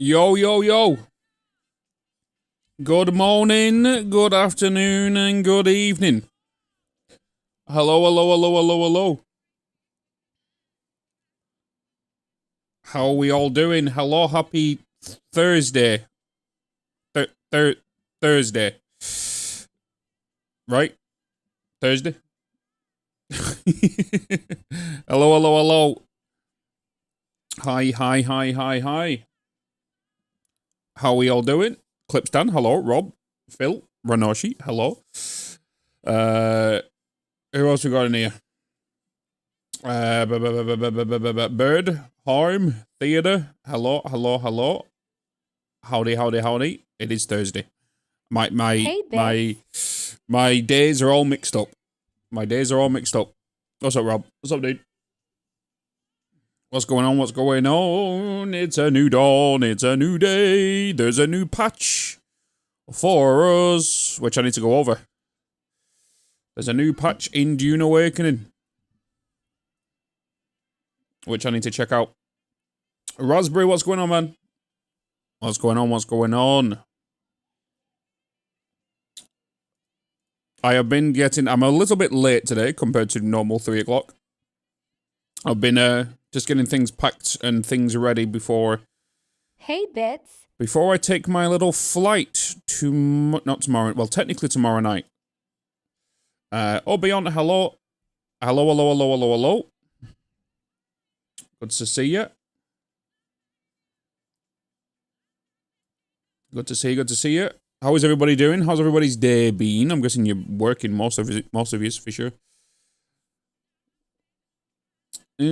Yo, yo, yo. Good morning, good afternoon, and good evening. Hello, hello, hello, hello, hello. How are we all doing? Hello, happy Thursday. Thursday. Right? Thursday? Hello, hello, hello. Hi, hi, hi, hi, hi. How are we all doing? Clipstan, hello. Rob, Phil, Ranoshi, hello. Who else we got in here? Bird, Harm, Theatre, hello, hello, hello. Howdy, howdy, howdy. It is Thursday. My days are all mixed up. My days are all mixed up. What's up, Rob? What's up, dude? What's going on? What's going on? It's a new dawn. It's a new day. There's a new patch for us, which I need to go over. There's a new patch in Dune Awakening, which I need to check out. Raspberry, what's going on, man? What's going on? What's going on? I have been getting... I'm a little bit late today compared to normal 3 o'clock. I've been just getting things packed and things ready before... Hey, Bitz. Before I take my little flight to... Not tomorrow. Well, technically tomorrow night. Oh, Beyond, hello. Hello, hello, hello, hello, hello. Good to see you. Good to see you, good to see you. How is everybody doing? How's everybody's day been? I'm guessing you're working most of you for sure. I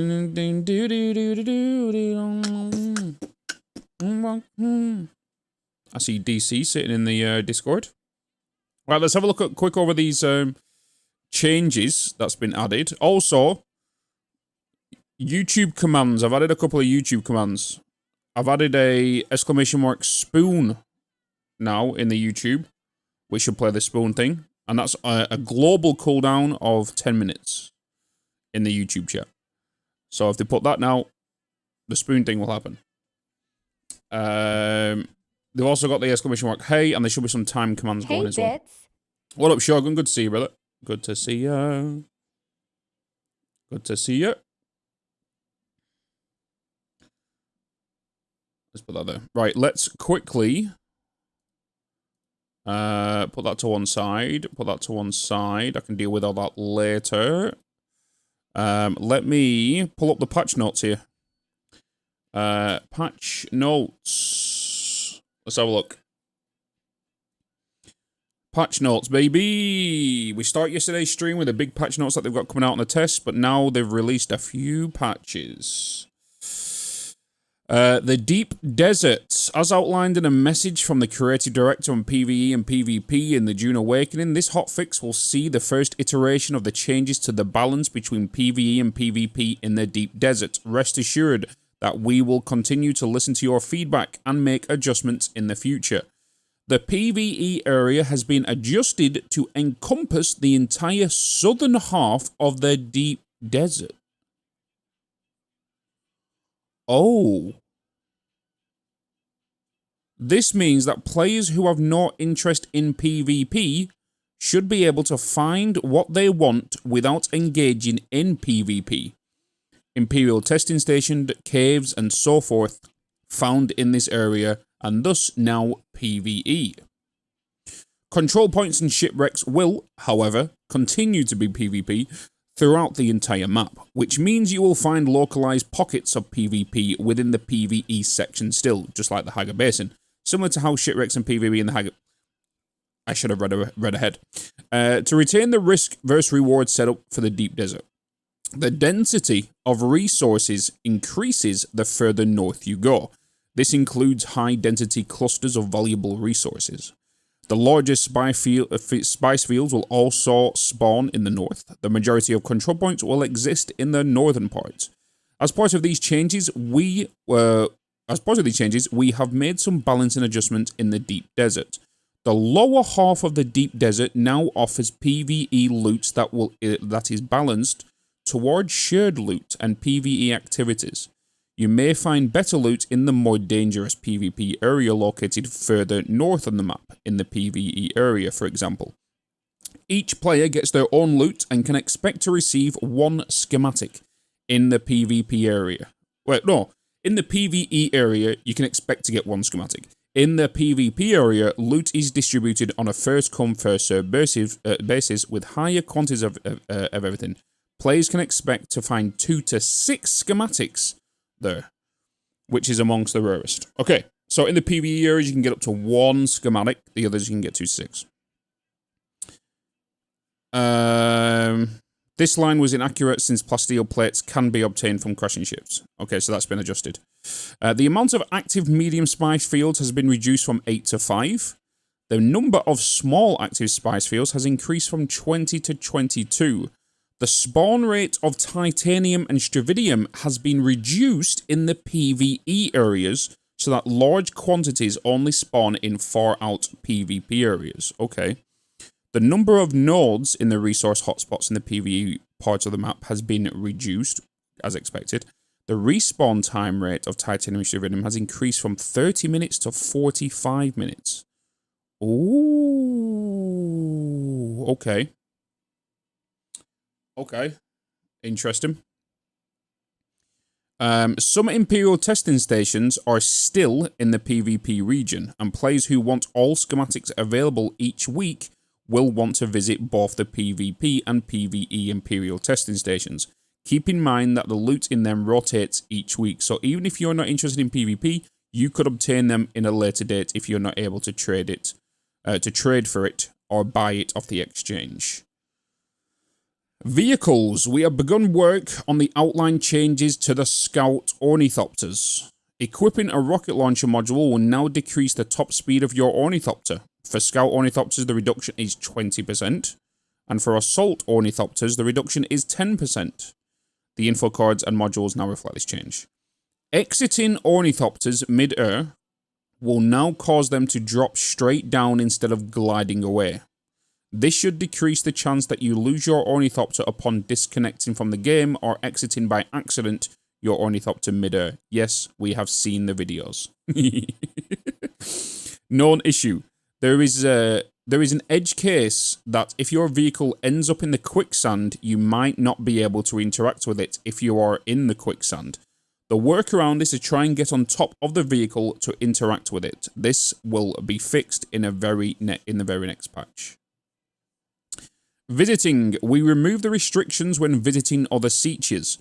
see DC sitting in the Discord. Right, let's have a look at quick over these changes that's been added. Also, YouTube commands. I've added a couple of YouTube commands. I've added a ! spoon now in the YouTube. We should play the spoon thing. And that's a global cooldown of 10 minutes in the YouTube chat. So if they put that now, the spoon thing will happen. They've also got the ! hey, and there should be some time commands going as well. What up, Shogun? Good to see you, brother. Good to see you. Good to see you. Let's put that there. Right, let's quickly put that to one side. Put that to one side. I can deal with all that later. Let me pull up the patch notes here. Patch notes. Let's have a look. Patch notes, baby. We start yesterday's stream with the big patch notes that they've got coming out on the test, but now they've released a few patches. The Deep Desert. As outlined in a message from the creative director on PvE and PvP in the Dune Awakening, this hotfix will see the first iteration of the changes to the balance between PvE and PvP in the Deep Desert. Rest assured that we will continue to listen to your feedback and make adjustments in the future. The PvE area has been adjusted to encompass the entire southern half of the Deep Desert. Oh. This means that players who have no interest in PvP should be able to find what they want without engaging in PvP. Imperial testing station, caves, and so forth found in this area, and thus now PvE. Control points and shipwrecks will, however, continue to be PvP throughout the entire map, which means you will find localized pockets of PvP within the PvE section still, just like the Haga Basin, similar to how shipwrecks and PvP in the Haga... I should have read ahead. To retain the risk versus reward setup for the Deep Desert. The density of resources increases the further north you go. This includes high-density clusters of valuable resources. The largest spice fields will also spawn in the north. The majority of control points will exist in the northern part. As part of these changes, we have made some balancing adjustments in the Deep Desert. The lower half of the Deep Desert now offers PvE loot that is balanced towards shared loot and PvE activities. You may find better loot in the more dangerous PvP area located further north on the map, in the PvE area, for example. Each player gets their own loot and can expect to receive one schematic in the PvP area. Wait, no. In the PvE area, you can expect to get one schematic. In the PvP area, loot is distributed on a first-come, first-served basis with higher quantities of everything. Players can expect to find 2 to 6 schematics there, which is amongst the rarest. Okay, so in the PvE areas, you can get up to 1 schematic. The others, you can get 2 to 6. This line was inaccurate since plasteel plates can be obtained from crashing ships. Okay, so that's been adjusted. The amount of active medium spice fields has been reduced from 8 to 5. The number of small active spice fields has increased from 20 to 22. The spawn rate of titanium and stravidium has been reduced in the PvE areas so that large quantities only spawn in far out PvP areas. Okay. The number of nodes in the resource hotspots in the PvE parts of the map has been reduced, as expected. The respawn time rate of titanium and stravidium has increased from 30 minutes to 45 minutes. Ooh, okay. Okay, interesting. Some Imperial testing stations are still in the PvP region, and players who want all schematics available each week will want to visit both the PvP and PvE Imperial testing stations. Keep in mind that the loot in them rotates each week, so even if you're not interested in PvP, you could obtain them in a later date if you're not able to trade it, to trade for it or buy it off the exchange. Vehicles. We have begun work on the outline changes to the Scout Ornithopters. Equipping a rocket launcher module will now decrease the top speed of your Ornithopter. For Scout Ornithopters, the reduction is 20%, and for Assault Ornithopters, the reduction is 10%. The info cards and modules now reflect this change. Exiting Ornithopters mid-air will now cause them to drop straight down instead of gliding away. This should decrease the chance that you lose your Ornithopter upon disconnecting from the game or exiting by accident your Ornithopter mid-air. Yes, we have seen the videos. Known issue. There is an edge case that if your vehicle ends up in the quicksand, you might not be able to interact with it if you are in the quicksand. The workaround is to try and get on top of the vehicle to interact with it. This will be fixed in the very next patch. Visiting. We remove the restrictions when visiting other sietches.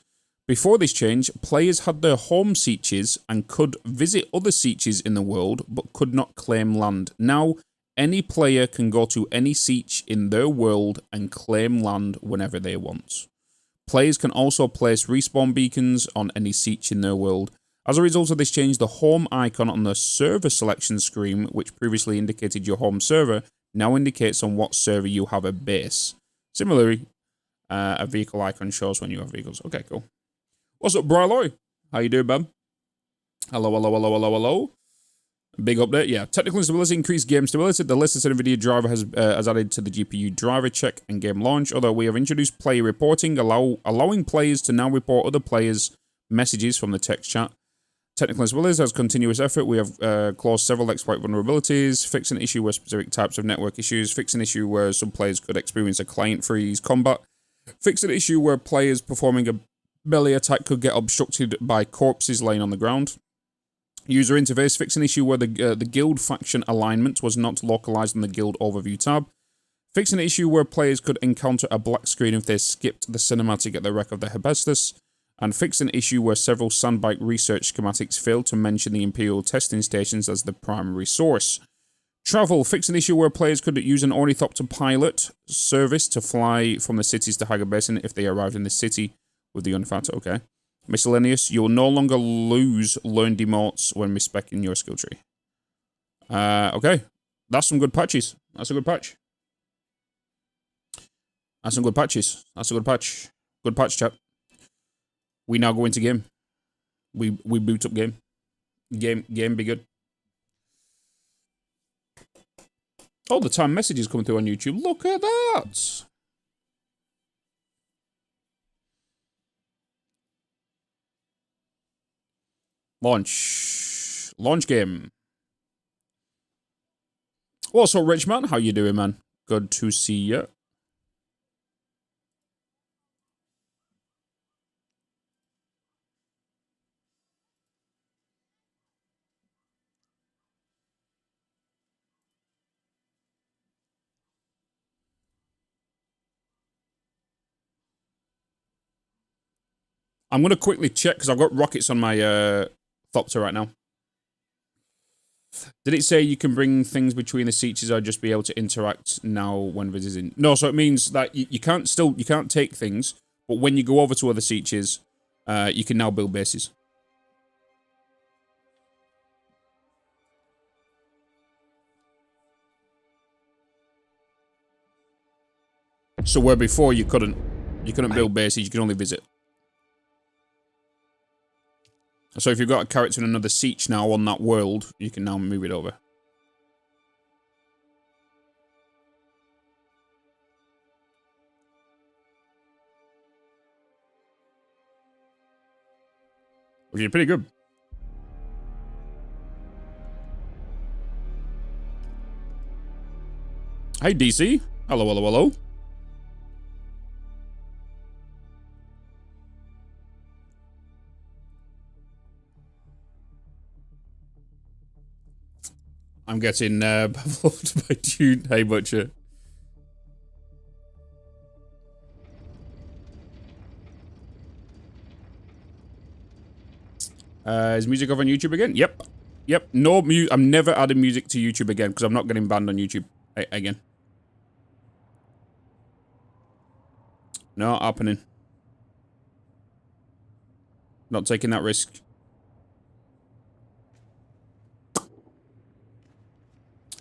Before this change, players had their home sietches and could visit other sietches in the world, but could not claim land. Now, any player can go to any sietch in their world and claim land whenever they want. Players can also place respawn beacons on any sietch in their world. As a result of this change, the home icon on the server selection screen, which previously indicated your home server, now indicates on what server you have a base. Similarly, a vehicle icon shows when you have vehicles. Okay, cool. What's up, Bryloy? How you doing, man? Hello, hello, hello, hello, hello. Big update, yeah. Technical instability, increased game stability. The latest NVIDIA driver has added to the GPU driver check and game launch, although we have introduced player reporting, allowing players to now report other players' messages from the text chat. Technical instability has continuous effort. We have closed several exploit vulnerabilities, fixed an issue where specific types of network issues, fixed an issue where some players could experience a client freeze combat, fixed an issue where players performing a melee attack could get obstructed by corpses laying on the ground. User interface, fixed an issue where the guild faction alignment was not localized in the guild overview tab. Fixed an issue where players could encounter a black screen if they skipped the cinematic at the wreck of the Hephaestus. And fixed an issue where several Sandbike research schematics failed to mention the Imperial testing stations as the primary source. Travel, fixed an issue where players could use an Ornithopter pilot service to fly from the cities to Hagar Basin if they arrived in the city with the Unfat. Okay. Miscellaneous, you will no longer lose learn demotes when misspecing your skill tree. Okay. That's some good patches. That's a good patch. That's some good patches. That's a good patch. Good patch, chap. We now go into game. We boot up game. Game be good. All the time messages coming through on YouTube. Look at that. Launch. Launch game. What's up, Rich Man? How you doing, man? Good to see you. I'm going to quickly check because I've got rockets on my Thopter right now. Did it say you can bring things between the seats or just be able to interact now when visiting? No, so it means that you can't take things, but when you go over to other seats, you can now build bases. So where before you couldn't build bases, you could only visit. So if you've got a character in another siege now on that world, you can now move it over. Which is pretty good. Hey DC. Hello, hello, hello. I'm getting pavloved by Dune. Hey, Butcher. Is music over on YouTube again? Yep. Yep. No, I'm never adding music to YouTube again because I'm not getting banned on YouTube again. Not happening. Not taking that risk.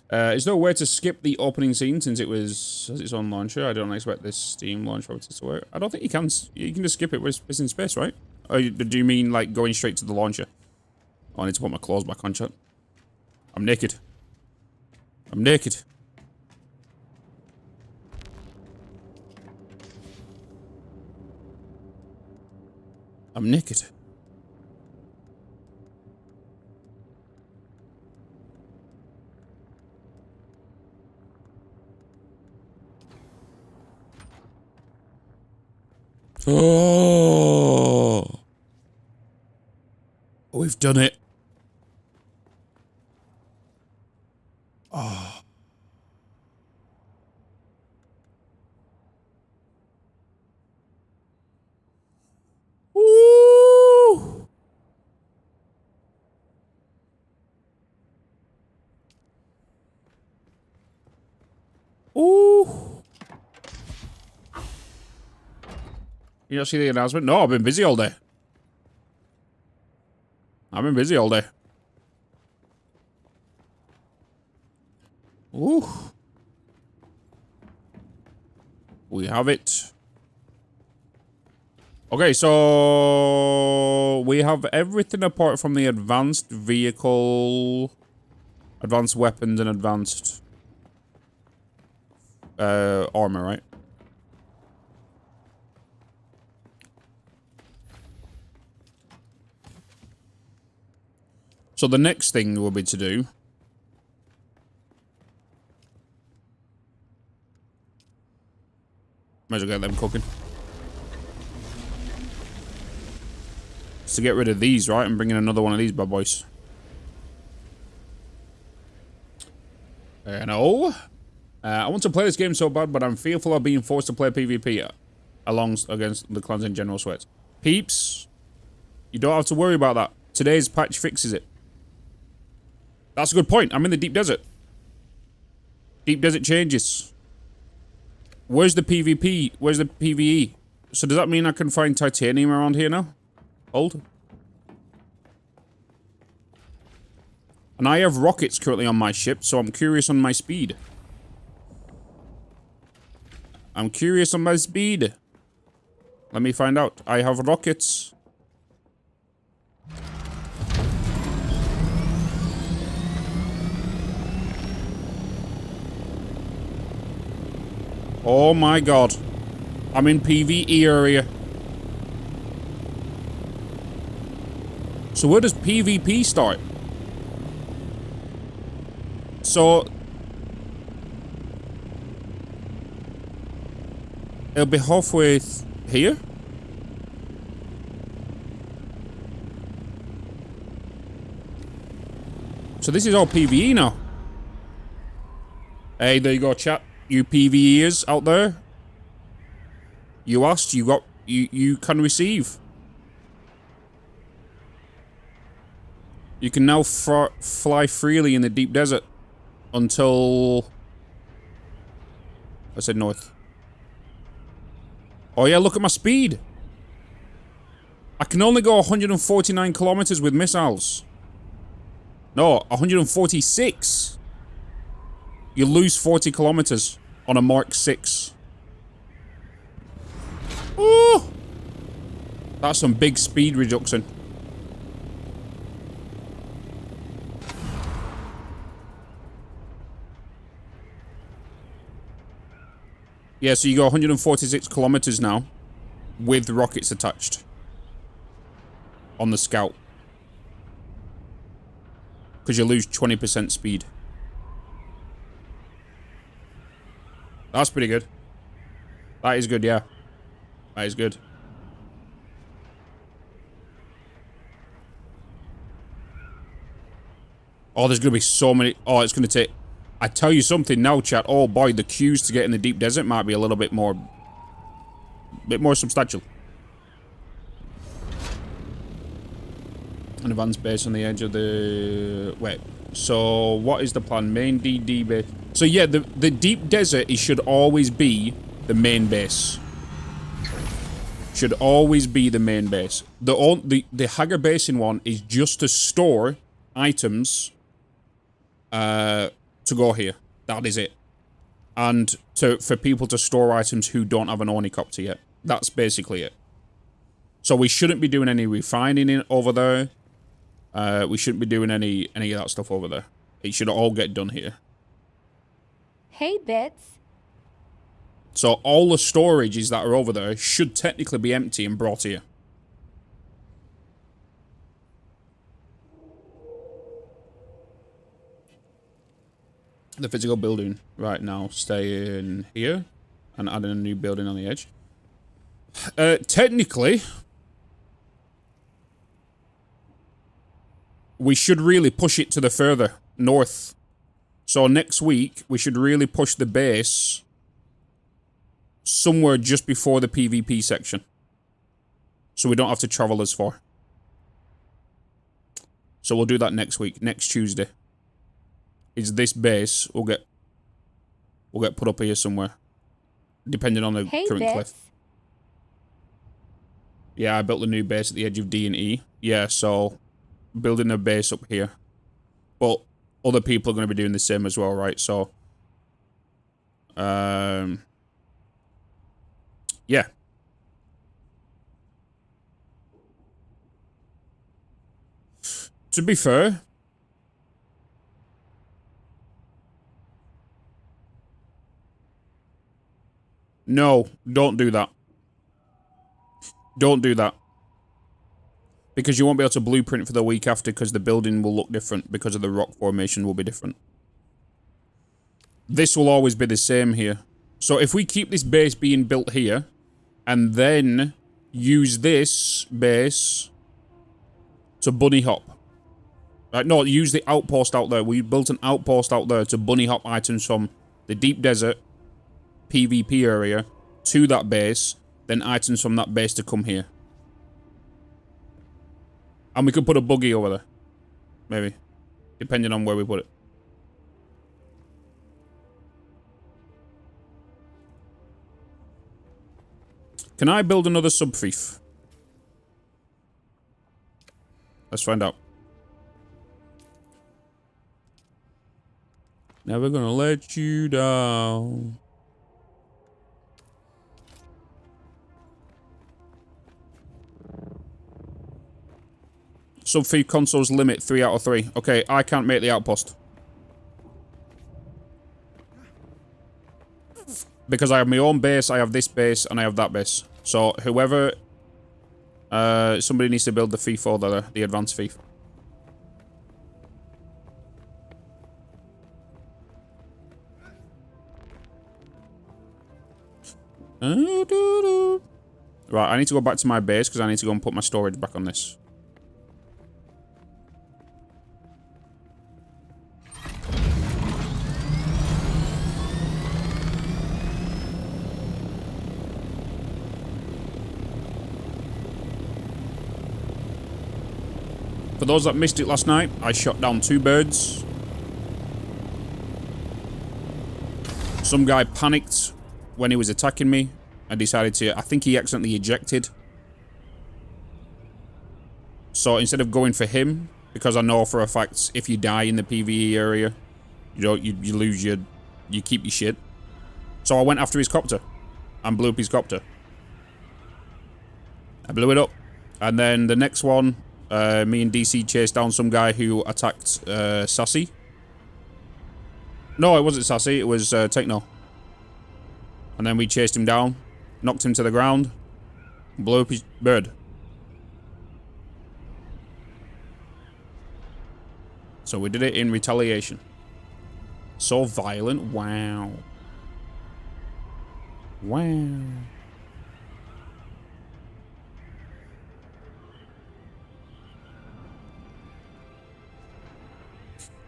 Is there a way to skip the opening scene since it has its own launcher? I don't expect this Steam launcher to work. I don't think you can. You can just skip it. It's in space, right? Or do you mean like going straight to the launcher? Oh, I need to put my clothes back on, chat. I'm naked. I'm naked. I'm naked. Oh, we've done it. Oh. Ooh. Ooh. You don't see the announcement? No, I've been busy all day. I've been busy all day. Ooh. We have it. Okay, so we have everything apart from the advanced vehicle, advanced weapons, and advanced armor, right? So the next thing will be to do might as well get them cooking. It's to get rid of these, right? And bring in another one of these bad boys. No. I want to play this game so bad, but I'm fearful of being forced to play PvP against the clans in General Sweat. Peeps, you don't have to worry about that. Today's patch fixes it. That's a good point. I'm in the deep desert. Deep desert changes. Where's the PvP? Where's the PvE? So does that mean I can find titanium around here now? Hold. And I have rockets currently on my ship, so I'm curious on my speed. I'm curious on my speed. Let me find out. I have rockets. Oh my god. I'm in PvE area. So where does PvP start? So it'll be halfway here? So this is all PvE now. Hey, there you go, chat. You PvEers out there. You asked, you got, you can receive. You can now fly freely in the deep desert until... I said north. Oh yeah, look at my speed. I can only go 149 kilometers with missiles. No, 146. You lose 40 kilometers on a Mark 6. Ooh! That's some big speed reduction. Yeah, so you go 146 kilometers now with rockets attached on the Scout. Because you lose 20% speed. That's pretty good. That is good, yeah. That is good. Oh, there's going to be so many... Oh, it's going to take... I tell you something now, chat. Oh boy, the queues to get in the deep desert might be a little bit more substantial. An advanced base on the edge of the... Wait. So, what is the plan? Main DD base. So yeah, the deep desert, it should always be the main base. Should always be the main base. The Hagar Basin one is just to store items to go here. That is it. And for people to store items who don't have an Ornicopter yet. That's basically it. So we shouldn't be doing any refining over there. We shouldn't be doing any of that stuff over there. It should all get done here. Hey, Bitz. So all the storages that are over there should technically be empty and brought here. The physical building right now stay in here and adding a new building on the edge. Technically, we should really push it to the further north. So next week, we should really push the base somewhere just before the PvP section. So we don't have to travel as far. So we'll do that next week, next Tuesday. Is this base will get put up here somewhere, depending on the current Bitz. cliff. Yeah, I built a new base at the edge of D and E. Yeah, so building a base up here, but other people are going to be doing the same as well, right? So, yeah. To be fair. No, don't do that. Don't do that. Because you won't be able to blueprint for the week after because the building will look different because of the rock formation will be different. This will always be the same here. So if we keep this base being built here and then use this base to bunny hop. Right, no, use the outpost out there. We built an outpost out there to bunny hop items from the deep desert PvP area to that base, then items from that base to come here. And we could put a buggy over there. Maybe. Depending on where we put it. Can I build another sub-thief? Let's find out. Never gonna let you down. Sub-thief consoles limit 3 out of 3. Okay, I can't make the outpost. Because I have my own base, I have this base, and I have that base. So whoever Somebody needs to build the thief or the advanced thief. Right, I need to go back to my base because I need to go and put my storage back on this. For those that missed it last night, I shot down 2 birds. Some guy panicked when he was attacking me and decided to, I think he accidentally ejected. So instead of going for him, because I know for a fact if you die in the PvE area, you lose you keep your shit. So I went after his copter and blew up his copter. I blew it up. And then the next one, me and DC chased down some guy who attacked Sassy. No, it wasn't Sassy, it was Techno. And then we chased him down, knocked him to the ground, blew up his bird. So we did it in retaliation. So violent, wow. Wow.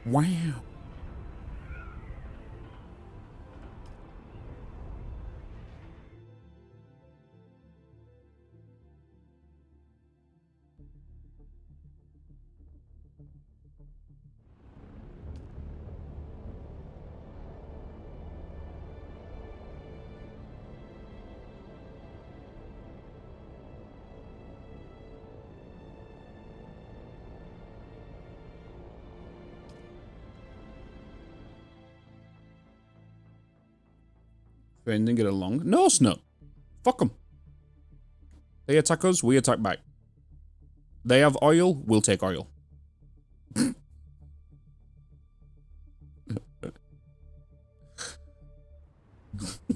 Wow. And then get along. No, Snut. Fuck them. They attack us, we attack back. They have oil, we'll take oil.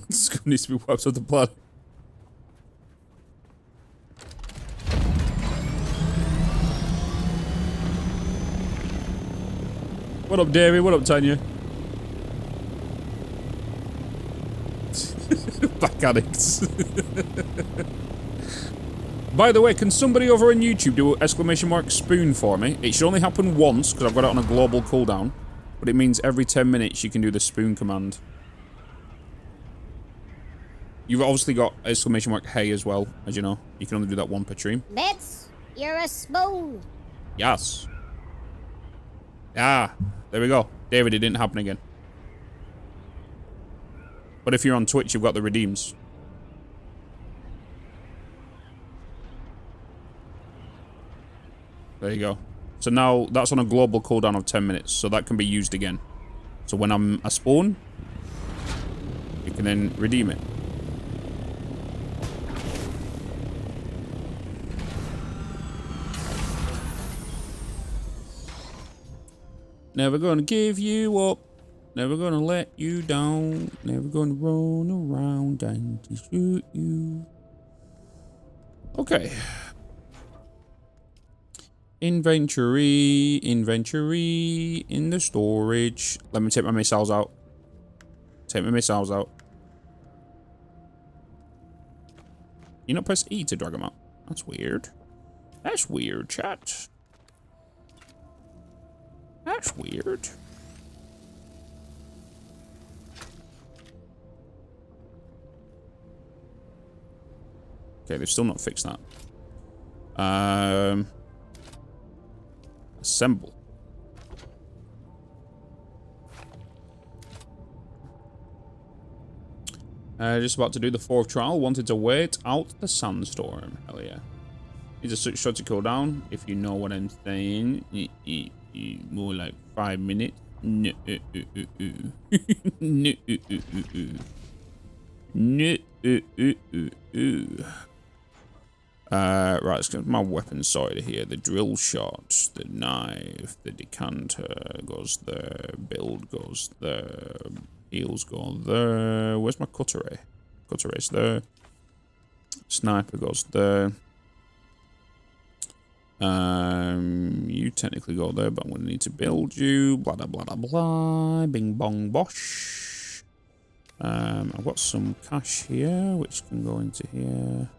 This needs to be wiped off the planet. What up, Davey? What up, Tanya? Back addicts. By the way, can somebody over on YouTube do ! Spoon for me? It should only happen once because I've got it on a global cooldown, but it means every 10 minutes you can do the spoon command. You've obviously got ! Hey as well, as you know. You can only do that one per stream. Bitz, you're a spoon. Yes. Ah, there we go. David, it didn't happen again. But if you're on Twitch, you've got the redeems. There you go. So now that's on a global cooldown of 10 minutes, so that can be used again. So when I'm a spawn, you can then redeem it. Never gonna give you up. Never gonna let you down. Never gonna run around and shoot you. Okay. Inventory in the storage. Let me take my missiles out. Take my missiles out. You not press E to drag them out. That's weird. That's weird, chat. That's weird. Okay, they've still not fixed that. Assemble. Just about to do the 4th trial. Wanted to wait out the sandstorm. Hell yeah. Needs a switch shot to cool down. If you know what I'm saying. More like 5 minutes. No. No. Right, let's get my weapons sorted here. The drill shot, the knife, the decanter goes there, build goes there, heals go there. Where's my cutter ray? Cutter ray's there. Sniper goes there. You technically go there, but I'm going to need to build you. Blah, blah, blah, blah, blah. Bing, bong, bosh. I've got some cash here, which can go into here.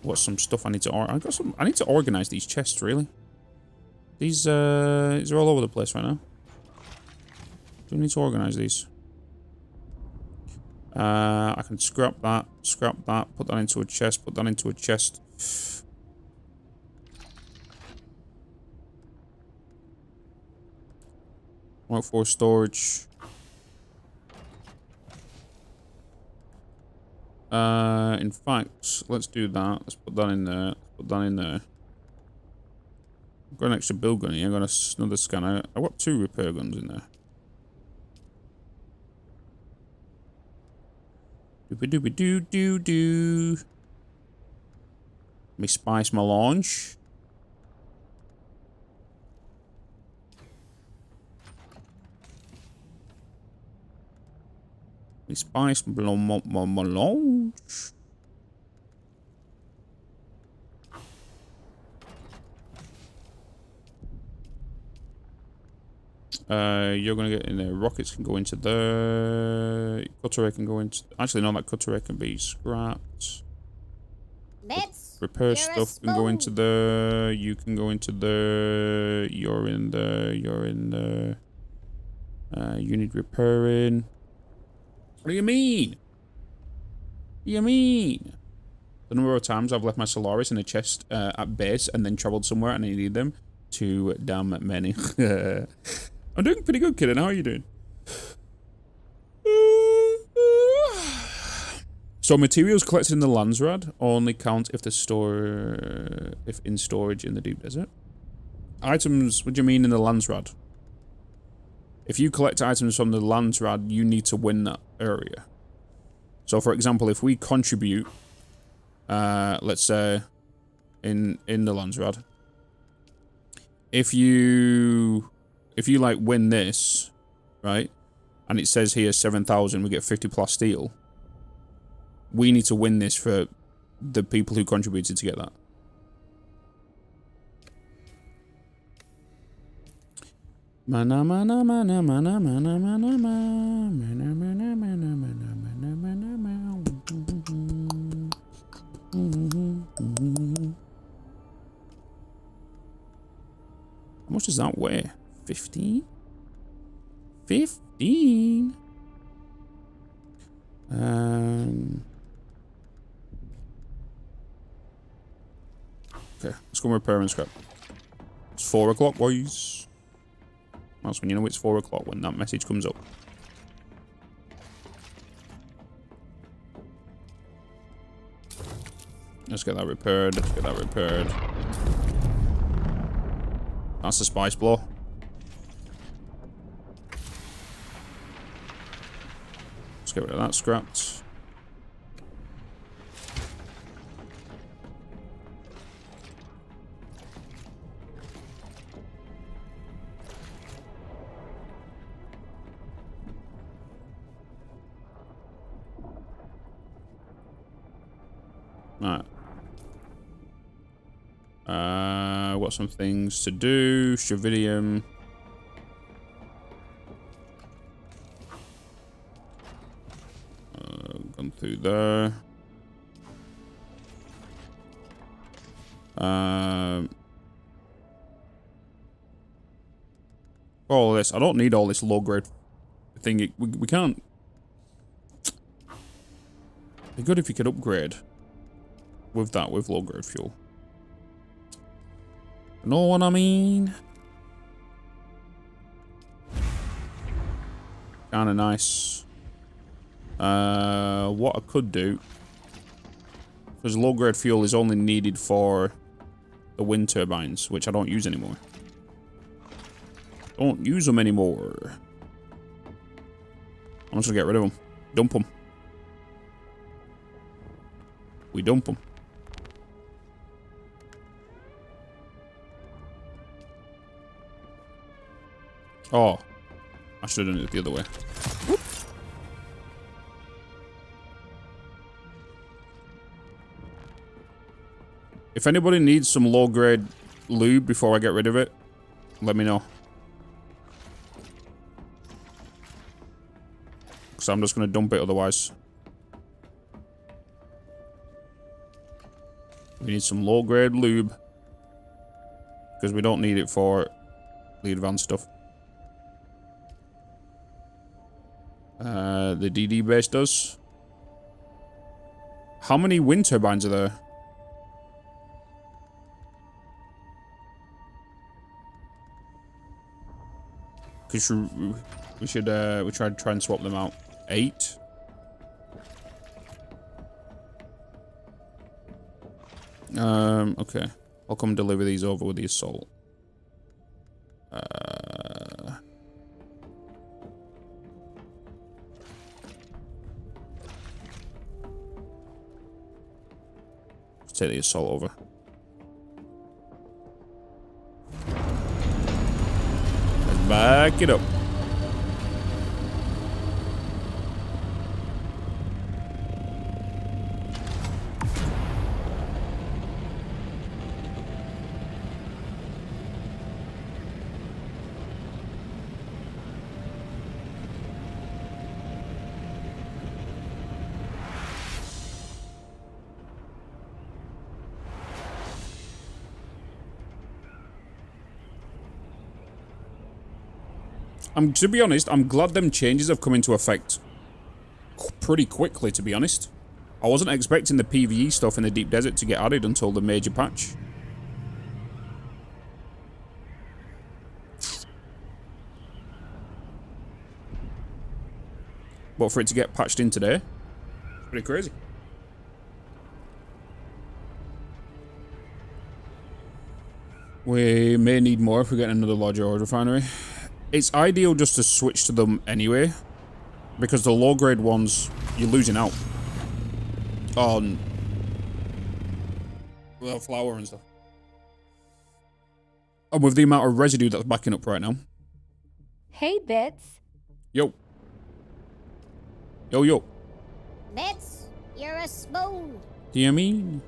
What's some stuff I need to... I need to organize these chests, really. These are all over the place right now. Do we need to organize these? I can scrap that, put that into a chest, put that into a chest. Workforce storage. In fact, let's do that. Let's put that in there. Put that in there. I've got an extra build gun here. I've got another scanner. I've got 2 repair guns in there. Doo-ba-doo-ba-doo-doo-doo. Me spice melange. Me spice melange. You're gonna get in there. Rockets can go into there. Cutter can go into. Actually, no, that cutter can be scrapped. Bitz, Repair you're stuff can go into there. You can go into there. You're in there. You're in there. You need repairing. What do you mean? What do you mean? The number of times I've left my Solaris in a chest at base and then travelled somewhere and I need them. Too damn many. I'm doing pretty good, kid. How are you doing? So materials collected in the Landsrad only count if if in storage in the deep desert. Items, what do you mean in the Landsrad? If you collect items from the Landsrad, you need to win that area. So for example, if we contribute, let's say, in the Landsrad, if you like win this, right, and it says here 7,000, we get 50 plus steel. We need to win this for the people who contributed to get that. Mana mana mana mana mana mana mana mana mana mana. How much does that weigh? 15? 15? Okay, let's go repair and scrap. It's 4 o'clock, boys. That's when you know it's 4 o'clock, when that message comes up. Let's get that repaired. Let's get that repaired. That's the spice blow. Let's get rid of that scrapped. Alright. Got some things to do. Stravidium. Gone through there. All this. I don't need all this low grade thing. We can't. It'd be good if you could upgrade with that, with low grade fuel. Know what I mean? Kinda nice. What I could do, because low grade fuel is only needed for the wind turbines, which I don't use anymore. Don't use them anymore. I'm just gonna get rid of them. Dump them. We dump them. Oh, I should have done it the other way. Whoop. If anybody needs some low-grade lube before I get rid of it, let me know. Because I'm just going to dump it otherwise. We need some low-grade lube. Because we don't need it for the advanced stuff. The DD base does. How many wind turbines are there? Because we should try and swap them out. 8. Okay. I'll come deliver these over with the assault. Let's take the assault over. Let's back it up. To be honest, I'm glad them changes have come into effect pretty quickly, to be honest. I wasn't expecting the PvE stuff in the Deep Desert to get added until the major patch. But for it to get patched in today, it's pretty crazy. We may need more if we get another larger oil refinery. It's ideal just to switch to them anyway, because the low-grade ones, you're losing out on, well, flour and stuff. And with the amount of residue that's backing up right now. Hey, Bitz. Yo. Yo, yo. Bitz, you're a spoon. Do you mean?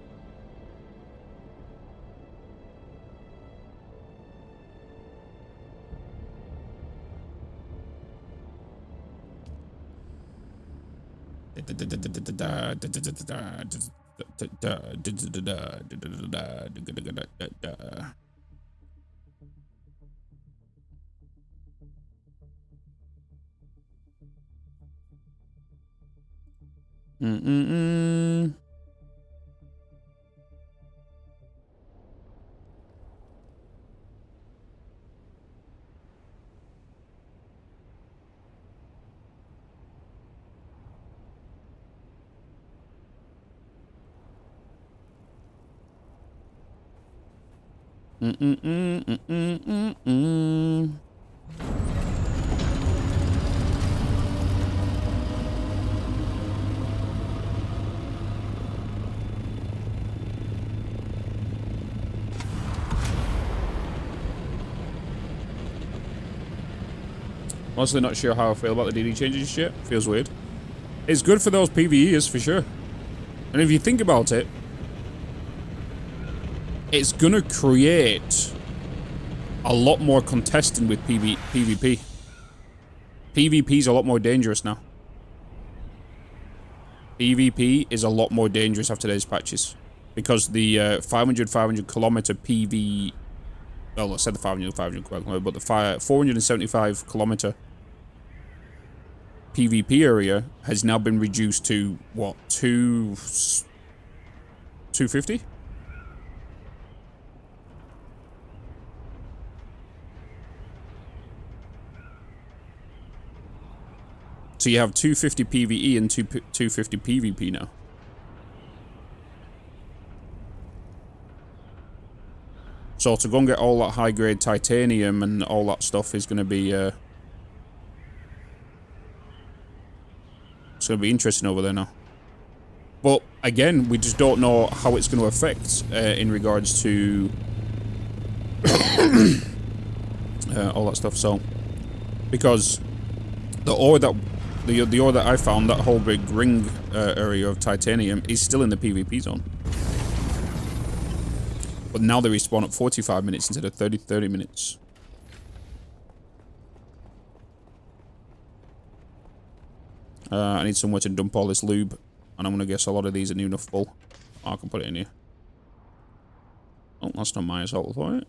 Honestly, not sure how I feel about the DD changes yet. Feels weird. It's good for those PvEers for sure. And if you think about it, it's gonna create a lot more contesting with PvP. PvP is a lot more dangerous now. PvP is a lot more dangerous after today's patches. Because the 500 kilometer PV... Well, I said the 500 kilometer, but the 475 kilometer PvP area has now been reduced to, what, 250? So you have 250 PvE and 250 PvP now. So to go and get all that high-grade titanium and all that stuff is going to be... it's going to be interesting over there now. But, again, we just don't know how it's going to affect in regards to... all that stuff, so... Because the ore that... The ore that I found, that whole big ring area of titanium, is still in the PvP zone. But now they respawn at 45 minutes instead of 30 minutes. I need somewhere to dump all this lube. And I'm going to guess a lot of these are new enough full. Oh, I can put it in here. Oh, that's not my assault for it.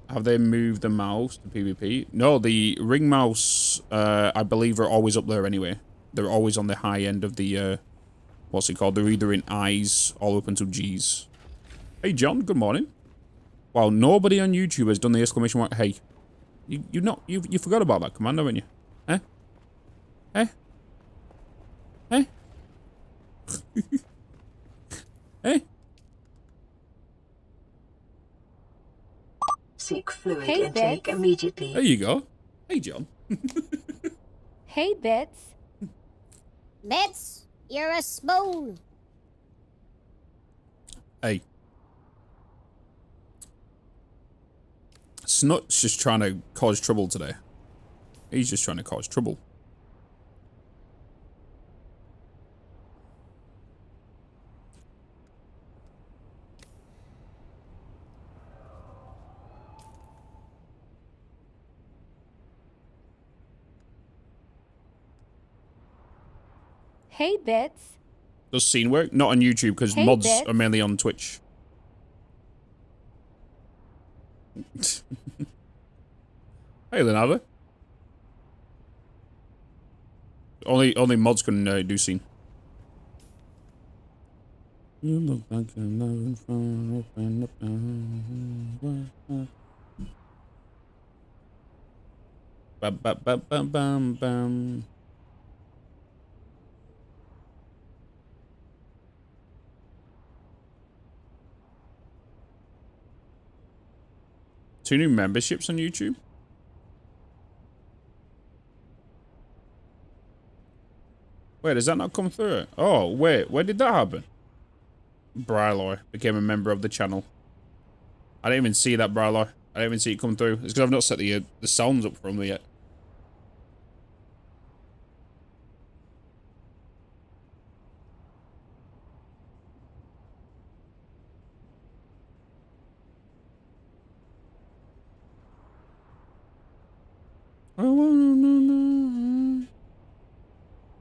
Have they moved the mouse to PvP? No, the ring mouse, I believe, are always up there anyway. They're always on the high end of the, what's it called? They're either in I's all up until G's. Hey, John, good morning. Wow, nobody on YouTube has done the exclamation mark. Hey, you forgot about that command, haven't you? Eh? Eh? Eh? Eh? Seek fluid Hey, intake Bitz. immediately. There you go. Hey, John. Hey, Bitz. Bitz, you're a spoon. Hey. Snut's just trying to cause trouble today. He's just trying to cause trouble. Hey, Bitz. Does scene work? Not on YouTube, because Hey, mods Bitz. are mainly on Twitch. Hey, Leonardo. Only mods can do scene. You look like you're loving fun. Open up. Bam, bam, bam, bam, bam, bam. Two new memberships on YouTube? Wait, does that not come through? Oh, wait, where did that happen? Bryloy became a member of the channel. I didn't even see that, Bryloy. I didn't even see it come through. It's because I've not set the sounds up for him yet.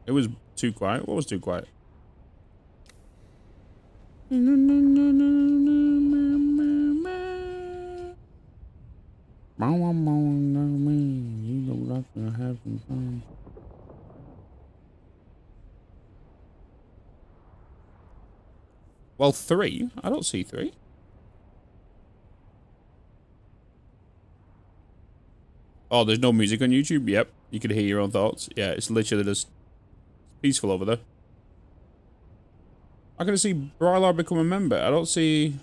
It was too quiet. What was too quiet? Well, 3? I don't see 3. Oh, there's no music on YouTube? Yep. You can hear your own thoughts. Yeah, it's literally just peaceful over there. I can see Brylar become a member. I don't see...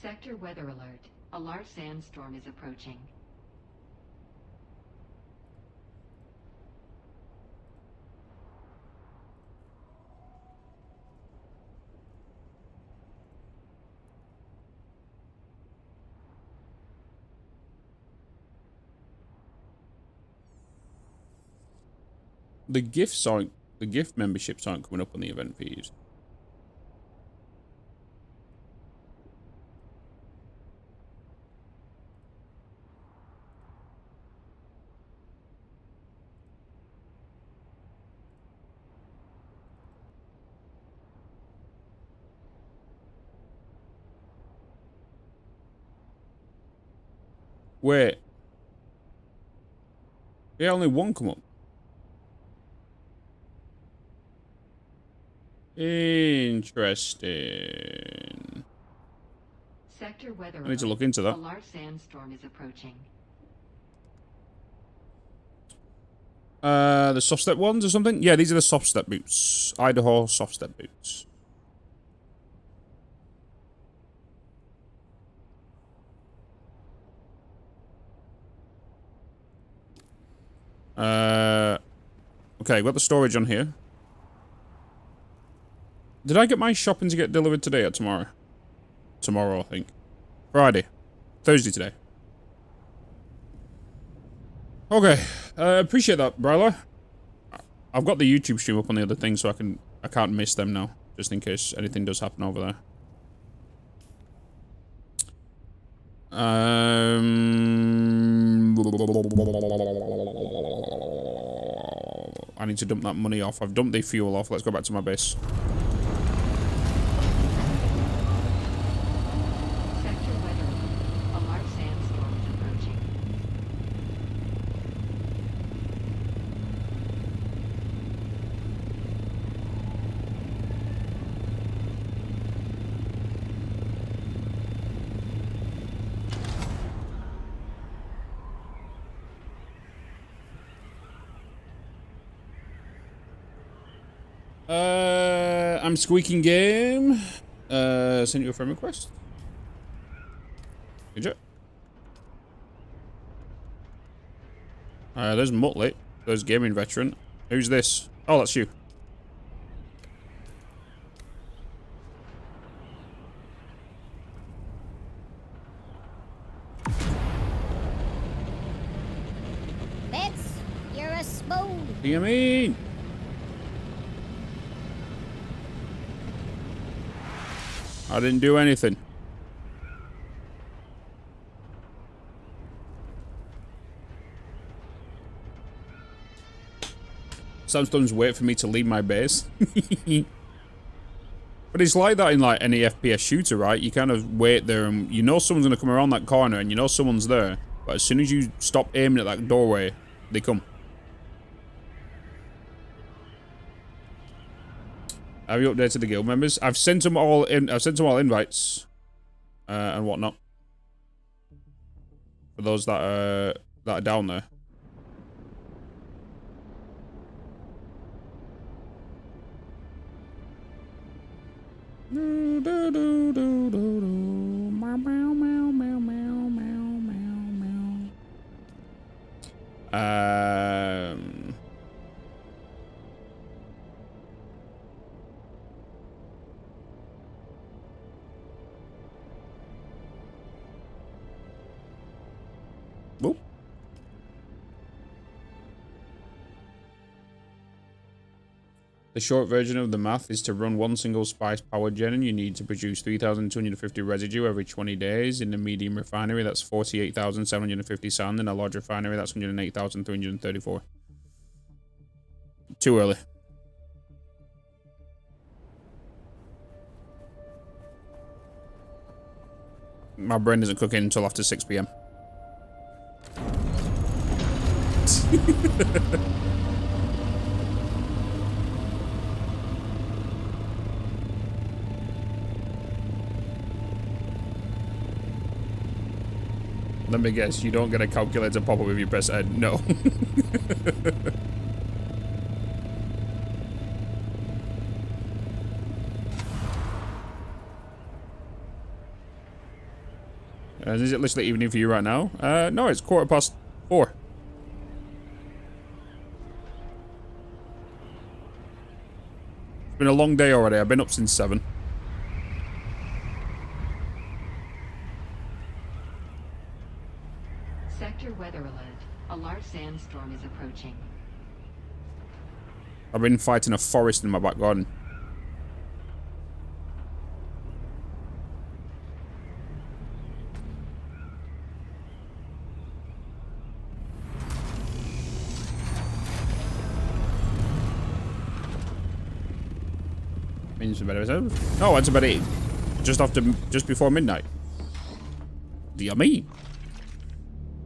Sector weather alert. A large sandstorm is approaching. The gift memberships aren't coming up on the event feed. Wait. Yeah, only one come up. Interesting. Sector weather I need to alert. look into that. A large sandstorm is approaching. The soft step ones or something? Yeah, these are the soft step boots. Idaho soft step boots. Okay, got the storage on here. Did I get my shopping to get delivered today or tomorrow? Tomorrow, I think. Friday. Thursday today. Okay. Appreciate that, Bryla. I've got the YouTube stream up on the other thing, so I can't miss them now. Just in case anything does happen over there. I need to dump that money off. I've dumped the fuel off. Let's go back to my base. Sector weather alert. A large sandstorm is approaching. I'm squeaking game. Send you a friend request. Good job. There's Muttley. There's gaming veteran. Who's this? Oh, that's you. Bitz, you're a spoon. What do you mean? I didn't do anything. Sandstorms wait for me to leave my base. But it's like that in like any FPS shooter, right? You kind of wait there and you know someone's gonna come around that corner and you know someone's there. But as soon as you stop aiming at that doorway, they come. Have you updated the guild members? I've sent them all in. I've sent them all invites and whatnot for those that are down there. Whoop. The short version of the math is to run one single spice power gen, you need to produce 3,250 residue every 20 days. In the medium refinery, that's 48,750 sand. In a large refinery, that's 108,334. Too early. My brain doesn't cook in until after 6 PM. Let me guess, you don't get a calculator pop up if you press N. No. Is it literally evening for you right now? No, it's 4:15. It's been a long day already. I've been up since 7. Sector weather alert. A large sandstorm is approaching. I've been fighting a forest in my back garden. Means better. No, I went to bed at 8. Just before midnight. Do you mean?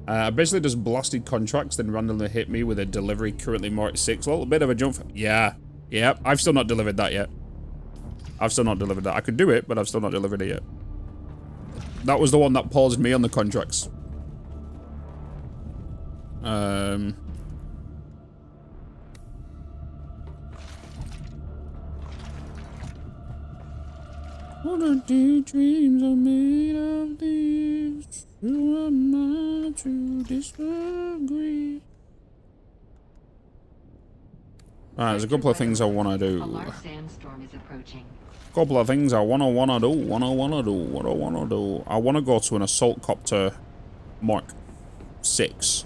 I basically just blasted contracts, then randomly hit me with a delivery currently more at 6. A little bit of a jump. Yeah. Yep. I've still not delivered that yet. I've still not delivered that. I could do it, but I've still not delivered it yet. That was the one that paused me on the contracts. All the daydreams are made of these. Who am I to disagree? Alright, there's a couple of things I want to do. A large sandstorm is approaching. Couple of things I wanna do. I wanna go to an assault copter Mark 6.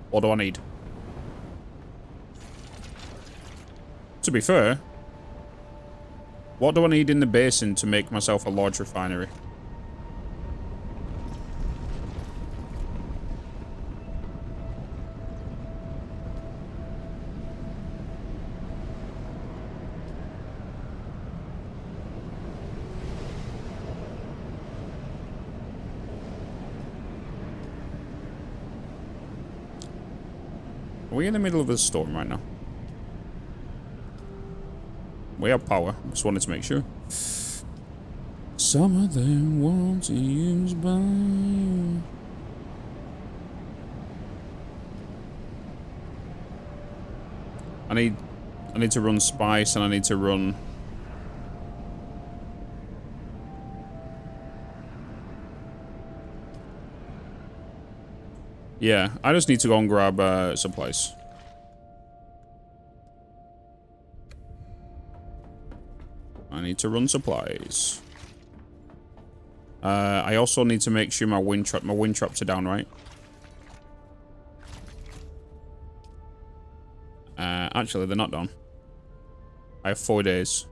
What do I need? To be fair, what do I need in the basin to make myself a large refinery? Are we in the middle of a storm right now? We have power. Just wanted to make sure. Some of them want to use by. I need to run spice and I need to run. Yeah, I just need to go and grab supplies. I need to run supplies. I also need to make sure my wind traps are down, right? Actually, they're not down. I have 4 days.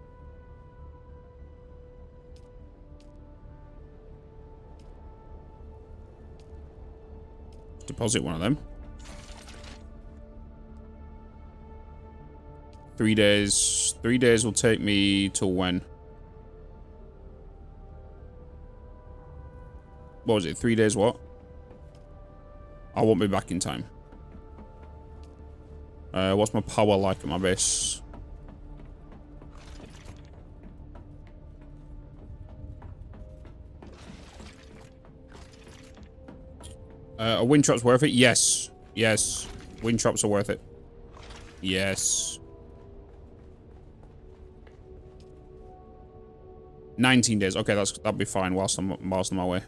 Deposit one of them. 3 days. 3 days will take me till when? What was it? 3 days what? I won't be back in time. What's my power like at my base? A wind trap's worth it? Yes. Yes. Wind traps are worth it. Yes. 19 days. Okay, that'll be fine whilst I'm on my way. As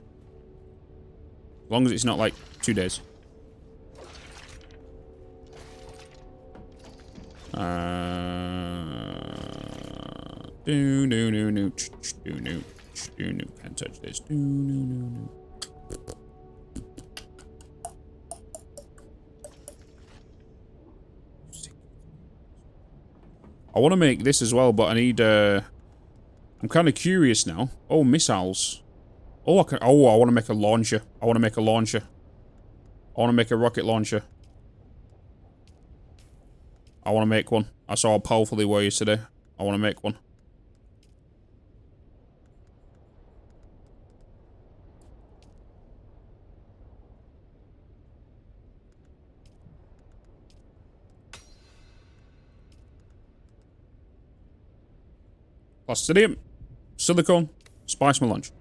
long as it's not like 2 days. Can't touch this. I want to make this as well, but I need, I'm kind of curious now. Oh, missiles. Oh, I want to make a launcher. I want to make a launcher. I want to make a rocket launcher. I want to make one. I saw how powerful they were yesterday. I want to make one. Plastidium, silicone, spice my lunch.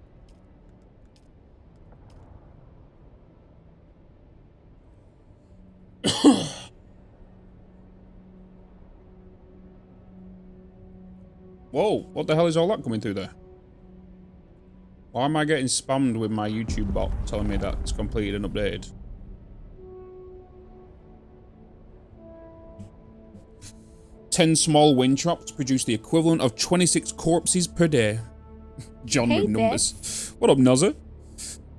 Whoa, what the hell is all that coming through there? Why am I getting spammed with my YouTube bot telling me that it's completed and updated? "10 small wind traps produce the equivalent of 26 corpses per day." John Hey, with numbers. What up, Nuzzer?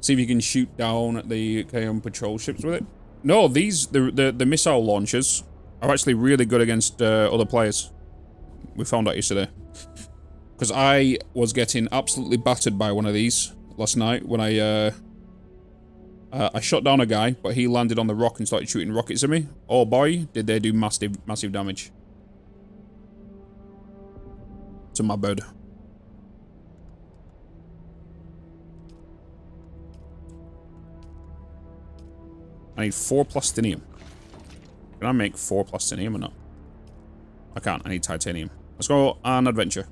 See if you can shoot down at the KM patrol ships with it. No, the missile launchers are actually really good against other players. We found out yesterday. Because I was getting absolutely battered by one of these last night when I shot down a guy, but he landed on the rock and started shooting rockets at me. Oh boy, did they do massive damage to my bird. I need 4 plastinium. Can I make 4 plastinium or not? I can't. I need titanium. Let's go on adventure.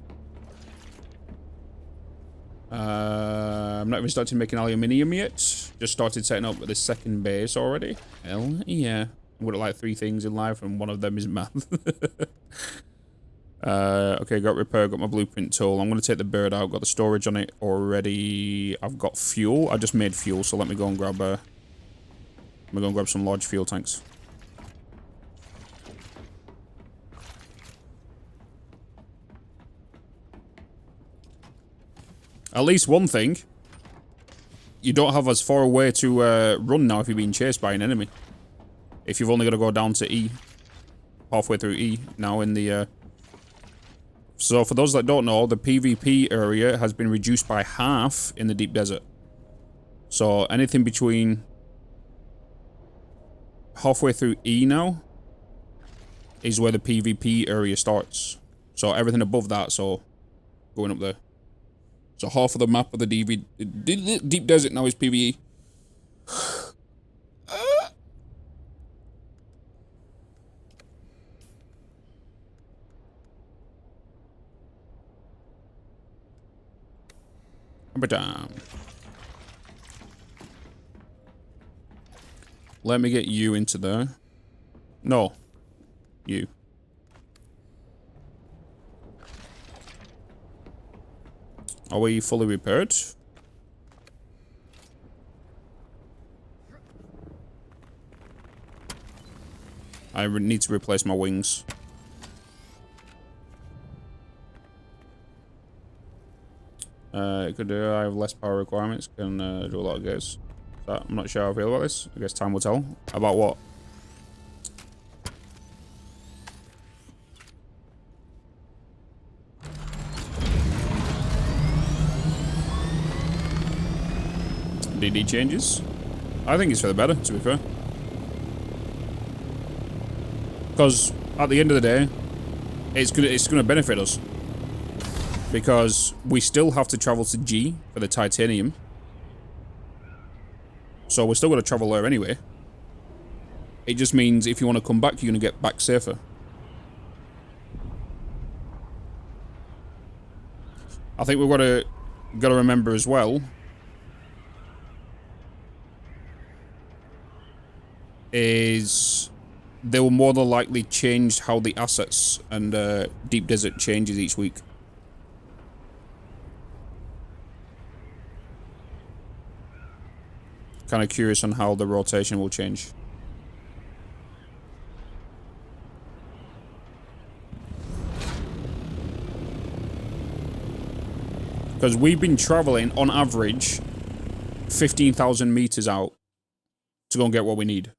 I'm not even started making aluminium yet. Just started setting up the second base already. Hell yeah. I've got like 3 things in life and one of them is math. Okay, got repair, got my blueprint tool. I'm going to take the bird out, got the storage on it already. I've got fuel. I just made fuel, so let me go and grab some large fuel tanks. At least one thing, you don't have as far away to run now if you're being chased by an enemy. If you've only got to go down to E, halfway through E now in the... So for those that don't know, the PvP area has been reduced by half in the deep desert. So anything between halfway through E now is where the PvP area starts. So everything above that, so going up there. So half of the map of the deep desert now is PvE. Let me get you into there. No. You. Are we fully repaired? I need to replace my wings. Could I have less power requirements? Can do a lot of gates. So I'm not sure how I feel about this. I guess time will tell. About what? DD changes? I think it's for the better, to be fair. Because at the end of the day, it's gonna benefit us. Because we still have to travel to G for the titanium. So we're still going to travel there anyway. It just means if you want to come back, you're going to get back safer. I think we've got to remember as well is they will more than likely change how the assets and deep desert changes each week. Kind of curious on how the rotation will change. Because we've been traveling on average 15,000 meters out to go and get what we need.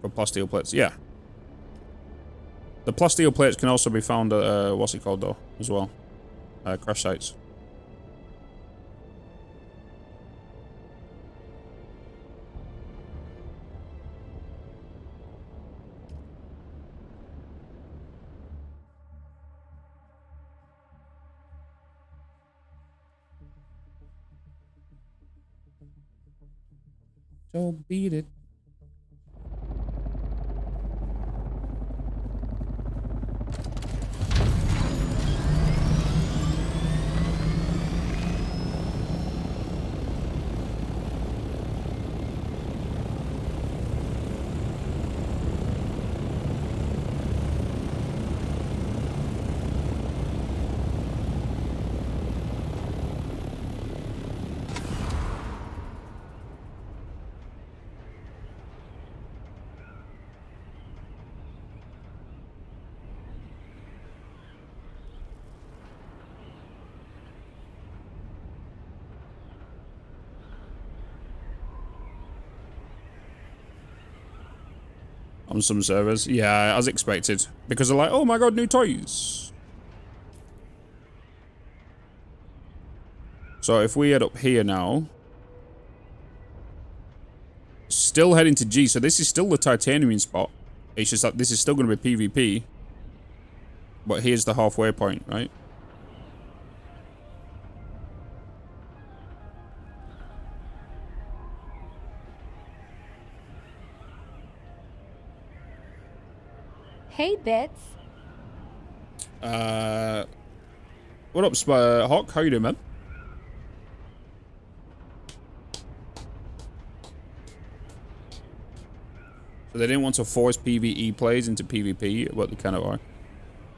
For plasteel plates, yeah. The plasteel plates can also be found at, what's it called though, as well? Crash sites. Don't beat it. On some servers. Yeah, as expected. Because they're like, oh my god, new toys. So if we head up here now. Still heading to G. So this is still the titanium spot. It's just that this is still going to be PvP. But here's the halfway point, right? Hey, Bitz. What up, Hawk? How you doing, man? So they didn't want to force PvE plays into PvP, but they kind of are.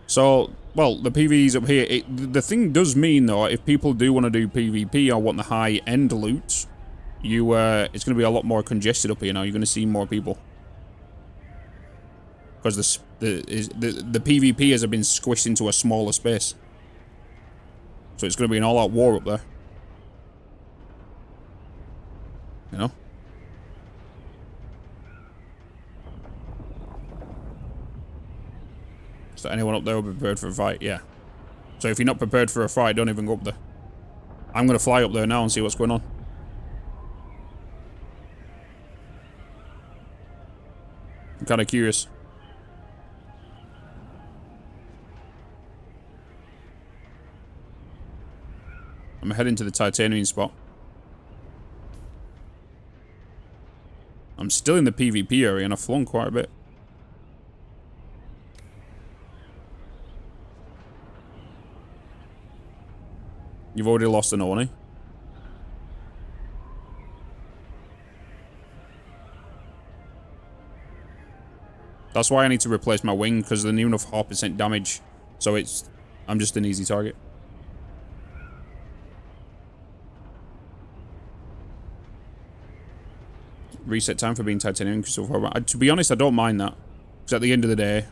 So, well, the PvE's up here. The thing does mean, though, if people do want to do PvP or want the high-end loot, it's going to be a lot more congested up here now. You're going to see more people. Because the PvP has been squished into a smaller space. So it's going to be an all-out war up there. You know? So anyone up there will be prepared for a fight? Yeah. So if you're not prepared for a fight, don't even go up there. I'm going to fly up there now and see what's going on. I'm kind of curious. I'm heading to the titanium spot. I'm still in the PvP area and I've flown quite a bit. You've already lost an Oni. That's why I need to replace my wing, because they're near enough 4% damage. So I'm just an easy target. Reset time for being titanium crystal. To be honest, I don't mind that. Because at the end of the day,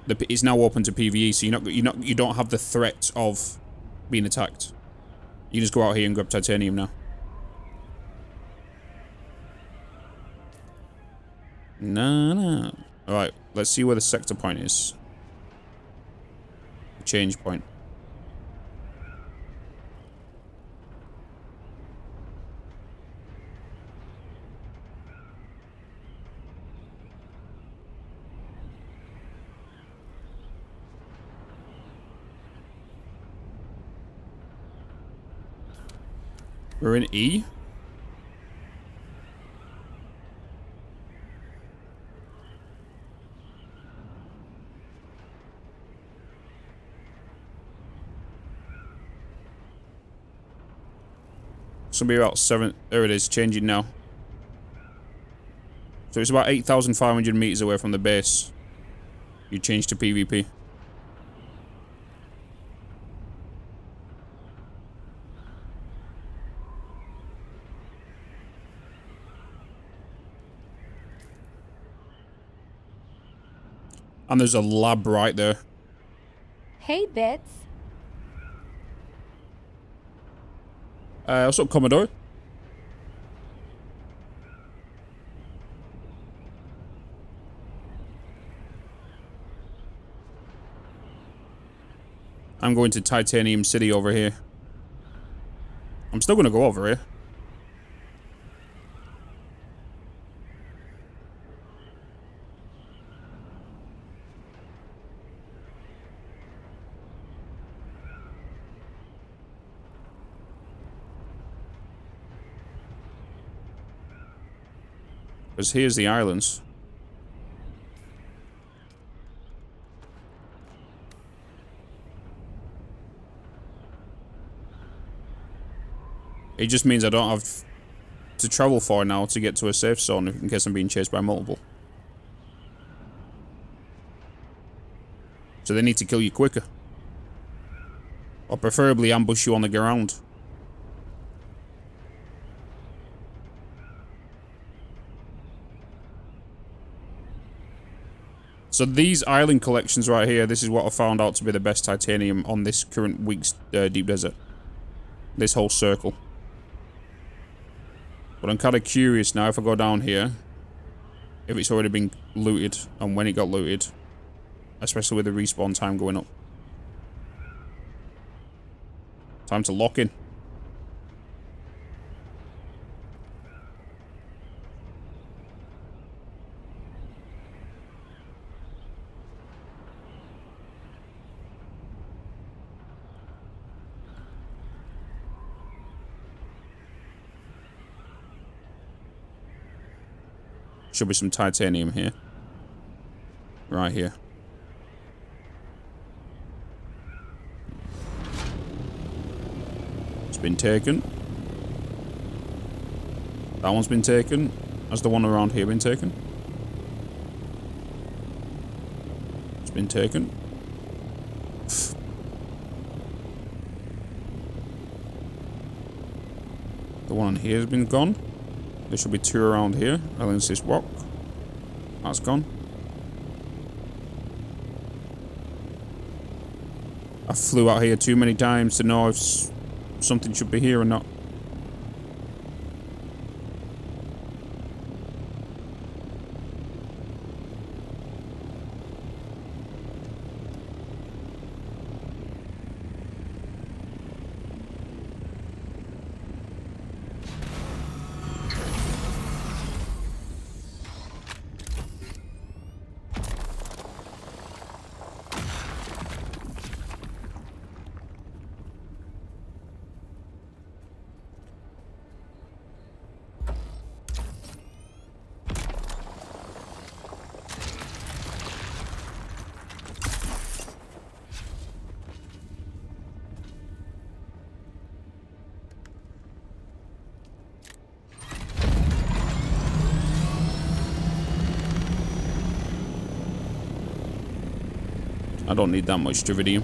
it's now open to PvE, so you don't have the threat of being attacked. You just go out here and grab titanium now. No. Alright, let's see where the sector point is. The change point. We're in E. It's gonna be about 7. There it is, changing now. So it's about 8,500 meters away from the base. You change to PvP. And there's a lab right there. Hey, Bitz. What's up, Commodore? I'm going to Titanium City over here. I'm still going to go over here. Because here's the islands. It just means I don't have to travel far now to get to a safe zone in case I'm being chased by multiple. So they need to kill you quicker. Or preferably ambush you on the ground. So these island collections right here, this is what I found out to be the best titanium on this current week's deep desert. This whole circle. But I'm kind of curious now if I go down here, if it's already been looted and when it got looted. Especially with the respawn time going up. Time to lock in. Should be some titanium here. Right here. been taken. That one's been taken. Has the one around here been taken? It's been taken. The one on here has been gone. There should be two around here. This rock. That's gone. I flew out here too many times to know if something should be here or not. I don't need that much Dravidium.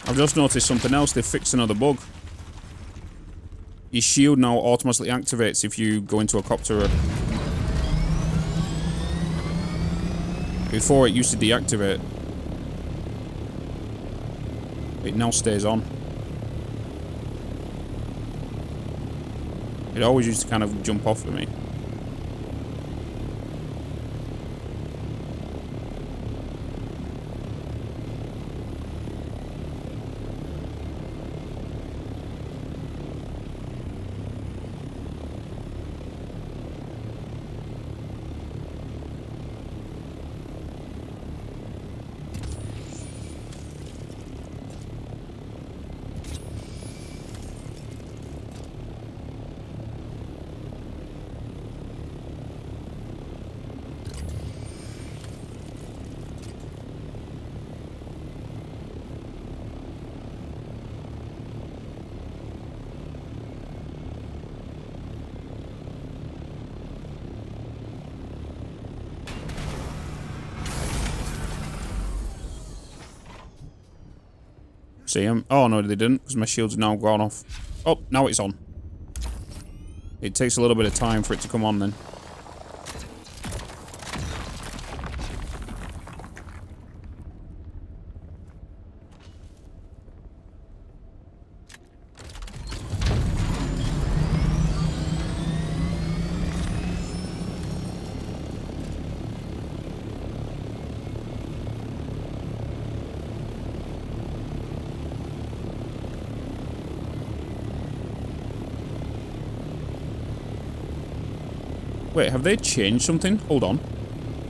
I've just noticed something else. They fixed another bug. Your shield now automatically activates if you go into a copter. Before it used to deactivate. It now stays on. It always used to kind of jump off for me. See him? Oh no, they didn't, because my shield's now gone off. Oh, now it's on. It takes a little bit of time for it to come on then. Wait, have they changed something? Hold on.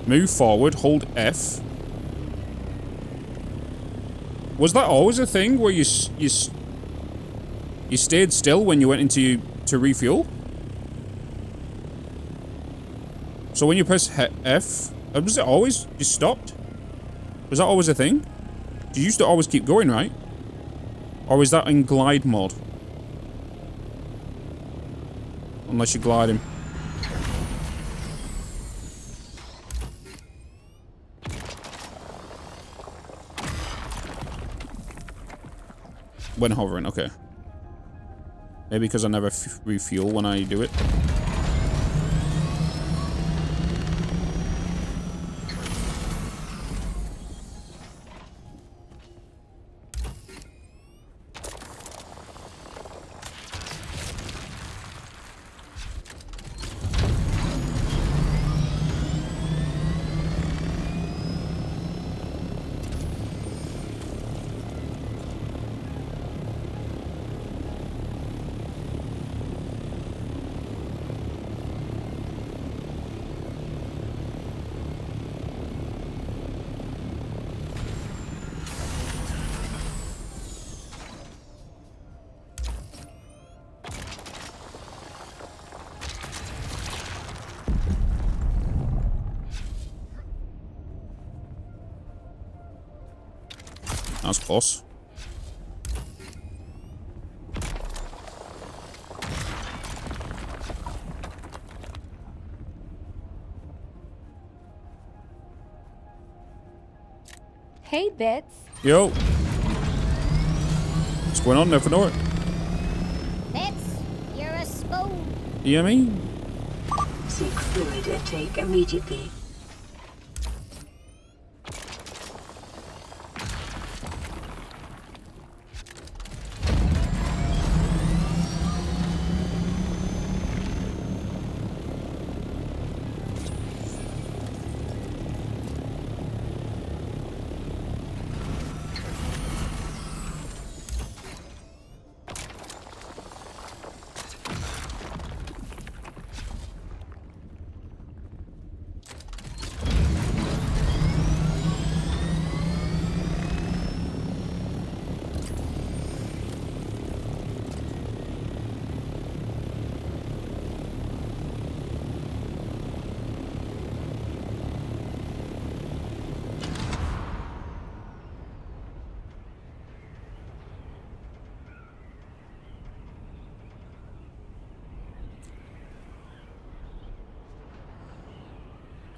Move forward, hold F. Was that always a thing where you stayed still when you went into to refuel? So when you press F, was it always you stopped? Was that always a thing? You used to always keep going, right? Or is that in glide mode? Unless you're gliding. When hovering, okay. Maybe because I never refuel when I do it. That's close. Hey, Bitz. Yo. What's going on? Never know it. Bitz, you're a spoon. You hear me? Seek fluid intake immediately.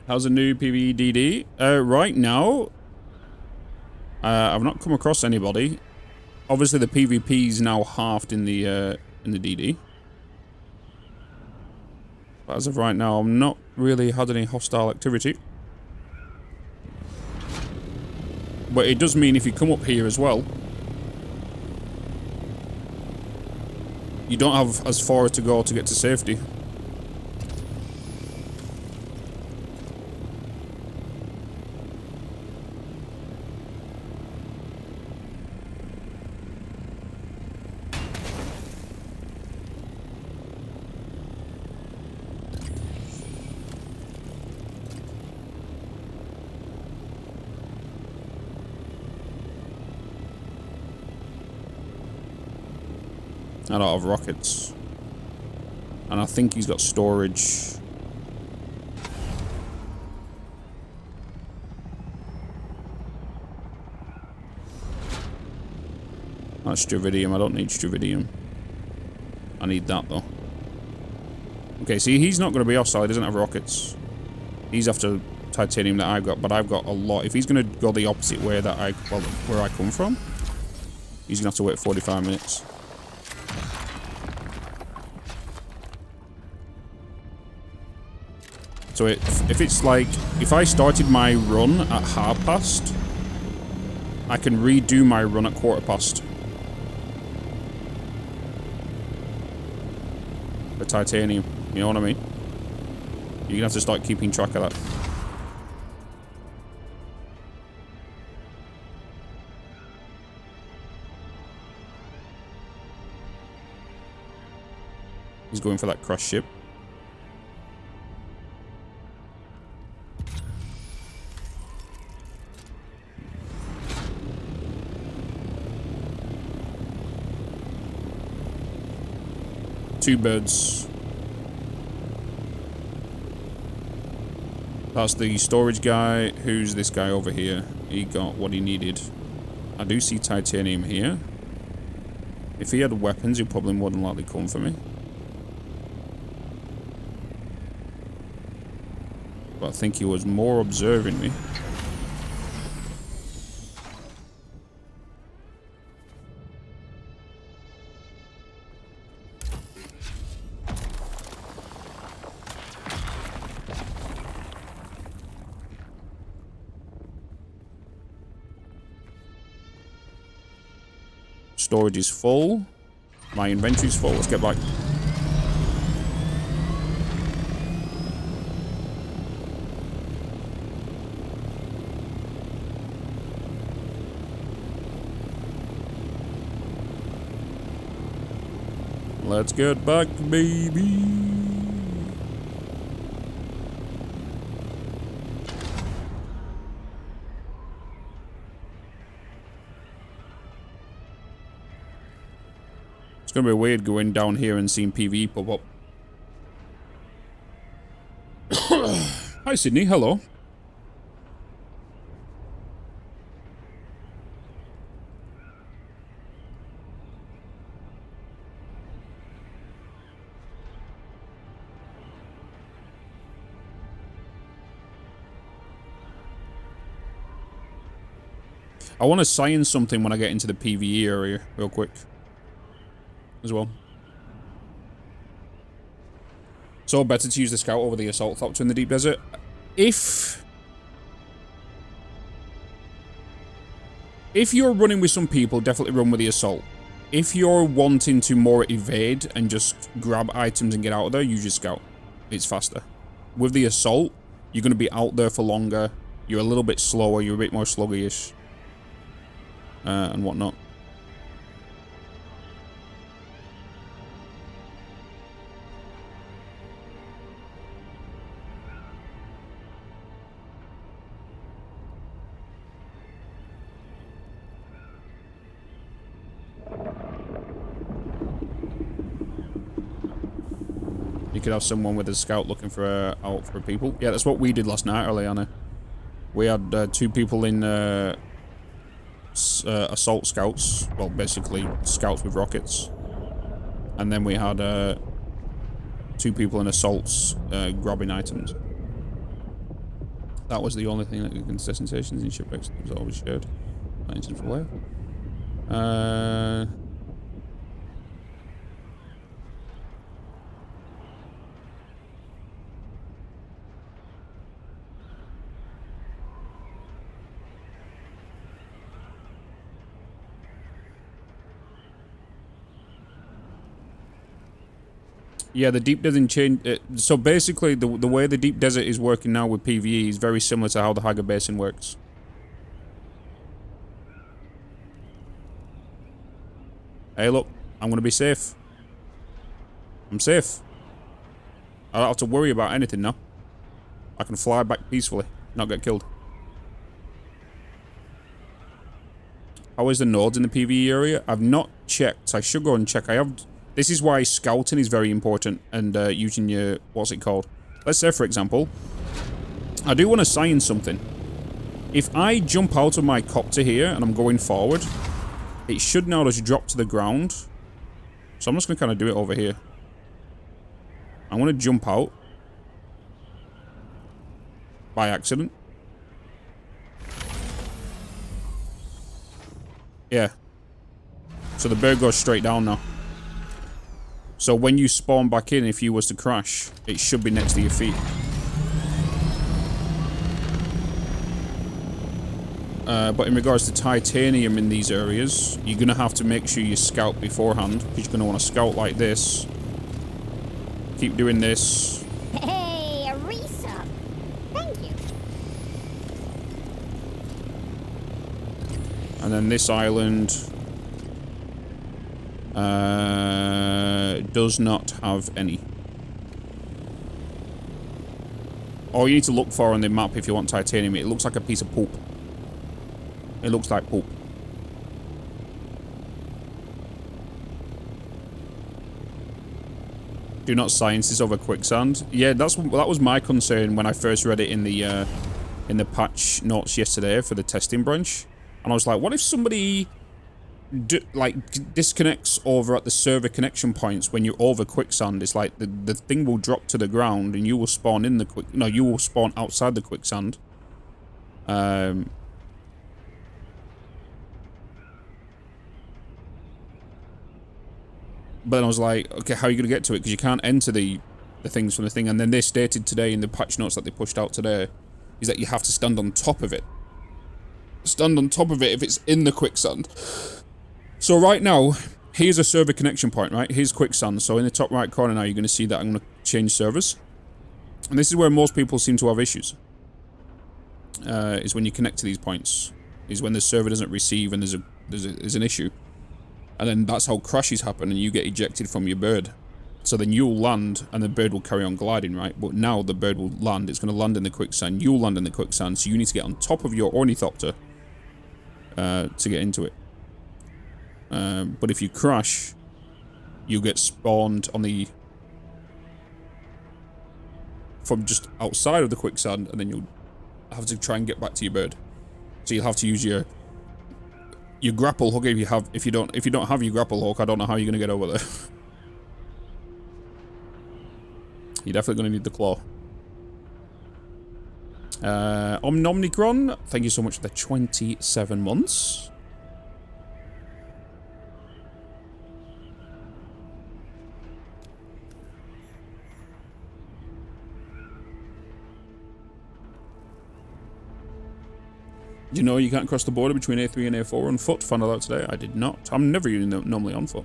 How's a new PvDD? Right now, I've not come across anybody. Obviously, the PvP is now halved in the DD. But as of right now, I've not really had any hostile activity. But it does mean if you come up here as well, you don't have as far to go to get to safety. I don't have rockets. And I think he's got storage. That's Stravidium. I don't need Stravidium. I need that though. Okay, see, he's not going to be hostile. He doesn't have rockets. He's after titanium that I've got, but I've got a lot. If he's going to go the opposite way that where I come from, he's going to have to wait 45 minutes. So if it's like, if I started my run at half past, I can redo my run at quarter past. For titanium, you know what I mean? You're gonna have to start keeping track of that. He's going for that crash ship. Two birds. That's the storage guy. Who's this guy over here? He got what he needed. I do see titanium here. If he had weapons, he probably more than likely come for me. But I think he was more observing me. Storage is full. My inventory's full. Let's get back. Let's get back, baby. It's gonna be weird going down here and seeing PvE pop up. Hi, Sydney. Hello. I want to science something when I get into the PvE area real quick as well. So better to use the scout over the assault thopter in the deep desert. If you're running with some people, definitely run with the assault. If you're wanting to more evade and just grab items and get out of there, use your scout. It's faster. With the assault, you're going to be out there for longer. You're a little bit slower. You're a bit more sluggish. And whatnot. You could have someone with a scout looking for out for people. Yeah, that's what we did last night, Eliana. We had 2 people in assault scouts. Well, basically scouts with rockets. And then we had 2 people in assaults grabbing items. That was the only thing that could consist stations in ship X was always shared. Items for where? Yeah, the deep doesn't change. So basically, the way the deep desert is working now with PvE is very similar to how the Haga Basin works. Hey, look, I'm gonna be safe. I'm safe. I don't have to worry about anything now. I can fly back peacefully, not get killed. How is the nodes in the PvE area? I've not checked. I should go and check. I have. This is why scouting is very important and using your, what's it called? Let's say, for example, I do want to science something. If I jump out of my copter here and I'm going forward, it should now just drop to the ground. So I'm just going to kind of do it over here. I'm going to jump out by accident. Yeah. So the bird goes straight down now. So when you spawn back in, if you was to crash, it should be next to your feet. But in regards to titanium in these areas, you're going to have to make sure you scout beforehand, because you're going to want to scout like this. Keep doing this. Hey, a resub. Thank you. And then this island does not have any. All you need to look for on the map if you want titanium, it looks like a piece of poop. It looks like poop. Do not science this over quicksand. Yeah, that was my concern when I first read it in the patch notes yesterday for the testing branch, and I was like, what if somebody disconnects over at the server connection points when you're over quicksand? It's like the thing will drop to the ground and you will spawn in the you will spawn outside the quicksand. But then I was like, okay, how are you going to get to it? Because you can't enter the things from the thing. And then they stated today in the patch notes that they pushed out today is that you have to stand on top of it. Stand on top of it if it's in the quicksand. So right now, here's a server connection point, right? Here's quicksand. So in the top right corner now, you're going to see that I'm going to change servers. And this is where most people seem to have issues. Is when you connect to these points. Is when the server doesn't receive and there's an issue. And then that's how crashes happen and you get ejected from your bird. So then you'll land and the bird will carry on gliding, right? But now the bird will land. It's going to land in the quicksand. You'll land in the quicksand. So you need to get on top of your ornithopter to get into it. But if you crash, you'll get spawned on the... from just outside of the quicksand, and then you'll have to try and get back to your bird. So you'll have to use your grapple hook if you don't have your grapple hook. I don't know how you're gonna get over there. You're definitely gonna need the claw. Omnicron, thank you so much for the 27 months. Do you know you can't cross the border between A3 and A4 on foot? Found out that today. I did not. I'm never even normally on foot.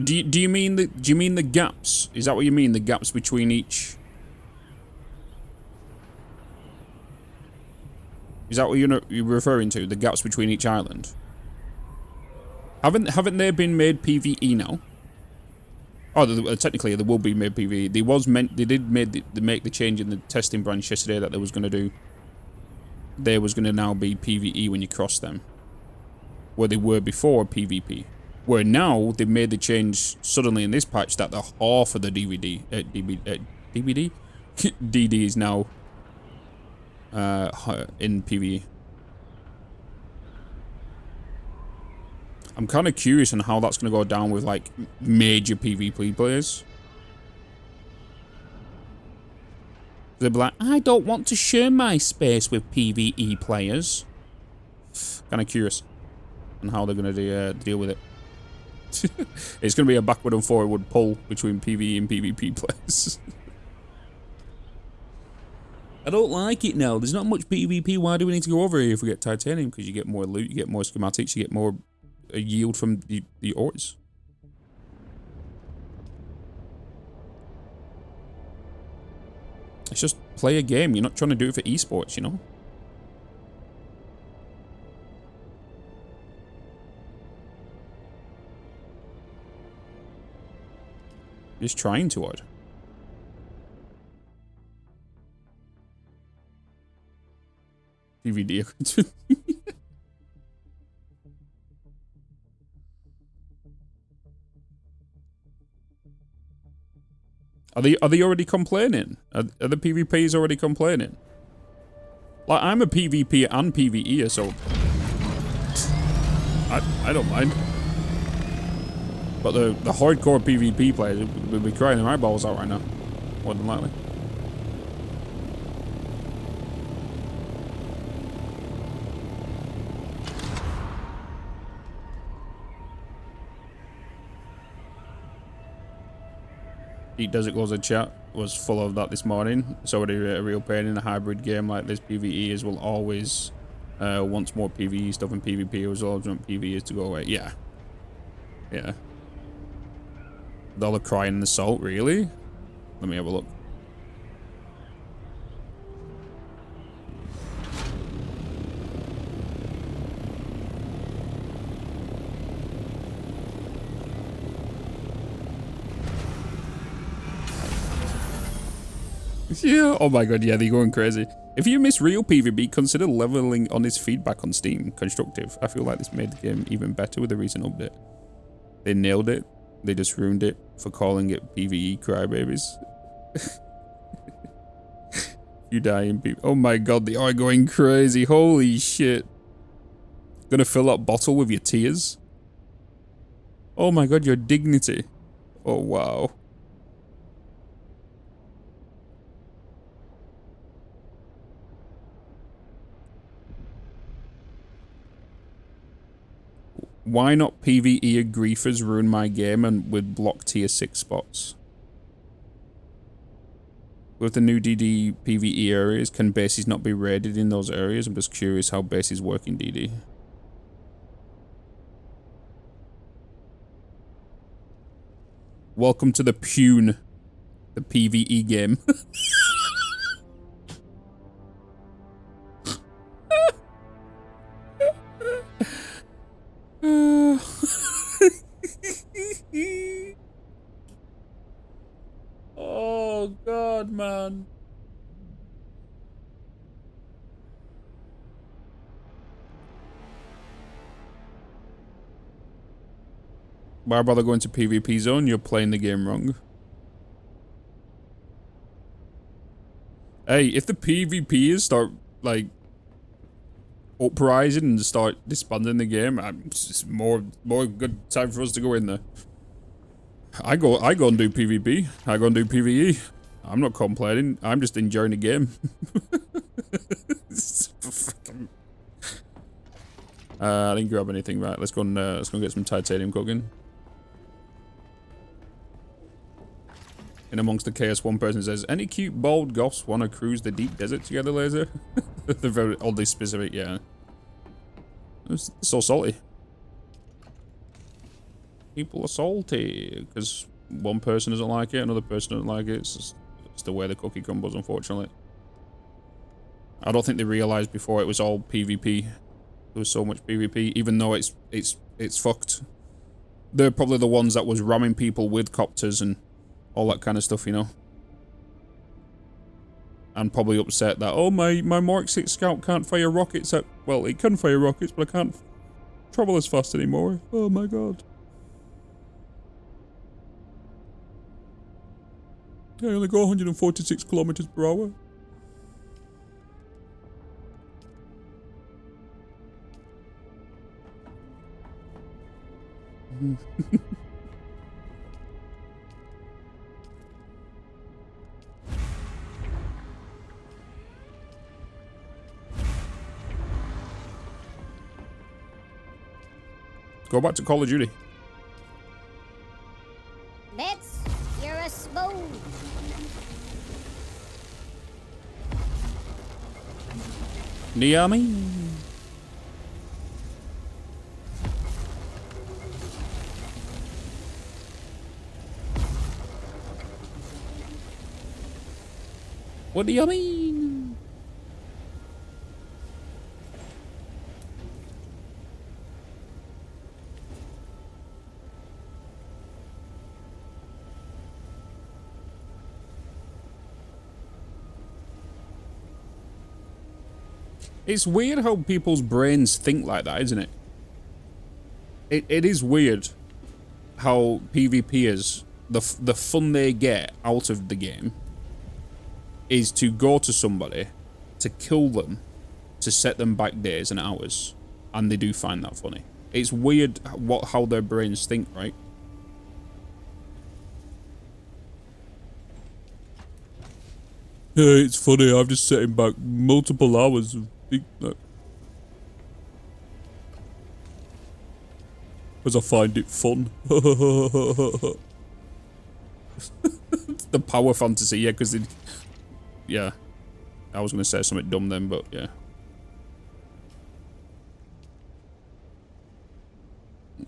Do you mean the gaps? Is that what you mean? The gaps between each? Is that what you're referring to? The gaps between each island? Haven't they been made PvE now? Oh, technically they will be made PvE. They did make the change in the testing branch yesterday that they was gonna do. They was gonna now be PvE when you cross them, where they were before PvP. Where now they've made the change suddenly in this patch that the half of the DD is now in PvE. I'm kind of curious on how that's going to go down with like major PvP players. They'll be like, I don't want to share my space with PvE players. Kind of curious on how they're going to deal with it. It's going to be a backward and forward pull between PvE and PvP players. I don't like it now. There's not much PvP. Why do we need to go over here if we get titanium? Because you get more loot, you get more schematics, you get more yield from the ores. It's just play a game. You're not trying to do it for esports, you know? Just trying too hard. DVD. Are they already complaining? Are the PvPs already complaining? Like, I'm a PvP and PvEer, so I don't mind. But the hardcore PvP players will be crying their eyeballs out right now, more than likely. Eat Desert Closer chat was full of that this morning. It's already a real pain in a hybrid game like this. PvEers will always want more PvE stuff, and PvPers will always want PvEers to go away. Yeah. Yeah. With all the crying and the salt, really? Let me have a look. Yeah, oh my god, yeah, they're going crazy. If you miss real PvP, consider leveling Honest Feedback on Steam. Constructive. I feel like this made the game even better with the recent update. They nailed it. They just ruined it for calling it PvE crybabies. You die in PvP. Oh my god, they are going crazy. Holy shit. Gonna fill that bottle with your tears? Oh my god, your dignity. Oh wow. Why not PvE griefers ruin my game and would block tier 6 spots? With the new DD PvE areas, can bases not be raided in those areas? I'm just curious how bases work in DD. Welcome to the Pune, the PvE game. Oh god, man. Why bother going to PvP zone? You're playing the game wrong. Hey, if the PvPers start, like, uprising and start disbanding the game, it's more good time for us to go in there. I go and do PvP. I go and do PvE. I'm not complaining. I'm just enjoying the game. I didn't grab anything. Right, let's go and get some titanium cooking. In amongst the chaos, one person says, "Any cute bald goths want to cruise the deep desert together later?" They're very oddly specific. Yeah, it's so salty. People are salty because one person doesn't like it, another person doesn't like it. It's the way the cookie crumbles, unfortunately. I don't think they realized before it was all PvP. There was so much PvP, even though it's fucked. They're probably the ones that was ramming people with copters and all that kind of stuff, you know. And probably upset that, oh, my Mark 6 Scout can't fire rockets at... Well, it can fire rockets, but I can't travel as fast anymore. Oh my god. I only go 146 kilometers per hour. Go back to Call of Duty. Bitz, you're a smooth. Yummy. What do you mean? It's weird how people's brains think like that, isn't it? It is weird how PvPers, the fun they get out of the game is to go to somebody, to kill them, to set them back days and hours, and they do find that funny. It's weird how their brains think, right? Yeah, it's funny. I'm just setting back multiple hours of because I find it fun. The power fantasy, yeah, because yeah, I was going to say something dumb then, but yeah.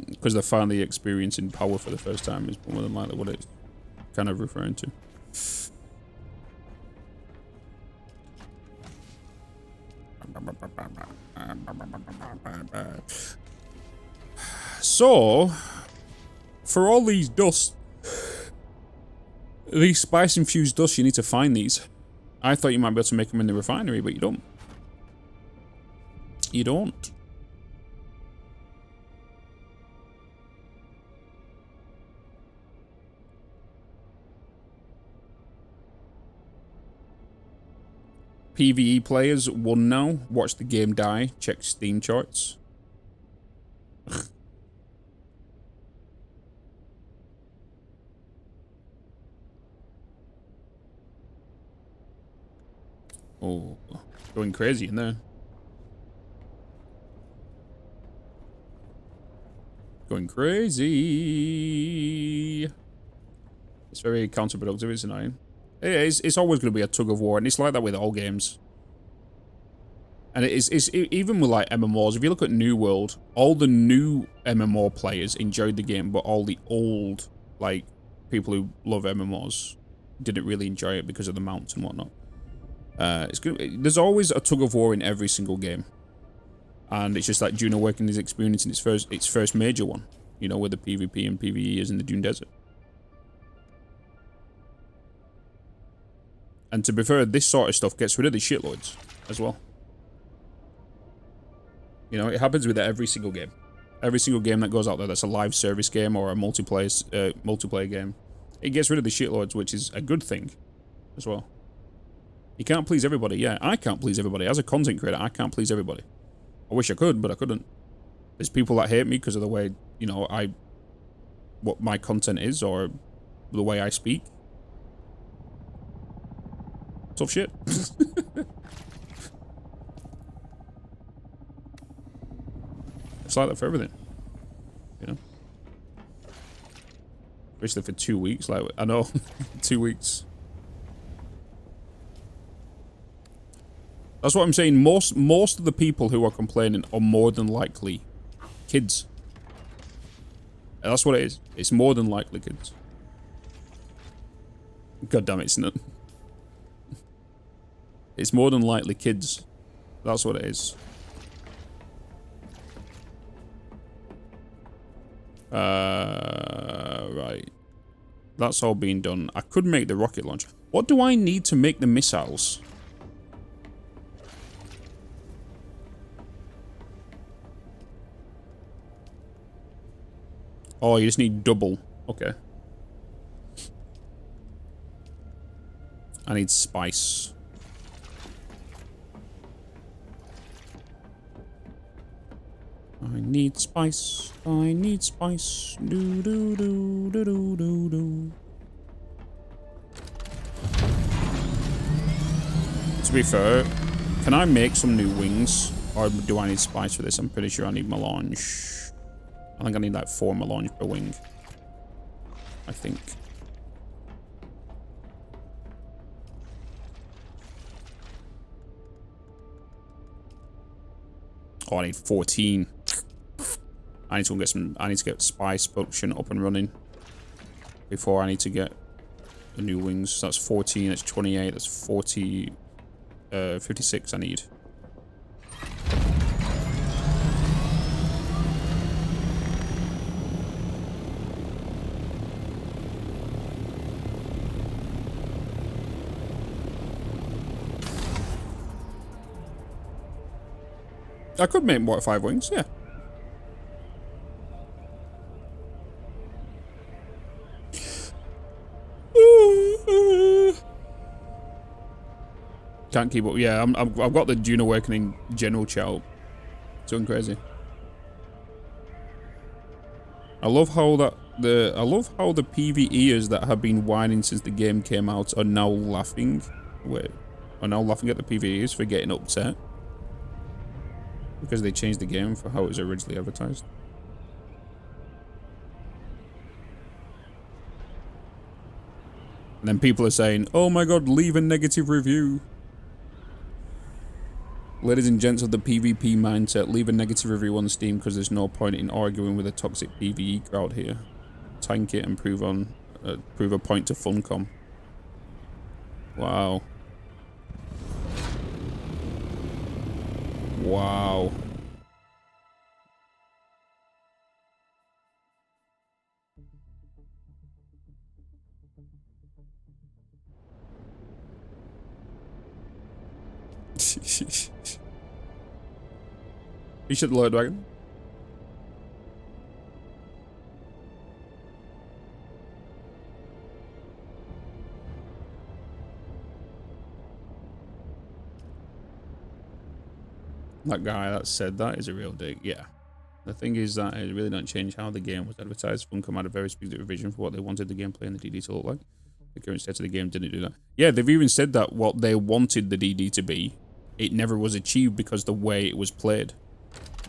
Because they're finally experiencing power for the first time is more than likely what it's kind of referring to. So, for all these dust, these spice-infused dust, you need to find these. I thought you might be able to make them in the refinery, but you don't. You don't. PvE players won now. Watch the game die. Check Steam charts. Oh, going crazy in there. Going crazy. It's very counterproductive, it's annoying. It's always going to be a tug of war, and it's like that with all games. And it's even with like MMOs. If you look at New World, all the new MMO players enjoyed the game, but all the old like people who love MMOs didn't really enjoy it because of the mounts and whatnot. There's always a tug of war in every single game, and it's just like Dune Awakening is experiencing its first major one. You know, where the PvP and PvE is in the Dune Desert. And to be fair, this sort of stuff gets rid of the shitloads as well. You know, it happens with every single game. Every single game that goes out there that's a live service game or a multiplayer game, it gets rid of the shitloads, which is a good thing as well. You can't please everybody. Yeah, I can't please everybody. As a content creator, I can't please everybody. I wish I could, but I couldn't. There's people that hate me because of the way, you know, what my content is or the way I speak. Tough shit. It's like that for everything, you know. Especially for 2 weeks, like I know, 2 weeks. That's what I'm saying. Most of the people who are complaining are more than likely kids. And that's what it is. It's more than likely kids. God damn it, isn't it? It's more than likely kids. That's what it is. Right. That's all being done. I could make the rocket launcher. What do I need to make the missiles? Oh, you just need double. Okay. I need spice. I need spice. I need spice. Do do do do do do do. To be fair, can I make some new wings, or do I need spice for this? I'm pretty sure I need melange. I think I need like 4 melange per wing. I think. Oh, I need 14. I need to get some. I need to get spice production up and running before I need to get the new wings. That's 14. That's 28. That's 40. 56. I need. I could make more 5 wings, yeah. Can't keep up. Yeah, I've got the Dune Awakening general chat. It's going crazy. I love how the PvEers that have been whining since the game came out are now laughing. Are now laughing at the PvEers for getting upset. Because they changed the game for how it was originally advertised. And then people are saying, oh my god, leave a negative review. Ladies and gents of the PvP mindset, leave a negative review on Steam because there's no point in arguing with a toxic PvE crowd here. Tank it and prove a point to Funcom. Wow. Wow. You should load wagon. That guy that said that is a real dig, yeah. The thing is that it really don't change how the game was advertised. Funcom had a very specific vision for what they wanted the gameplay and the DD to look like. The current state of the game didn't do that. Yeah, they've even said that what they wanted the DD to be, it never was achieved because the way it was played.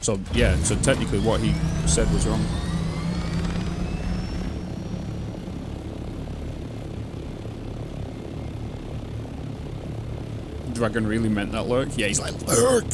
So, yeah, so technically what he said was wrong. Dragon really meant that lurk? Yeah, he's like, lurk!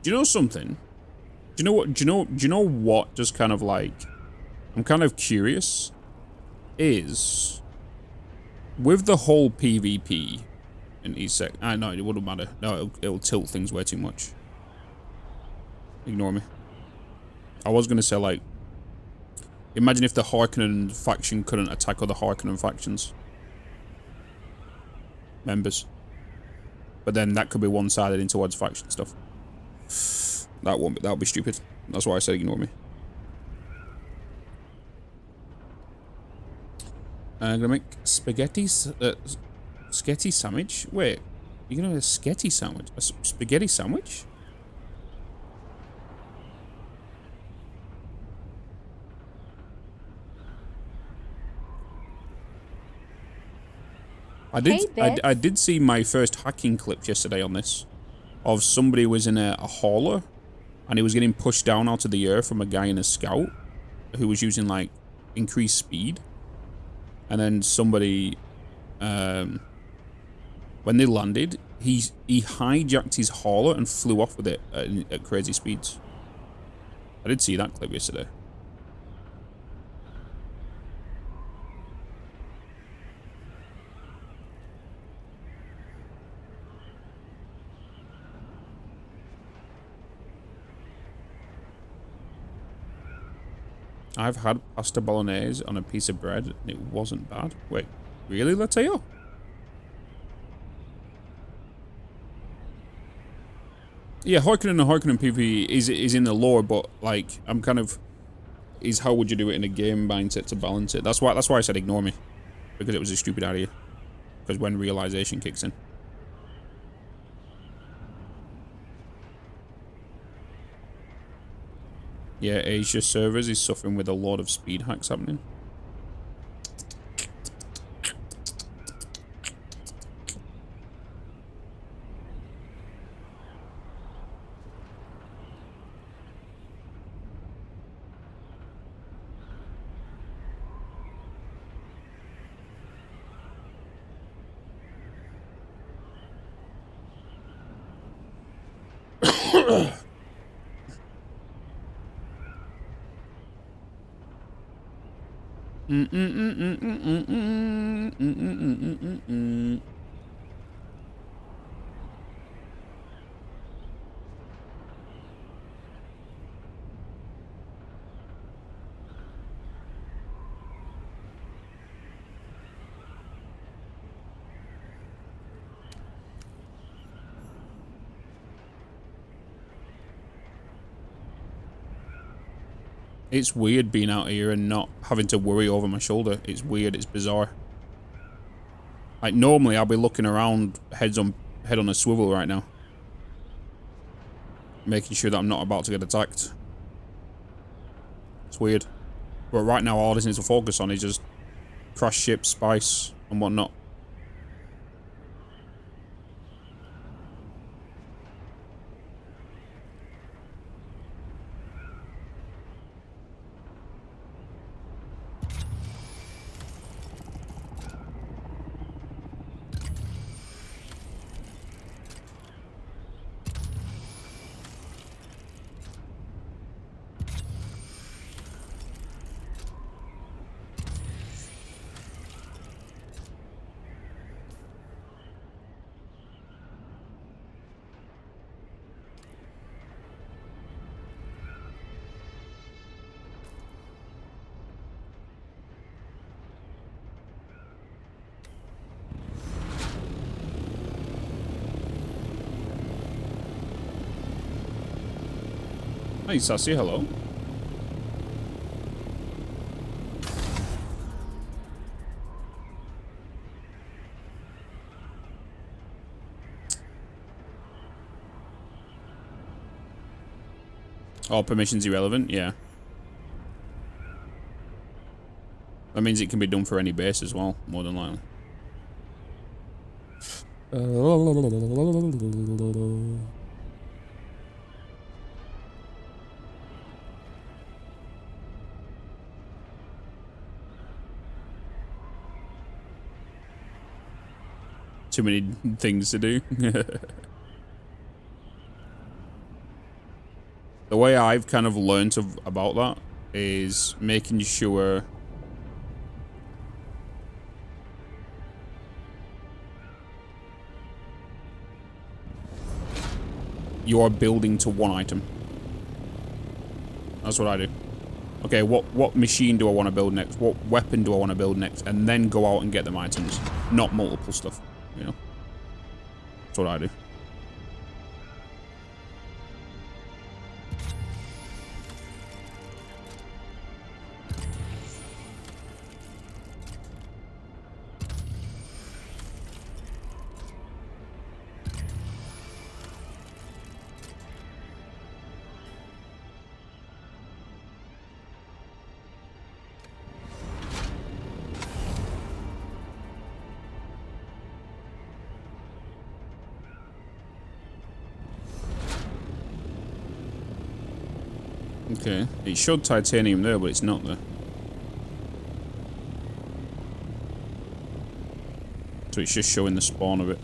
Do you know something? Do you know what? Do you know what? Just kind of like, I'm kind of curious. Is with the whole PvP and ESEC. No, it wouldn't matter. No, it'll tilt things way too much. Ignore me. I was gonna say like, imagine if the Harkonnen faction couldn't attack other Harkonnen factions members, but then that could be one-sided in towards faction stuff. That would be stupid. That's why I said ignore me. I'm gonna make spaghetti sandwich. Wait, you're gonna have a sketty sandwich? A spaghetti sandwich? I did see my first hacking clip yesterday on this, of somebody was in a hauler, and he was getting pushed down out of the air from a guy in a scout, who was using like increased speed, and then somebody, when they landed, he hijacked his hauler and flew off with it at crazy speeds. I did see that clip yesterday. I've had pasta bolognese on a piece of bread and it wasn't bad. Wait, really, Lateo? Yeah, Harkonnen and Harkonnen PvP is in the lore, but like I'm kind of is how would you do it in a game mindset to balance it? That's why I said ignore me, because it was a stupid idea. Because when realization kicks in. Yeah, ASUS servers is suffering with a lot of speed hacks happening. It's weird being out here and not having to worry over my shoulder. It's weird, it's bizarre. Like normally I'll be looking around head on a swivel right now. Making sure that I'm not about to get attacked. It's weird. But right now all I just need to focus on is just crash ships, spice, and whatnot. Hey, Sassy, hello. Oh, permission's irrelevant? Yeah. That means it can be done for any base as well, more than likely. Too many things to do. The way I've kind of learned about that is making sure you are building to one item. That's what I do. Okay, what machine do I want to build next? What weapon do I want to build next? And then go out and get them items. Not multiple stuff, you know? That's what I do. Okay, it showed titanium there, but it's not there. So it's just showing the spawn of it.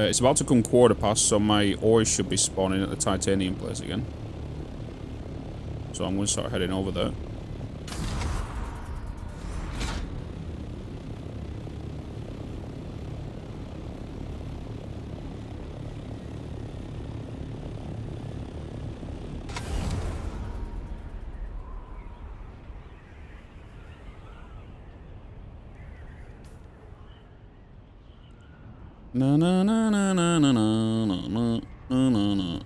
It's about to come quarter past, so my ores should be spawning at the titanium place again. So I'm going to start heading over there. Na na na na na na na na na na na na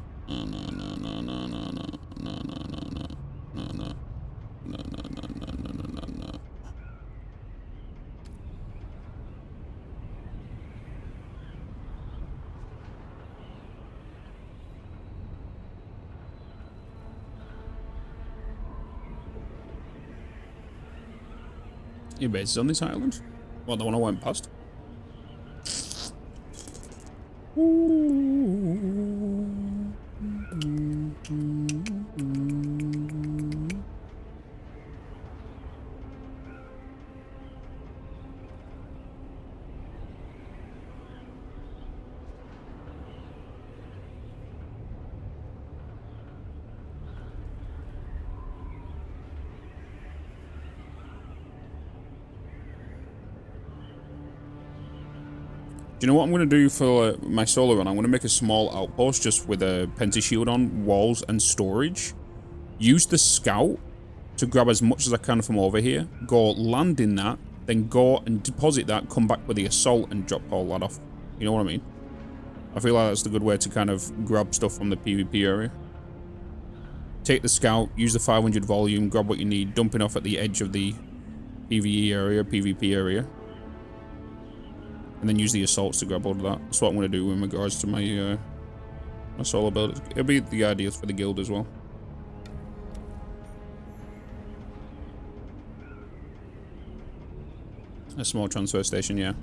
Your base is on this island? What, the one I went past? Do you know what I'm going to do for my solo run? I'm going to make a small outpost just with a pentashield on, walls, and storage. Use the scout to grab as much as I can from over here. Go land in that, then go and deposit that, come back with the assault, and drop all that off. You know what I mean? I feel like that's the good way to kind of grab stuff from the PvP area. Take the scout, use the 500 volume, grab what you need, dump it off at the edge of the PvE area, PvP area. And then use the assaults to grab all of that. That's what I'm going to do in regards to my my solo build. It'll be the ideas for the guild as well. A small transfer station, yeah.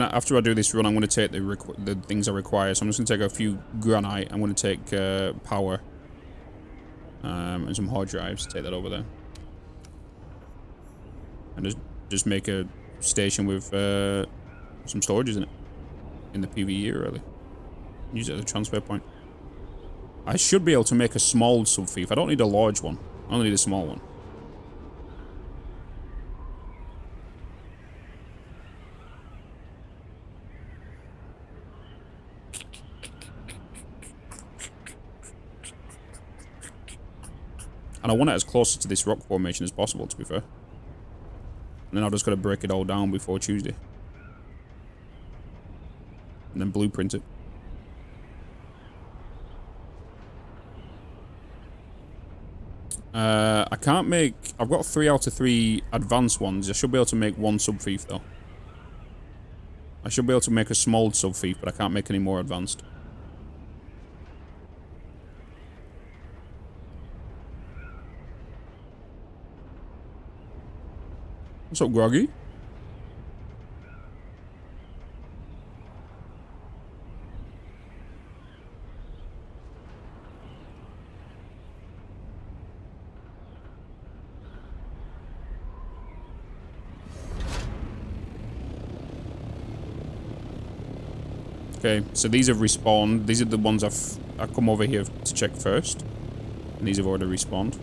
After I do this run, I'm going to take the things I require. So I'm just going to take a few granite. I'm going to take power and some hard drives. Take that over there, and just make a station with some storages in it in the PvE really. Use it as a transfer point. I should be able to make a small sub-thief. I don't need a large one. I only need a small one. And I want it as close to this rock formation as possible, to be fair. And then I've just got to break it all down before Tuesday. And then blueprint it. I can't make... I've got 3 out of 3 advanced ones. I should be able to make 1 sub-thief, though. I should be able to make a small sub-thief, but I can't make any more advanced. What's up, Groggy? Okay, so these have respawned. These are the ones I come over here to check first. And these have already respawned.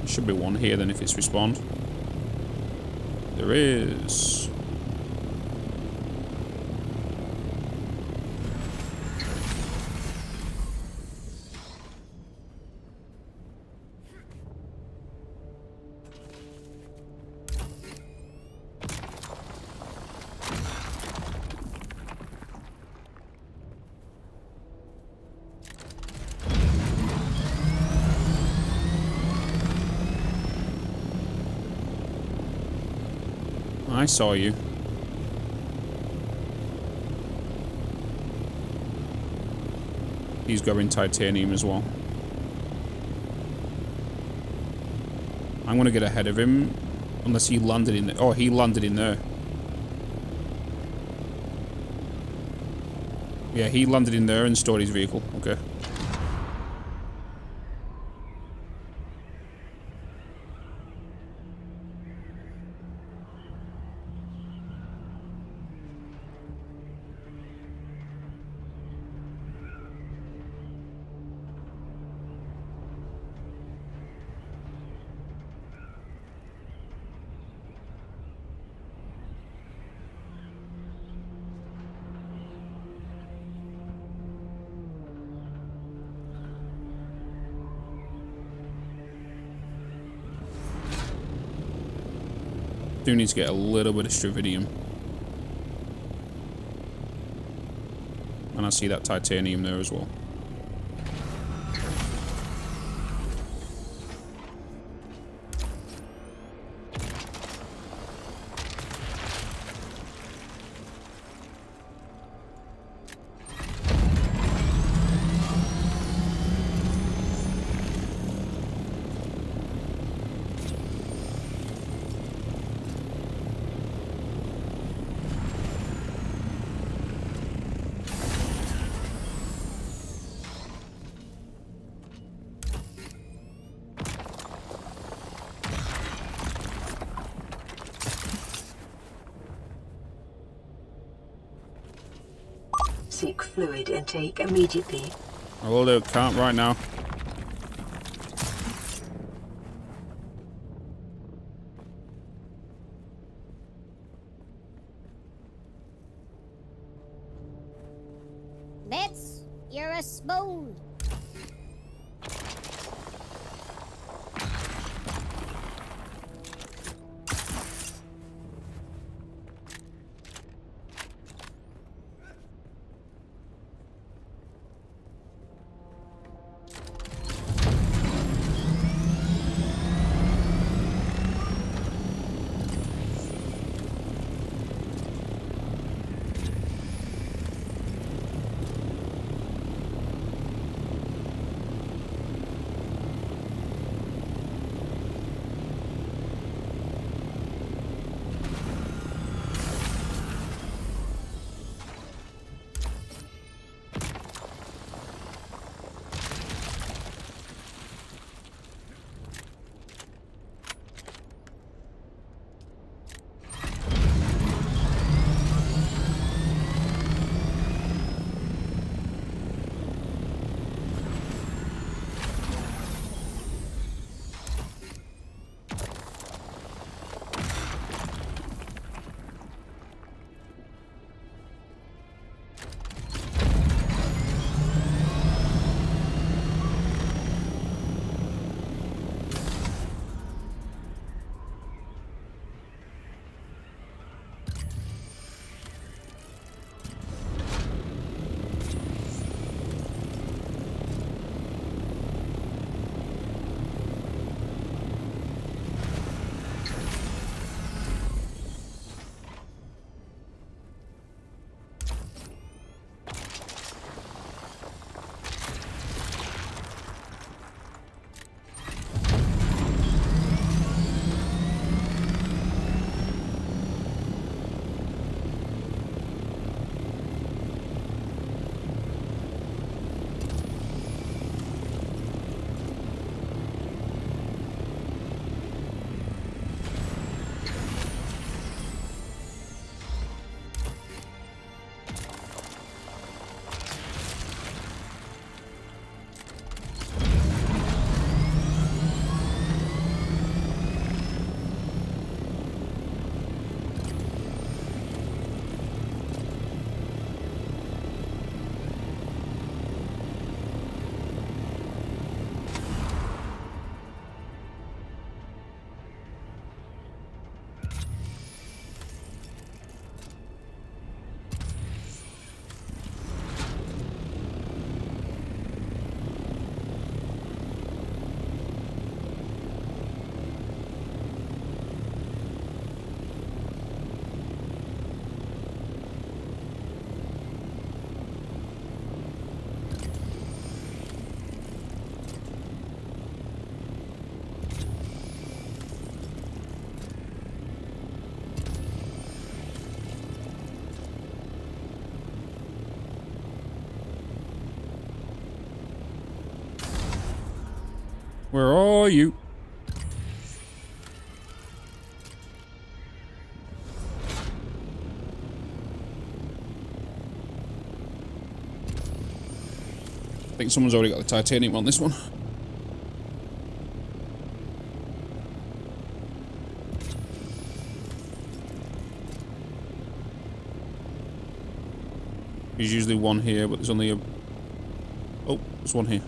Should be one here then if it's respawned. There is. I saw you. He's grabbing titanium as well. I'm gonna get ahead of him. Unless he landed in there. Oh, he landed in there. Yeah, he landed in there and stored his vehicle. Okay. Do need to get a little bit of Stravidium. And I see that titanium there as well. Seek fluid intake immediately. I will do. Can't right now. Bitz, you're a spoon. Where are you? I think someone's already got the titanium on this one. There's usually one here, but there's only a... Oh, there's one here.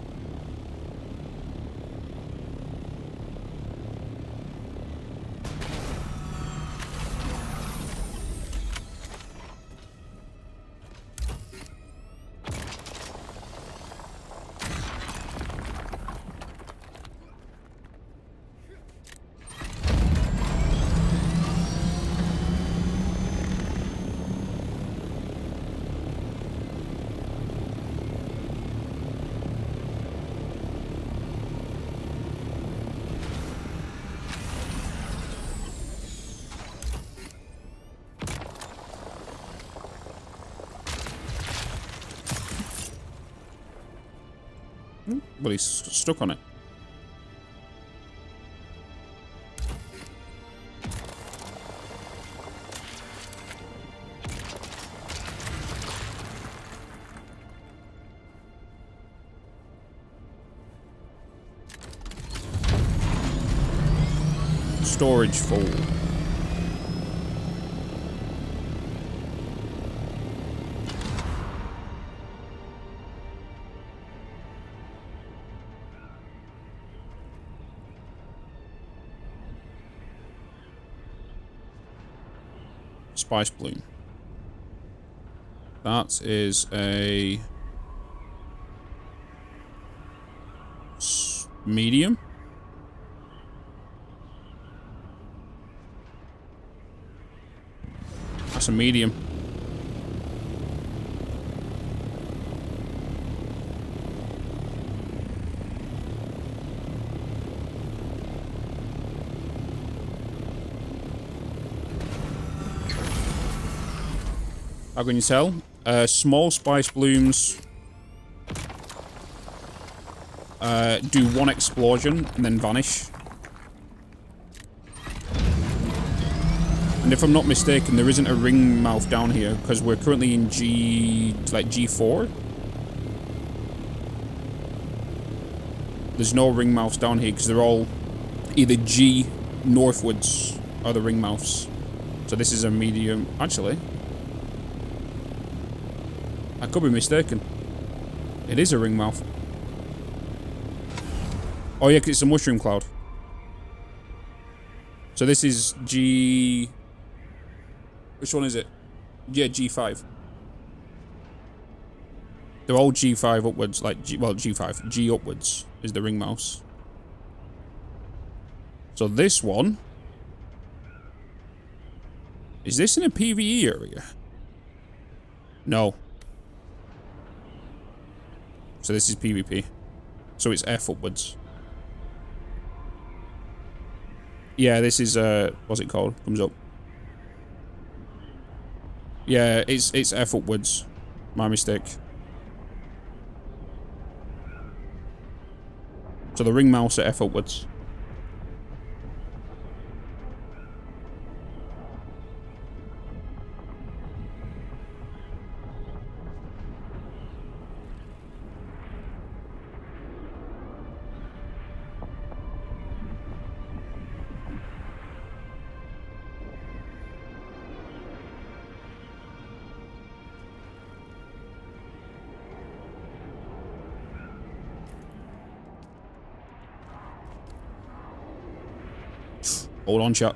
But he's stuck on it. Storage full. Spice bloom. That is a medium. That's a medium. How can you tell? Small spice blooms do one explosion and then vanish. And if I'm not mistaken, there isn't a ring mouth down here because we're currently in G4. There's no ring mouths down here because they're all either G northwards or the ring mouths. So this is a medium. Actually, I could be mistaken. It is a ring mouth. Oh yeah, 'cause it's a mushroom cloud. So this is G... Which one is it? Yeah, G5. They're all G5 upwards, like G5. G upwards is the ring mouse. So this one... Is this in a PvE area? No. So this is PvP. So it's F upwards. Yeah, this is, what's it called? Comes up. Yeah, it's F upwards. My mistake. So the ring mouse at F upwards. Hold on, chat.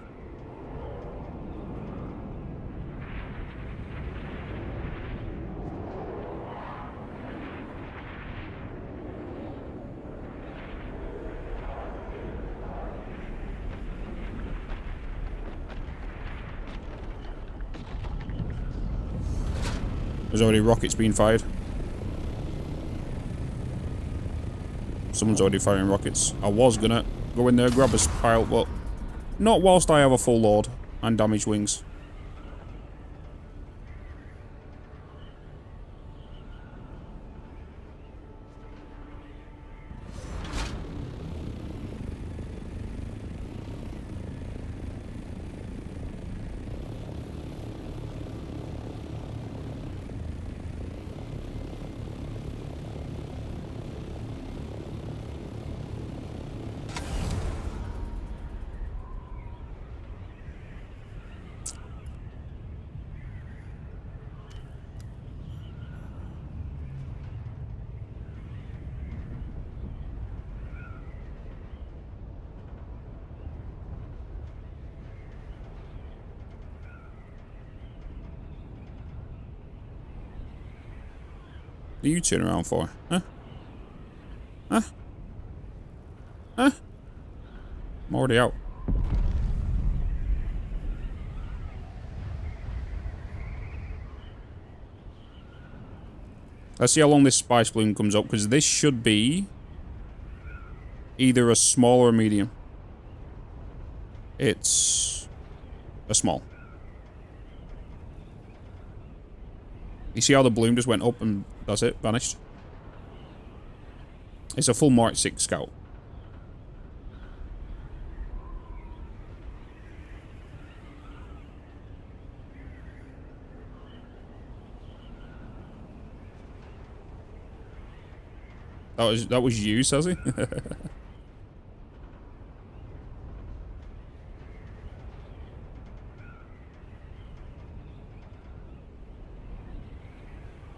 There's already rockets being fired. Someone's already firing rockets. I was gonna go in there, grab a pile, but not whilst I have a full load and damaged wings. are you turning around for? Huh? Huh? Huh? I'm already out. Let's see how long this spice bloom comes up, because this should be either a small or a medium. It's a small. You see how the bloom just went up and that's it, vanished? It's a full Mark 6 Scout. That was you, Sassy?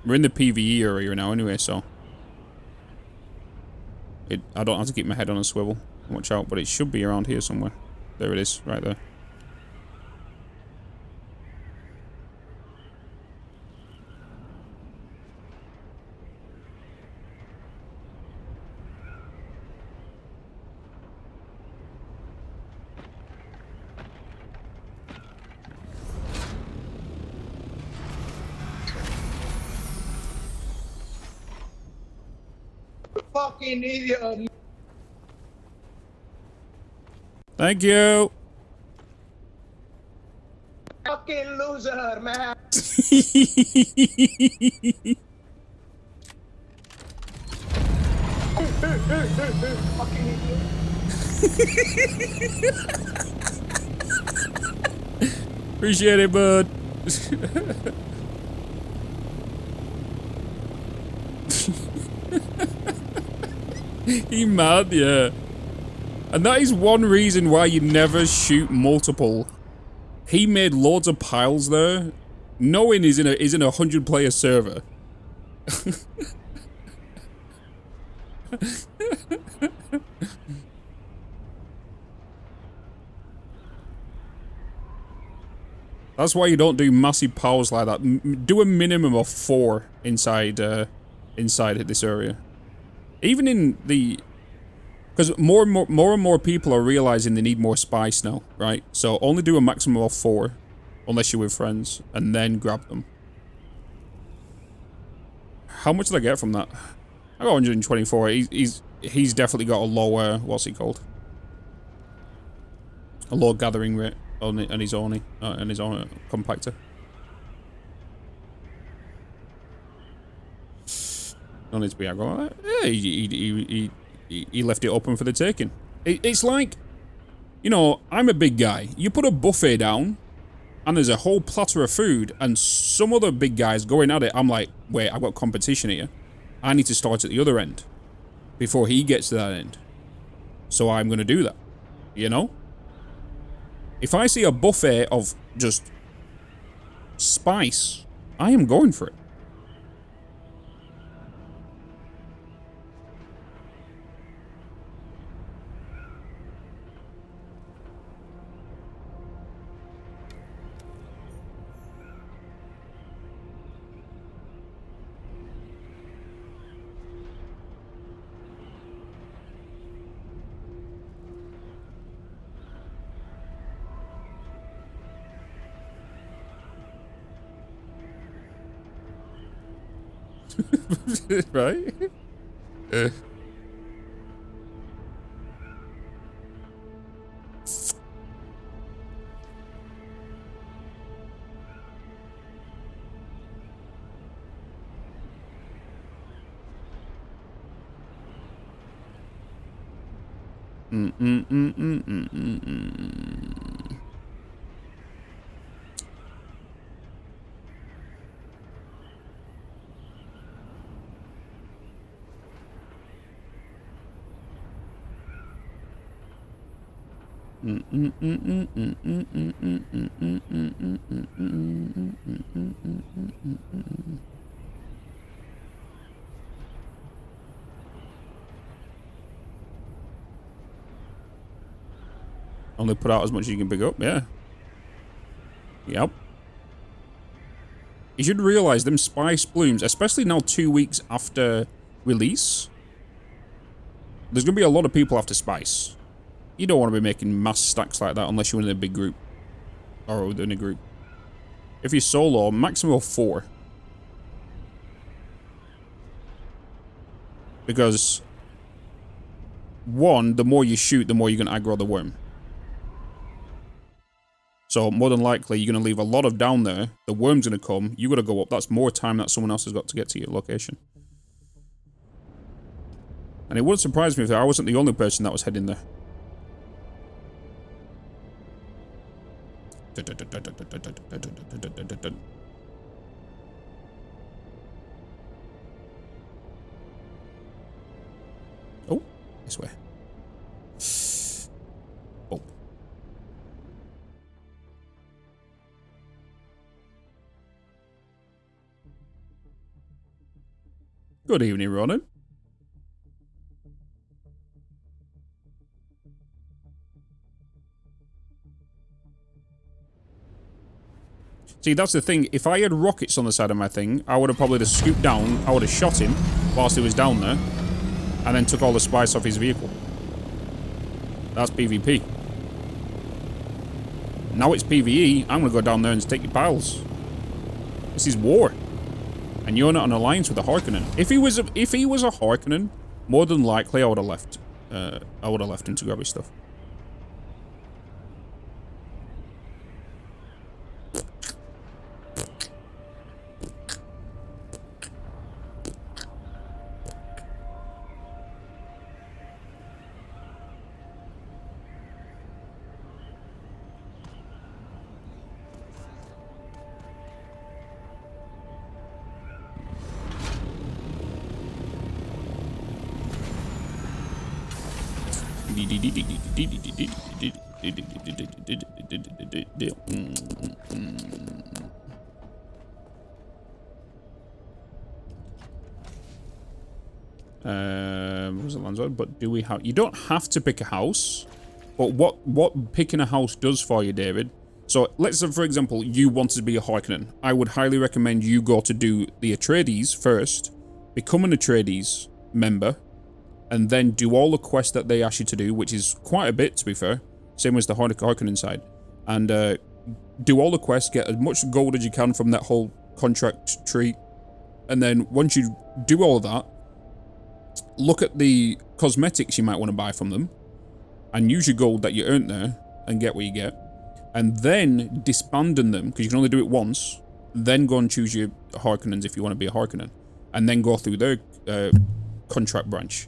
We're in the PvE area now anyway, so I don't have to keep my head on a swivel. Watch out, but it should be around here somewhere. There it is, right there. Fucking idiot. Thank you. Fucking loser, man. Fucking idiot. Appreciate it, bud. He mad, yeah. And that is one reason why you never shoot multiple. He made loads of piles there, knowing he's in a 100-player server. That's why you don't do massive piles like that. Do a minimum of 4 inside this area. Even in the... Because more and more people are realizing they need more spice now, right? So only do a maximum of 4, unless you're with friends, and then grab them. How much did I get from that? I got 124. He's definitely got a lower... What's he called? A low gathering rate on his own compactor. Don't need to be aggro. Yeah, he left it open for the taking. It's like, you know, I'm a big guy. You put a buffet down, and there's a whole platter of food, and some other big guys going at it. I'm like, wait, I've got competition here. I need to start at the other end before he gets to that end. So I'm going to do that. You know? If I see a buffet of just spice, I am going for it. Right? Only put out as much as you can pick up, yeah. Yep. You should realize them spice blooms, especially now 2 weeks after release, there's going to be a lot of people after spice. You don't want to be making mass stacks like that unless you're in a big group. Or in a group. If you're solo, maximum of 4. Because, 1, the more you shoot, the more you're going to aggro the worm. So, more than likely, you're going to leave a lot of down there. The worm's going to come. You got to go up. That's more time that someone else has got to get to your location. And it wouldn't surprise me if I wasn't the only person that was heading there. Oh, this way. Oh. Good evening, Ronan. See, that's the thing. If I had rockets on the side of my thing, I would have probably just scooped down. I would have shot him whilst he was down there. And then took all the spice off his vehicle. That's PvP. Now it's PvE. I'm going to go down there and take your piles. This is war. And you're not an alliance with a Harkonnen. If he was a Harkonnen, more than likely I would have left. I would have left him to grab his stuff. Was it Lanzo? But do we have? You don't have to pick a house, but what picking a house does for you, David. So let's say, for example, you wanted to be a Harkonnen. I would highly recommend you go to do the Atreides first, become an Atreides member, and then do all the quests that they ask you to do, which is quite a bit, to be fair. Same as the Harkonnen side. And do all the quests, get as much gold as you can from that whole contract tree. And then once you do all of that, look at the cosmetics you might want to buy from them. And use your gold that you earned there and get what you get. And then disbanding them, because you can only do it once. Then go and choose your Harkonnens if you want to be a Harkonnen. And then go through their contract branch.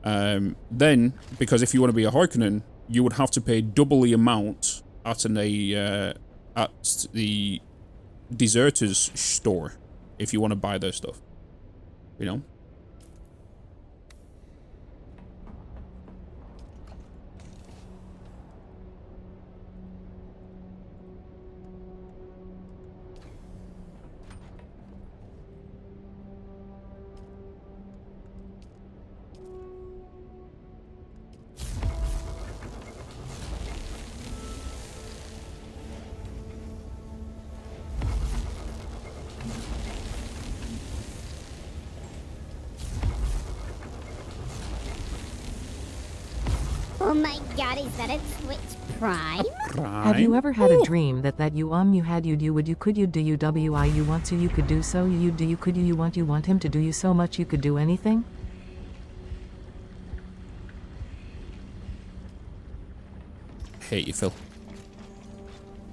Then, because if you want to be a Harkonnen, you would have to pay double the amount at the Deserters store if you want to buy their stuff. You know? Oh my god, is that a Twitch Prime? Have you ever had a dream that you had you would you could you do you wi you want to you could do so you do you could you want him to do you so much you could do anything? Hate you, Phil.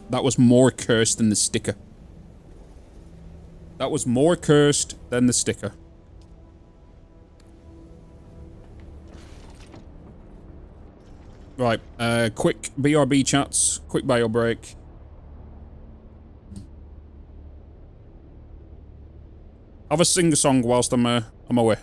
That was more cursed than the sticker. That was more cursed than the sticker. Right, quick BRB chats, quick bio break. Have a sing-a-song whilst I'm away.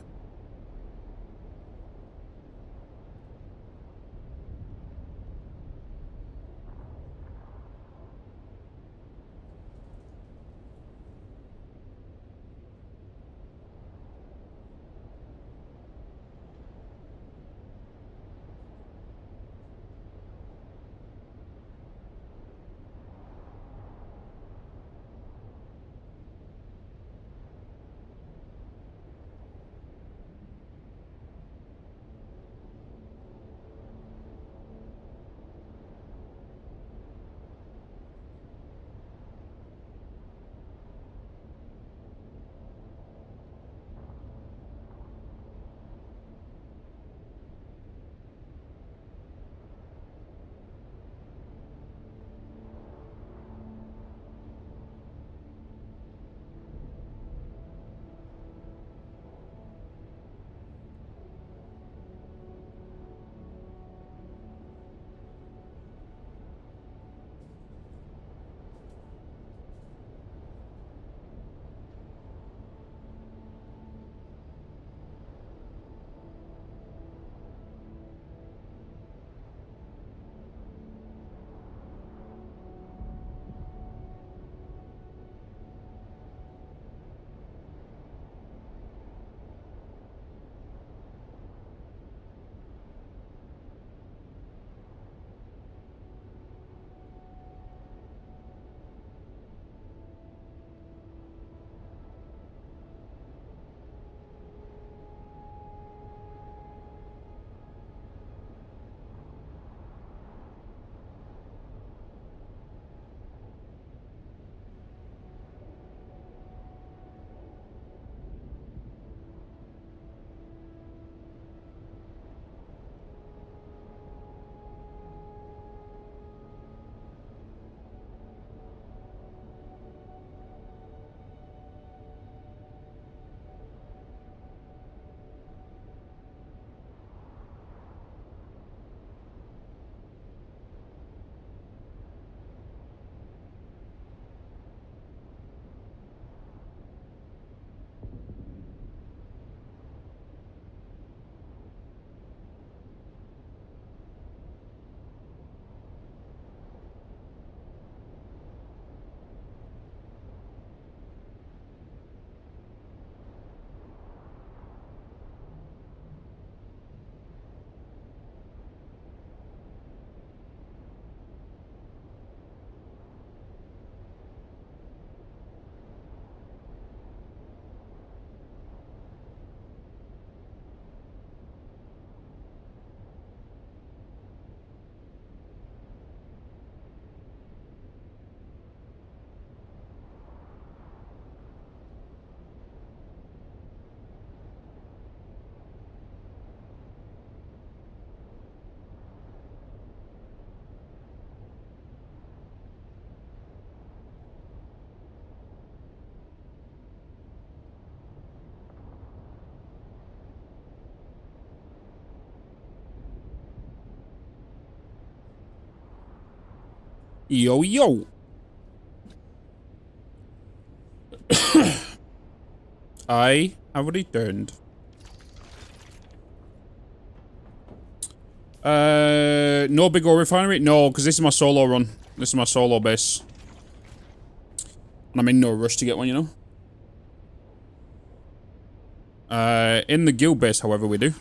Yo, yo. I have returned. No big ore refinery? No, because this is my solo run. This is my solo base. And I'm in no rush to get one, you know? In the guild base, however, we do.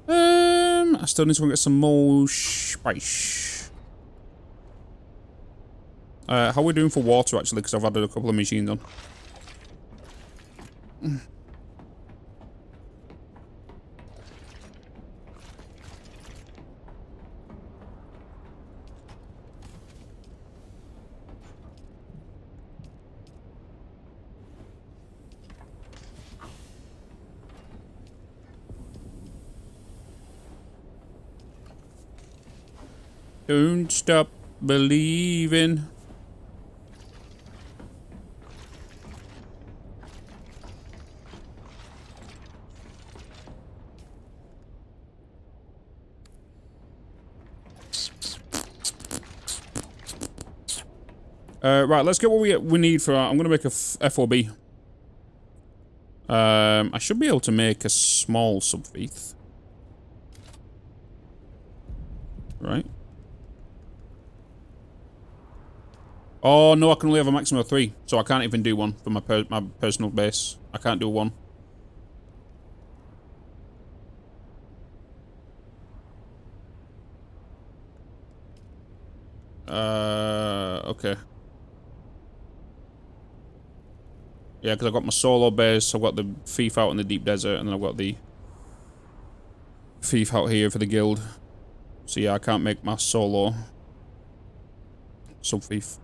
I still need to go get some more spice. How are we doing for water, actually? Because I've added a couple of machines on. Don't stop believing. Right, let's get what we need for our... I'm gonna make a FOB. I should be able to make a small subfief. Right. Oh, no, I can only have a maximum of 3. So I can't even do one for my personal base. I can't do one. Okay. Yeah, because I've got my solo base, I've got the thief out in the deep desert, and then I've got the thief out here for the guild. So yeah, I can't make my solo sub-thief.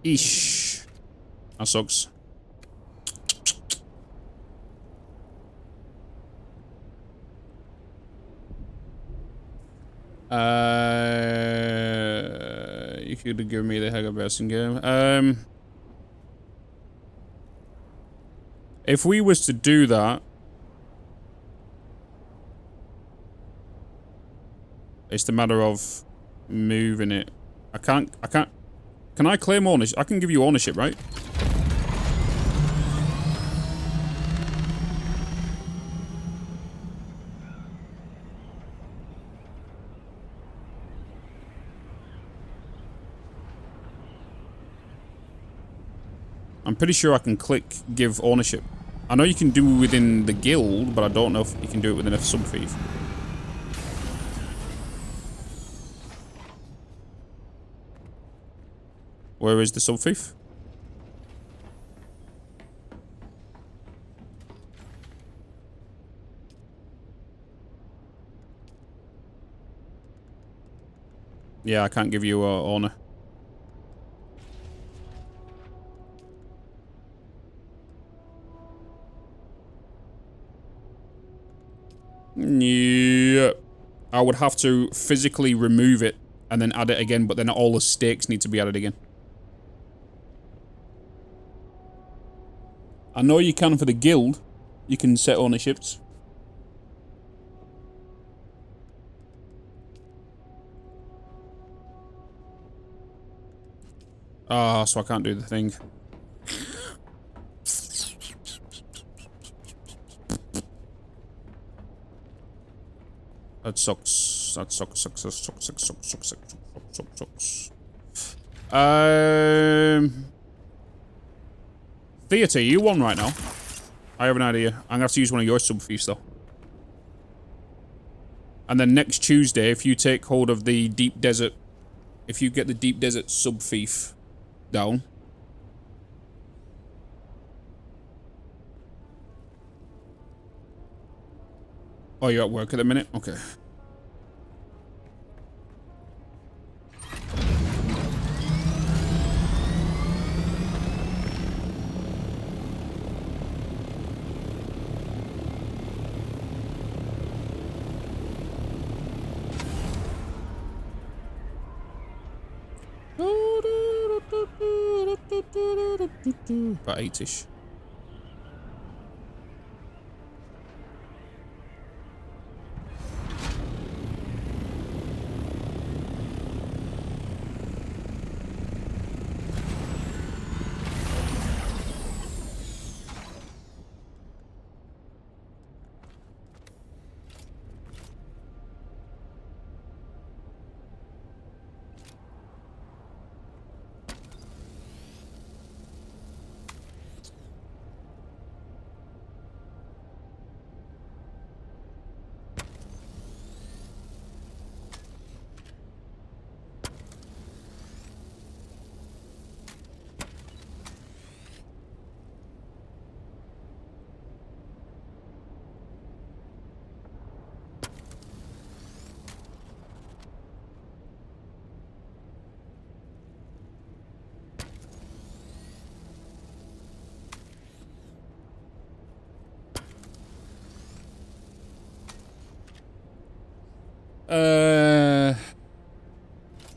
Eesh. That sucks. You could have given me the Hegabesson game. If we was to do that, it's the matter of moving it. I can't. Can I claim ownership? I can give you ownership, right? I'm pretty sure I can click give ownership. I know you can do it within the guild, but I don't know if you can do it within a sub-thief. Where is the sub-thief? Yeah, I can't give you honor. Yeah. I would have to physically remove it and then add it again, but then all the stakes need to be added again. I know you can for the guild. You can set ownerships. Ah, so I can't do the thing. That sucks. That sucks. Theatre, you won right now. I have an idea. I'm gonna have to use one of your sub-thieves though. And then next Tuesday, if you take hold of the deep desert, if you get the deep desert sub-thief down. Oh, you're at work at the minute? Okay. About 8-ish.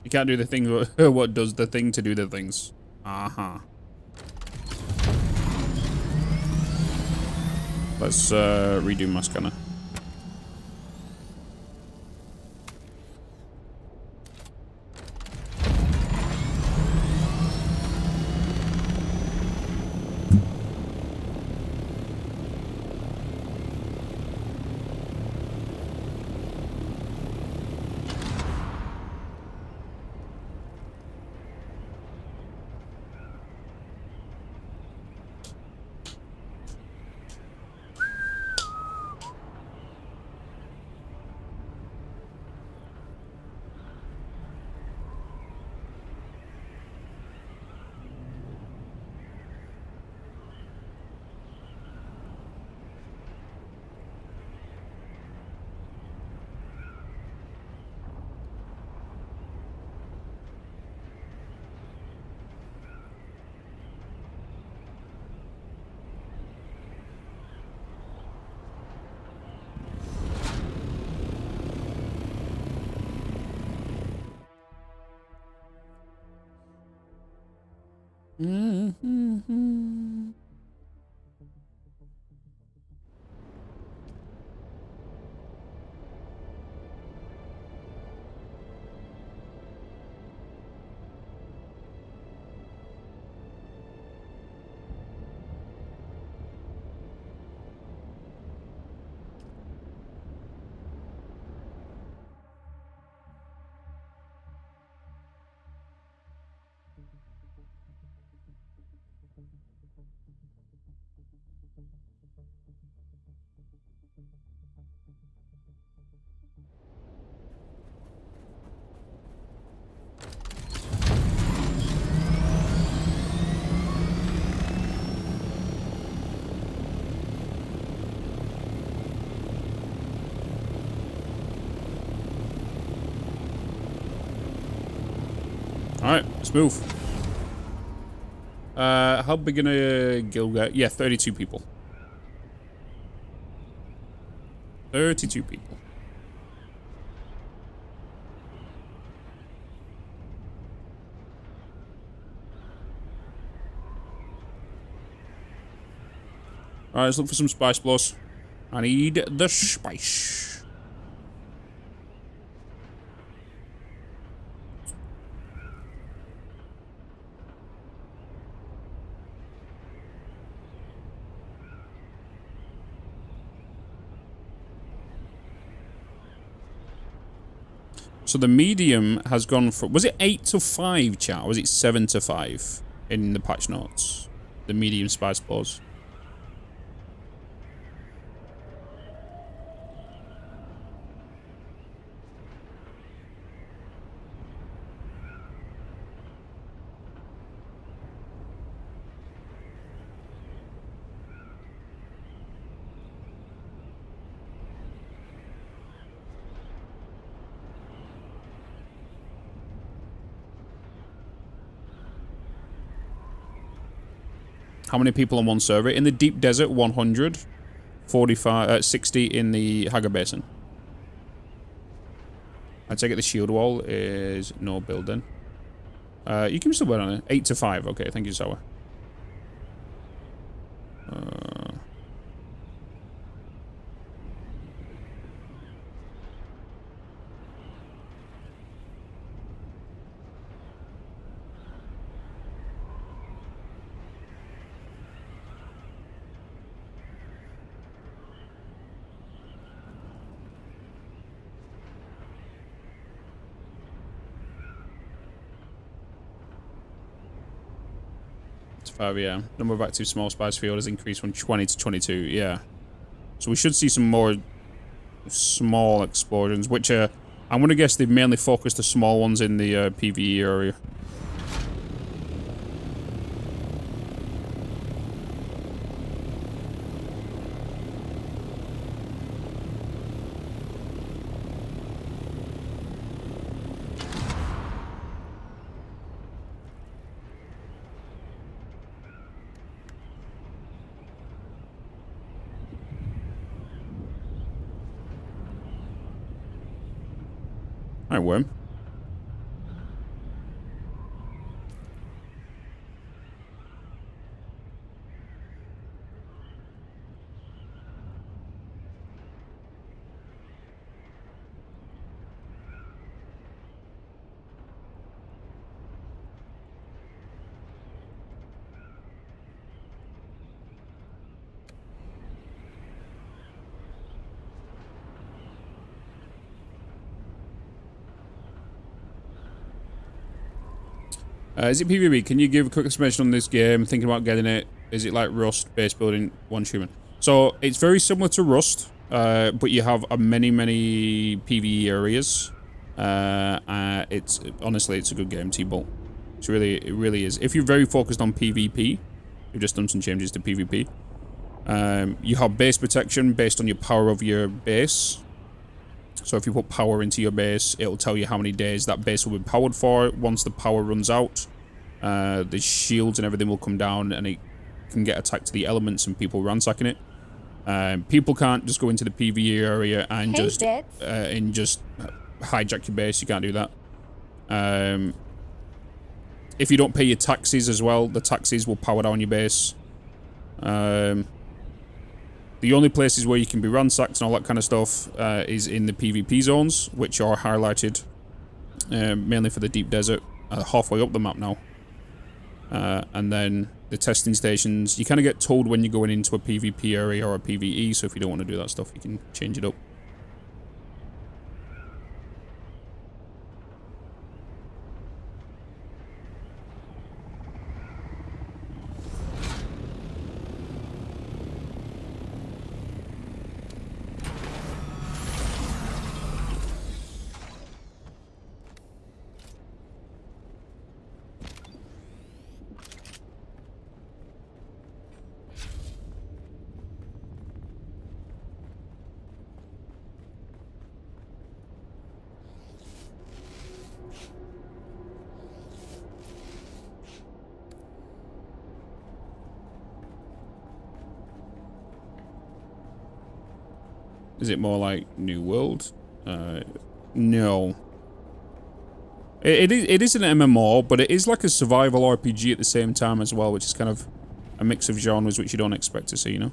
You can't do the thing. What does the thing to do the things? Let's redo my scanner. Alright, let's move. How big in a guild get? Yeah, 32 people. 32 people. Alright, let's look for some spice plus. I need the spice. So the medium has gone from... Was it 8 to 5, chat? Or was it 7 to 5 in the patch notes? The medium spice pause. How many people on one server? In the deep desert, 100. 45, 60 in the Hagar Basin. I take it the shield wall is no building. You can still build on it. 8 to 5. Okay, thank you, Sour. Yeah. Number of active small spice field has increased from 20 to 22. Yeah. So we should see some more small explosions, which I'm going to guess they've mainly focused the small ones in the PvE area. Alright, worm. Is it PvP? Can you give a quick explanation on this game? Thinking about getting it. Is it like Rust, base building, one human? So it's very similar to Rust, but you have many PvE areas. It's honestly, it's a good game, T-Bolt. It really is. If you're very focused on PvP, you've just done some changes to PvP. You have base protection based on your power of your base. So if you put power into your base, it'll tell you how many days that base will be powered for. Once the power runs out, the shields and everything will come down, and it can get attacked to the elements and people ransacking it. People can't just go into the PvE area and just hijack your base. You can't do that. If you don't pay your taxes as well, the taxes will power down your base. The only places where you can be ransacked and all that kind of stuff is in the PvP zones, which are highlighted mainly for the deep desert, halfway up the map now. And then the testing stations, you kind of get told when you're going into a PvP area or a PvE, so if you don't want to do that stuff, you can change it up. Is it more like New World? No. It is an MMO, but it is like a survival RPG at the same time as well, which is kind of a mix of genres which you don't expect to see, you know?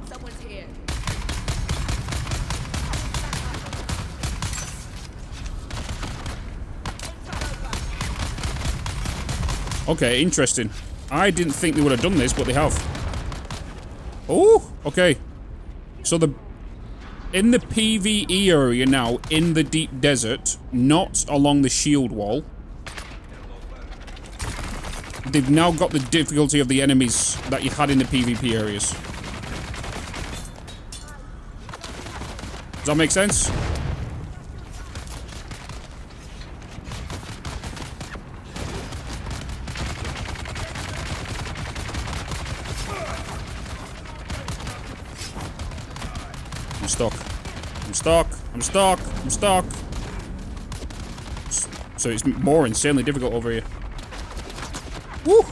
Someone's here. Okay, interesting. I didn't think they would have done this, but they have. Oh, okay. So in the PvE area now, in the deep desert, not along the shield wall, they've now got the difficulty of the enemies that you had in the PvP areas. Does that make sense? I'm stuck. I'm stuck. I'm stuck. I'm stuck. So it's more insanely difficult over here. Woo!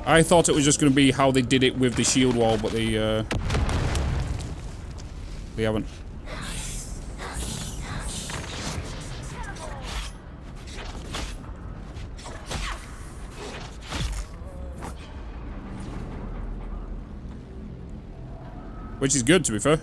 I thought it was just going to be how they did it with the shield wall, but they haven't. Which is good, to be fair.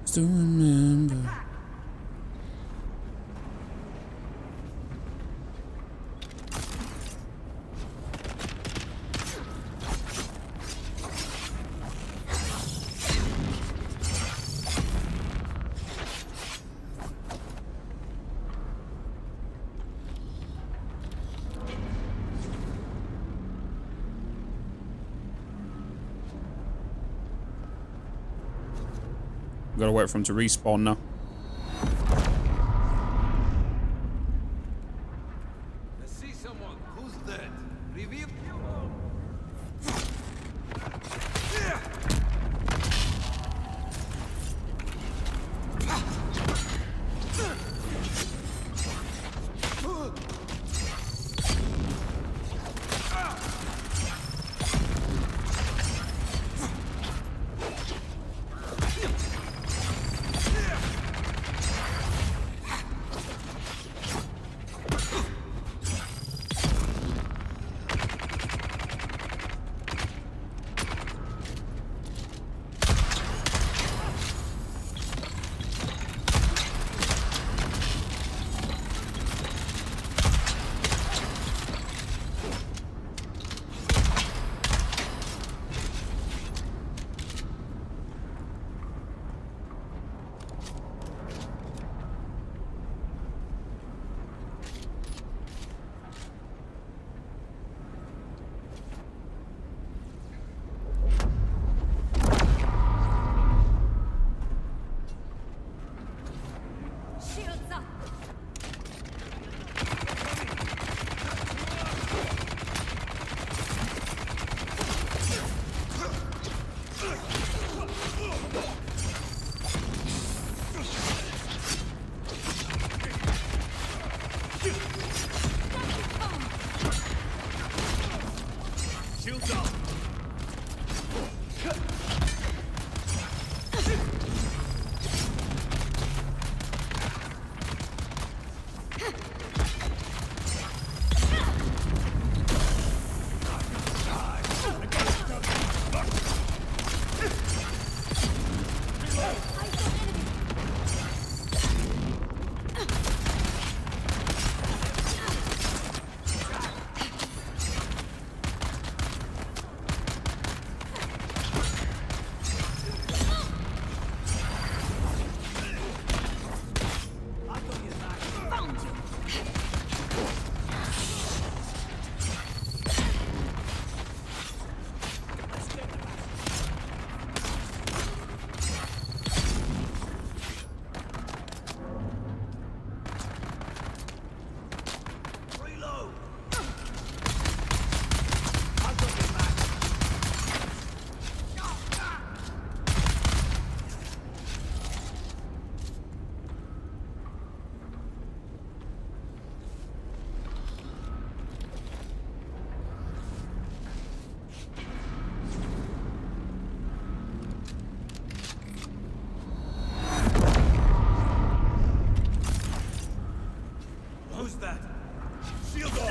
Still remember. Gotta wait for him to respawn now. I see someone. Who's that? Reveal. Shields up. Shields up. Who's that? Shield up!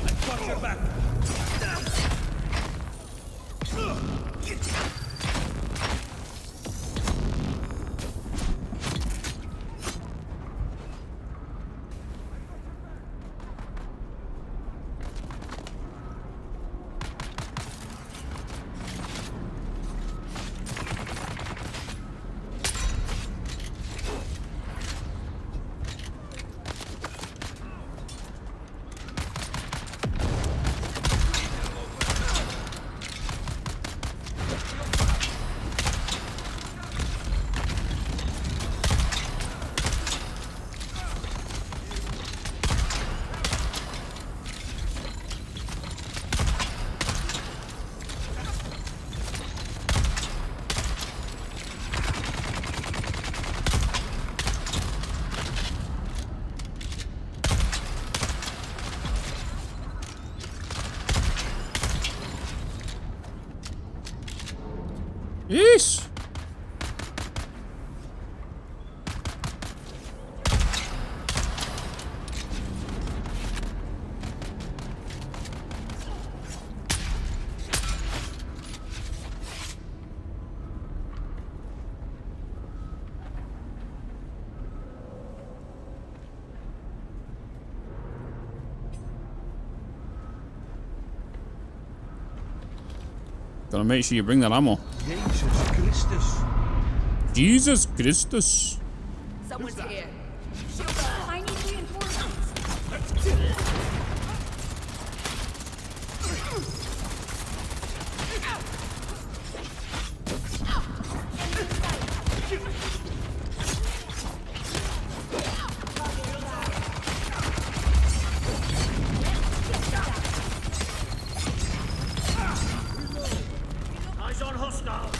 I've got your back! Yes. Gotta make sure you bring that ammo. Jesus Christus. Jesus Christus. Someone's here. I need reinforcements. Eyes on hostile.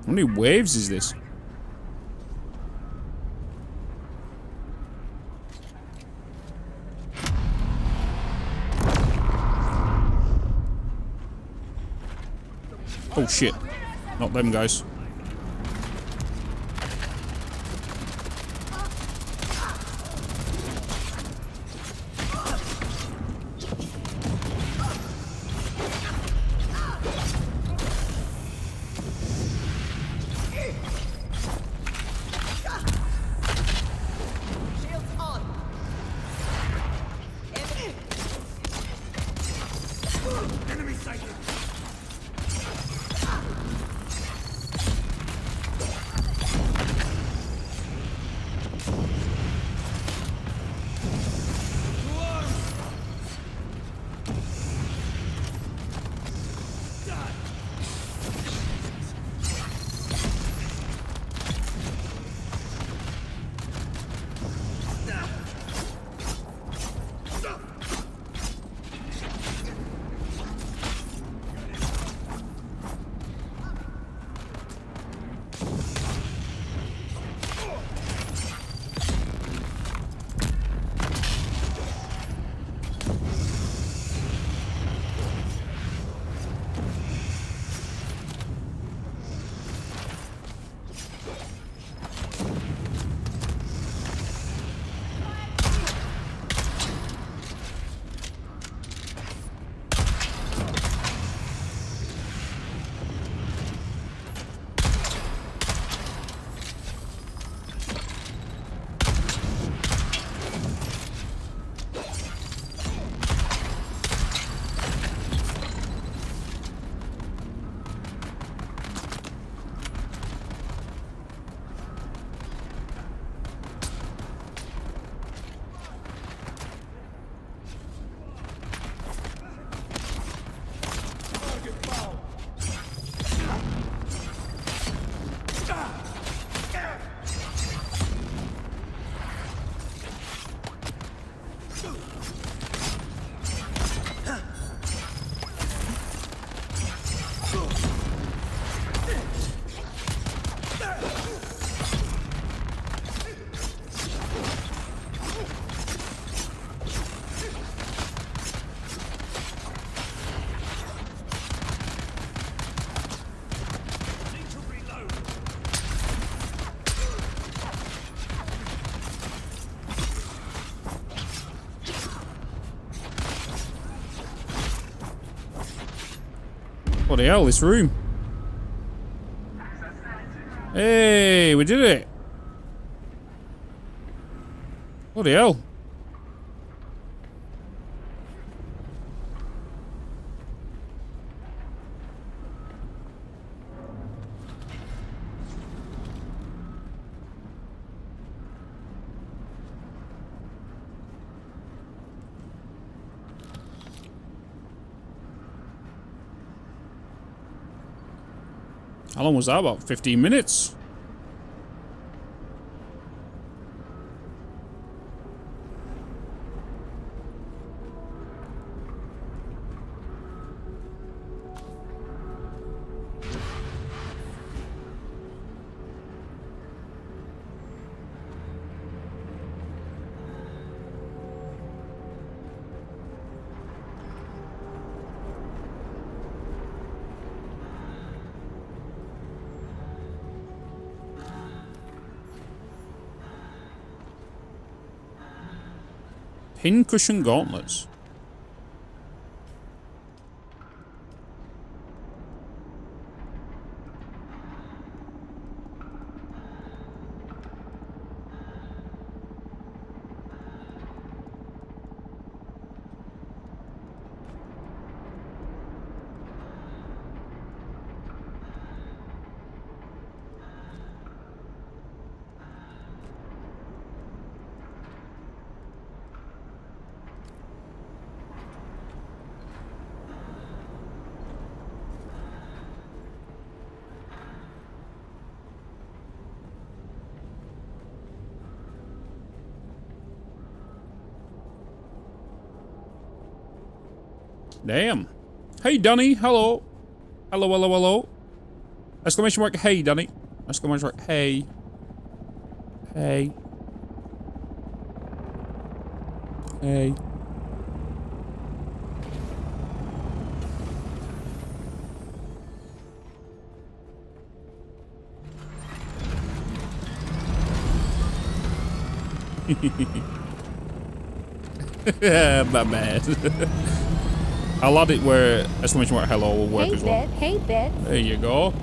How many waves is this? Oh shit. Not them guys. What the hell, this room? Hey, we did it. Bloody hell. How long was that? About 15 minutes? Pincushion gauntlets. Damn. Hey, Danny. Hello. Hello, hello, hello. Exclamation mark, hey, Danny. Exclamation mark, hey. Hey. Hey. My bad. I'll add it where exclamation mark hello will work as well. Hey, Bitz. There you go.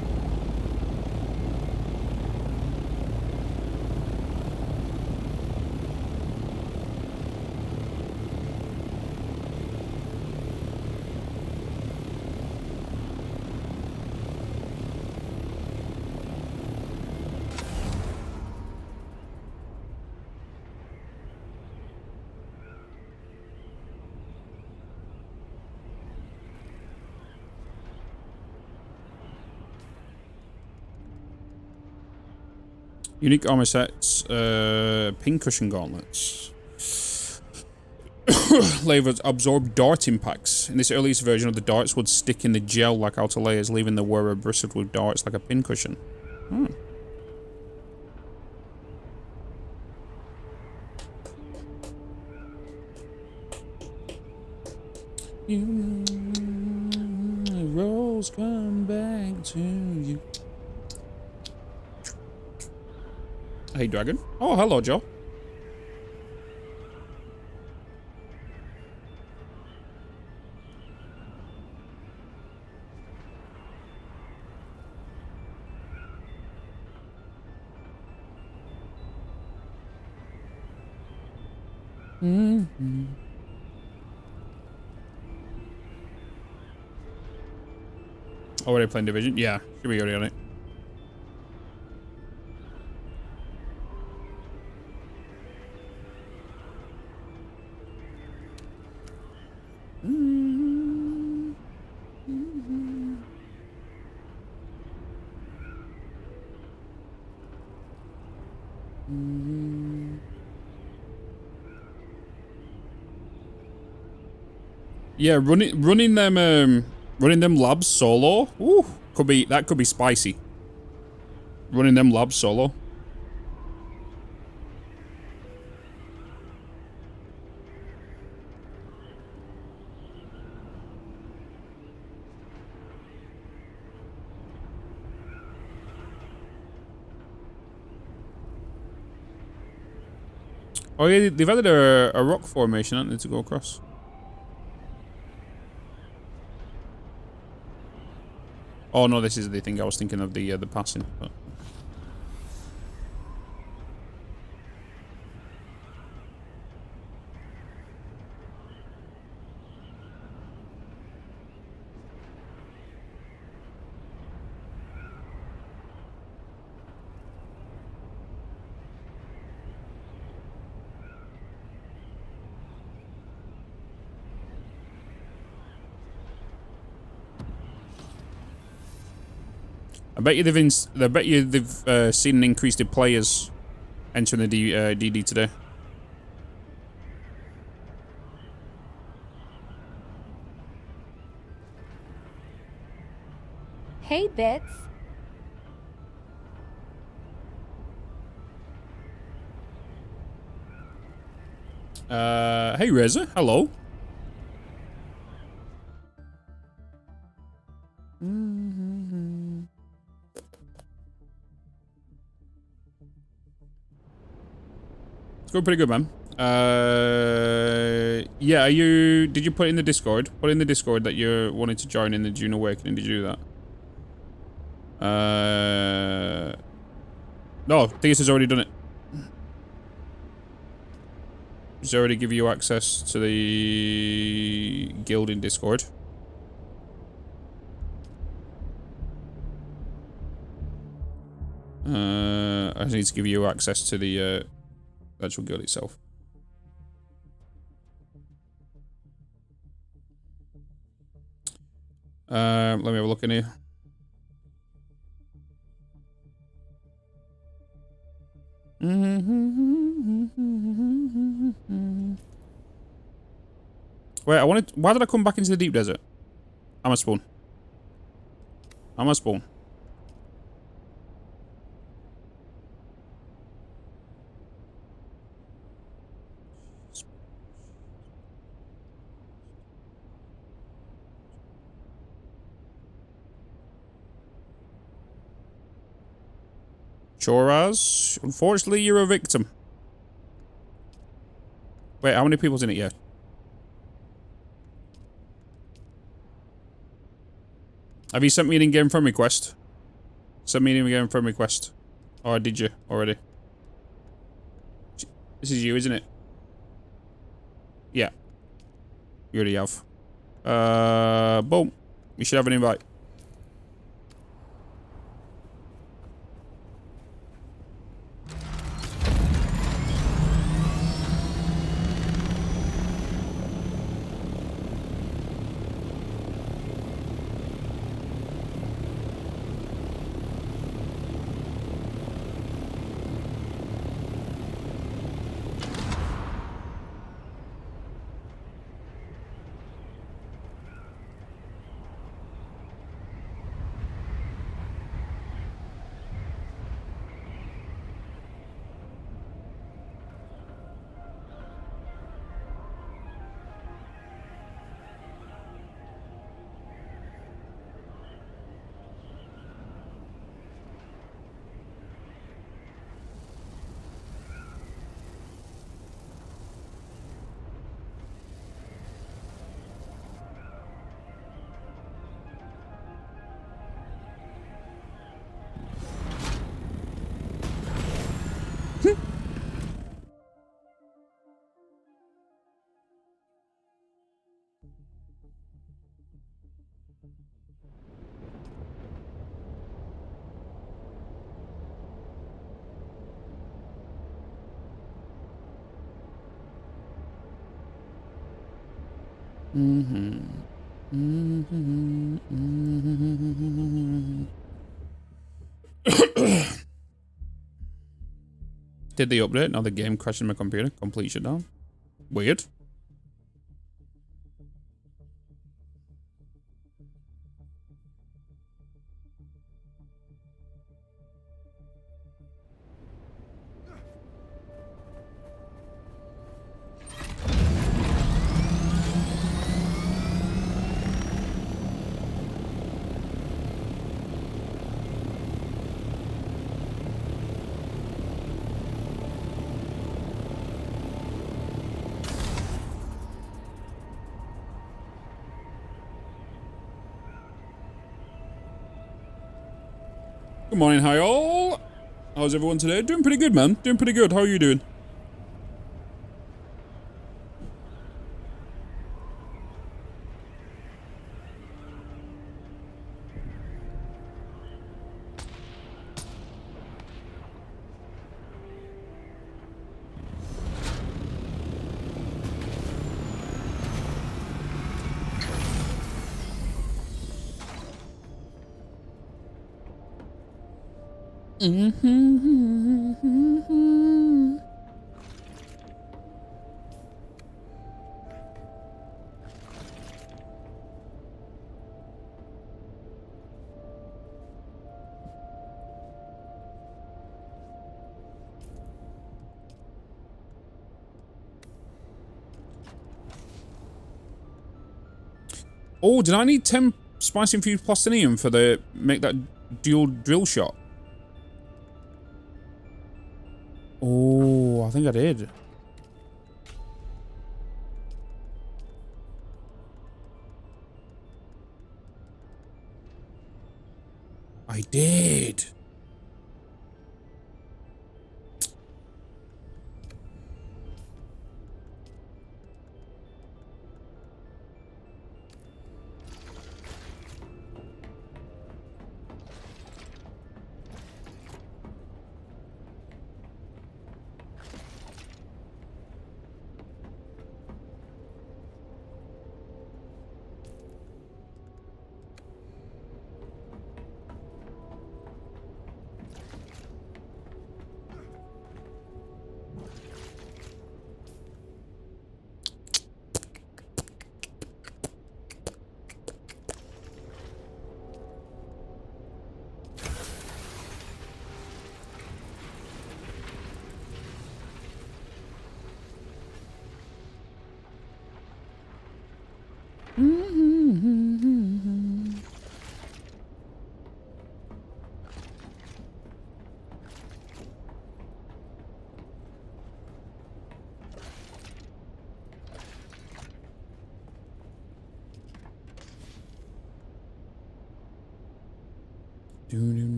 Unique armor sets, pincushion gauntlets. Layers absorb dart impacts. In this earliest version of the darts would stick in the gel like outer layers, leaving the wearer bristled with darts like a pincushion. Hmm. The rolls come back to you. Hey, Dragon. Oh, hello, Joe. Already playing Division? Yeah, should be already on it. Yeah, running them labs solo. Ooh, could be spicy. Running them labs solo. Oh yeah, they've added a rock formation, haven't they, to go across? Oh no, this is the thing I was thinking of, the passing. But. I bet you they've seen an increase in players entering the DD today. Hey, Bitz. Hey Reza, hello. It's going pretty good, man. Yeah, did you put in the Discord? Put in the Discord that you wanted to join in the Dune Awakening. Did you do that? No, Theus has already done it. He's already give you access to the guild in Discord. I just need to give you access to the actual guild itself. Let me have a look in here. Wait, why did I come back into the deep desert? I'm a spawn. I'm a spawn. Choraz, unfortunately, you're a victim. Wait, how many people's in it yet? Have you sent me an in-game friend request? Send me an in-game friend request. Or did you already? This is you, isn't it? Yeah. You already have. Boom. You should have an invite. Did the update? Now the game crashed in my computer. Complete shutdown. Weird. Good morning, hi all. How's everyone today? Doing pretty good, man. Doing pretty good. How are you doing? Oh, did I need 10 spice infused plastinium for the make that dual drill shot? Oh, I think I did. I did.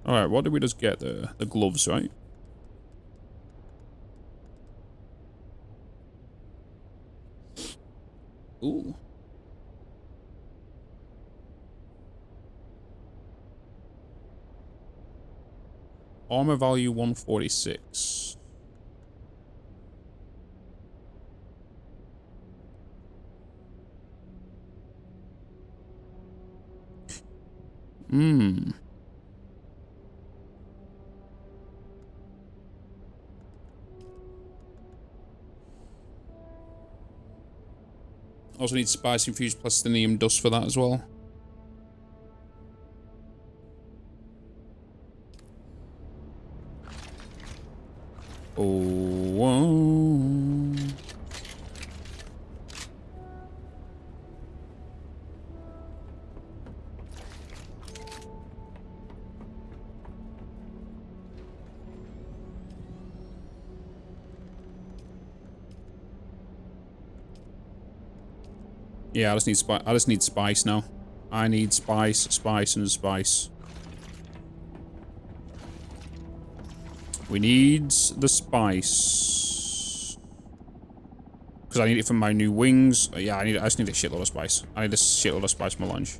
Alright, what did we just get there? The gloves, right? Ooh. Armor value 146. Also need spice infused plastinium dust for that as well. Oh, whoa. Yeah, I just need spice now. I need spice, spice, and spice. We need the spice. Because I need it for my new wings. Yeah, I just need a shitload of spice. I need a shitload of spice for my lunch.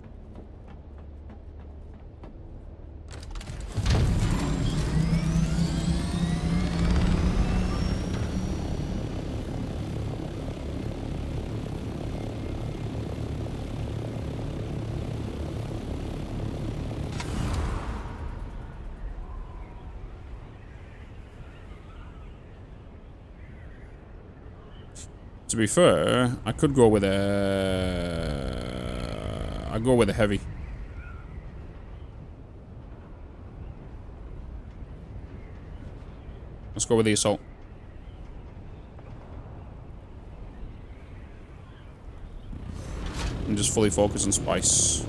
To be fair, I could go with a... I'd go with a heavy. Let's go with the assault. And just fully focus on spice.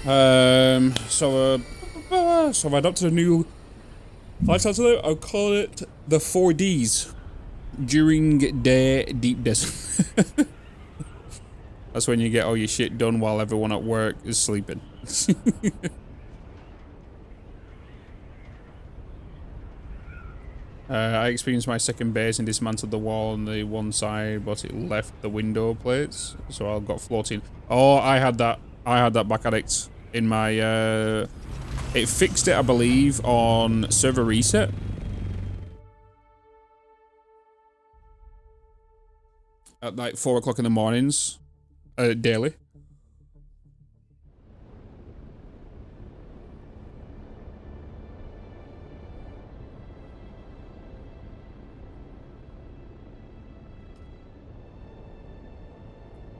So I've adopted a new lifestyle today. I'll call it the 4Ds. During the deep desert. That's when you get all your shit done while everyone at work is sleeping. I experienced my second base and dismantled the wall on the one side, but it left the window plates, so I got floating. Oh, I had that back addict in my. It fixed it, I believe, on server reset. At like 4 o'clock in the mornings, daily.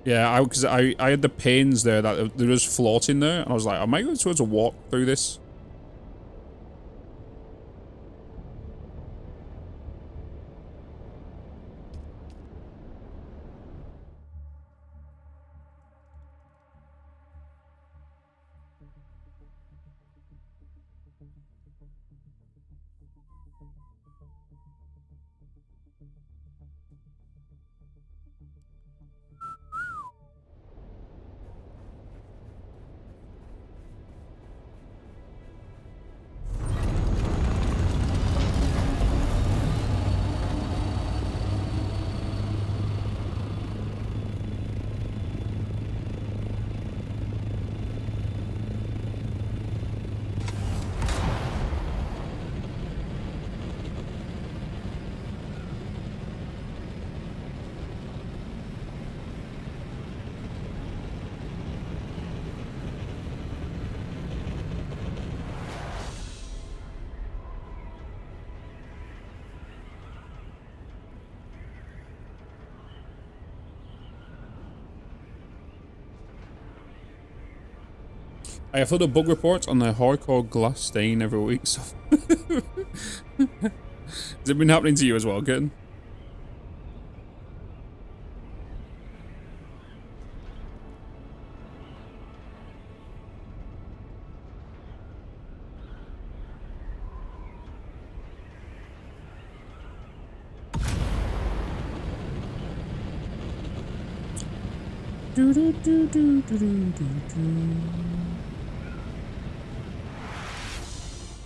Yeah, because I had the pains there that there was floating there, and I was like, am I going to walk through this? I upload a bug report on the hardcore glass stain every week, so... Has it been happening to you as well, Kitten?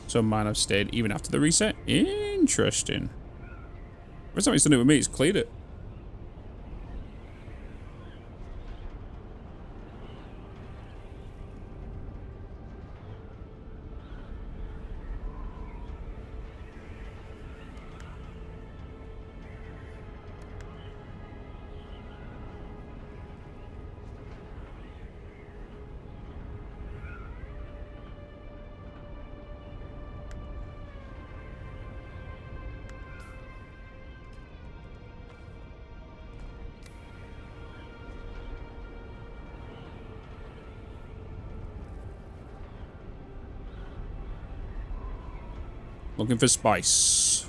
So mine have stayed even after the reset. Interesting. Every time it's done it with me, it's cleared it. Looking for spice.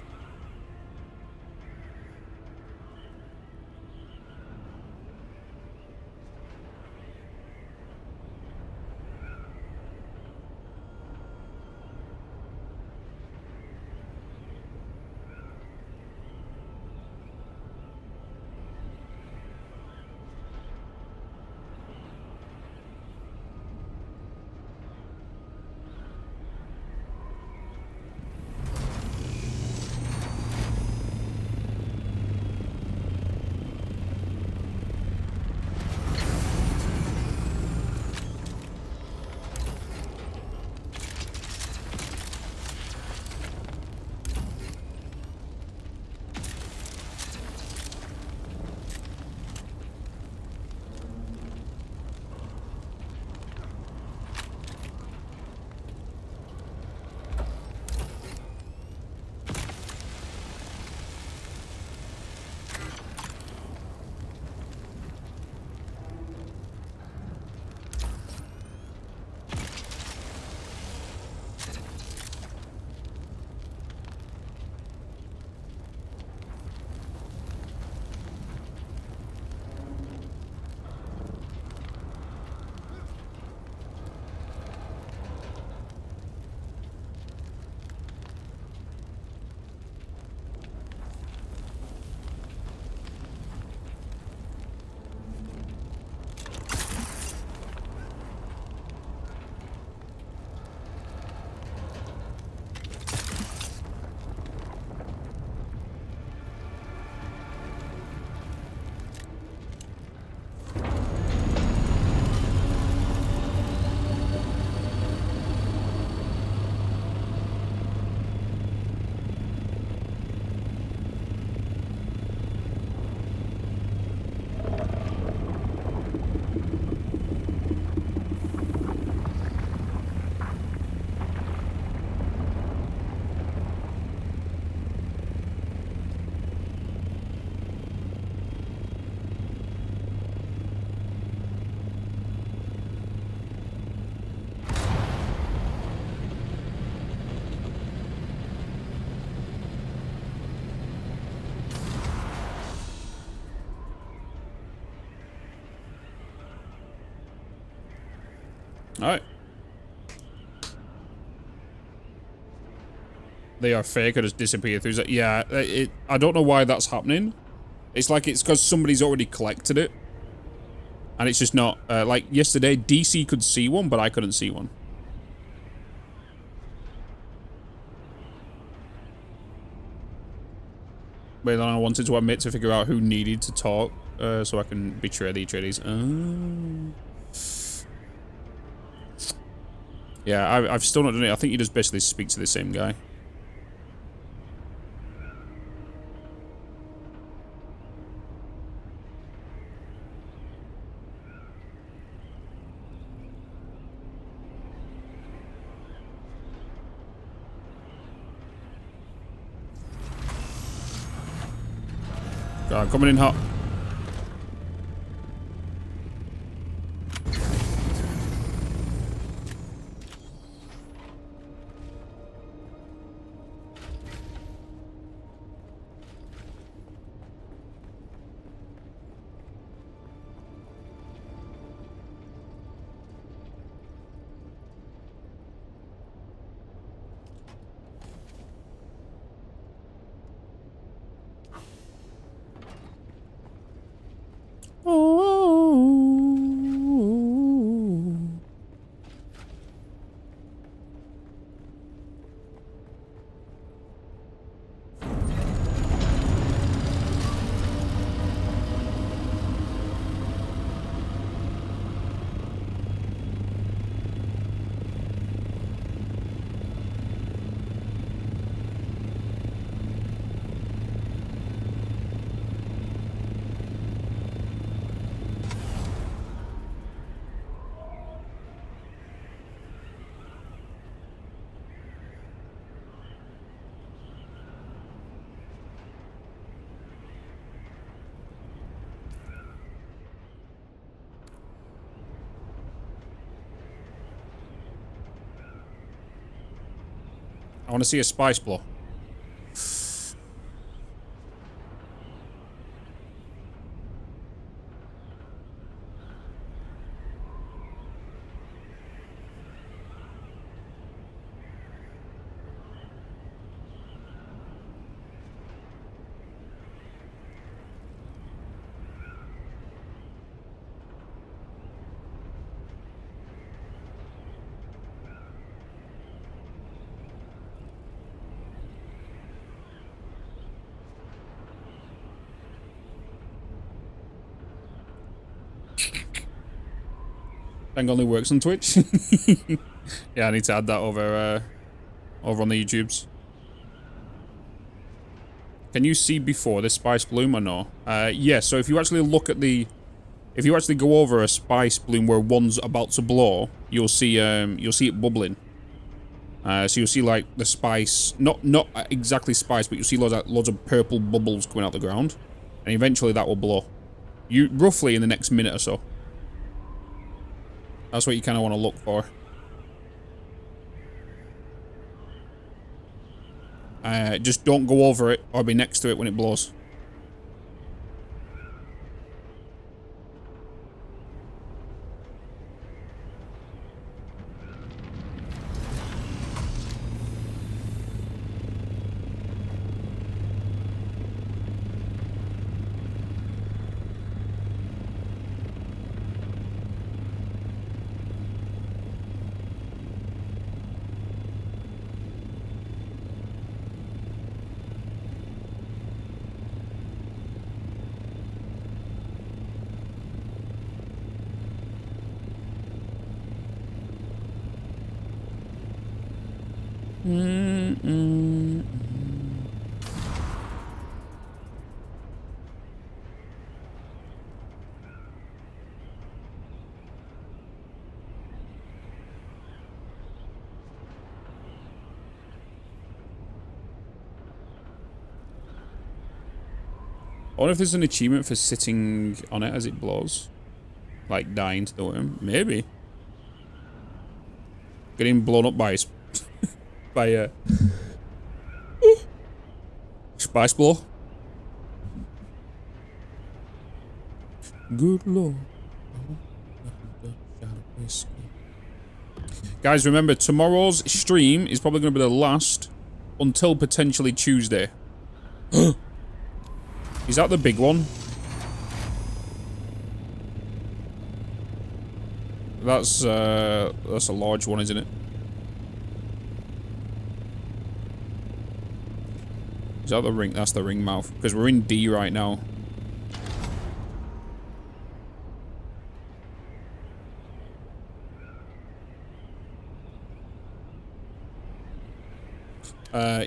Alright. They are fake or just disappear through. Yeah, I don't know why that's happening. It's like it's because somebody's already collected it. And it's just not, like yesterday, DC could see one, but I couldn't see one. But then I wanted to admit to figure out who needed to talk, so I can betray the Atreides. Yeah, I've still not done it. I think you just basically speak to the same guy. God, coming in hot. I want to see a spice blow. Thing only works on Twitch. Yeah, I need to add that over on the YouTubes. Can you see before this spice bloom or no? Yeah, so if you actually look at the... If you actually go over a spice bloom where one's about to blow, you'll see it bubbling. So you'll see like the spice, not exactly spice, but you'll see loads of purple bubbles coming out the ground. And eventually that will blow. Roughly in the next minute or so. That's what you kind of want to look for. Just don't go over it or be next to it when it blows. I wonder if there's an achievement for sitting on it as it blows. Like dying to the worm. Maybe. Getting blown up by by spice blow. Good lord. Guys, remember, tomorrow's stream is probably going to be the last until potentially Tuesday. Is that the big one? That's a large one, isn't it? Is that the ring? That's the ring mouth. Because we're in D right now.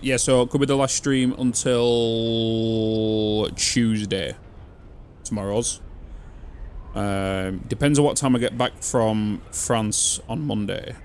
Yeah, so it could be the last stream until Tuesday. Tomorrow's. Depends on what time I get back from France on Monday.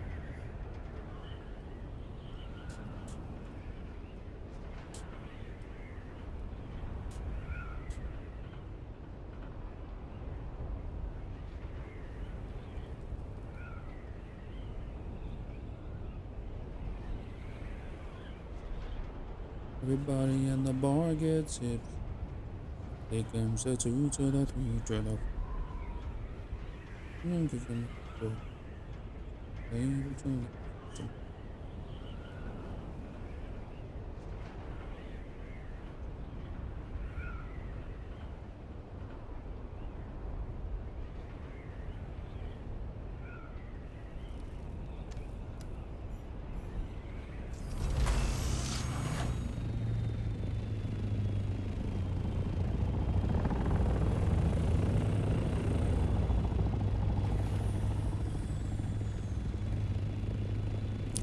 Everybody in the bar gets it. Here comes the 2 to the 3 to the 4.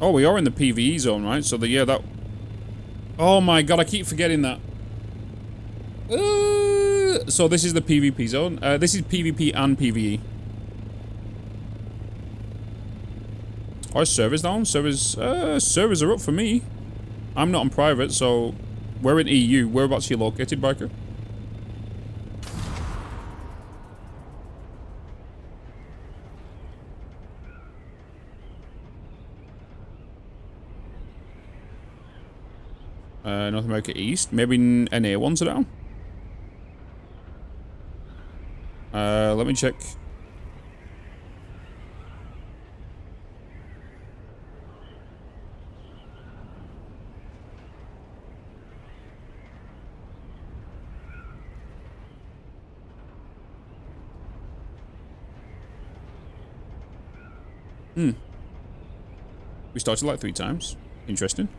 Oh, we are in the PvE zone, right? So, yeah, that... Oh my god, I keep forgetting that. So, this is the PvP zone. This is PvP and PvE. Are servers down? Servers are up for me. I'm not on private, so... We're in EU. Whereabouts are you located, Biker? North America East. Maybe NA ones are down. Let me check. We started like 3 times. Interesting.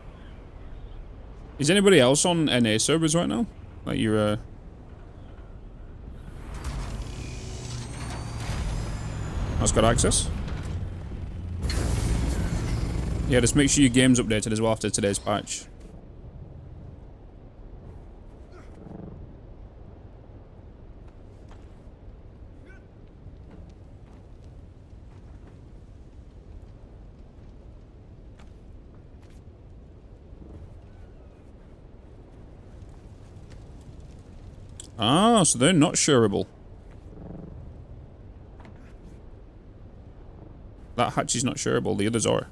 Is anybody else on NA servers right now? Like you're, that's got access? Yeah, just make sure your game's updated as well after today's patch. Ah, so they're not shareable. That hatch is not shareable, the others are.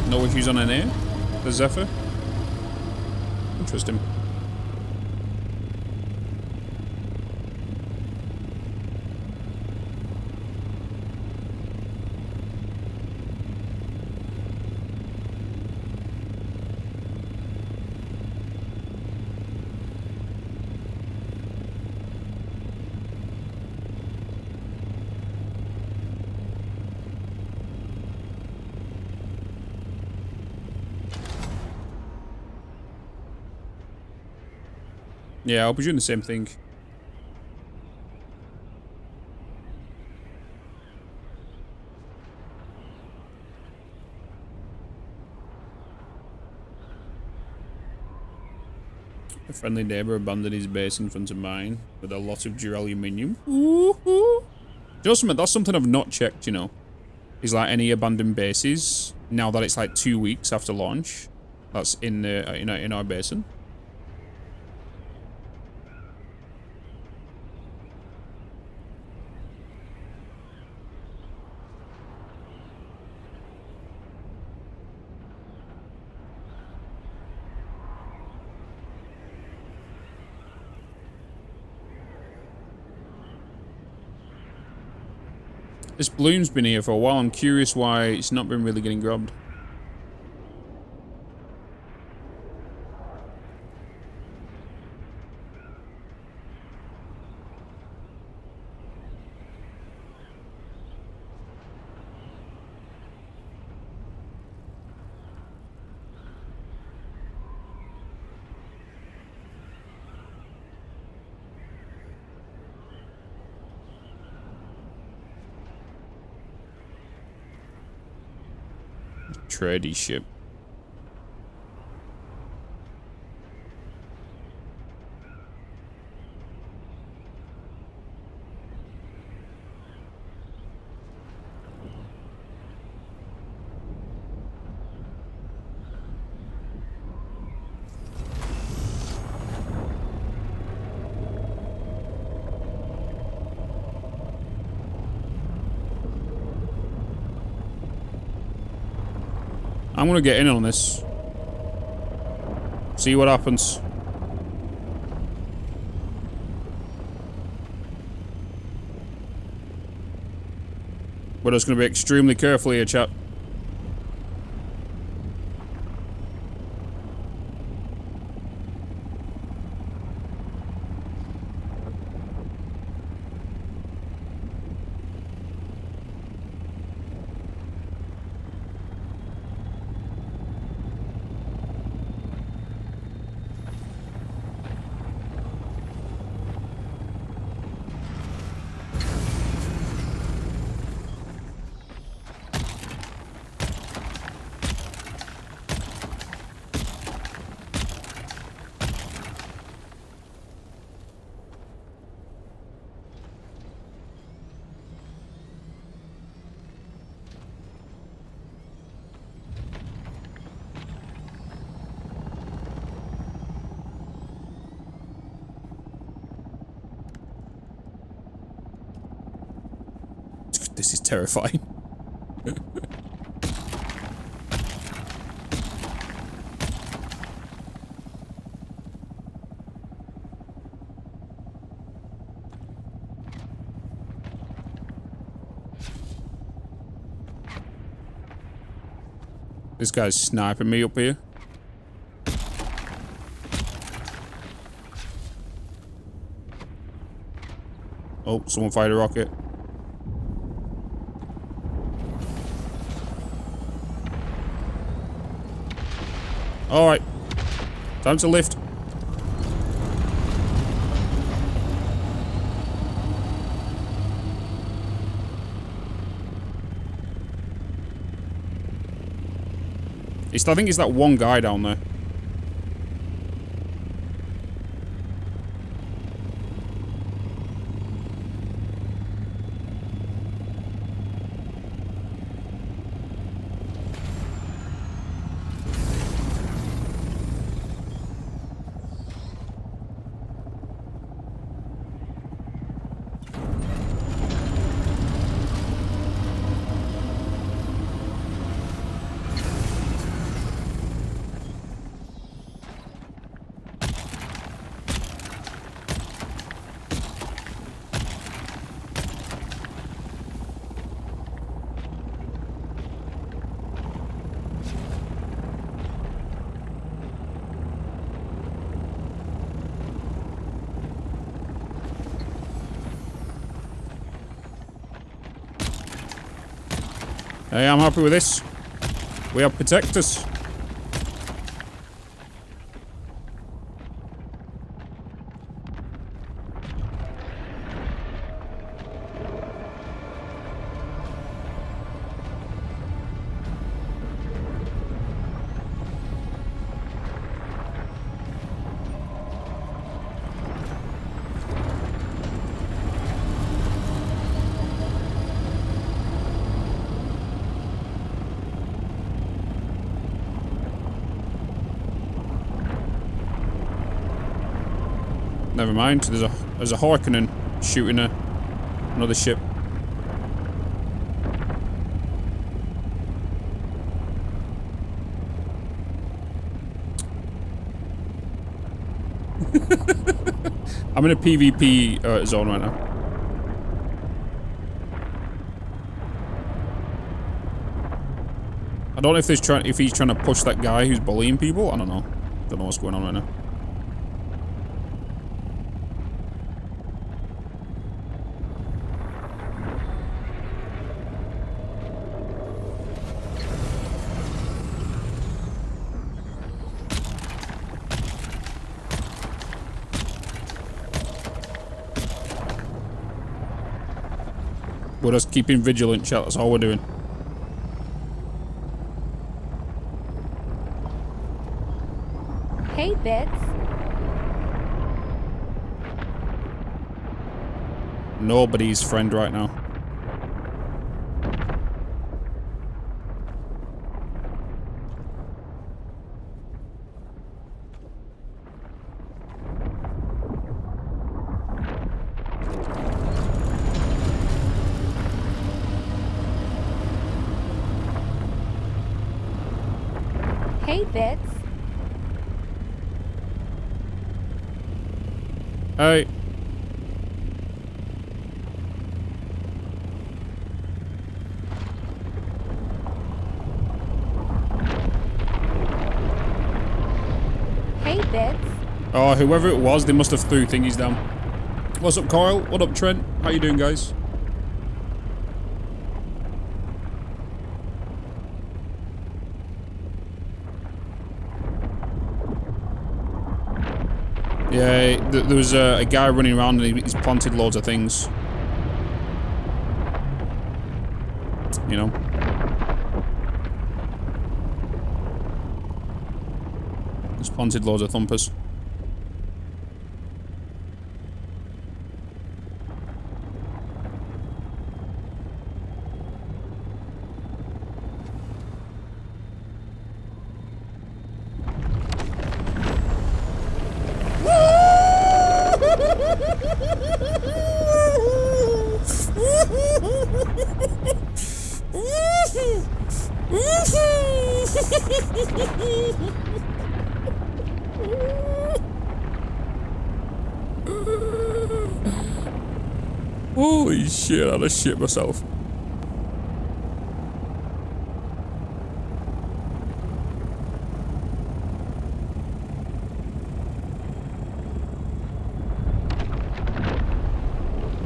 No issues on NA? The Zephyr? Interesting. Yeah, I'll be doing the same thing. A friendly neighbour abandoned his base in front of mine with a lot of duraluminium. Just that's something I've not checked, you know. Is like any abandoned bases, now that it's like 2 weeks after launch, that's in the in our basin. This balloon's been here for a while. I'm curious why it's not been really getting grabbed. Tradie ship. I'm gonna get in on this. See what happens. We're just gonna be extremely careful here, chat. This is terrifying. This guy's sniping me up here. Oh, someone fired a rocket. Alright. Time to lift. I think it's that one guy down there. Hey, I'm happy with this. We have protectors. Never mind. There's a Harkonnen shooting another ship. I'm in a PvP zone right now. I don't know if he's trying to push that guy who's bullying people. I don't know. Don't know what's going on right now. We're just keeping vigilant, chat. That's all we're doing. Hey, Bitz. Nobody's friend right now. Hey, Bitz. Hey. Hey, Bitz. Oh, whoever it was, they must have threw thingies down. What's up, Kyle? What up, Trent? How you doing, guys? Yeah, there was a guy running around and he's planted loads of things. You know? He's planted loads of thumpers. Holy shit, I just shit myself.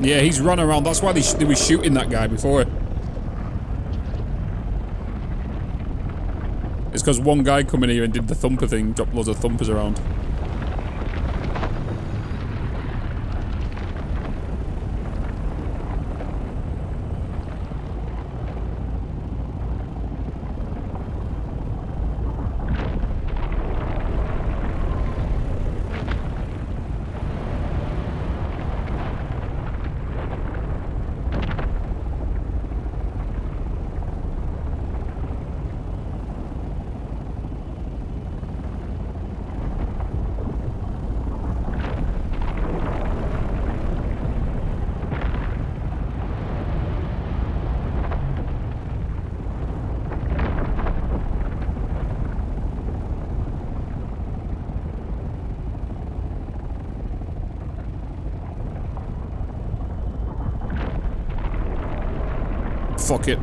Yeah, he's run around. That's why they were shooting that guy before. It's because one guy come in here and did the thumper thing, dropped loads of thumpers around. Fuck it.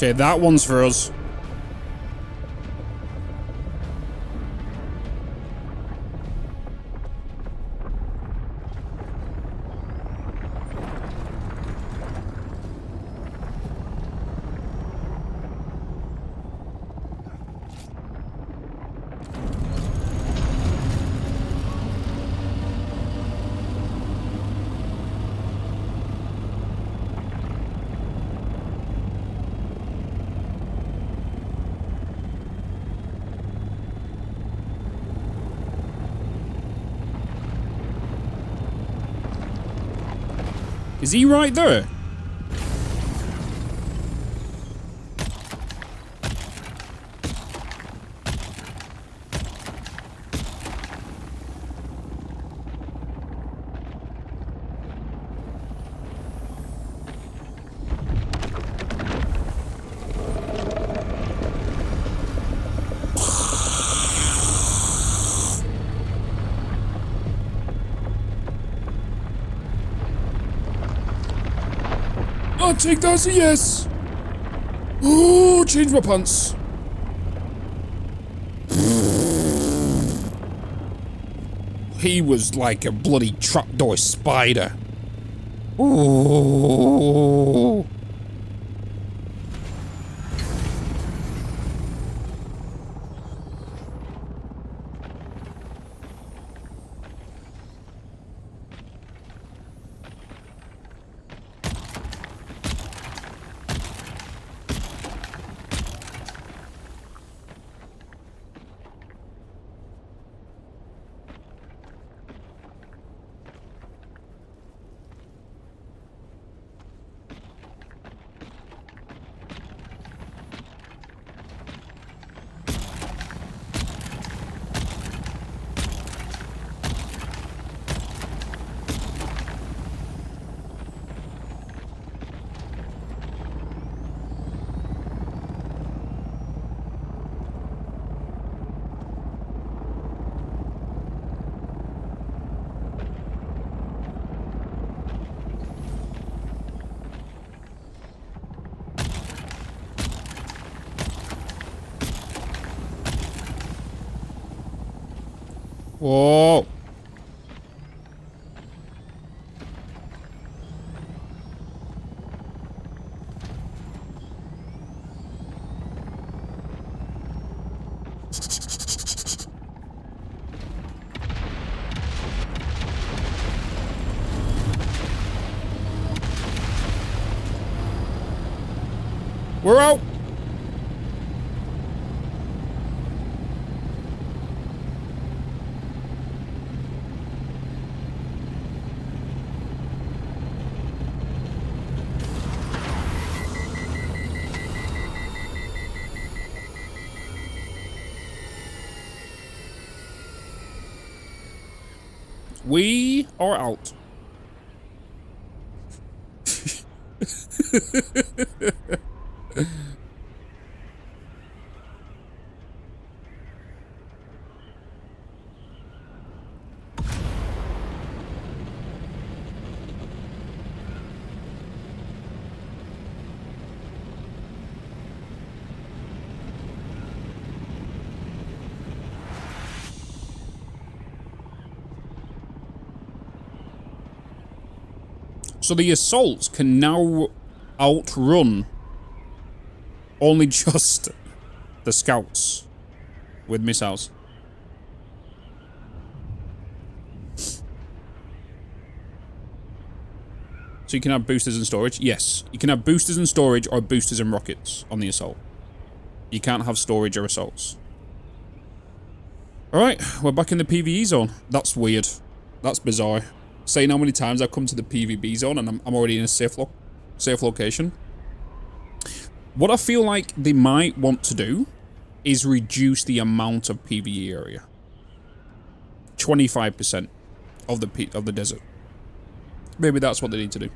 Okay, that one's for us. Is he right there? I'll take that as a yes. Oh, change my pants. He was like a bloody trapdoor spider. Ooh. Whoa. We're out. We are out. So the assaults can now outrun only just the scouts with missiles. So you can have boosters and storage? Yes. You can have boosters and storage or boosters and rockets on the assault. You can't have storage or assaults. Alright, we're back in the PvE zone. That's weird. That's bizarre. Saying how many times I've come to the PvP zone and I'm already in a safe location. What I feel like they might want to do is reduce the amount of PvE area. 25% of the desert. Maybe that's what they need to do.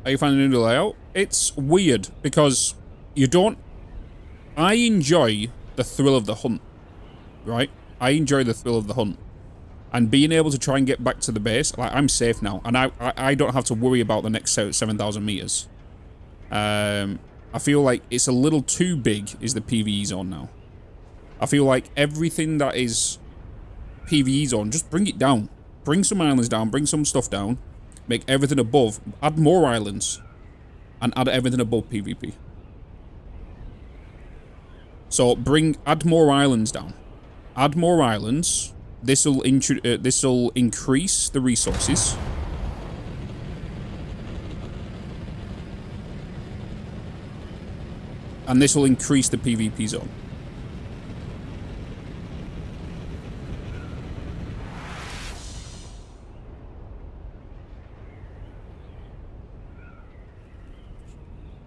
Are you finding a new layout? It's weird because you don't... I enjoy the thrill of the hunt. Right? I enjoy the thrill of the hunt. And being able to try and get back to the base, like, I'm safe now. And I don't have to worry about the next 7,000 meters. I feel like it's a little too big is the PvE zone now. I feel like everything that is PvE zone, just bring it down. Bring some islands down, bring some stuff down. Make everything above. Add more islands. And add everything above PvP. So add more islands down. Add more islands. This will increase the resources. And this will increase the PvP zone.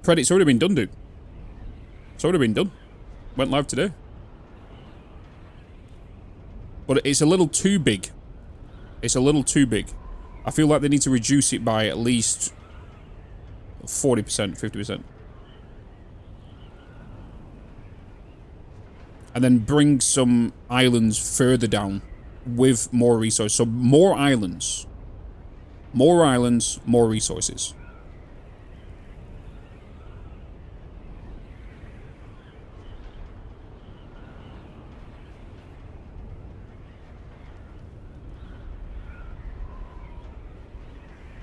Credit's already been done, dude. It's already been done. Went live today. But it's a little too big. It's a little too big. I feel like they need to reduce it by at least 40%, 50%. And then bring some islands further down with more resources. So more islands. More islands, more resources.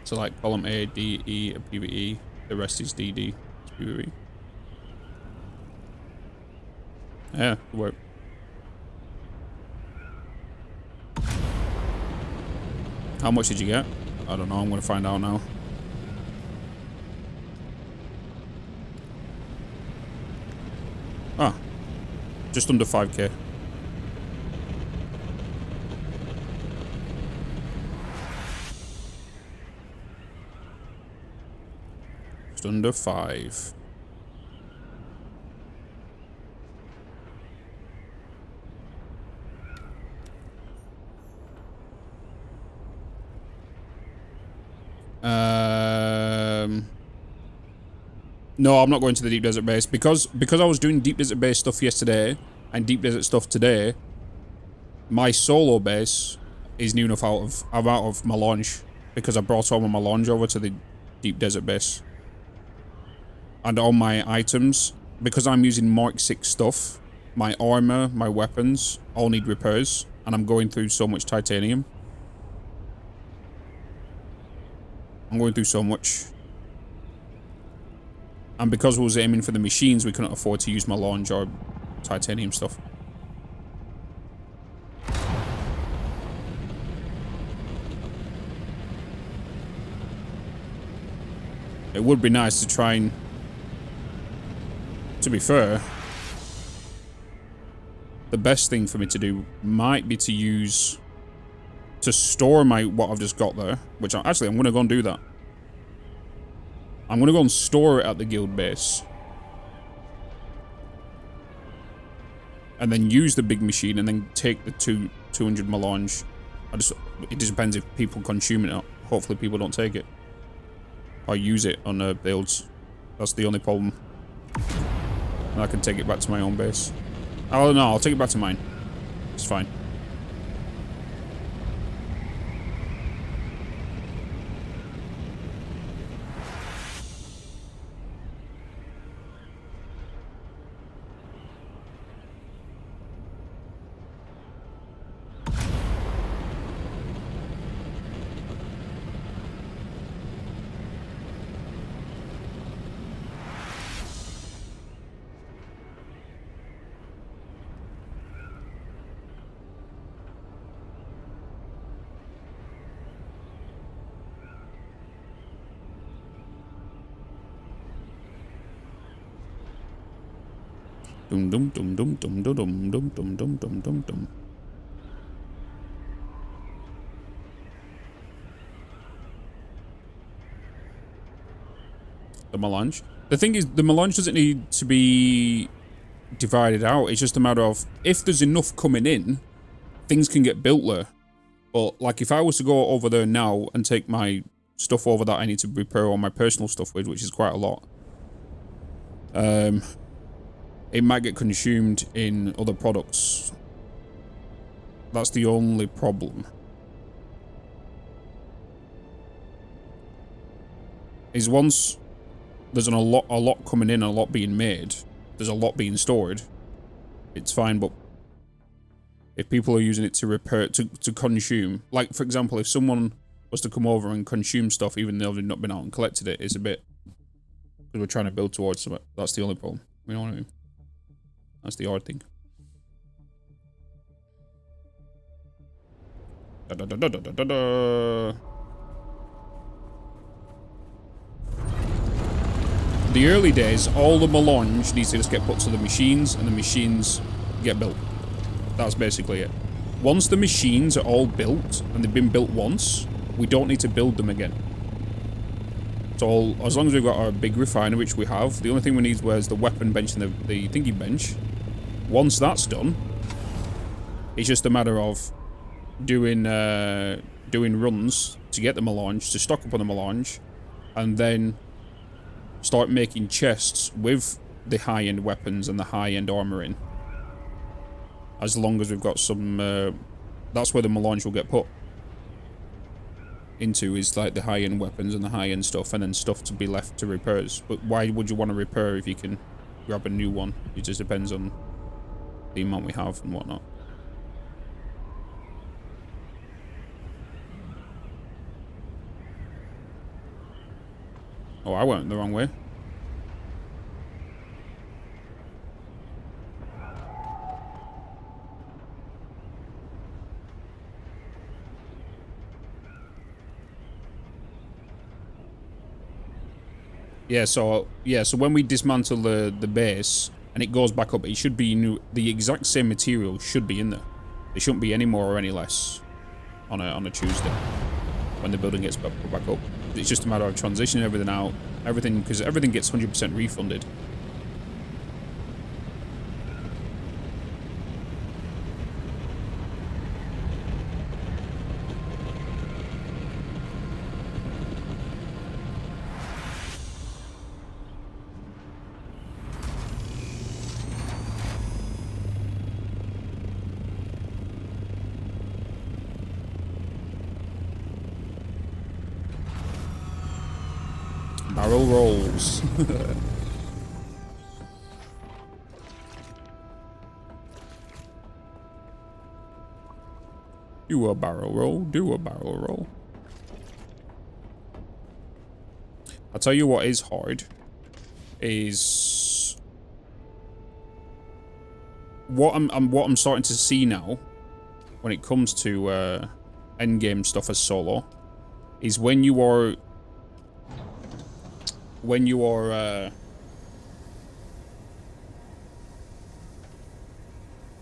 So like column A, D, E, and PvE. The rest is DD. It's PvE. Yeah, it worked. How much did you get? I don't know. I'm going to find out now. Ah. Just under 5k. Just under 5. No, I'm not going to the deep desert base because I was doing deep desert base stuff yesterday and deep desert stuff today. My solo base is new enough I'm out of my launch because I brought all my launch over to the deep desert base. And all my items, because I'm using Mark 6 stuff, my armor, my weapons all need repairs, and I'm going through so much titanium. I'm going through so much. And because we was aiming for the machines, we couldn't afford to use my launch or titanium stuff. It would be nice to try and... To be fair, the best thing for me to do might be to use... To store what I've just got there. Which I'm going to go and do that. I'm going to go and store it at the guild base. And then use the big machine and then take the 200 melange. It just depends if people consume it. Hopefully people don't take it. Or use it on their builds. That's the only problem. And I can take it back to my own base. Oh no, I'll take it back to mine. It's fine. Dum dum dum dum dum dum dum dum dum dum dum dum dum. The melange. The thing is, the melange doesn't need to be divided out. It's just a matter of if there's enough coming in, things can get built there. But like, if I was to go over there now and take my stuff over that I need to repair all my personal stuff with, which is quite a lot, it might get consumed in other products. That's the only problem. Is once there's a lot coming in and a lot being made, there's a lot being stored, it's fine. But if people are using it to repair, to consume, like for example, if someone was to come over and consume stuff even though they've not been out and collected it, it's a bit, because we're trying to build towards something. That's the only problem. You know what I mean? That's the odd thing. Da, da, da, da, da, da, da. The early days, all the melange needs to just get put to the machines, and the machines get built. That's basically it. Once the machines are all built, and they've been built once, we don't need to build them again. So as long as we've got our big refiner, which we have, the only thing we need was the weapon bench and the thingy bench. Once that's done, it's just a matter of doing runs to get the melange, to stock up on the melange, and then start making chests with the high-end weapons and the high-end armor in. As long as we've got some, that's where the melange will get put into, is like the high-end weapons and the high-end stuff, and then stuff to be left to repairs. But why would you want to repair if you can grab a new one? It just depends on the amount we have and whatnot. Oh, I went the wrong way. So when we dismantle the base and it goes back up, it should be new. The exact same material should be in there. There shouldn't be any more or any less on a Tuesday when the building gets put back up. It's just a matter of transitioning everything out, because everything gets 100% refunded. Barrel rolls. Do a barrel roll, do a barrel roll. I'll tell you what is hard is what I'm starting to see now when it comes to endgame stuff as solo is when you are oh,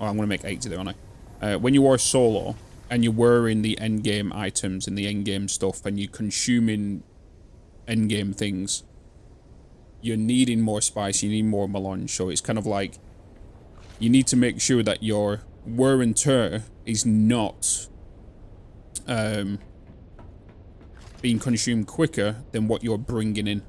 I'm gonna make 80 there, aren't I? When you are solo and you're wearing the endgame items and the endgame stuff and you're consuming endgame things, you're needing more spice, you need more melange. So it's kind of like you need to make sure that your wear and tear is not being consumed quicker than what you're bringing in.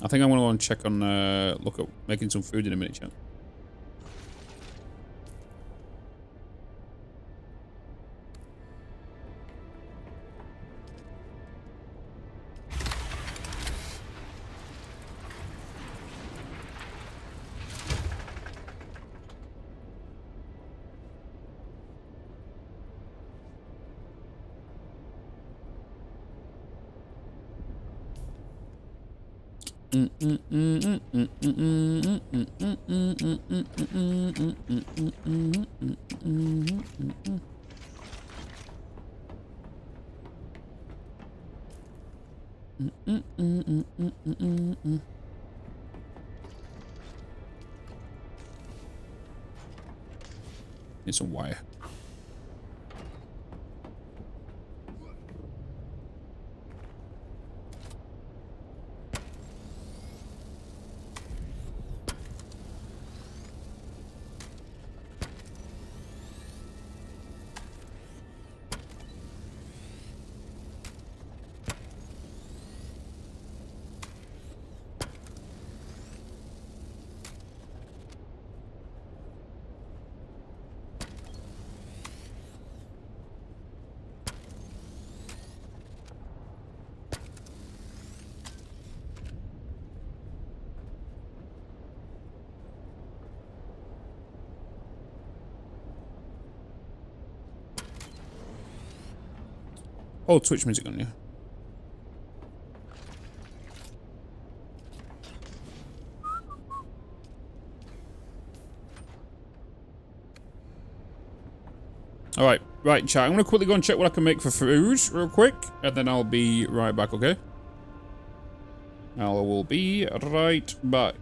I think I'm gonna go and check on look at making some food in a minute, chat. Need some wire. Oh, Twitch music on, yeah. Alright, right, chat. I'm gonna quickly go and check what I can make for food real quick, and then I'll be right back, okay? I will be right back.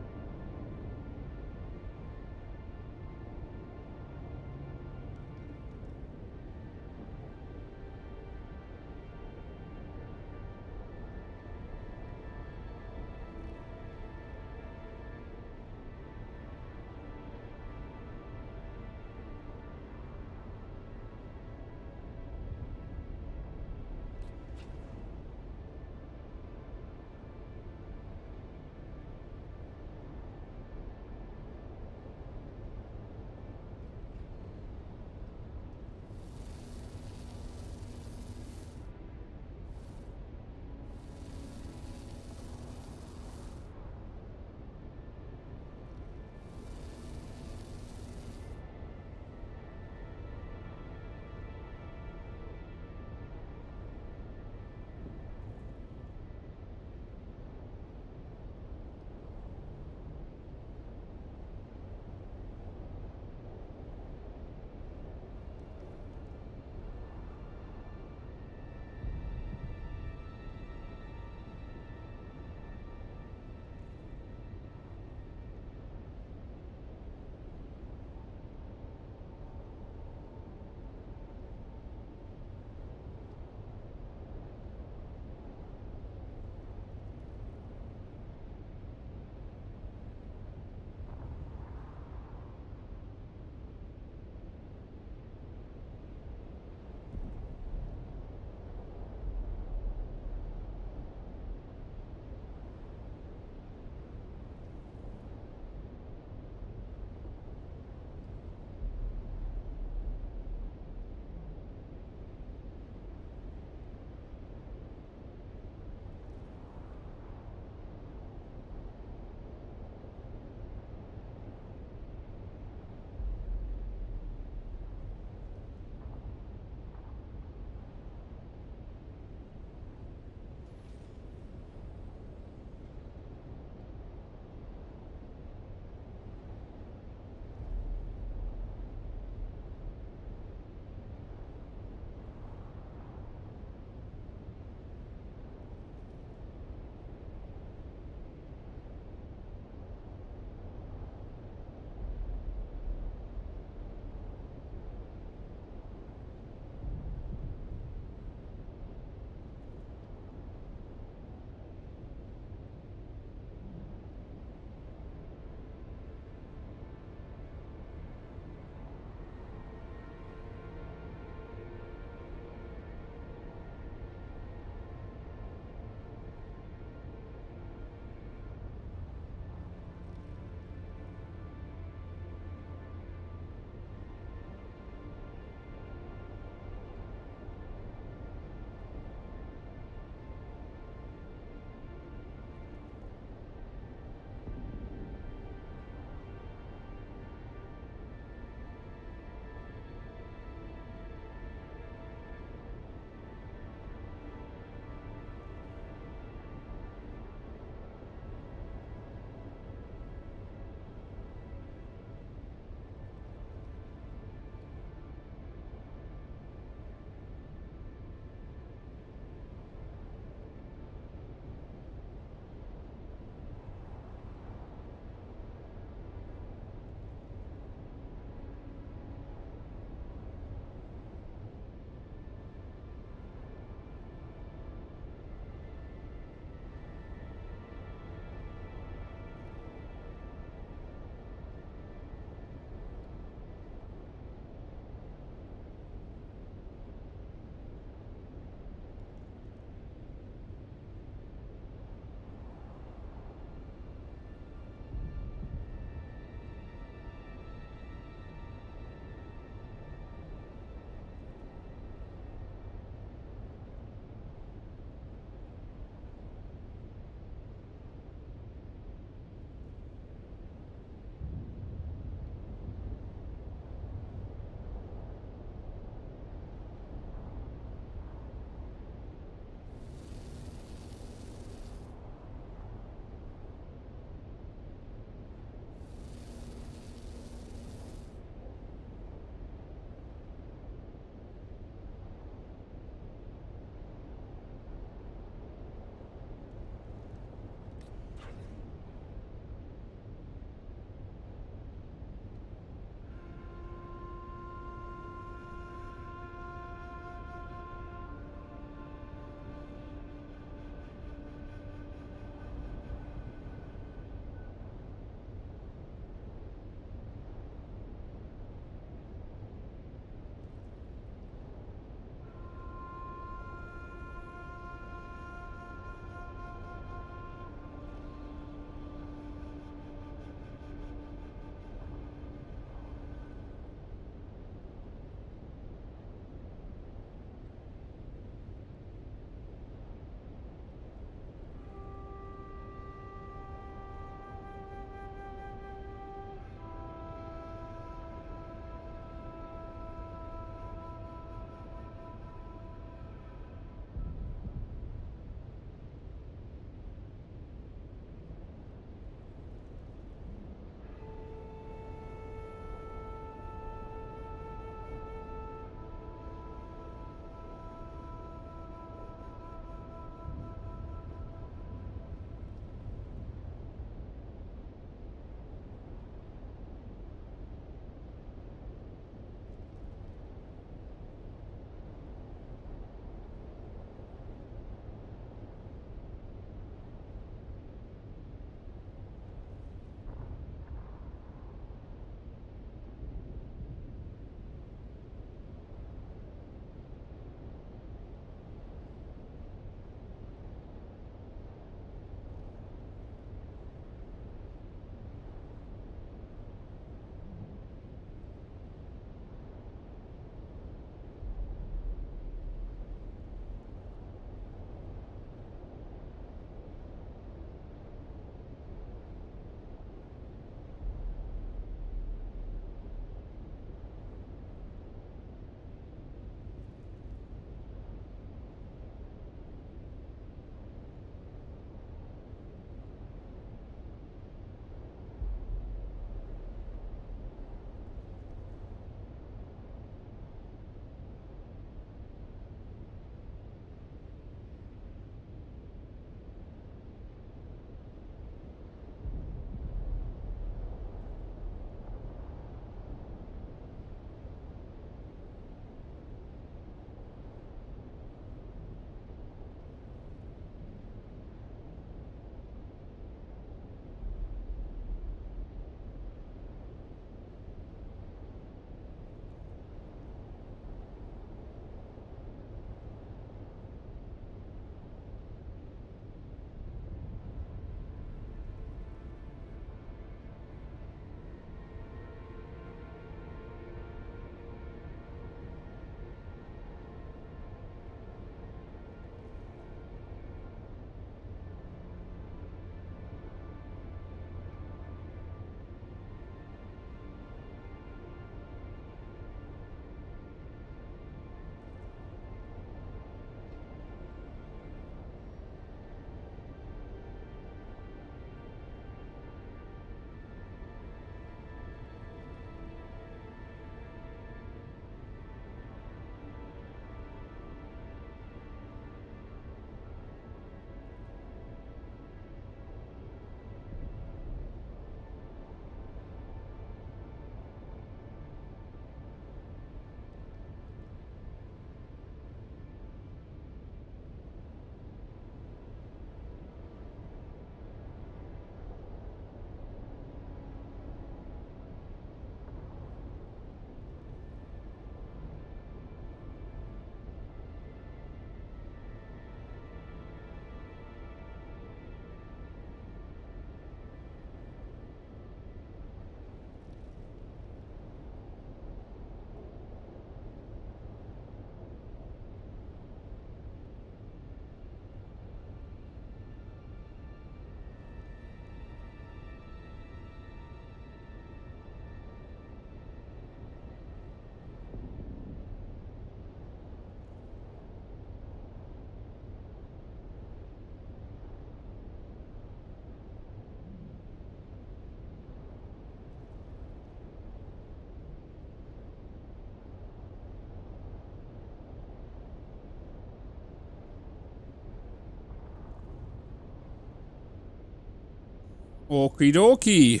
Okie dokie.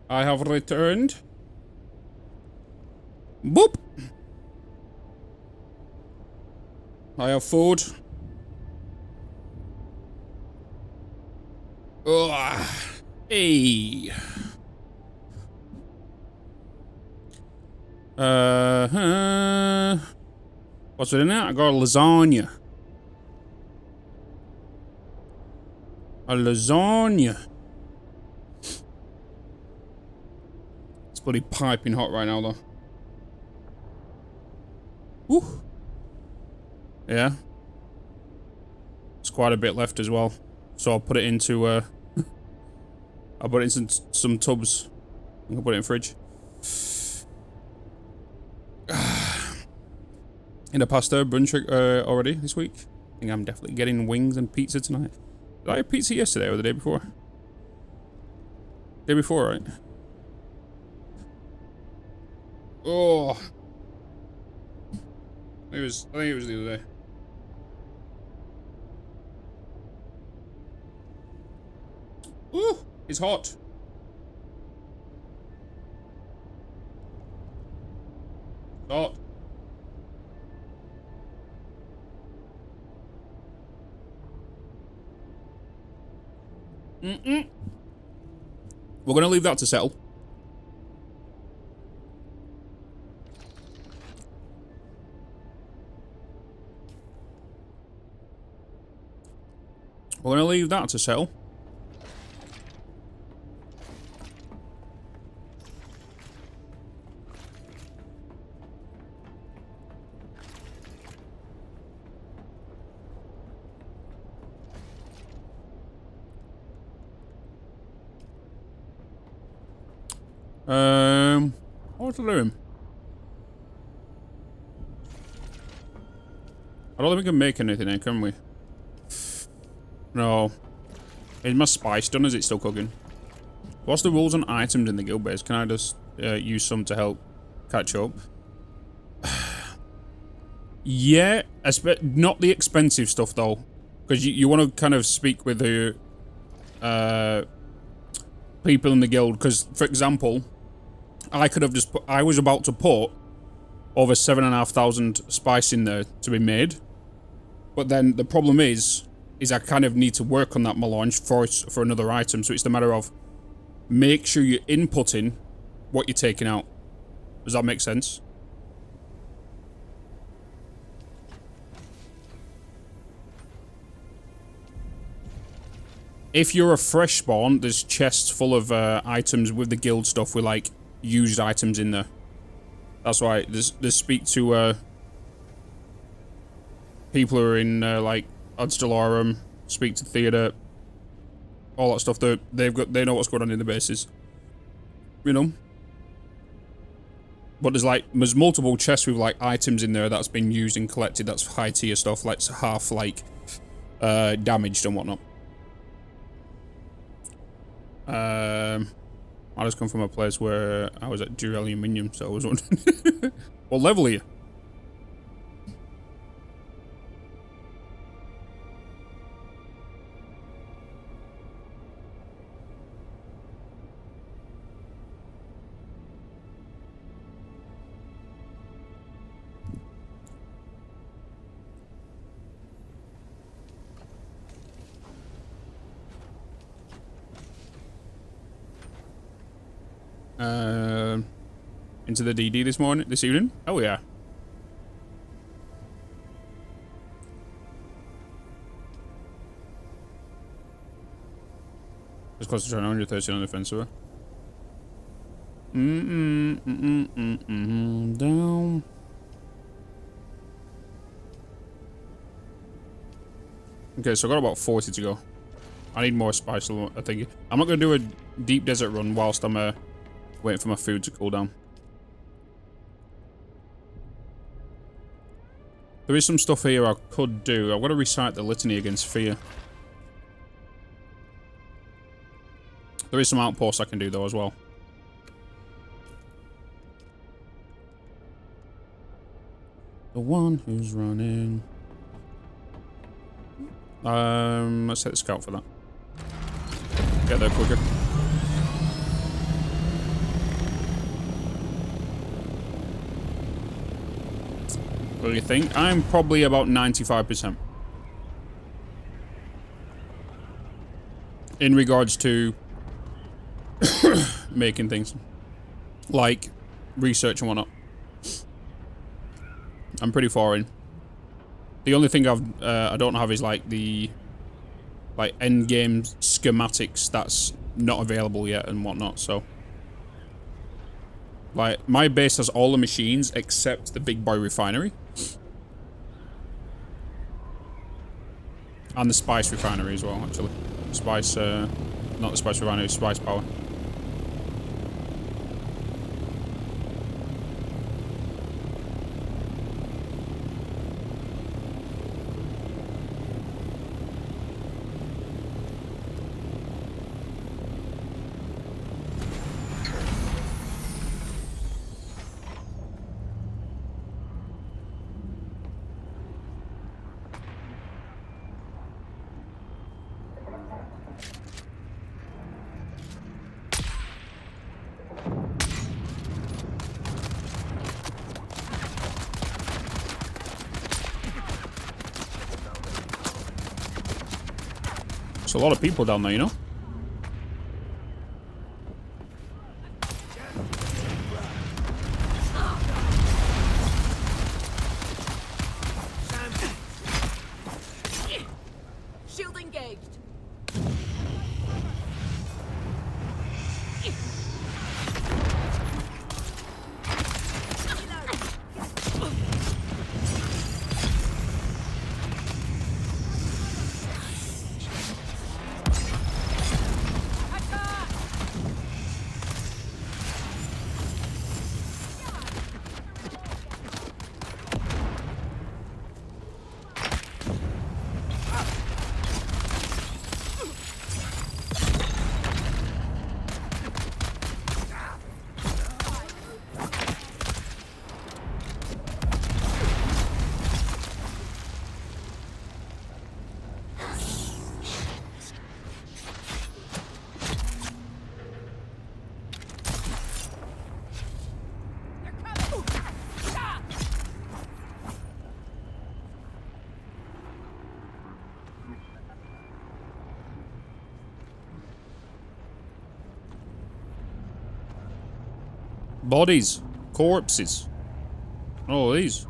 I have returned. Boop. I have food. Ugh. Hey. What's it in there? I got a lasagna. A lasagna. It's bloody piping hot right now, though. Woo. Yeah. There's quite a bit left as well. So I'll put it into, I'll put it into some tubs. I'll put it in the fridge. In a pasta brunch already this week. I think I'm definitely getting wings and pizza tonight. Did I have pizza yesterday or the day before? Day before, right? Oh. I think it was the other day. Ooh, it's hot. Hot. We're gonna leave that to settle. We're gonna leave that to settle. What's the room? I don't think we can make anything here, can we? No. Is my spice done? Is it still cooking? What's the rules on items in the guild base? Can I just use some to help catch up? Yeah, not the expensive stuff though, because you want to kind of speak with the people in the guild. Because, for example, I could have just put, I was about to put over 7,500 spice in there to be made, but then the problem is I kind of need to work on that melange for another item. So it's the matter of make sure you're inputting what you're taking out. Does that make sense? If you're a fresh spawn, there's chests full of items with the guild stuff with like used items in there. That's why there's speak to people who are in like Adstellarum, speak to theatre, all that stuff. They know what's going on in the bases, you know. But there's multiple chests with like items in there that's been used and collected. That's high tier stuff, like half like damaged and whatnot. I just come from a place where I was at Dure Aluminium, so I was wondering. What level are you? Into the DD this evening? Oh yeah. It's close to trying 130 on the defensive. Down. Okay, so I got about 40 to go. I need more spice, I think. I'm not going to do a deep desert run whilst I'm waiting for my food to cool down. There is some stuff here I could do. I've got to recite the litany against fear. There is some outposts I can do though as well. The one who's running. Let's hit the scout for that. Get there quicker. What do you think? I'm probably about 95%. In regards to making things. Like research and whatnot. I'm pretty far in. The only thing I don't have is like the end game schematics that's not available yet and whatnot, so like my base has all the machines except the big boy refinery and the spice refinery as well, actually. Spice not the spice refinery, spice power. A lot of people down there, you know? Shield engaged. Bodies. Corpses. Oh, these.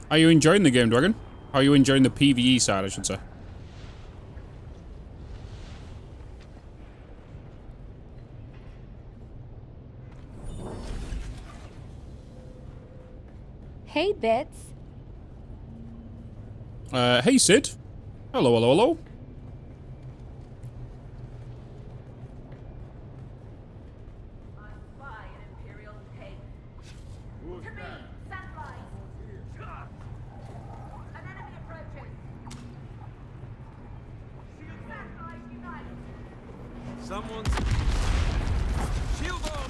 Are you enjoying the game, Dragon? Are you enjoying the PvE side, I should say? Hey, Bitz. Hey, Sid. Hello, hello, hello. Someone's shield on.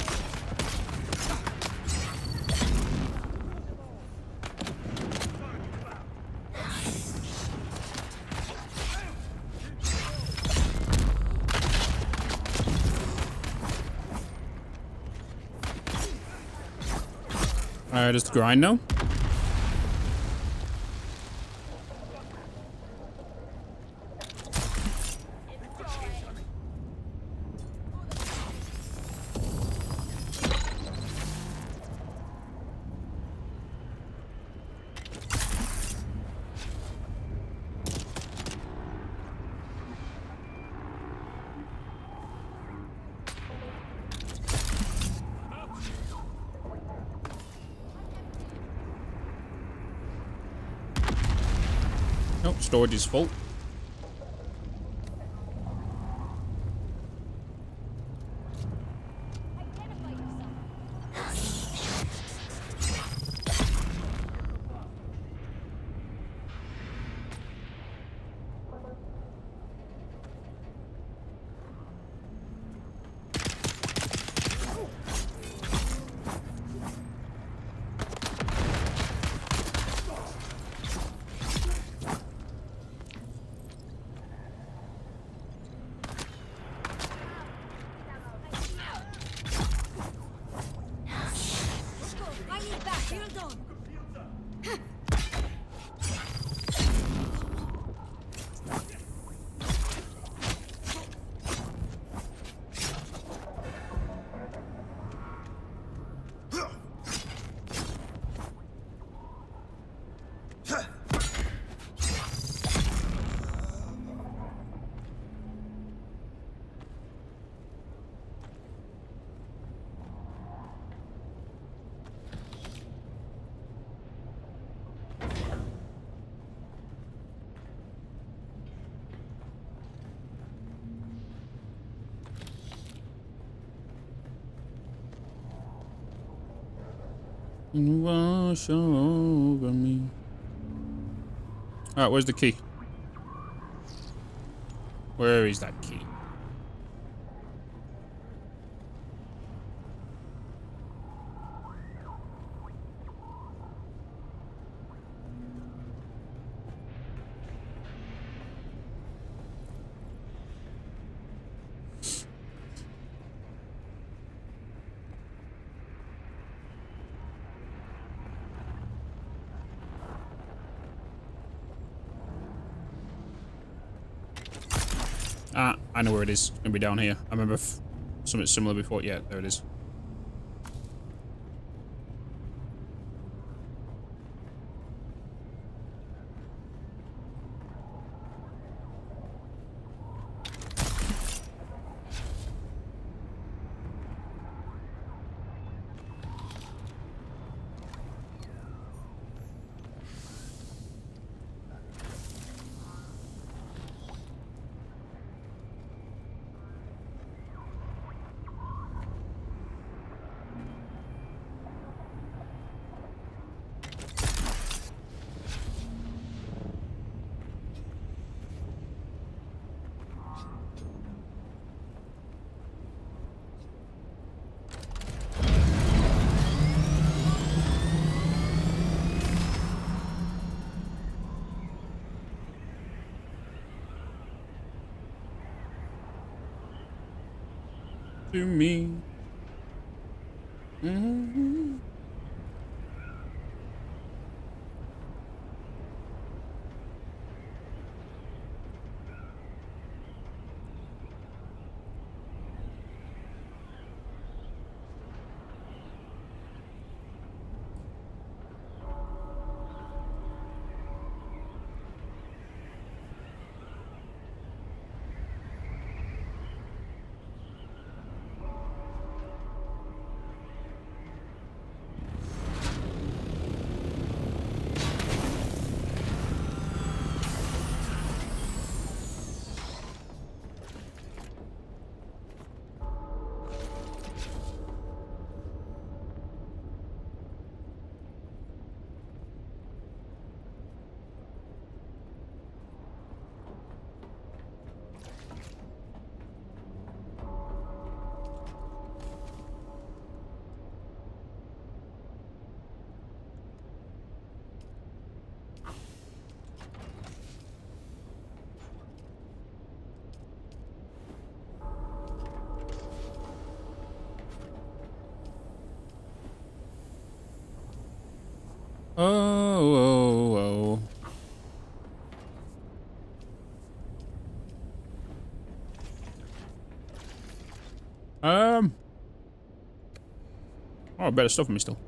Alright, just grind now. Nope, storage is full. Wash over me. Alright, where's the key? Where is that key? Ah, I know where it is. It's gonna be down here. I remember something similar before. Yeah, there it is. To me. Mm-hmm. Oh. Oh, better stuff for me still.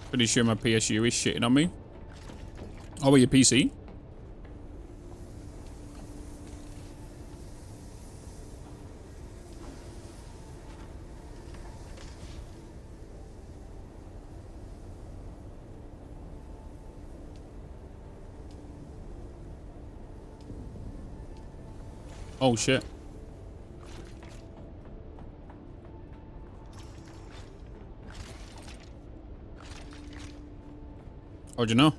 Pretty sure my PSU is shitting on me. Oh, your PC? Oh shit. How'd you know?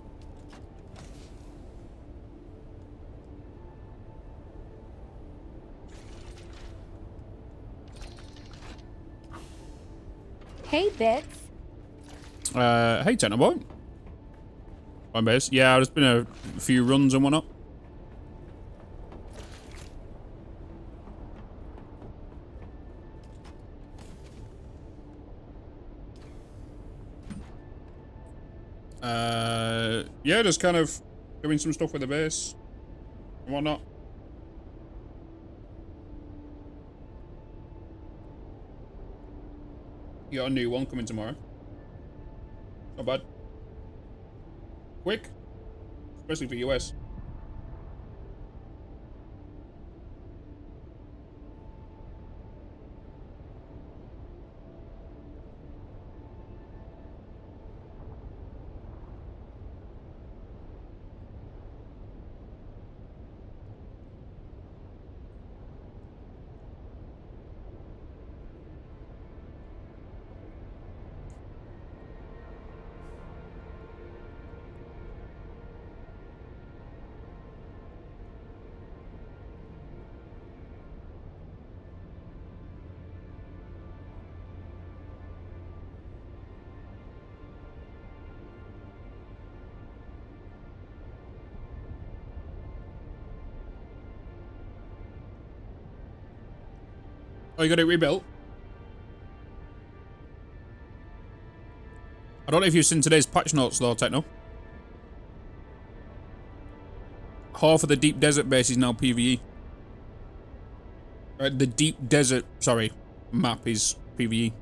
Hey, Bitz. Hey, Technoboy. My base. Yeah, there's been a few runs and whatnot. Yeah, just kind of doing some stuff with the base and whatnot. You got a new one coming tomorrow. Not bad. Quick. Especially for US. Oh, you got it rebuilt? I don't know if you've seen today's patch notes though, Techno. Half of the deep desert base is now PvE. The deep desert, sorry, map is PvE.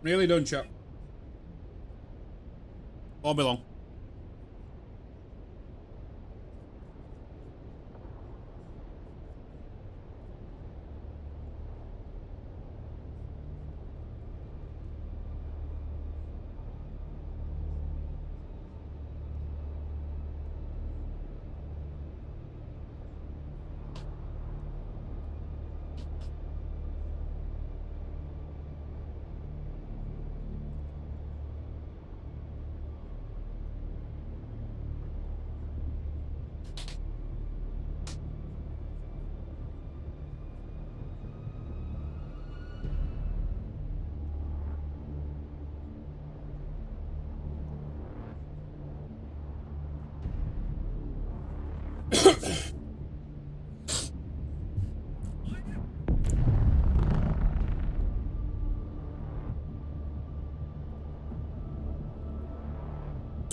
Nearly done, chap. Won't be long.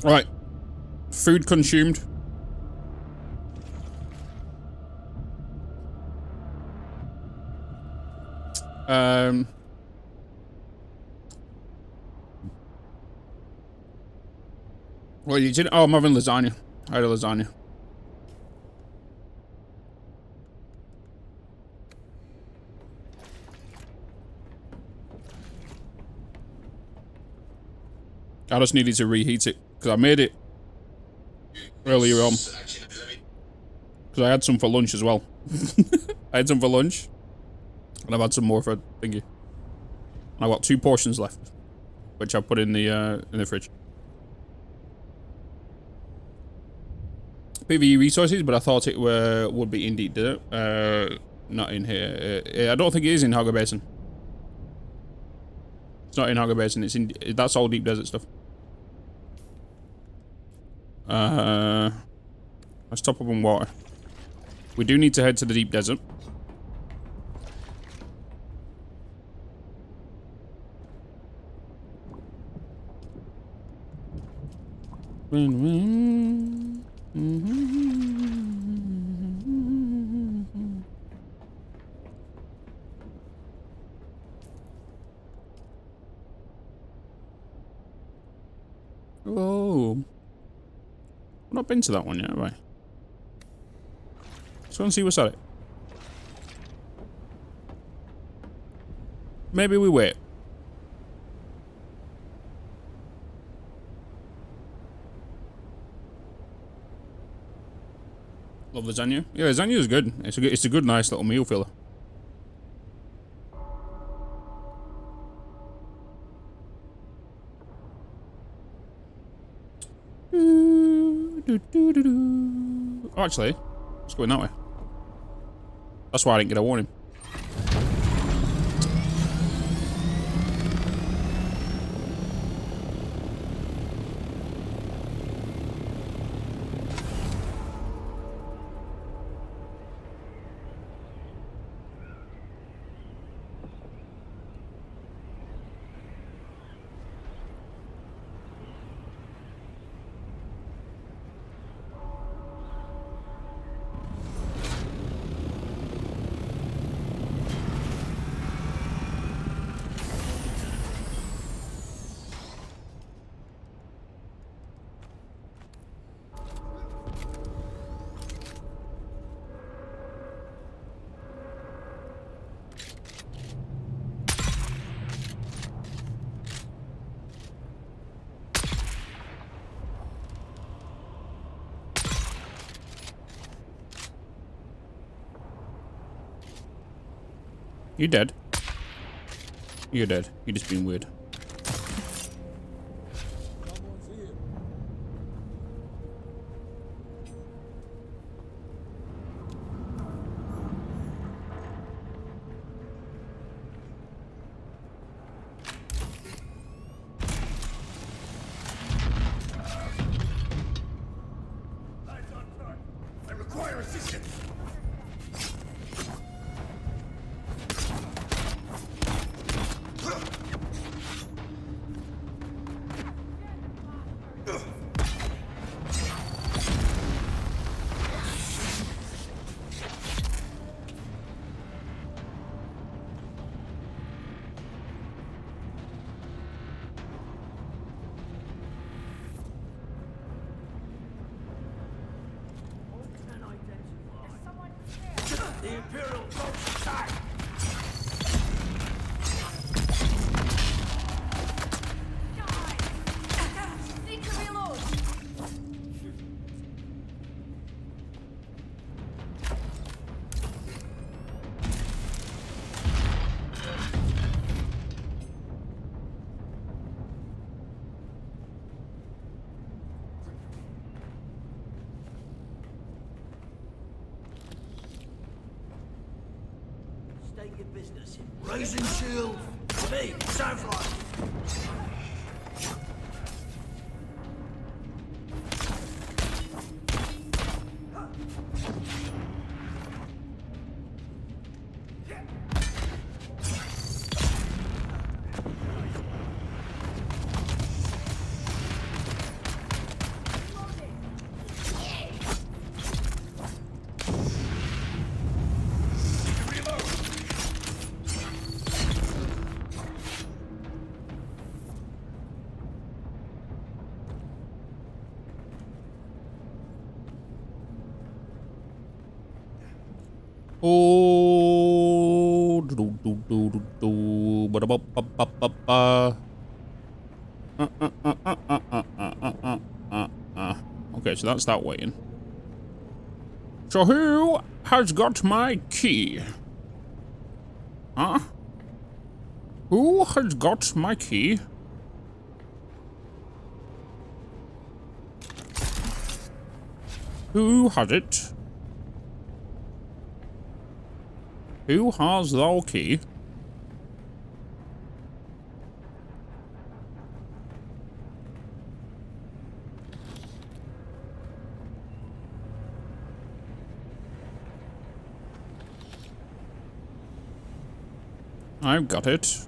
Right. Food consumed. Well, you didn't. Oh, I'm having lasagna. I had a lasagna. I just needed to reheat it because I made it earlier on. Because I had some for lunch as well. I had some for lunch, and I've had some more for thingy. And I've got 2 portions left, which I put in the fridge. PvE resources, but I thought it would be indeed not in here. I don't think it is in Hogger Basin. It's not in Hogger Basin. It's in. That's all deep desert stuff. Let's top up on water. We do need to head to the deep desert. Oh. I've not been to that one yet, have I? Let's go and see what's at it. Maybe we wait. Love lasagna. Yeah, lasagna is good. It's a good, nice little meal filler. Oh, actually, let's go in that way. That's why I didn't get a warning. You dead? You're dead. You're just being weird. I require assistance. The Imperial Ghost attack! Need to reload. State your business. Raising shield. Me, Soundfly. Oh, okay, so that's that waiting. So who has got my key? Huh? Who has got my key? Who has it? Who has the key? I've got it.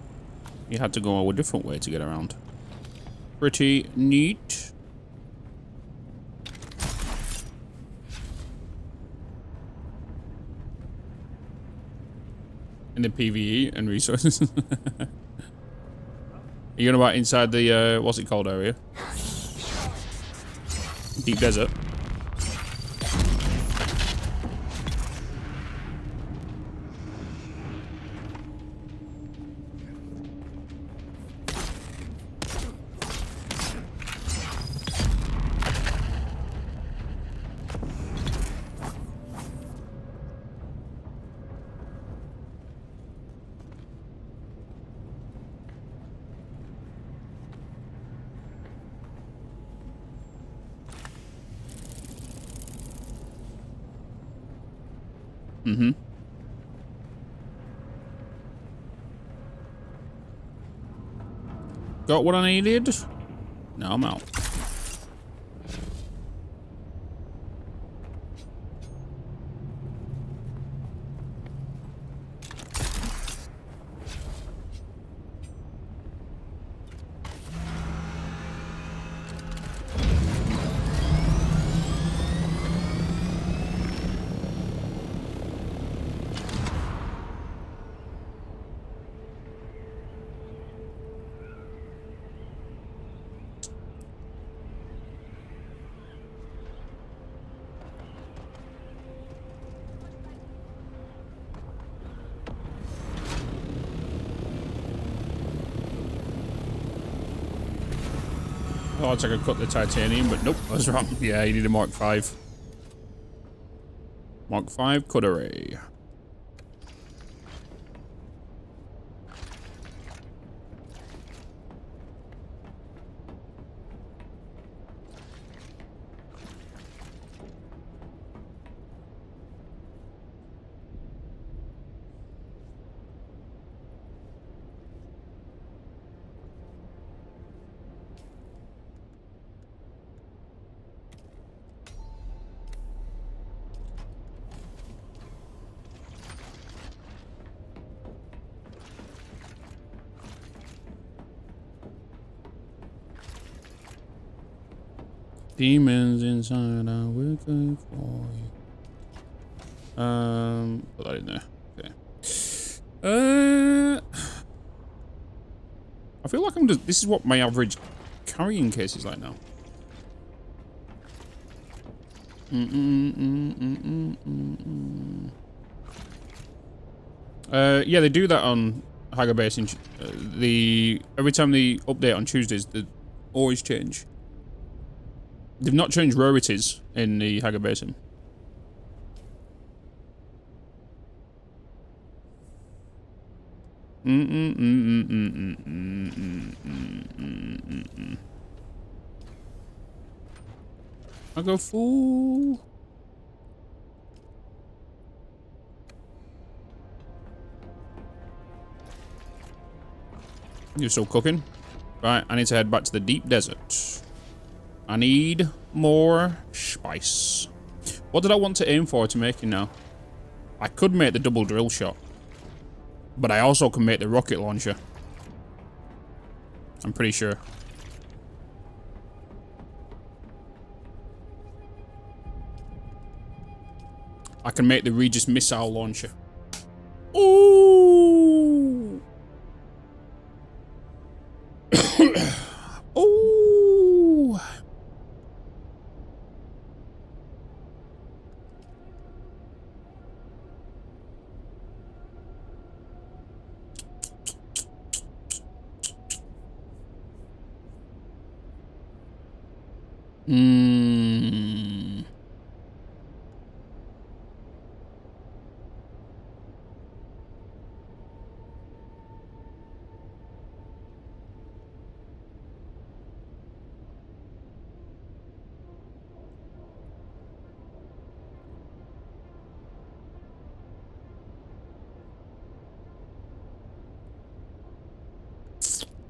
You had to go a different way to get around. Pretty neat. In the PvE and resources. Are you gonna about inside the what's it called area? Deep desert. Mm-hmm. Got what I needed? Now I'm out. Oh, I could cut the titanium, but nope, I was wrong. Yeah, you need a Mark 5. Mark 5 cut array. Demons inside, I will go for you. Put that in there. Okay. I feel like I'm just. This is what my average carrying case is like now. Yeah, they do that on GIGABYTE. Every time they update on Tuesdays, they always change. They've not changed rarities in the GIGABYTE. I go full. You're still cooking? Right, I need to head back to the deep desert. I need more spice. What did I want to aim for to make it now? I could make the double drill shot. But I also can make the rocket launcher. I'm pretty sure. I can make the Regis missile launcher. Ooh! Ooh! Mmm.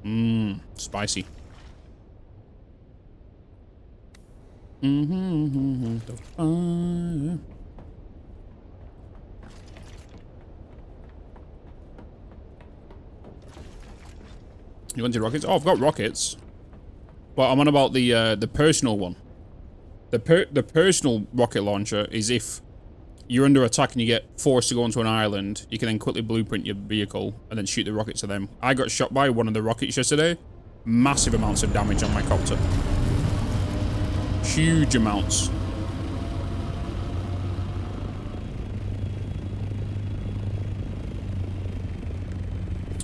Mmm, spicy. The fire. You wanted rockets? Oh, I've got rockets. But I'm on about the personal one. The personal rocket launcher is if you're under attack and you get forced to go onto an island, you can then quickly blueprint your vehicle and then shoot the rockets at them. I got shot by one of the rockets yesterday. Massive amounts of damage on my copter. Huge amounts.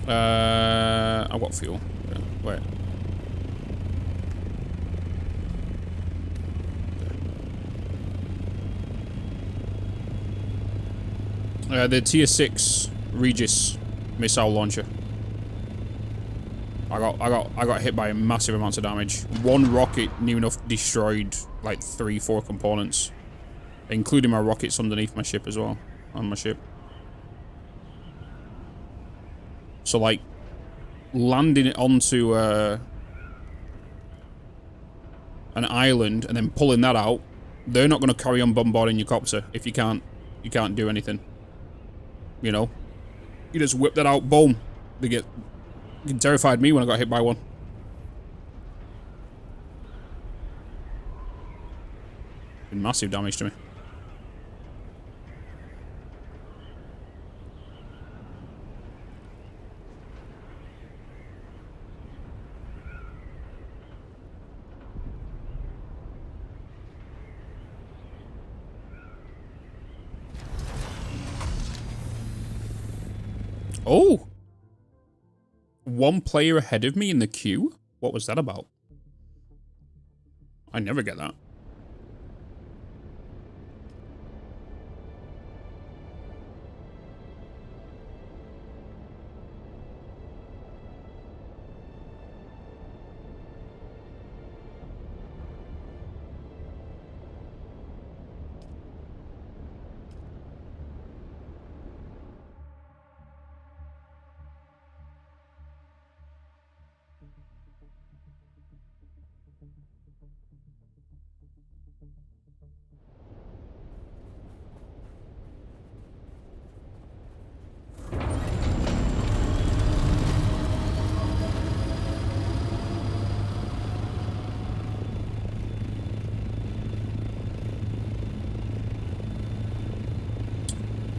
I've got fuel. Yeah, wait. The tier 6 Regis missile launcher. I got hit by massive amounts of damage. One rocket near enough destroyed like 3-4 components, including my rockets underneath my ship as well. On my ship. So like landing it onto an island and then pulling that out, they're not going to carry on bombarding your copter if you can't do anything. You know, you just whip that out, boom. It terrified me when I got hit by one. Did massive damage to me. Oh! One player ahead of me in the queue? What was that about? I never get that.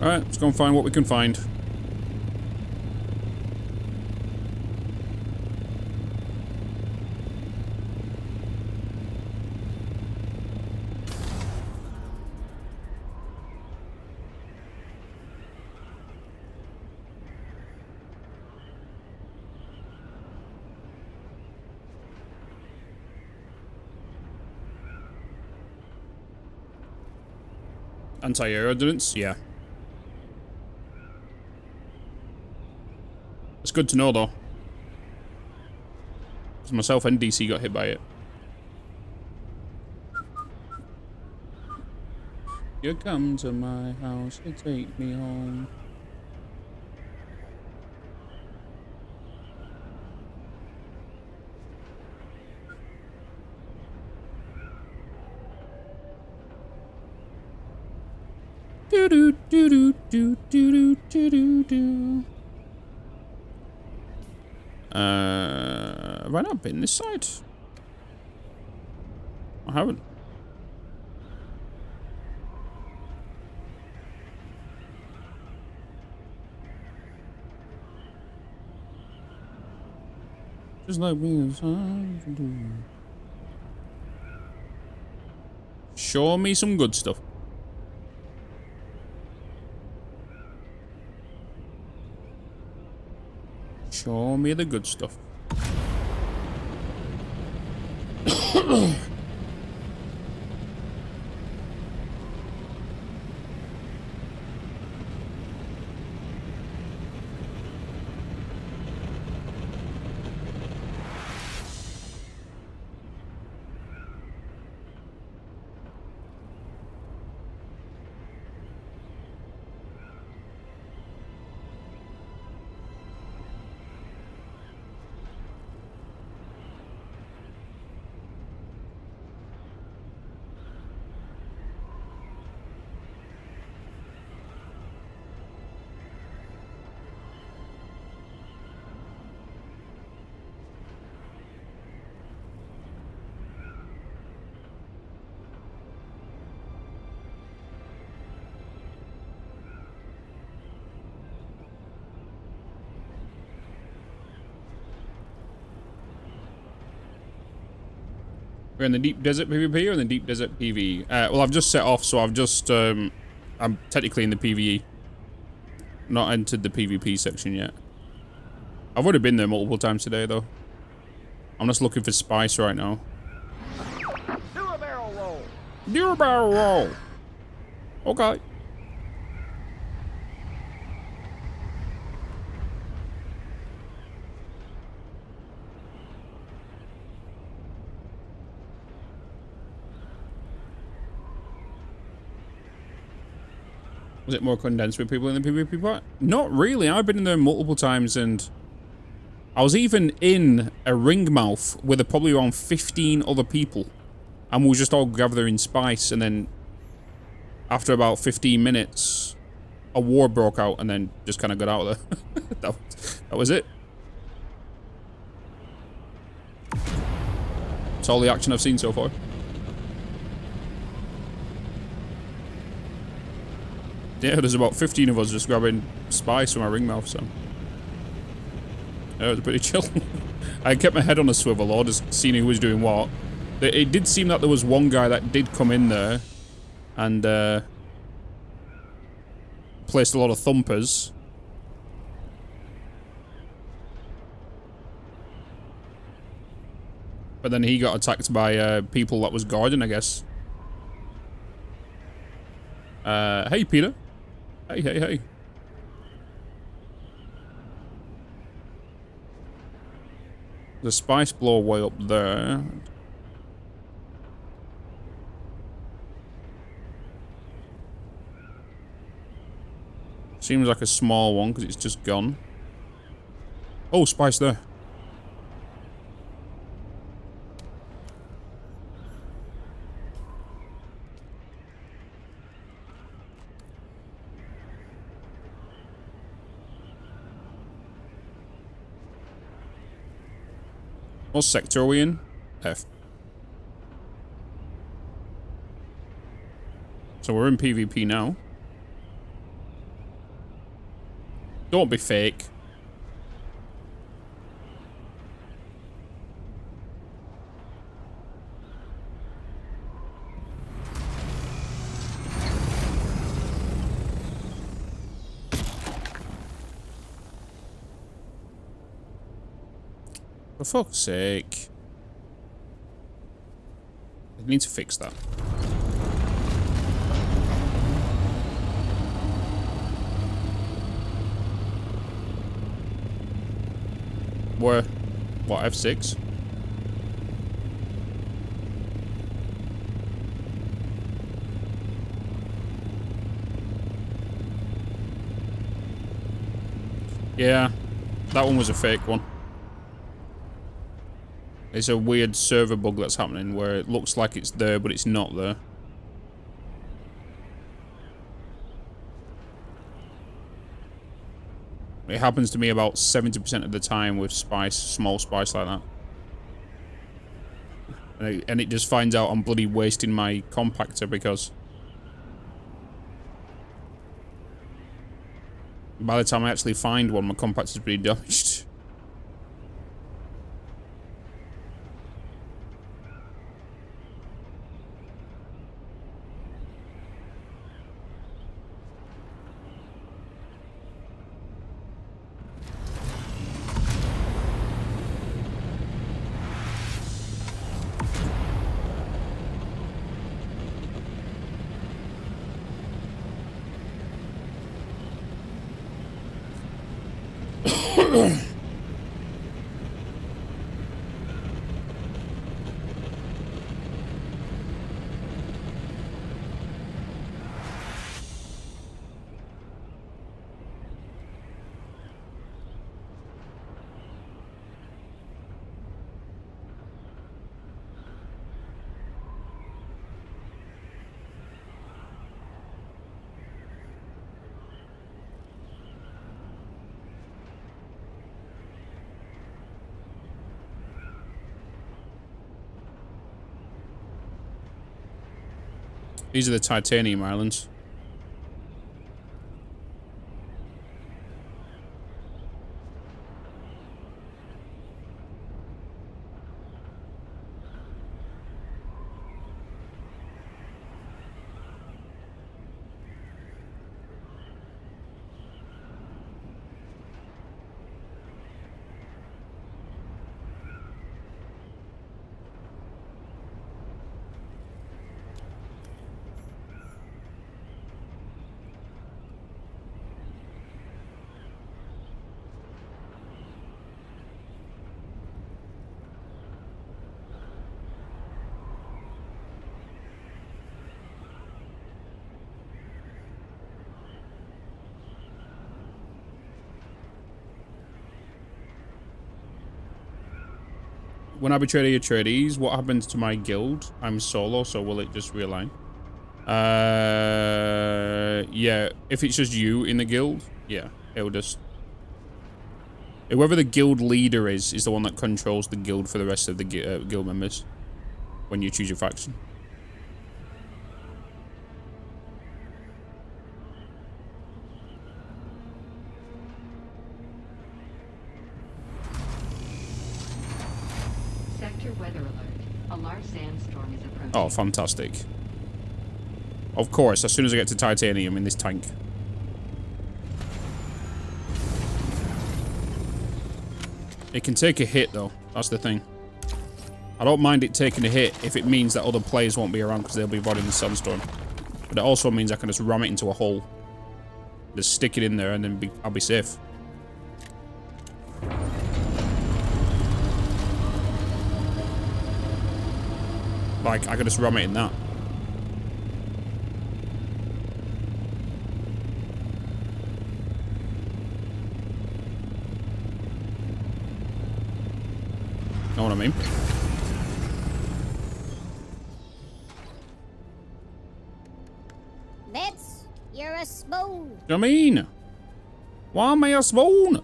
Alright, let's go and find what we can find. Anti-air ordnance? Yeah. It's good to know, though. Because myself and DC got hit by it. You come to my house and take me home. Do do do do do do do do do. Have I not been this side? I haven't. Just like we do. Show me some good stuff. Show me the good stuff. We're in the deep desert PvP or in the deep desert PvE? Well, I've just set off, so I've just, I'm technically in the PvE. Not entered the PvP section yet. I've already been there multiple times today, though. I'm just looking for spice right now. Do a barrel roll. Do a barrel roll. Okay. Was it more condensed with people in the PvP part? Not really. I've been in there multiple times, and I was even in a ring mouth with probably around 15 other people, and we were just all gathering spice, and then after about 15 minutes, a war broke out, and then just kind of got out of there. that was it. That's all the action I've seen so far. Yeah, there's about 15 of us just grabbing spice from our ring mouth, so. Yeah, it was pretty chill. I kept my head on a swivel, or just seeing who was doing what. It did seem that there was one guy that did come in there and placed a lot of thumpers. But then he got attacked by people that was guarding, I guess. Hey, Peter. Hey, hey, hey. The spice blow way up there. Seems like a small one because it's just gone. Oh, spice there. What sector are we in? F. So we're in PvP now. Don't be fake. For fuck's sake. I need to fix that. Where? What, F6? Yeah, that one was a fake one. It's a weird server bug that's happening where it looks like it's there, but it's not there. It happens to me about 70% of the time with Spice, small Spice like that. And it just finds out I'm bloody wasting my compactor because by the time I actually find one, my compactor's pretty damaged. These are the titanium islands. When I betray Atreides, what happens to my guild? I'm solo, so will it just realign? Yeah, if it's just you in the guild, yeah, it'll just... Whoever the guild leader is the one that controls the guild for the rest of the guild members when you choose your faction. Oh, fantastic. Of course, as soon as I get to titanium in this tank. It can take a hit, though. That's the thing. I don't mind it taking a hit if it means that other players won't be around because they'll be avoiding the sandstorm. But it also means I can just ram it into a hole. Just stick it in there and then I'll be safe. Like, I could just ram it in that. Know what I mean? Bitz, you're a spoon. You know what I mean? Why am I a spoon?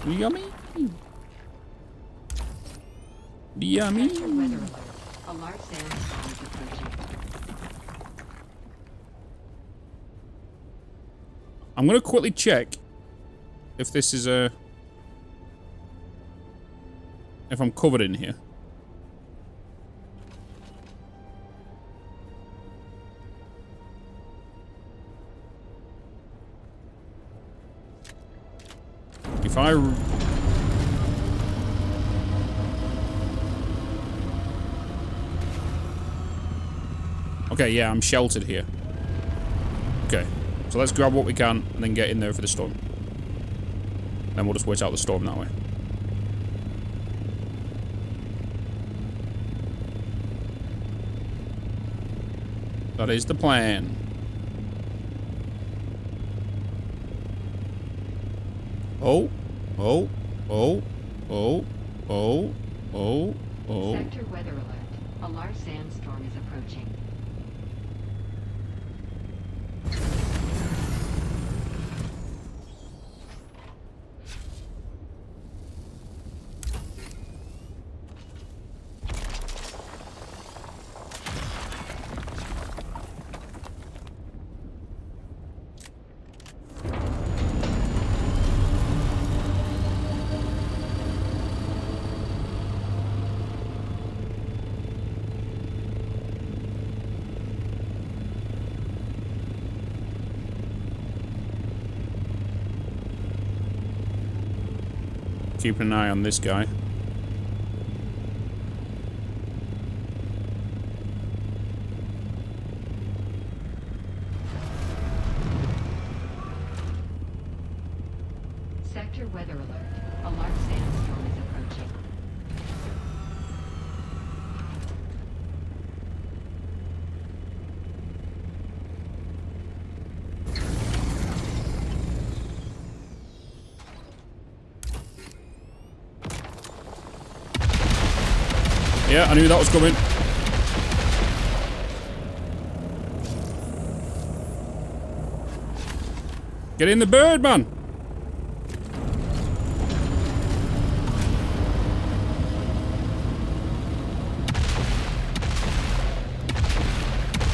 Yummy. Yummy. A large sandstorm is approaching. I'm gonna quickly check if this is a... if I'm covered in here. If I... Okay, yeah, I'm sheltered here. Okay. So let's grab what we can and then get in there for the storm. Then we'll just wait out the storm that way. That is the plan. Oh, oh, oh, oh, oh, oh, oh. Sector weather alert. A large sandstorm is approaching. Keeping an eye on this guy. Sector weather alert. A large sandstorm is approaching. Yeah, I knew that was coming. Get in the bird, man.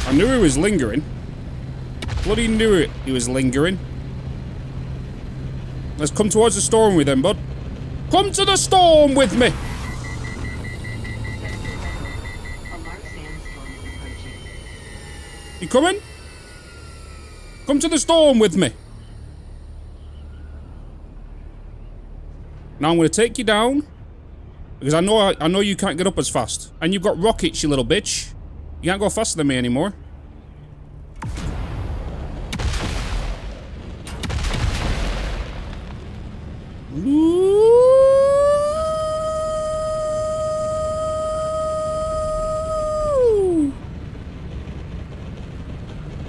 I knew he was lingering. Bloody knew it. He was lingering. Let's come towards the storm with him, bud. Come to the storm with me. You coming? Come to the storm with me. Now I'm going to take you down because I know you can't get up as fast, and you've got rockets, you little bitch. You can't go faster than me anymore.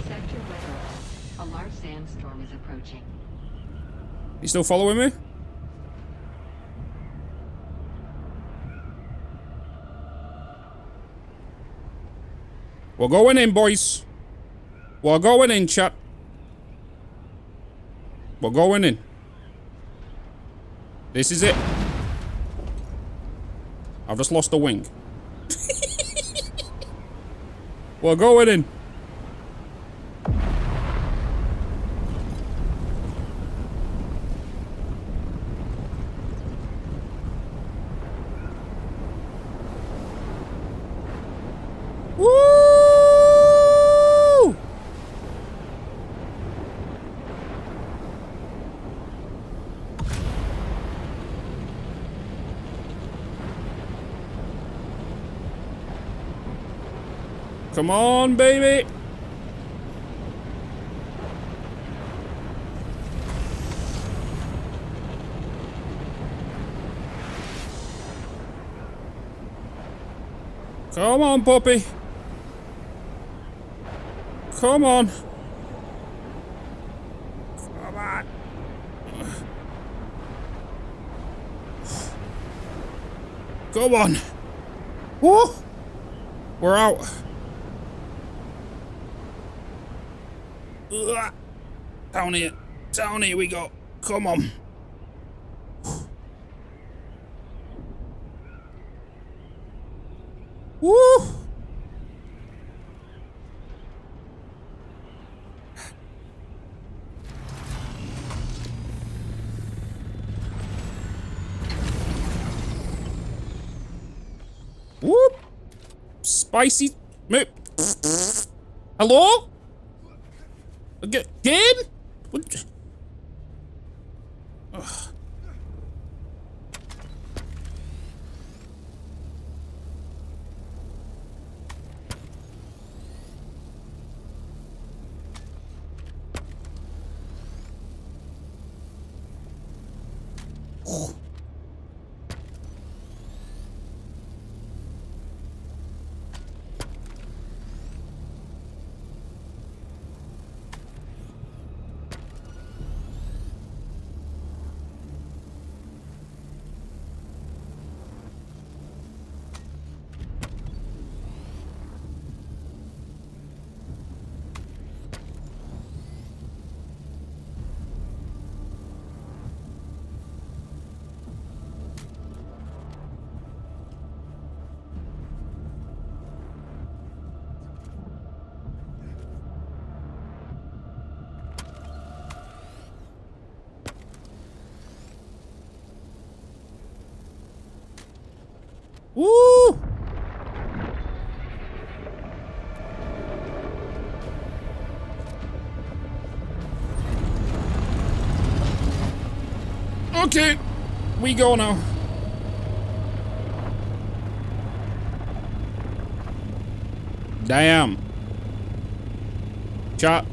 Sector weather alert. A large sandstorm is approaching. You still following me? We're going in, boys. We're going in, chat. We're going in. This is it. I've just lost a wing. We're going in. Woo! Come on, baby. Come on, puppy. Come on. Come on. Come on. Woo! We're out. Ugh. Down here we go. Come on. Woo! Whoop! Spicy. Hello? Again? What? Ugh. Woo! Okay, we go now. Damn. Chat,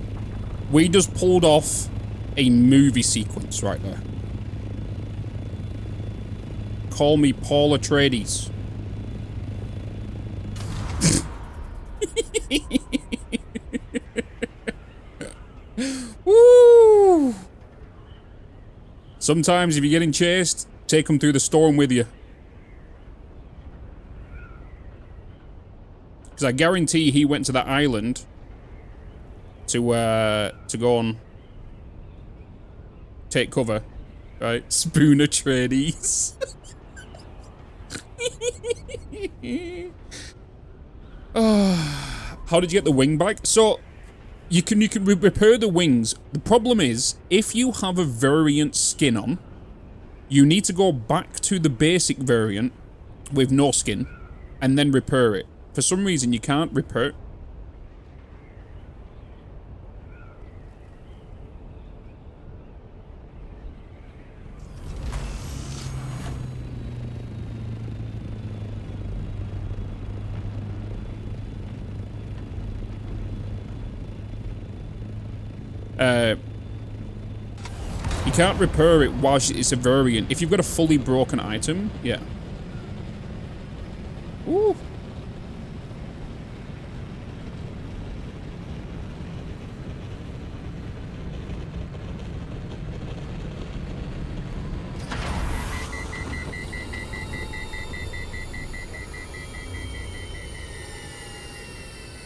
we just pulled off a movie sequence right there. Call me Paul Atreides. Woo! Sometimes if you're getting chased, take them through the storm with you. Because I guarantee he went to that island to go and take cover. Right? Spoon Atreides. How did you get the wing back? So you can repair the wings. The problem is, if you have a variant skin on, you need to go back to the basic variant with no skin and then repair it. For some reason, you can't repair. You can't repair it whilst it's a variant. If you've got a fully broken item, yeah. Ooh.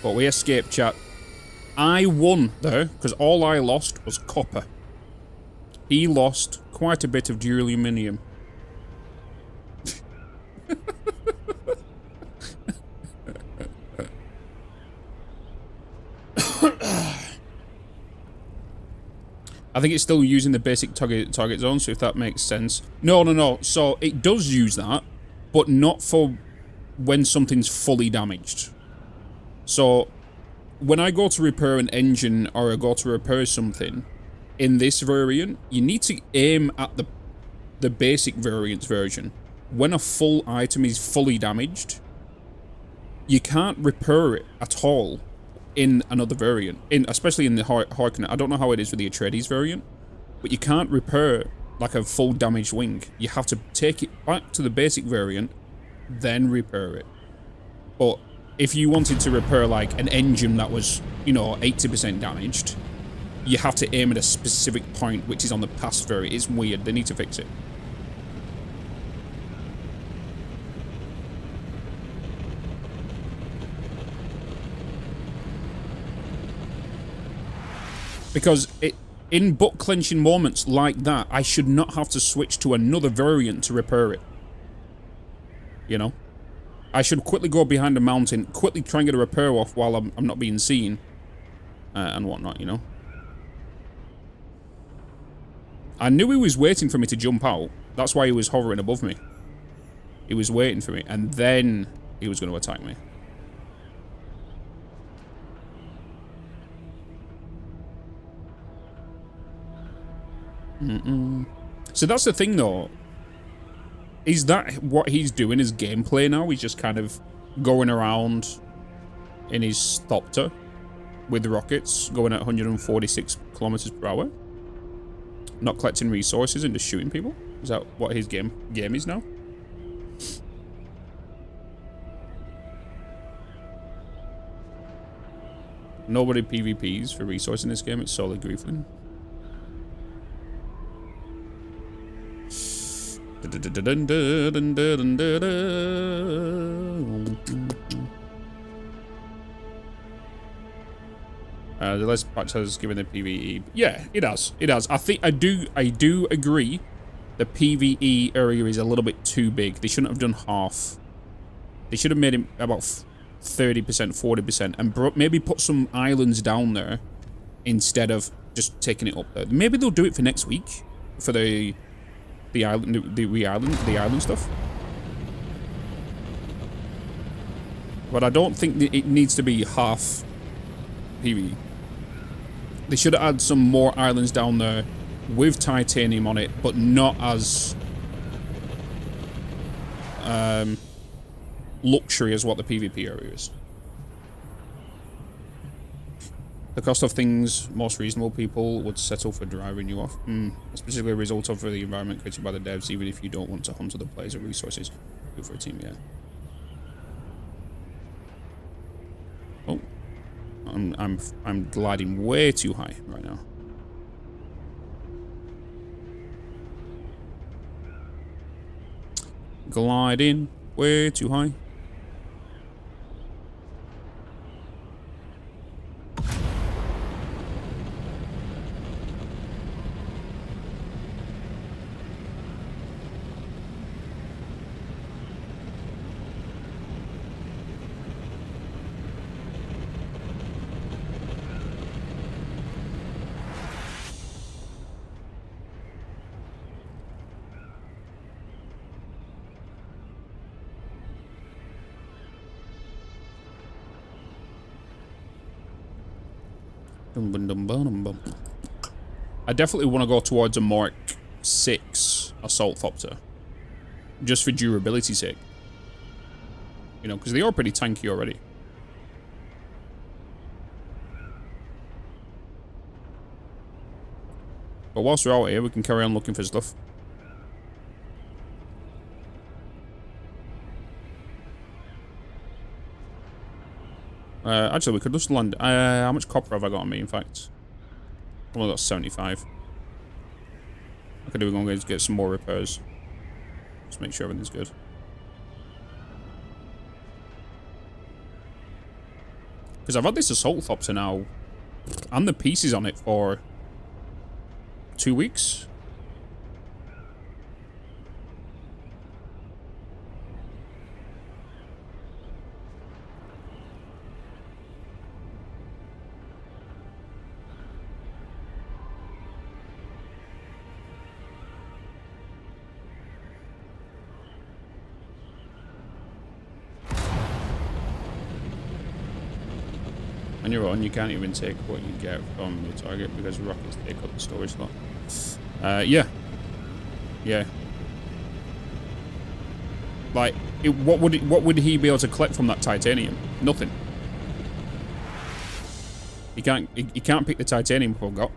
But we escaped, chat. I won, though, because all I lost was copper. He lost quite a bit of duraluminium. I think it's still using the basic target zone, so if that makes sense. No. So it does use that, but not for when something's fully damaged. So when I go to repair an engine or I go to repair something in this variant, you need to aim at the basic variants version. When a full item is fully damaged, you can't repair it at all in another variant, especially in the Harkonnen. I don't know how it is with the Atreides variant, but you can't repair like a full damaged wing. You have to take it back to the basic variant, then repair it. But if you wanted to repair like an engine that was, you know, 80% damaged, you have to aim at a specific point, which is on the past variant. It's weird. They need to fix it. Because in butt clenching moments like that, I should not have to switch to another variant to repair it. You know? I should quickly go behind a mountain, quickly try and get a repair off while I'm not being seen. And whatnot, you know? I knew he was waiting for me to jump out. That's why he was hovering above me. He was waiting for me, and then he was going to attack me. So that's the thing, though. Is that what he's doing as gameplay now? He's just kind of going around in his Thopter with rockets going at 146 kilometers per hour, not collecting resources and just shooting people. Is that what his game is now? Nobody PvPs for resource in this game. It's solely griefing. The less patch has given the PvE. Yeah, it has. It has. I do agree. The PvE area is a little bit too big. They shouldn't have done half. They should have made it about 30%, 40%, and maybe put some islands down there instead of just taking it up there. Maybe they'll do it for next week for the island stuff. But I don't think it needs to be half PvE. They should have had some more islands down there with titanium on it, but not as luxury as what the PvP area is. The cost of things most reasonable people would settle for driving you off. It's particularly a result of the environment created by the devs, even if you don't want to hunt other players or resources. Good for a team, yeah. Oh. I'm gliding way too high right now. Gliding way too high. I definitely want to go towards a Mark 6 Assault Thopter. Just for durability's sake. You know, because they are pretty tanky already. But whilst we're out here, we can carry on looking for stuff. Actually, we could just land. How much copper have I got on me, in fact? I've only got 75. I could do go and get some more repairs. Just make sure everything's good. Because I've had this Assault Thopter now, and the pieces on it for 2 weeks. On your own, you can't even take what you get from your target because rockets take up the storage slot. Yeah. Yeah. Like, what would he be able to collect from that titanium? Nothing. He can't pick the titanium we've got.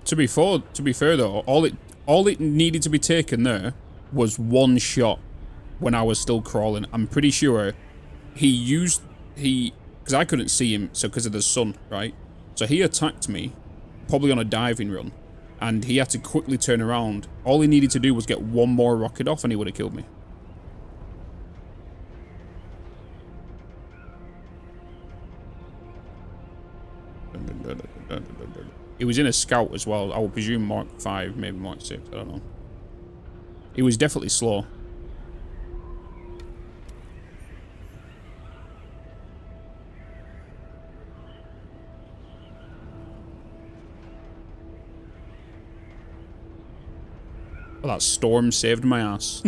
To be fair though, all it needed to be taken there was one shot when I was still crawling. I'm pretty sure because I couldn't see him, so because of the sun, right? So he attacked me, probably on a diving run, and he had to quickly turn around. All he needed to do was get one more rocket off and he would have killed me. It was in a scout as well. I would presume Mark 5, maybe Mark 6, I don't know. It was definitely slow. Well, that storm saved my ass.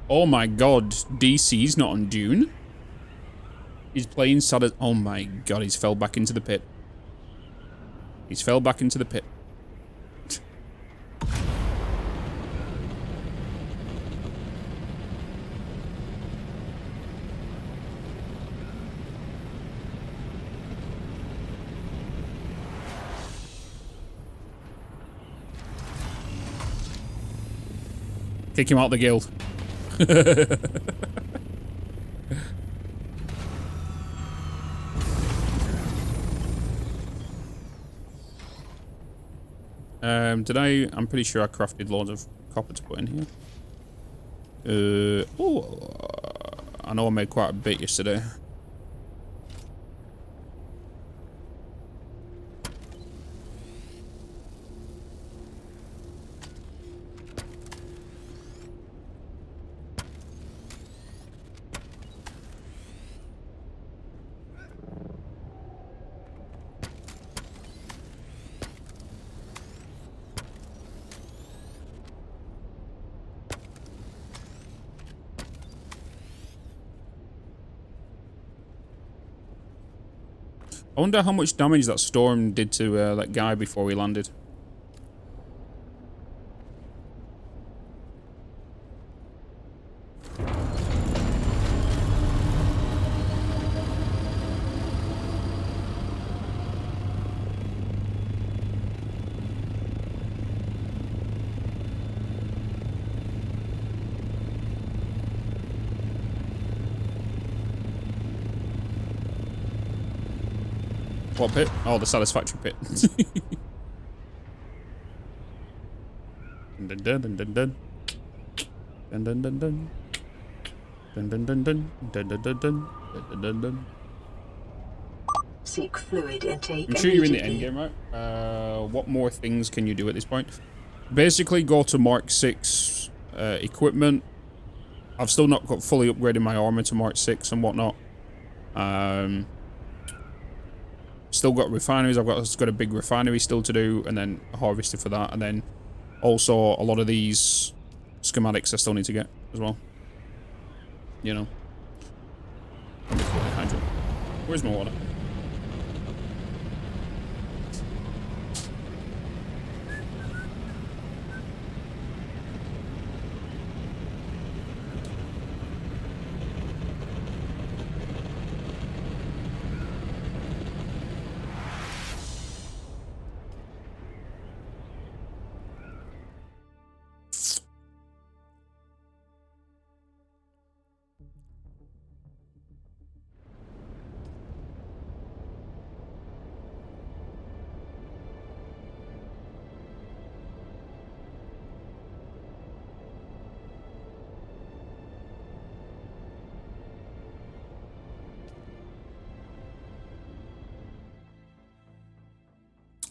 Oh my god, DC's not on Dune. He's playing sad. Oh my god, he's fell back into the pit. He's fell back into the pit. Kick him out the guild. I'm pretty sure I crafted loads of copper to put in here. Oh, I know I made quite a bit yesterday. I wonder how much damage that storm did to that guy before we landed. What pit? Oh, the satisfactory pit. Dun dun dun dun dun. Dun dun dun dun. Dun dun dun dun. Dun dun dun dun. Dun dun dun. Seek fluid intake. I'm sure you're in the end game, right? What more things can you do at this point? Basically, go to Mark 6 equipment. I've still not got fully upgraded my armor to Mark 6 and whatnot. Still got refineries. I've got a big refinery still to do, and then a harvester for that, and then also a lot of these schematics I still need to get as well. You know. Where's my water?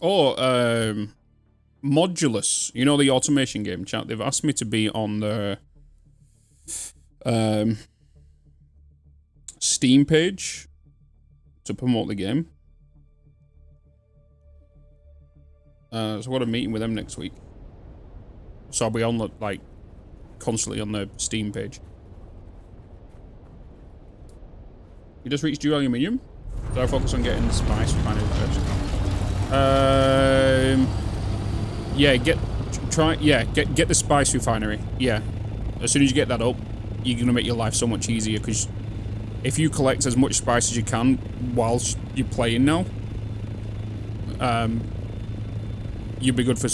Oh, Modulus. You know the automation game, chat? They've asked me to be on the Steam page to promote the game. So I've got a meeting with them next week. So I'll be on the, like, constantly on the Steam page. You just reached dual aluminium? So I focus on getting spice refinery first. Yeah, get the spice refinery. Yeah, as soon as you get that up, you're gonna make your life so much easier, because if you collect as much spice as you can whilst you're playing now, you'll be good for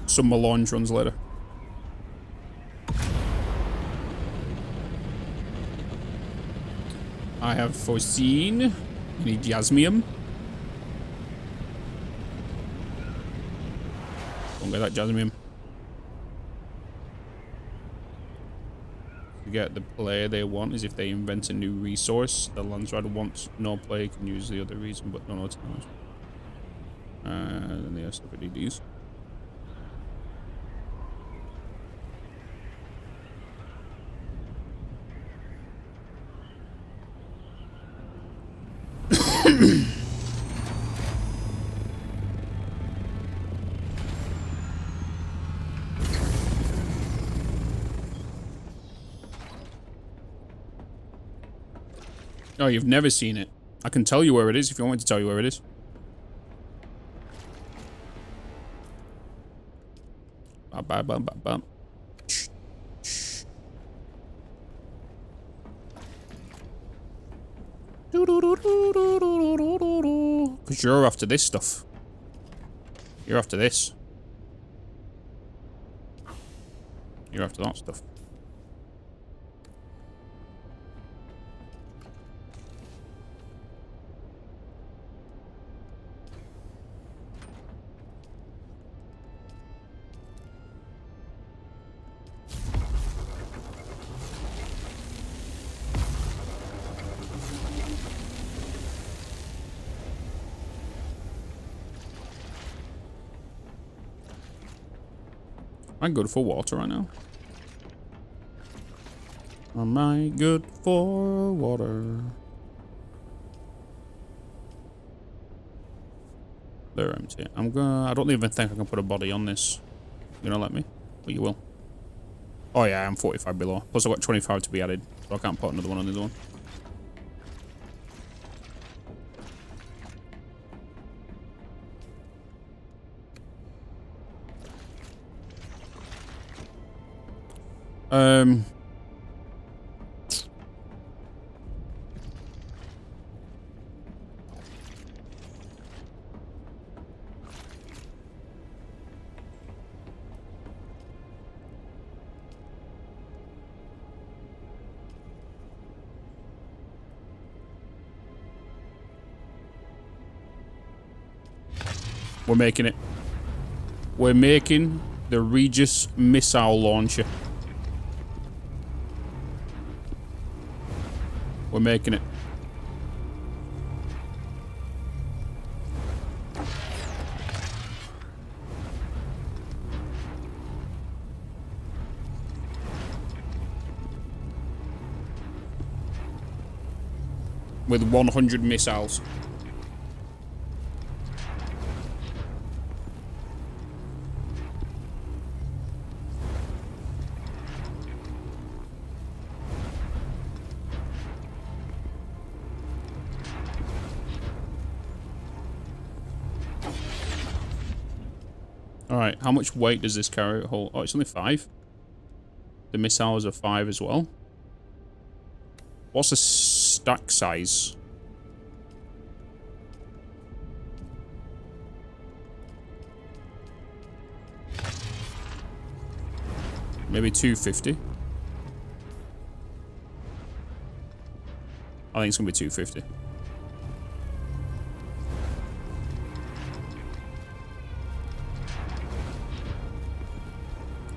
some melange runs later. I have foreseen. You need jasmium. Don't get that jasmium. To get the player they want is if they invent a new resource. The Landsrider wants no player can use the other reason, but no times. Then they have stuff with DDs. Oh, you've never seen it. I can tell you where it is if you want me to tell you where it is. Bum, bum, bum, bum, bum. Because you're after this stuff. You're after this. You're after that stuff. I'm good for water right now. Am I good for water? They're empty. I don't even think I can put a body on this. You gonna let me? But you will. Oh yeah, I'm 45 below. Plus I've got 25 to be added. So I can't put another one on this one. We're making it. We're making the Regis missile launcher. We're making it. With 100 missiles. Alright, how much weight does this carry? Oh, it's only 5. The missiles are 5 as well. What's the stack size? Maybe 250. I think it's gonna be 250.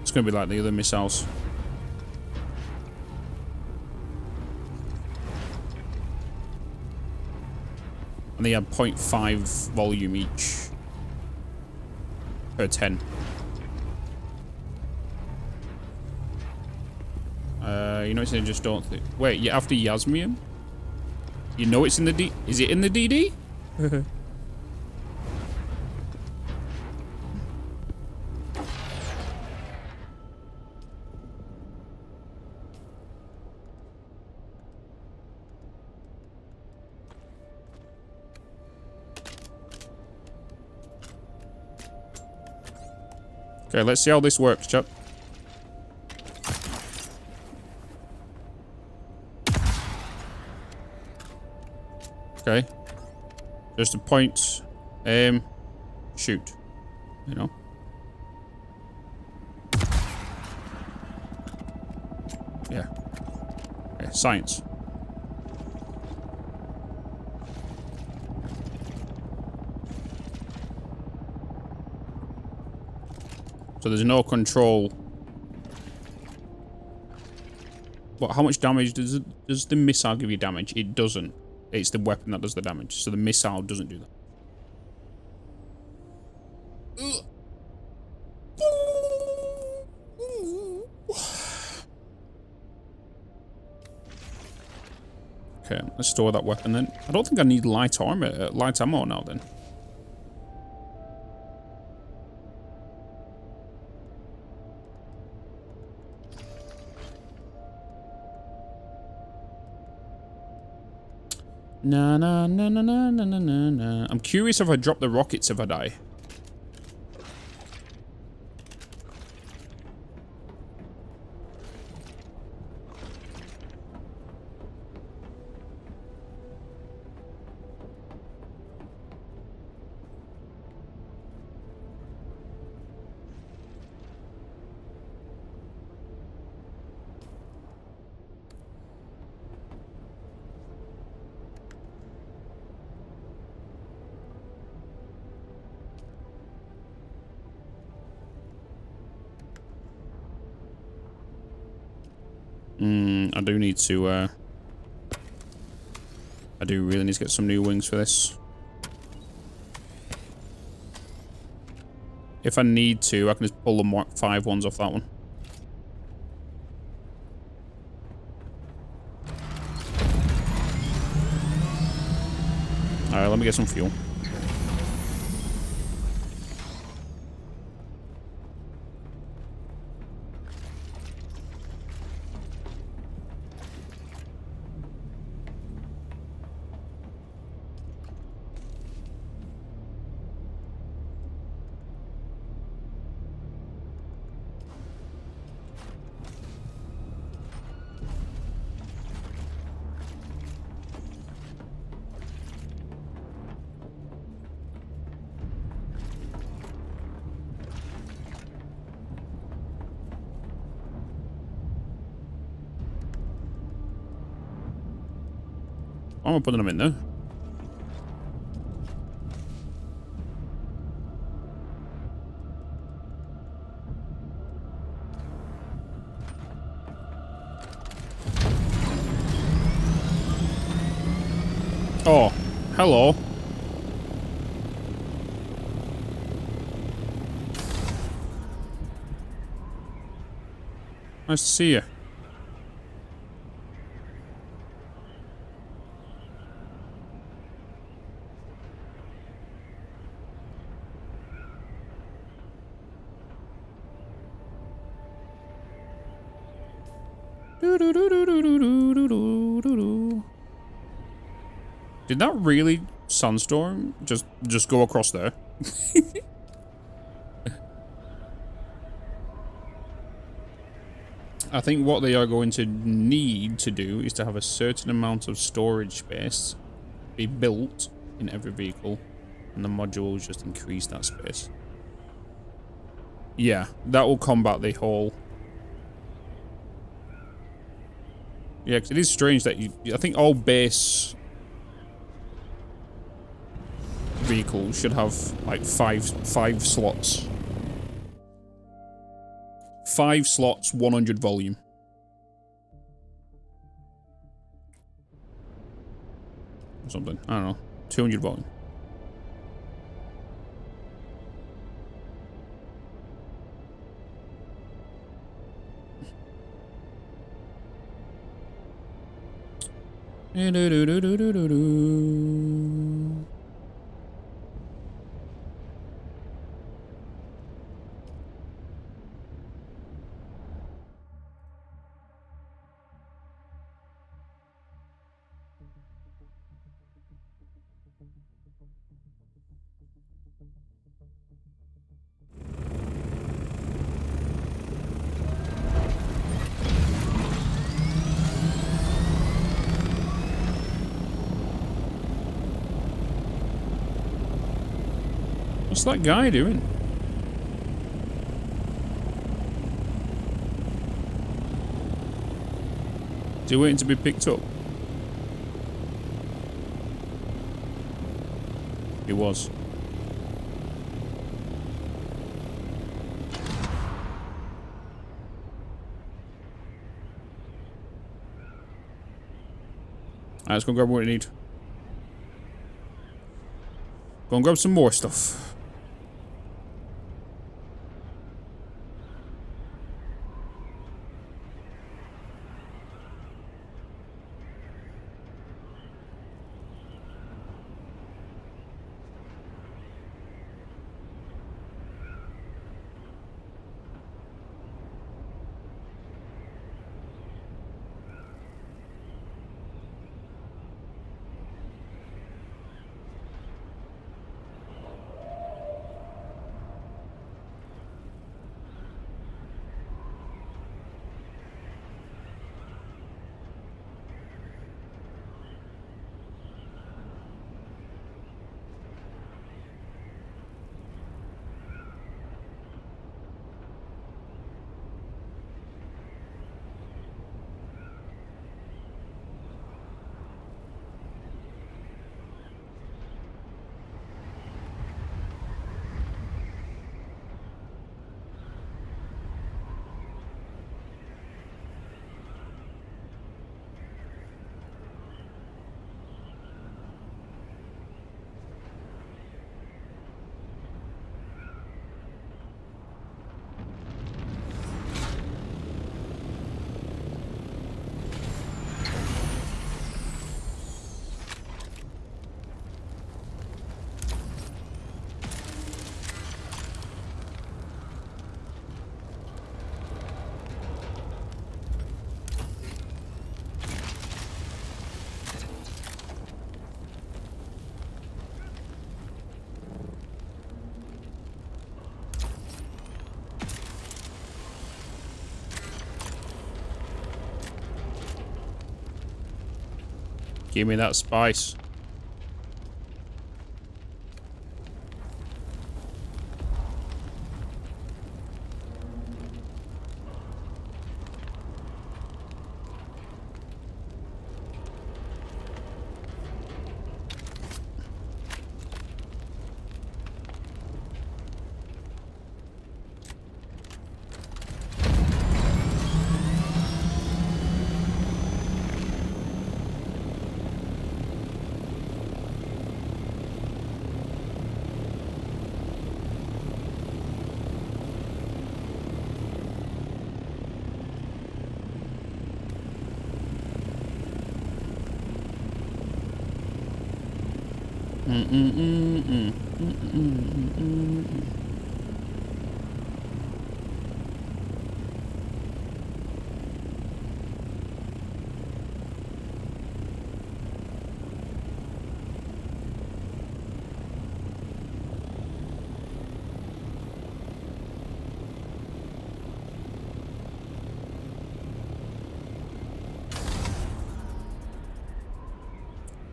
It's gonna be like the other missiles. And they have 0.5 volume each per 10. You know, it's in just don't think. Wait, you're after Yasmium? You know it's in the D. Is it in the DD? Okay, let's see how this works, chap. Okay. Just a point. Shoot. You know. Yeah. Okay, science. So there's no control. But how much damage does the missile give you damage? It doesn't. It's the weapon that does the damage. So the missile doesn't do that. Okay, let's store that weapon then. I don't think I need light armor, light ammo now then. Na na na na na na na na na. I'm curious if I drop the rockets if I die. I do need to, I do really need to get some new wings for this. If I need to, I can just pull the Mark 5 ones off that one. Alright, let me get some fuel. Why am I putting them in there? Oh, hello. Nice to see you. Did that really sandstorm just go across there? I think what they are going to need to do is to have a certain amount of storage space be built in every vehicle, and the modules just increase that space. Yeah, that will combat the whole... Yeah, because it is strange that I think all base vehicles should have like five slots. 5 slots, 100 volume. Or something. I don't know. 200 volume. What's that guy doing? Is he waiting to be picked up? He was. Alright, let's go grab what we need. Go and grab some more stuff. Give me that spice.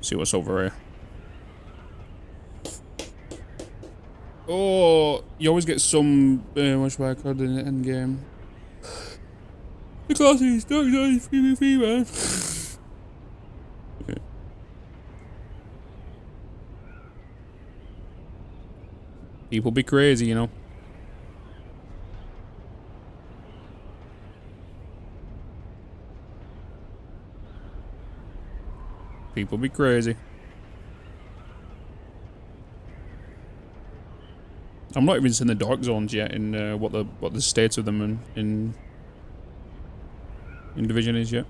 See what's over here. Oh, you always get some what's the card in the end game. The classes don't know PvP, man. Okay. People be crazy, you know. People be crazy. I'm not even seeing the dark zones yet in what the state of them in Division is yet.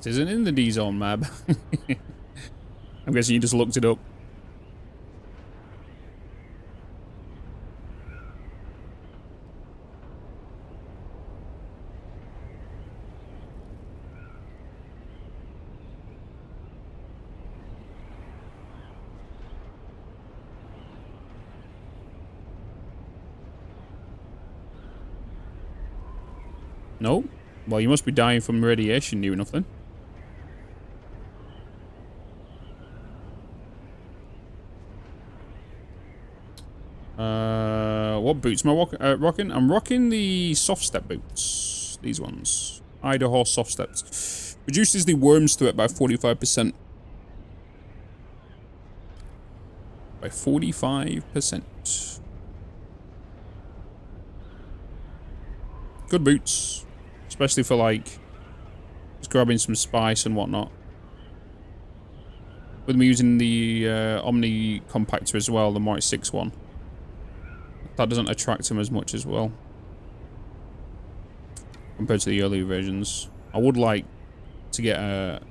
It isn't in the D zone map. I'm guessing you just looked it up. No? Well, you must be dying from radiation near enough then. What boots am I rocking? I'm rocking the soft step boots. These ones. Idaho soft steps. Reduces the worms threat by 45%. By 45%. Good boots. Especially for like just grabbing some spice and whatnot. With me using the Omni compactor as well, the Mark 6 one. That doesn't attract him as much as well. Compared to the earlier versions. I would like to get a...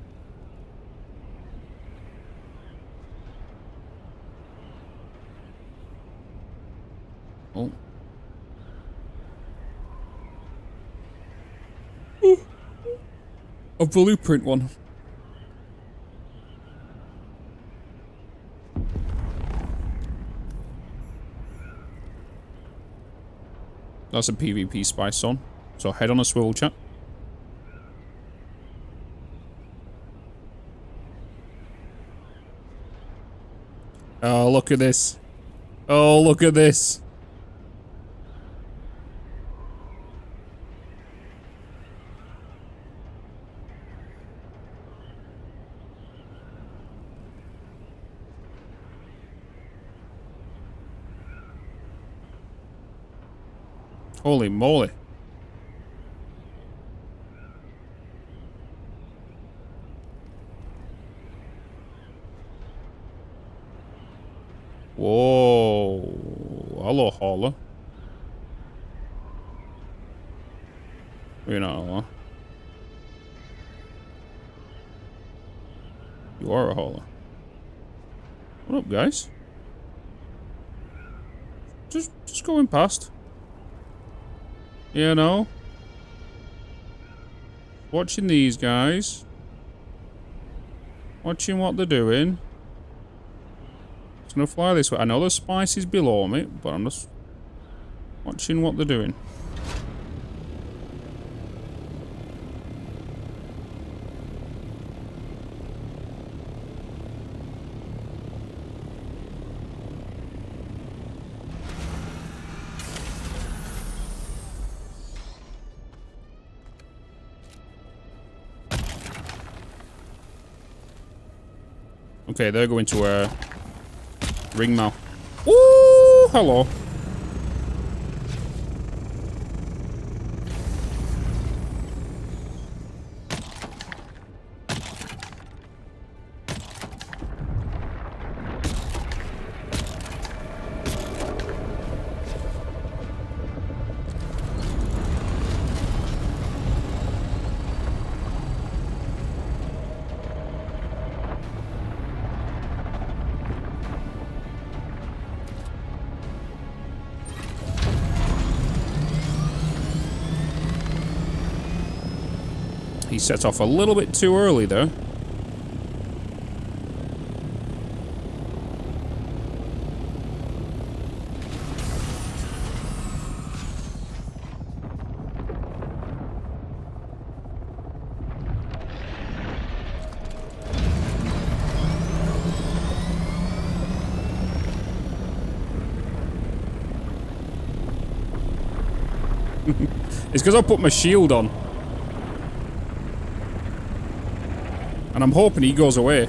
Oh. A blueprint one. That's a PvP spice on. So head on a swivel, chat. Oh, look at this. Oh, look at this. Holy moly. Whoa. Hello, Holler. You're not a Holler. You are a Holler. What up, guys? Just going past. You know? Watching these guys. Watching what they're doing. Just gonna fly this way. I know the spice is below me, but I'm just watching what they're doing. Okay, they're going to ring mouth. Ooh, hello. He set off a little bit too early, though. It's because I put my shield on. And I'm hoping he goes away.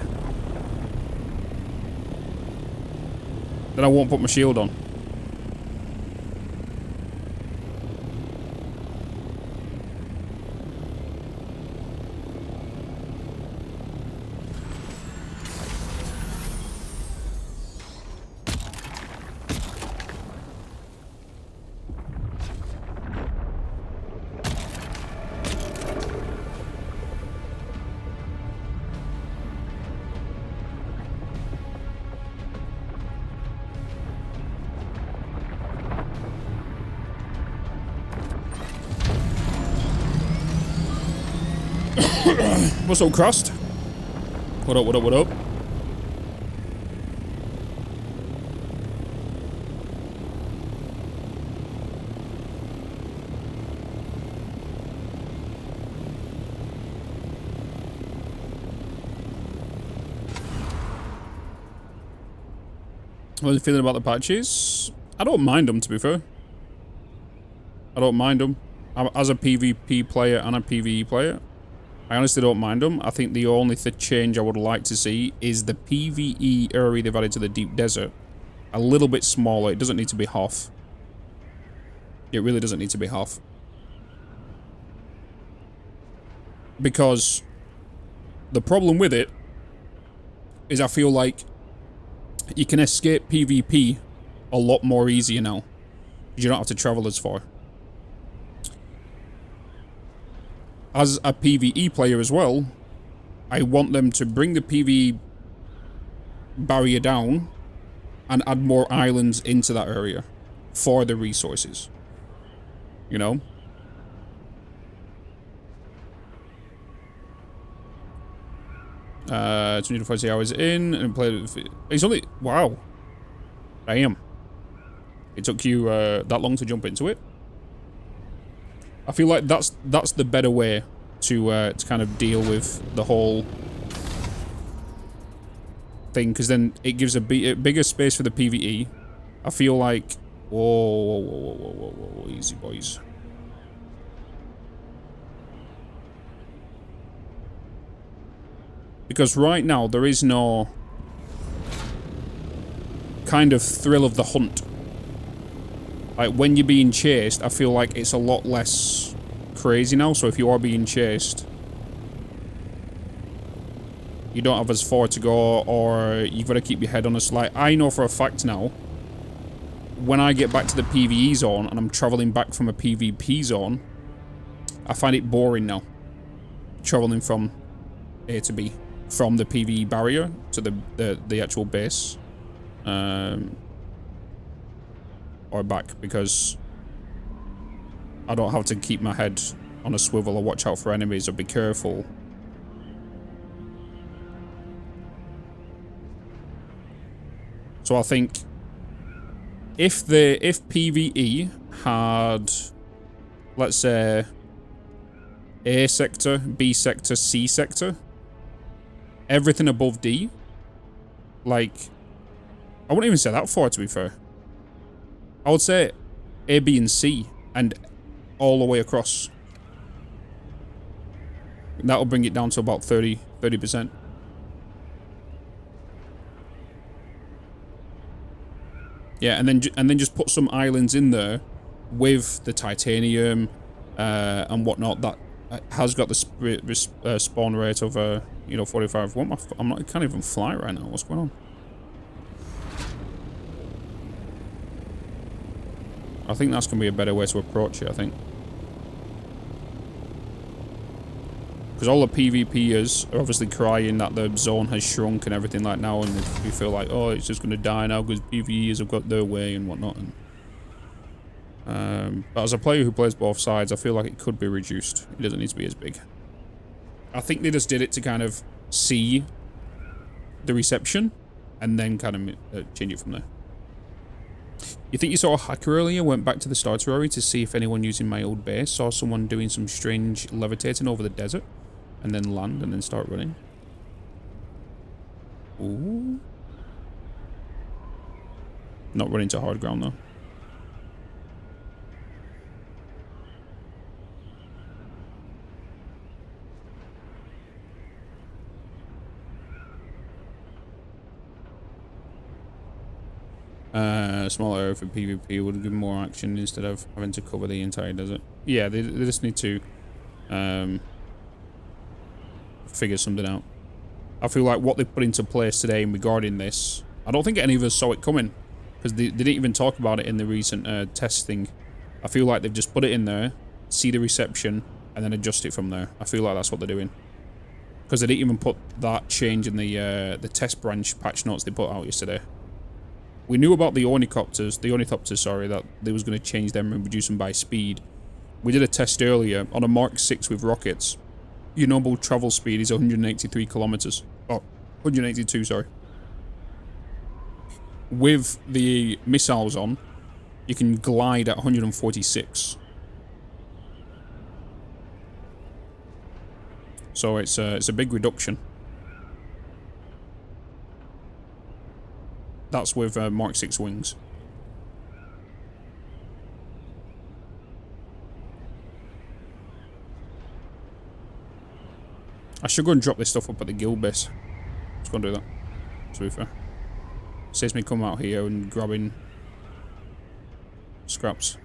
Then I won't put my shield on. What's up, Crust? What up, what up, what up? What are you feeling about the patches? I don't mind them, to be fair. I don't mind them. As a PvP player and a PvE player, I honestly don't mind them. I think the only change I would like to see is the PvE area they've added to the Deep Desert. A little bit smaller. It doesn't need to be half. It really doesn't need to be half. Because the problem with it is I feel like you can escape PvP a lot more easier now. You don't have to travel as far. As a PvE player as well, I want them to bring the PvE barrier down and add more islands into that area for the resources. You know? 240 hours in and played. It's only. Wow. Damn. It took you that long to jump into it. I feel like that's the better way to kind of deal with the whole thing, because then it gives a bigger space for the PvE. I feel like whoa, easy boys. Because right now there is no kind of thrill of the hunt. Like, when you're being chased, I feel like it's a lot less crazy now. So if you are being chased, you don't have as far to go, or you've got to keep your head on a slight. I know for a fact now, when I get back to the PvE zone and I'm traveling back from a PvP zone, I find it boring now. Traveling from A to B. From the PvE barrier to the actual base. Or back, because I don't have to keep my head on a swivel or watch out for enemies or be careful. So I think if PvE had, let's say, A sector, B sector, C sector, everything above D, like, I wouldn't even say that far, to be fair. I would say A, B, and C, and all the way across. That'll bring it down to about 30%. Yeah, and then just put some islands in there with the titanium and whatnot that has got the spawn rate of 45. I can't even fly right now. What's going on? I think that's gonna be a better way to approach it. I think because all the PvPers are obviously crying that the zone has shrunk and everything like now, and we feel like, oh, it's just gonna die now because PvEs have got their way and whatnot. And but as a player who plays both sides, I feel like it could be reduced. It doesn't need to be as big. I think they just did it to kind of see the reception and then kind of change it from there. You think you saw a hacker earlier? Went back to the starter area to see if anyone using my old base saw someone doing some strange levitating over the desert and then land and then start running. Ooh. Not running to hard ground though. Smaller area for PvP would give more action instead of having to cover the entire desert. Yeah, they just need to figure something out. I feel like what they put into place today regarding this, I don't think any of us saw it coming because they didn't even talk about it in the recent testing. I feel like they've just put it in there, see the reception, and then adjust it from there. I feel like that's what they're doing because they didn't even put that change in the test branch patch notes they put out yesterday. We knew about the ornithopters, sorry, that they was going to change them and reduce them by speed. We did a test earlier on a Mark 6 with rockets. Your normal travel speed is 183 kilometers. Oh, 182, sorry. With the missiles on, you can glide at 146. So it's a big reduction. That's with Mark 6 wings. I should go and drop this stuff up at the guild base. Let's go and do that, to be fair. Saves me coming out here and grabbing scraps.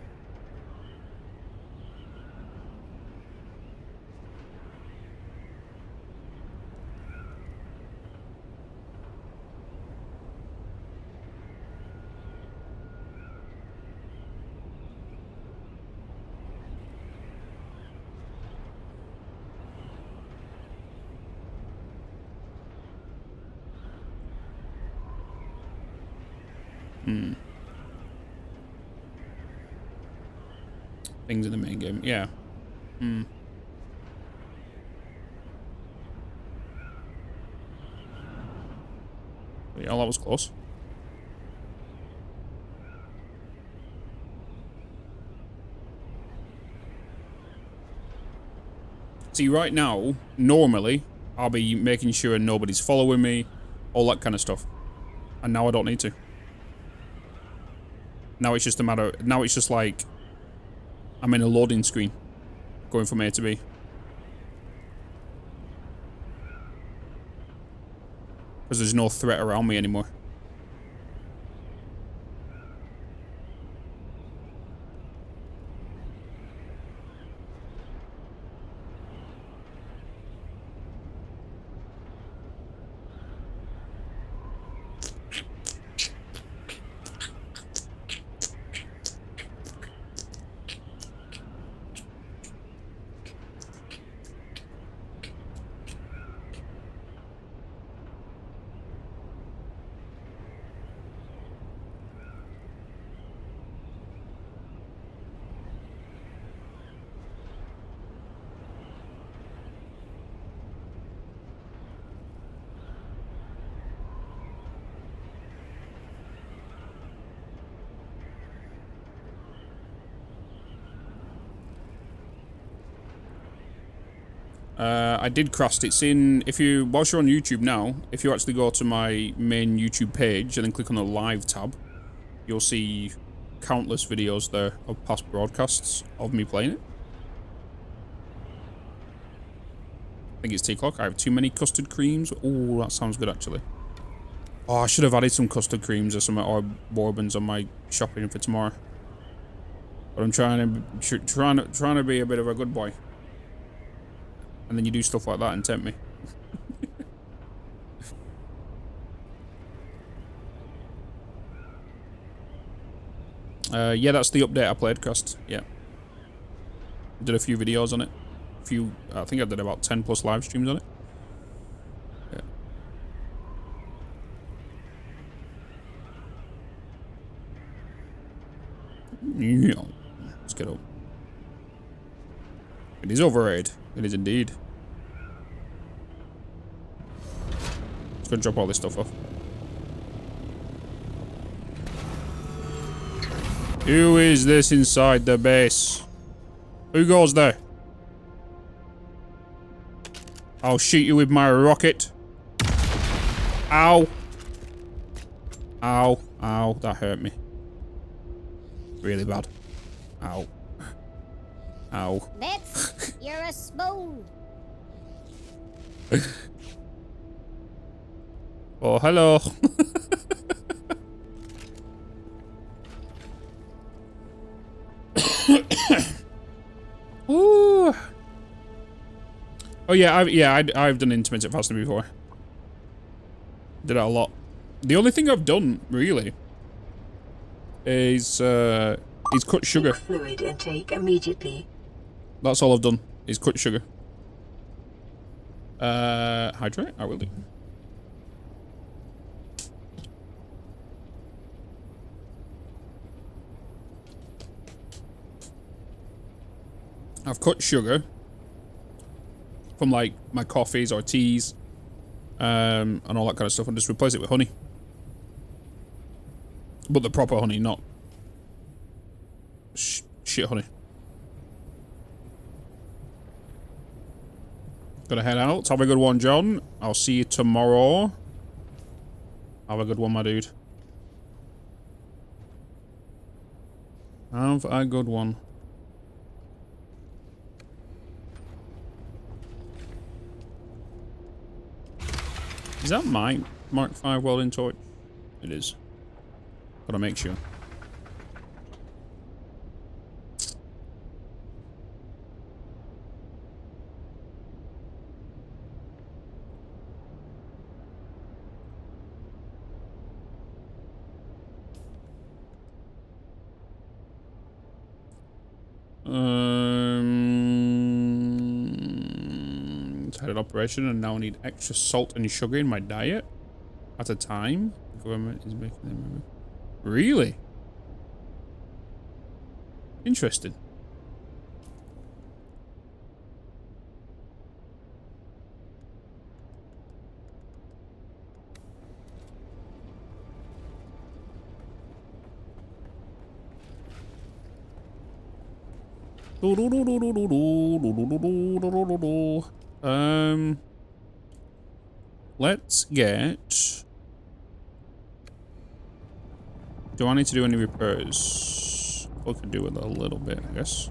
Things in the main game, yeah. Yeah, that was close. See, right now, normally, I'll be making sure nobody's following me, all that kind of stuff. And now I don't need to. Now it's just a matter, now it's just like, I'm in a loading screen, going from A to B. Because there's no threat around me anymore. I did craft. It's in, if you, whilst you're on YouTube now, if you actually go to my main YouTube page and then click on the live tab, you'll see countless videos there of past broadcasts of me playing it. I think it's tea o'clock. I have too many custard creams. Oh, that sounds good actually. Oh, I should have added some custard creams or some or bourbons on my shopping for tomorrow. But I'm trying to be a bit of a good boy. And then you do stuff like that and tempt me. Yeah, that's the update I played, Crust. Yeah. Did a few videos on it. I think I did about 10 plus live streams on it. Yeah. Let's get up. It is overrated. It is indeed. Let's go drop all this stuff off. Who is this inside the base? Who goes there? I'll shoot you with my rocket. Ow. Ow. Ow. That hurt me. Really bad. Ow. Ow. Bitz, you're a spoon. Oh, hello. Ooh. Oh yeah, I've done intermittent fasting before. Did it a lot. The only thing I've done really is cut sugar. Fluid intake immediately. That's all I've done. Is cut sugar. Hydrate? I will do. I've cut sugar from like my coffees or teas and all that kind of stuff and just replace it with honey. But the proper honey, not shit honey. Gotta head out. Have a good one, John. I'll see you tomorrow. Have a good one, my dude. Have a good one. Is that my Mark V welding torch? It is. Gotta make sure. Tired operation and now need extra salt and sugar in my diet at a time. The government is making them. Really? Interesting. Let's get... Do I need to do any repairs? I could do with a little bit, I guess.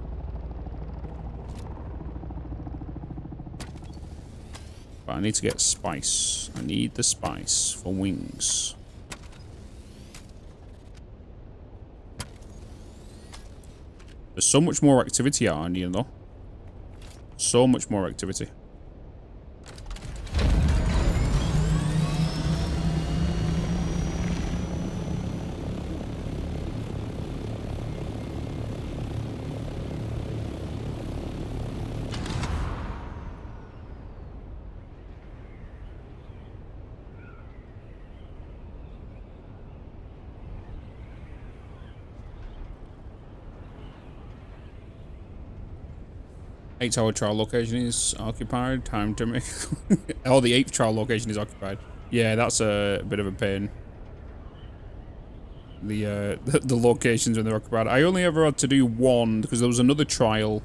But I need to get spice. I need the spice for wings. There's so much more activity out on you, though. So much more activity. Eight-hour trial location is occupied. Time to make... Oh, the 8th trial location is occupied. Yeah, that's a bit of a pain. The locations when they're occupied. I only ever had to do one because there was another trial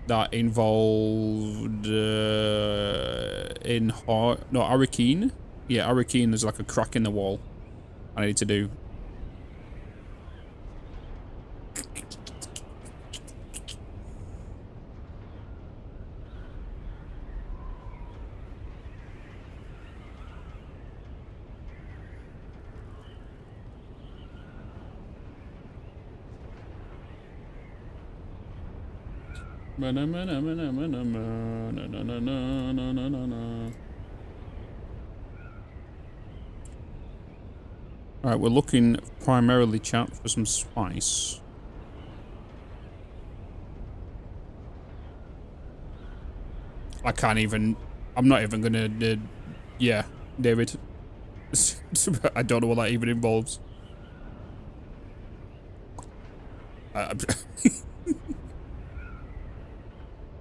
that involved Arakeen. Yeah, Arakeen. There's like a crack in the wall. I need to do. Alright, we're looking primarily, chat, for some spice. I can't even... I'm not even gonna... yeah, David. I don't know what that even involves.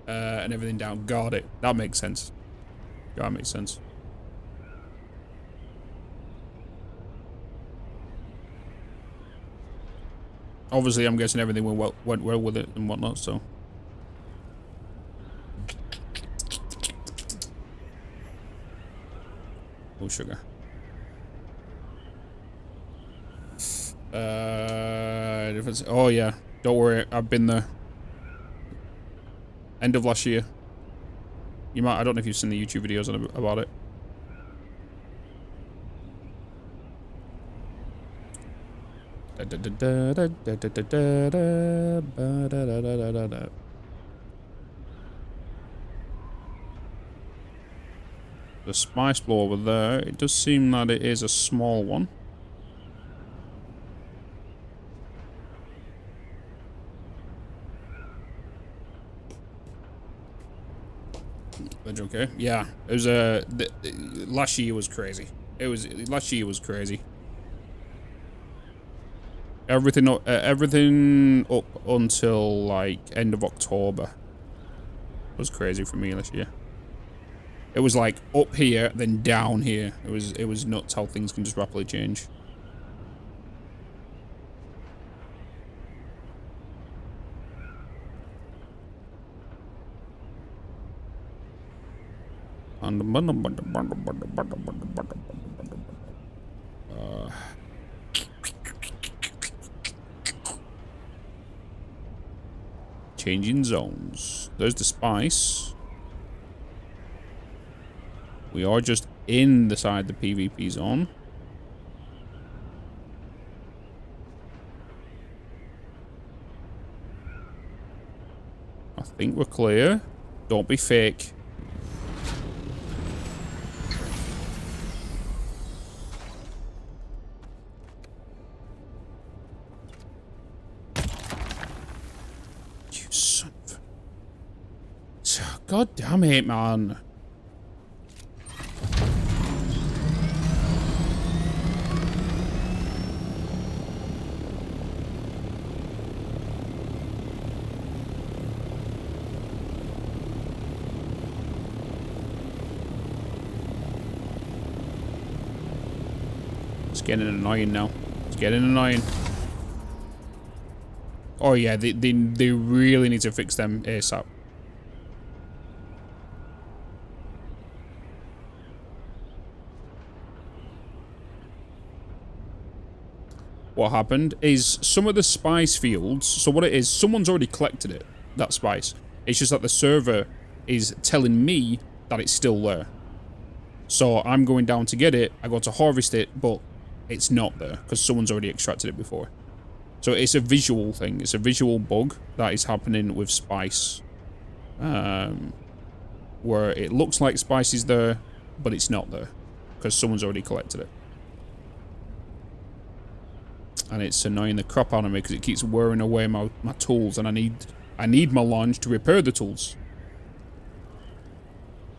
And everything down. Got it. That makes sense. That makes sense. Obviously, I'm guessing everything went well with it and whatnot, so. Oh, sugar. Oh, yeah. Don't worry. I've been there. End of last year. You might. I don't know if you've seen the YouTube videos about it. The spice blow over there. It does seem that it is a small one. Okay. Yeah, it was last year was crazy. Last year was crazy. Everything up until like end of October was crazy for me last year. It was like up here, then down here. It was nuts how things can just rapidly change. Changing zones. There's the spice. We are just in the side the PvP zone. I think we're clear. Don't be fake. God damn it, man. It's getting annoying now. It's getting annoying. Oh yeah, they really need to fix them ASAP. What happened is some of the spice fields, so what it is, someone's already collected it, that spice. It's just that the server is telling me that it's still there. So I'm going down to get it, I go to harvest it, but it's not there, because someone's already extracted it before. So it's a visual thing, it's a visual bug that is happening with spice. Where it looks like spice is there, but it's not there, because someone's already collected it. And it's annoying the crap out of me because it keeps wearing away my tools, and I need my launch to repair the tools.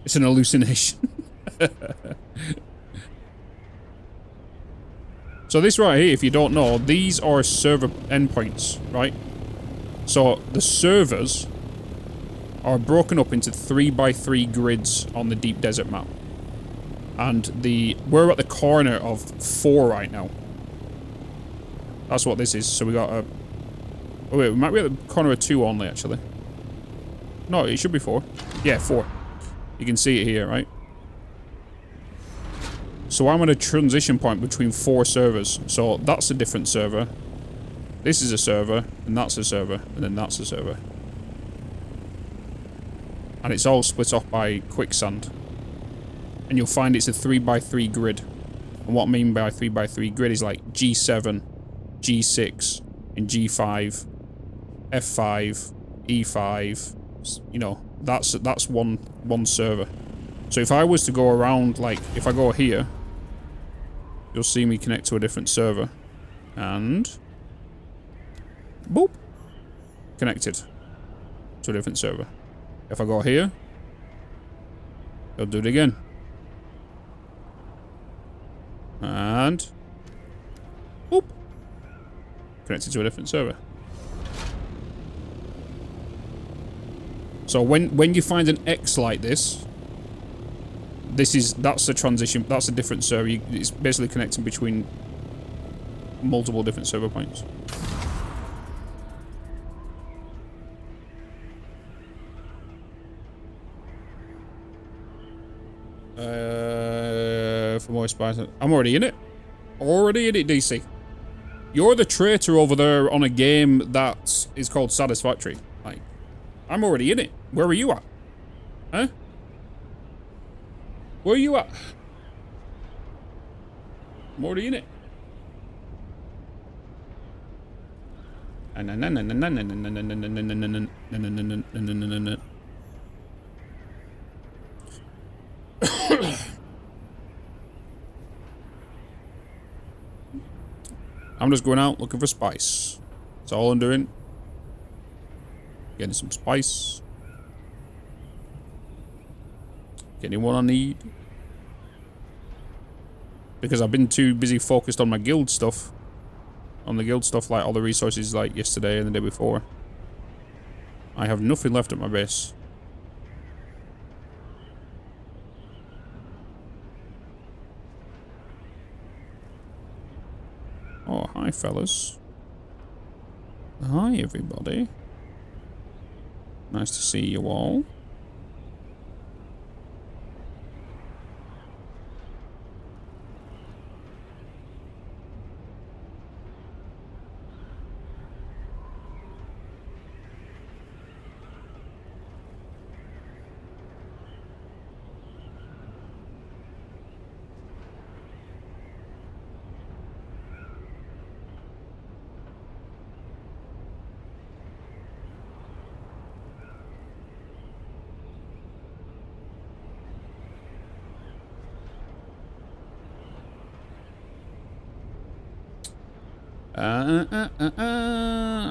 It's an hallucination. So this right here, if you don't know, these are server endpoints, right? So the servers are broken up into 3x3 grids on the deep desert map. And we're at the corner of 4 right now. That's what this is. So we got a... Oh wait, we might be at the corner of 2 only, actually. No, it should be 4. Yeah, 4. You can see it here, right? So I'm at a transition point between 4 servers. So that's a different server. This is a server, and that's a server, and then that's a server. And it's all split off by quicksand. And you'll find it's a 3x3 grid. And what I mean by 3x3 grid is like G7, G6, and G5, F5, E5. You know, that's one server. So if I was to go around, like, if I go here, you'll see me connect to a different server. And... boop! Connected to a different server. If I go here, it'll do it again. And... boop! Connected to a different server. So when you find an X like this, that's the transition. That's a different server. It's basically connecting between multiple different server points. For more spice, I'm already in it. Already in it, DC. You're the traitor over there on a game that is called Satisfactory. Like, I'm already in it. Where are you at? Huh? Where are you at? I'm already in it. I'm just going out looking for spice. That's all I'm doing. Getting some spice. Getting what I need. Because I've been too busy focused on my guild stuff. On the guild stuff, like all the resources like yesterday and the day before. I have nothing left at my base. Oh, hi fellas. Hi everybody. Nice to see you all.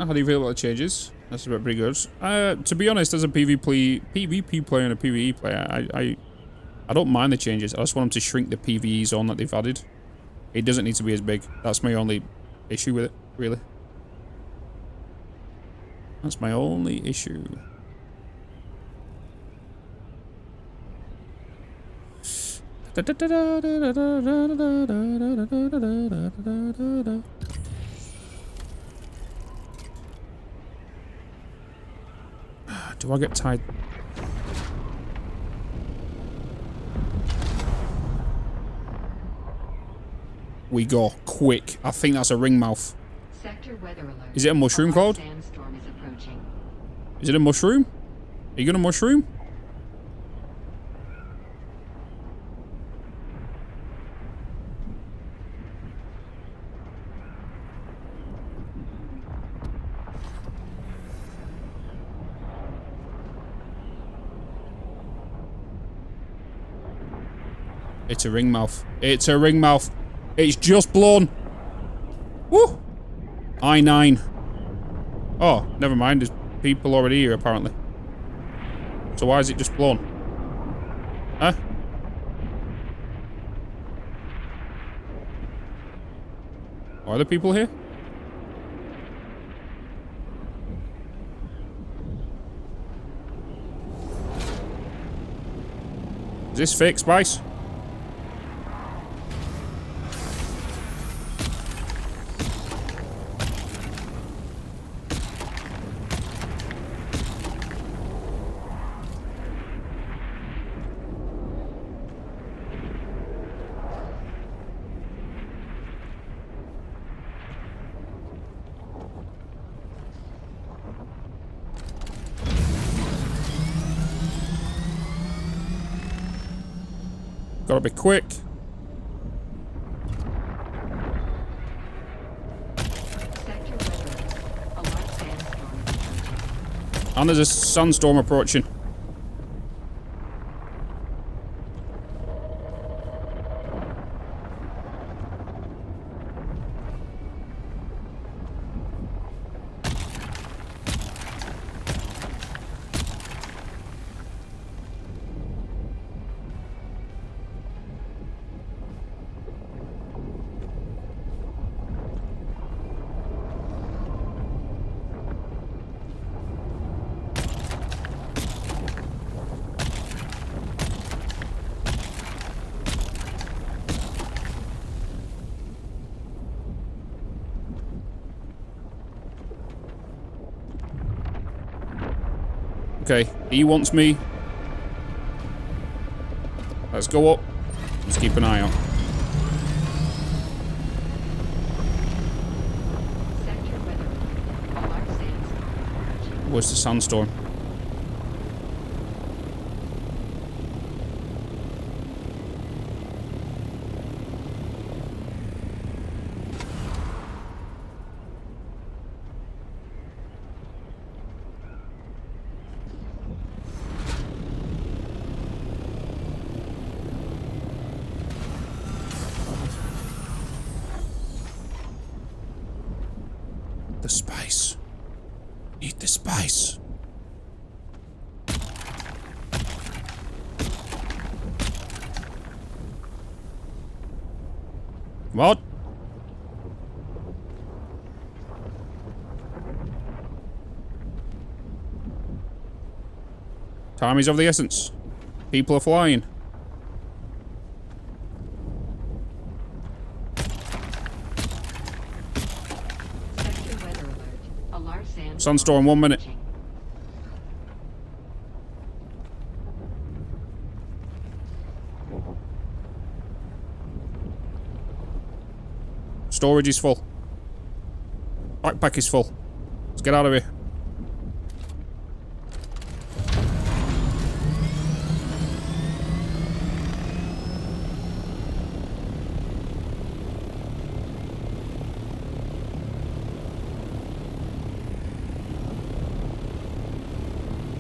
How do you feel about the changes? That's pretty good. To be honest, as a PvP player and a PvE player, I don't mind the changes. I just want them to shrink the PvE zone that they've added. It doesn't need to be as big. That's my only issue with it, really. That's my only issue. Do I get tied? We go quick. I think that's a ringmouth. Sector weather alert. Is it a mushroom cloud? Sandstorm is approaching. Is it a mushroom? Are you gonna mushroom? It's a ringmouth. It's a ringmouth. It's just blown. Woo! I-9. Oh, never mind. There's people already here, apparently. So why is it just blown? Huh? Are there people here? Is this fake spice? Gotta be quick. Sector weather. A large sandstorm is approaching. And there's a sandstorm approaching. Okay, he wants me. Let's go up. Let's keep an eye out. Sector weather. A large sandstorm is approaching. Where's the sandstorm? The spice. Eat the spice. Come on. Time is of the essence. People are flying. Sector weather alert. A large sandstorm. Sandstorm, 1 minute. approaching. Storage is full. Backpack is full. Let's get out of here.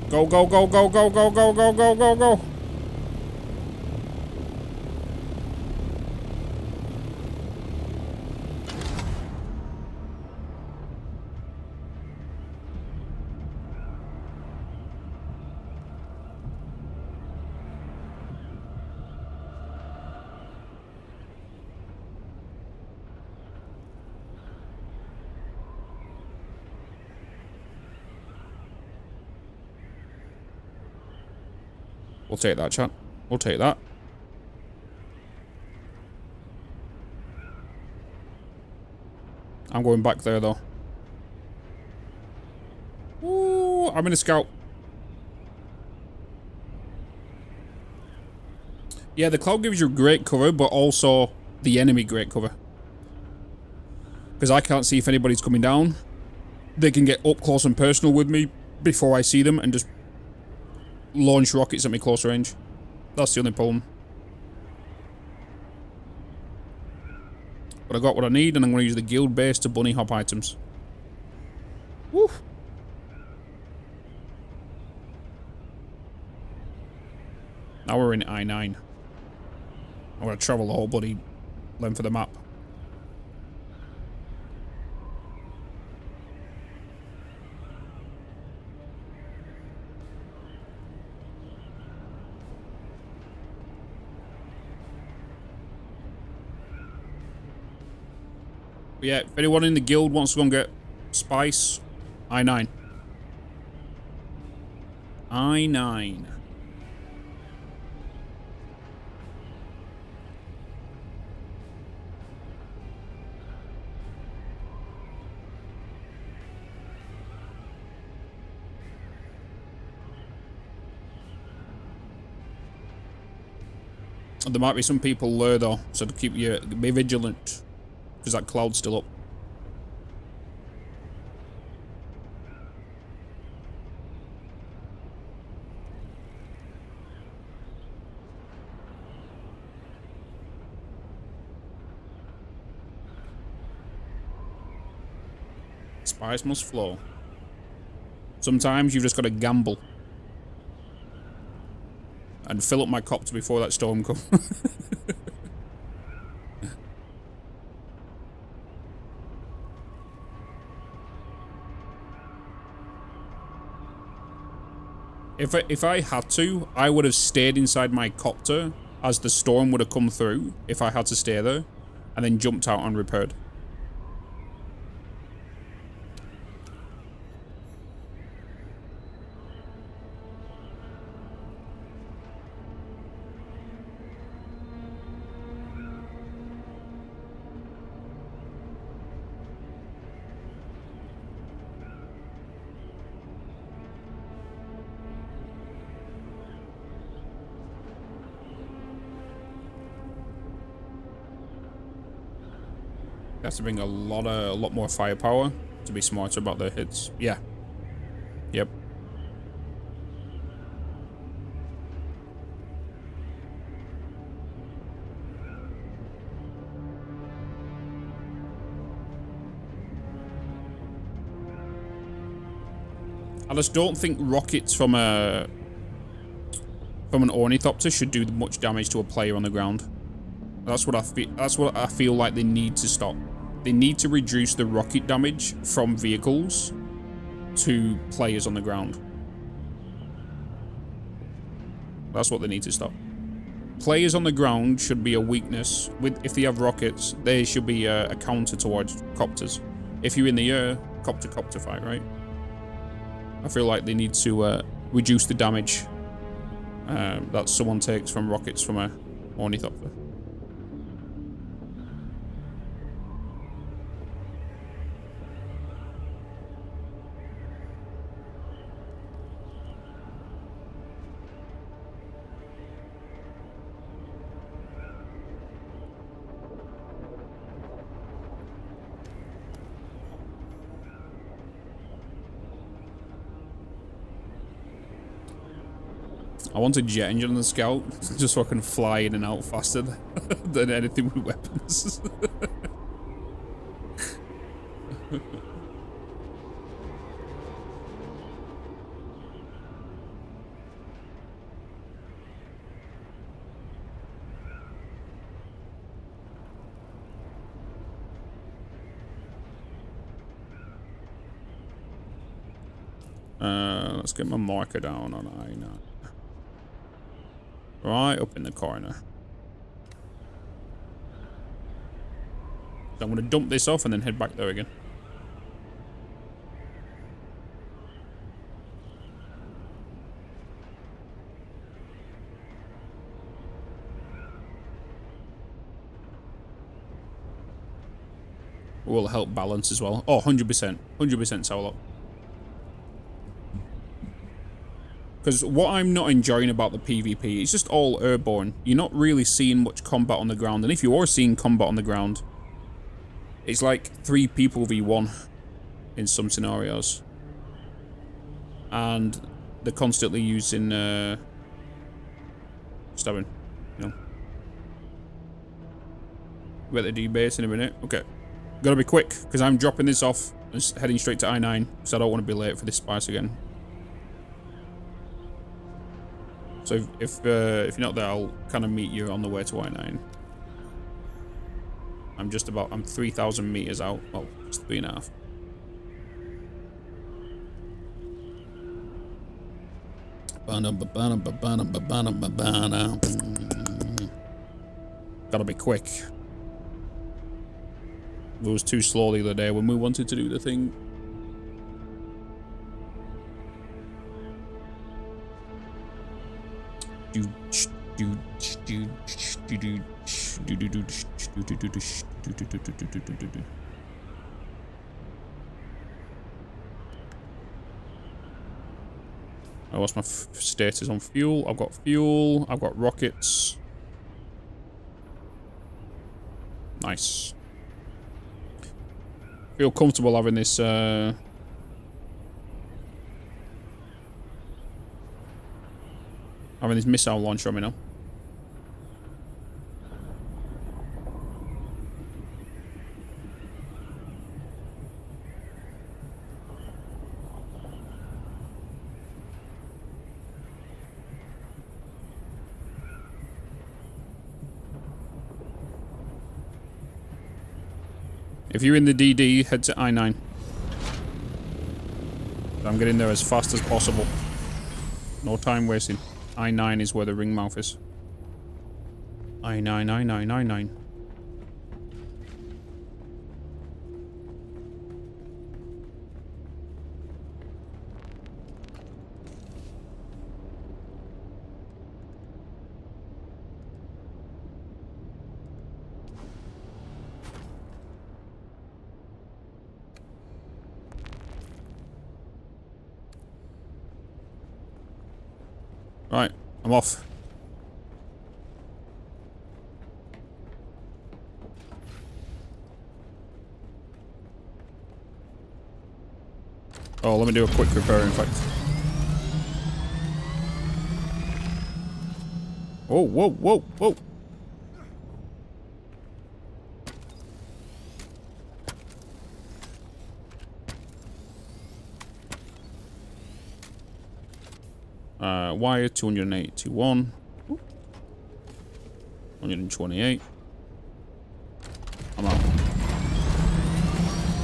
Go, go, go, go, go, go, go, go, go, go, go. We'll take that, chat. We'll take that. I'm going back there, though. Ooh, I'm in a scout. Yeah, the cloud gives you great cover, but also the enemy great cover. Because I can't see if anybody's coming down. They can get up close and personal with me before I see them and just launch rockets at me close range. That's the only problem. But I got what I need, and I'm going to use the guild base to bunny hop items. Woo! Now we're in I-9. I'm going to travel the whole bloody length of the map. But yeah, if anyone in the guild wants to go and get spice, I-9. I-9. There might be some people there though, so to keep you, be vigilant. Because that cloud's still up. Spice must flow. Sometimes you've just got to gamble. And fill up my copter before that storm comes. If I had to, I would have stayed inside my copter as the storm would have come through, if I had to stay there, and then jumped out and repaired. Has to bring a lot more firepower to be smarter about their hits. Yeah. Yep. I just don't think rockets from an ornithopter should do much damage to a player on the ground. That's what I feel like they need to stop. They need to reduce the rocket damage from vehicles to players on the ground. That's what they need to stop. Players on the ground should be a weakness. If they have rockets, they should be a counter towards copters. If you're in the air, copter fight, right? I feel like they need to reduce the damage that someone takes from rockets from a ornithopter. I want a jet engine on the Scout, just so I can fly in and out faster than anything with weapons. Let's get my marker down on I9. Right up in the corner. So I'm going to dump this off and then head back there again. Will help balance as well. Oh, 100%. 100% solo. Because what I'm not enjoying about the PvP, it's just all airborne. You're not really seeing much combat on the ground. And if you are seeing combat on the ground, it's like 3 people v1 in some scenarios. And they're constantly using stabbing, you know. We're at the D-base in a minute. Okay. Gotta be quick, because I'm dropping this off and heading straight to I9, so I don't want to be late for this spice again. So if you're not there, I'll kind of meet you on the way to I9. I'm 3,000 meters out. Well, just 3.5. Gotta be quick. It was too slow the other day when we wanted to do the thing. I lost my status on fuel. I've got fuel. I've got rockets. Nice. Feel comfortable having this missile launcher on me now. If you're in the DD, head to I9. I'm getting there as fast as possible. No time wasting. I9 is where the ring mouth is. I9, I9, I9. Right, I'm off. Oh, let me do a quick repair, in fact. Whoa, whoa, whoa, whoa. Wire 281. 128. I'm out.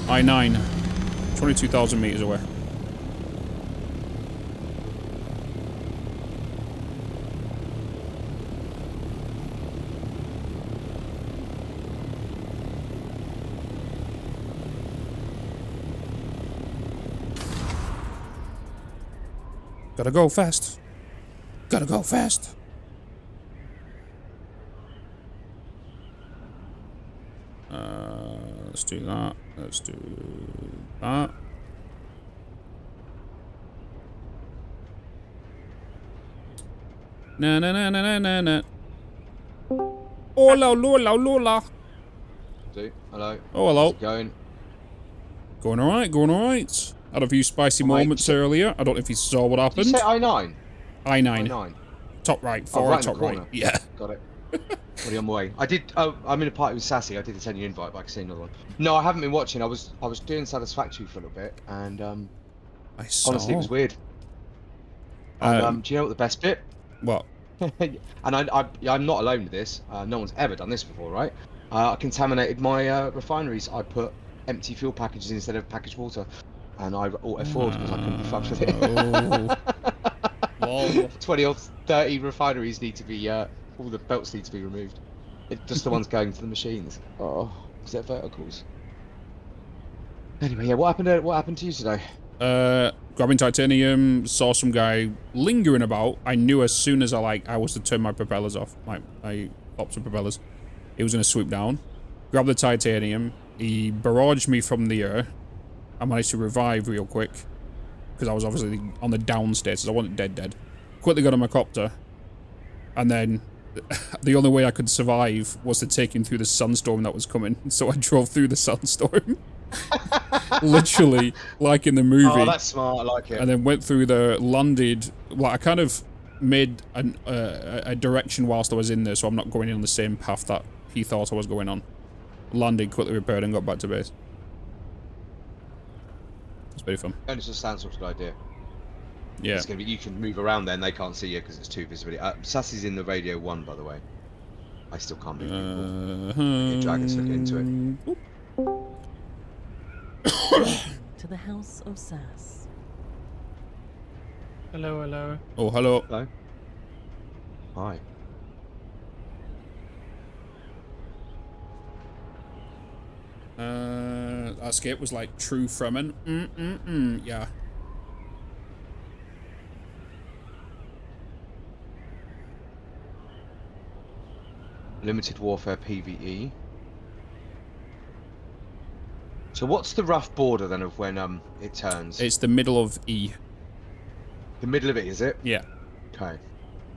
I9. 22,000 meters away. Gotta go fast. Gotta go fast. Let's do that. Let's do that. Na na na na na na na. Hola, lola, lola. Hello. Oh, hello. How's it going? Going alright, going alright. Had a few spicy moments earlier. I don't know if you saw what happened. Did you say I9? I9. I9. Top right, far right top right. Yeah. Got it. Already on my way. I did. Oh, I'm in a party with Sassy. I did send you an invite, but I can see another one. No, I haven't been watching. I was doing Satisfactory for a little bit, and I saw. honestly, it was weird. And, do you know what the best bit? What? And I'm not alone with this. No one's ever done this before, right? I contaminated my refineries. I put empty fuel packages instead of packaged water, and I auto-forward because I couldn't be fucked with it. Oh. 20 or 30 refineries need to be, all the belts need to be removed. Just the ones going to the machines. Oh, is that verticals? Anyway, yeah, what happened to you today? Grabbing titanium, saw some guy lingering about. I knew as soon as I was to turn my propellers off, my pops and propellers, he was going to swoop down. Grab the titanium, he barraged me from the air. I managed to revive real quick, because I was obviously on the downstairs, so I wasn't dead. Quickly got on my copter, and then the only way I could survive was to take him through the sunstorm that was coming, so I drove through the sunstorm. Literally, like in the movie. Oh, that's smart, I like it. And then went through landed, like I kind of made a direction whilst I was in there, so I'm not going in on the same path that he thought I was going on. Landed, quickly repaired, and got back to base. It's very fun. And it just sounds like a good idea. Yeah. It's gonna be, you can move around then, they can't see you because it's too visibility. Sassy's in the radio 1, by the way. I still can't move people. Dragon's looking into it. To the house of Sass. Hello, hello. Oh, hello. Hello. Hi. That skate was like true Fremen. Yeah. Limited Warfare PvE. So what's the rough border then of when it turns? It's the middle of E. The middle of it, is it? Yeah. Okay.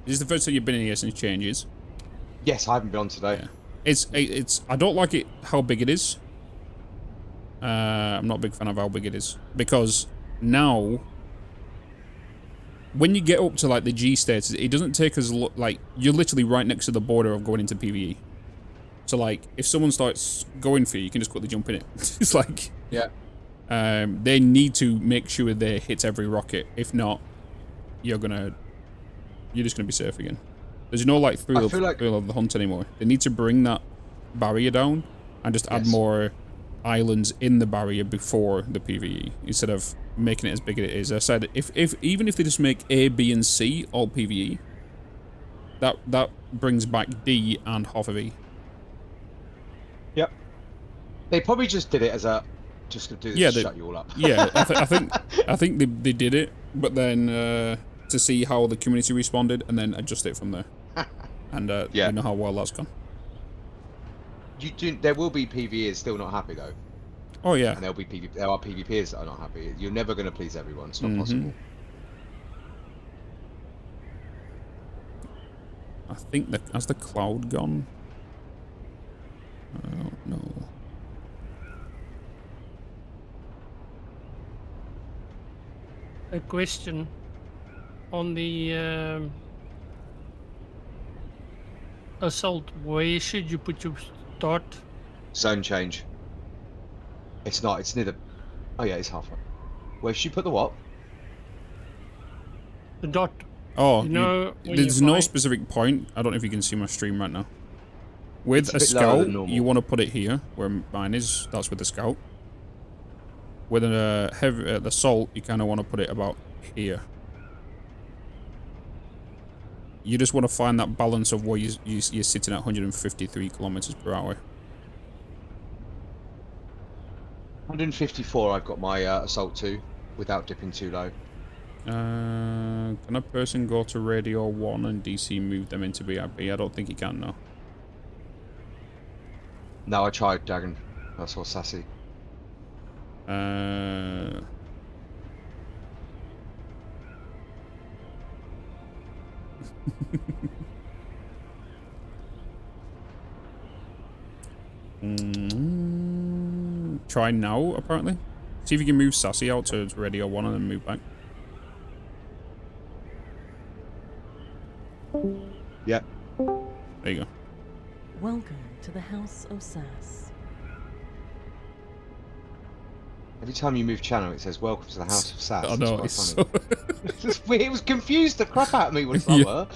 This is the first time you've been in here since changes. Yes, I haven't been on today. Yeah. It's I don't like it how big it is. I'm not a big fan of how big it is, because now when you get up to like the G status, it doesn't take as like you're literally right next to the border of going into PvE. So like if someone starts going for you, you can just quickly jump in it. It's like, yeah. They need to make sure they hit every rocket. If not, you're just gonna be safe again. There's no like thrill of the hunt anymore. They need to bring that barrier down and just add more islands in the barrier before the PvE instead of making it as big as it is. I said if even if they just make A, B, and C all PvE, that brings back D and half of E. Yep. They probably just did it as a just to do this to shut you all up. Yeah, I think they did it, but then to see how the community responded and then adjust it from there. And you know how well that's gone. There will be PvEs still not happy though. Oh yeah. And there are PvPers that are not happy. You're never going to please everyone. It's not possible. I think that has the cloud gone. I don't know. A question on the assault. Where should you put your start? Zone change. It's not. It's near the. Oh yeah, it's halfway. Where should you put the what? The dot. Oh, you know, there's no specific point. I don't know if you can see my stream right now. With a scout, you want to put it here, where mine is. That's with the scout. With a heavy assault, you kind of want to put it about here. You just want to find that balance of where you're sitting at 153 kilometers per hour. 154. I've got my assault 2 without dipping too low. Can a person go to radio 1 and DC move them into VIP? I don't think he can, no. No, I tried, Dragon. That's all sassy. Try now, apparently. See if you can move Sassy out to radio 1 and then move back. Yeah. There you go. Welcome to the House of Sass. Every time you move channel, it says "Welcome to the House of Sass." I know, it's funny. It was confused the crap out of me when it's like,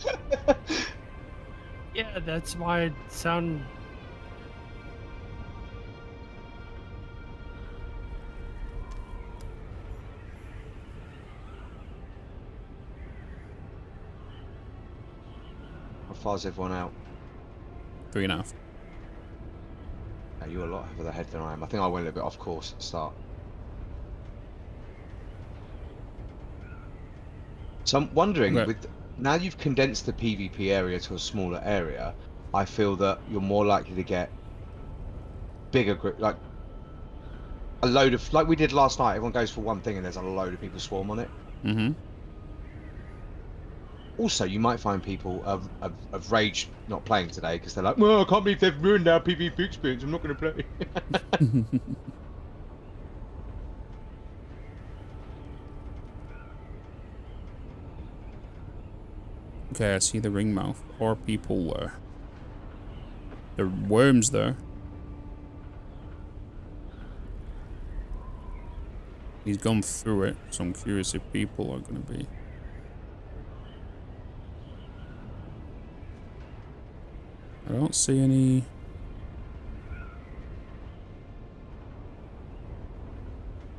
Yeah, that's why it sound. How far's everyone out? 3.5. Yeah, you're a lot further ahead than I am. I think I went a little bit off course at the start. So I'm wondering, now you've condensed the PvP area to a smaller area, I feel that you're more likely to get bigger group, like a load of, like we did last night. Everyone goes for one thing and there's a load of people swarm on it. Also, you might find people of rage not playing today because they're like, well, I can't believe they've ruined our PvP experience. I'm not going to play. Okay, I see the ring mouth. Or people there. There are worms there. He's gone through it, so I'm curious if people are going to be. I don't see any.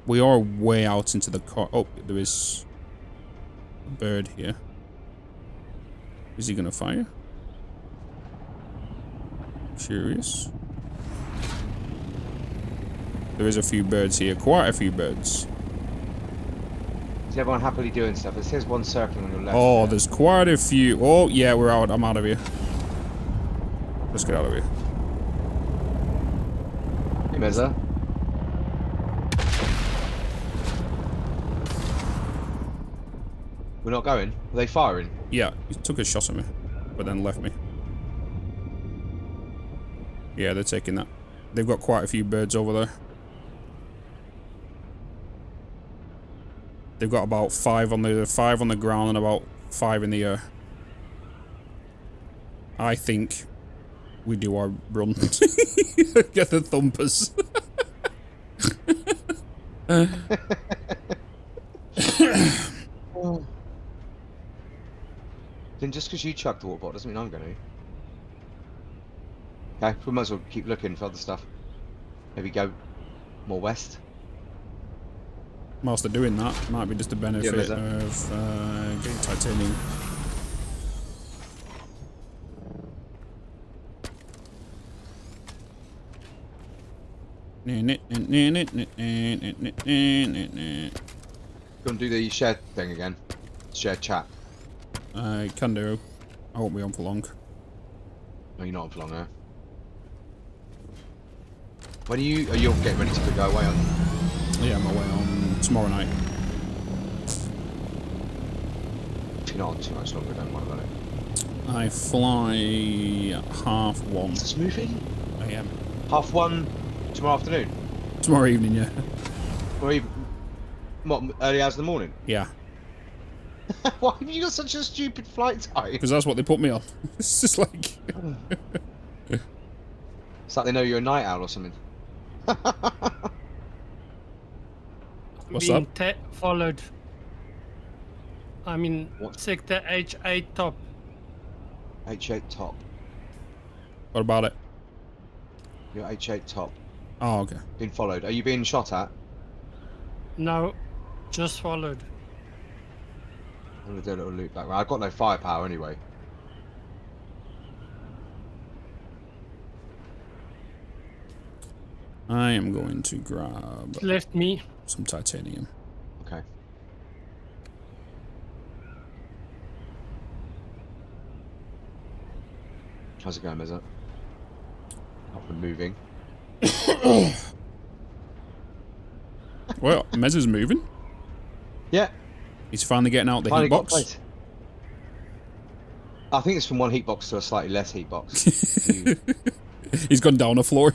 We are way out into the car. Oh, there is a bird here. Is he gonna fire? Curious. There is a few birds here, quite a few birds. Is everyone happily doing stuff? It says one circling on your left. Oh, there's quite a few. Oh, yeah, we're out. I'm out of here. Let's get out of here. Hey, Meza. We're not going? Are they firing? Yeah, he took a shot at me, but then left me. Yeah, they're taking that. They've got quite a few birds over there. They've got about 5 on the ground and about 5 in the air. I think we do our run. Get the thumpers. Then just because you chugged the water bottle doesn't mean I'm going to. Okay, we might as well keep looking for other stuff. Maybe go more west. Whilst they're doing that, might be just a benefit there's of getting titanium. Go and do the shared thing again. Shared chat. I can do. I won't be on for long. No, you're not on for long, huh? When are you getting ready to go away on? Yeah, I'm away on tomorrow night. If you're not on too much longer, don't worry about it. I fly 1:30. Is this moving? AM. 1:30 tomorrow afternoon? Tomorrow evening, yeah. Or even, what, early hours in the morning? Yeah. Why have you got such a stupid flight time? Because that's what they put me on. It's just like... It's like they know you're a night owl or something. What's Being up? Followed. I'm in What? sector H8 top. H8 top. What about it? You're H8 top. Oh, okay. Being followed. Are you being shot at? No, just followed. I'm gonna do a little loop back. I've got no firepower anyway. I am going to grab Left me. some titanium. Okay. How's it going, Mezza? Up and moving. Well, Mez is moving. Yeah. He's finally getting out the Finally heat got box. plate. I think it's from one heat box to a slightly less heat box. He's gone down a floor.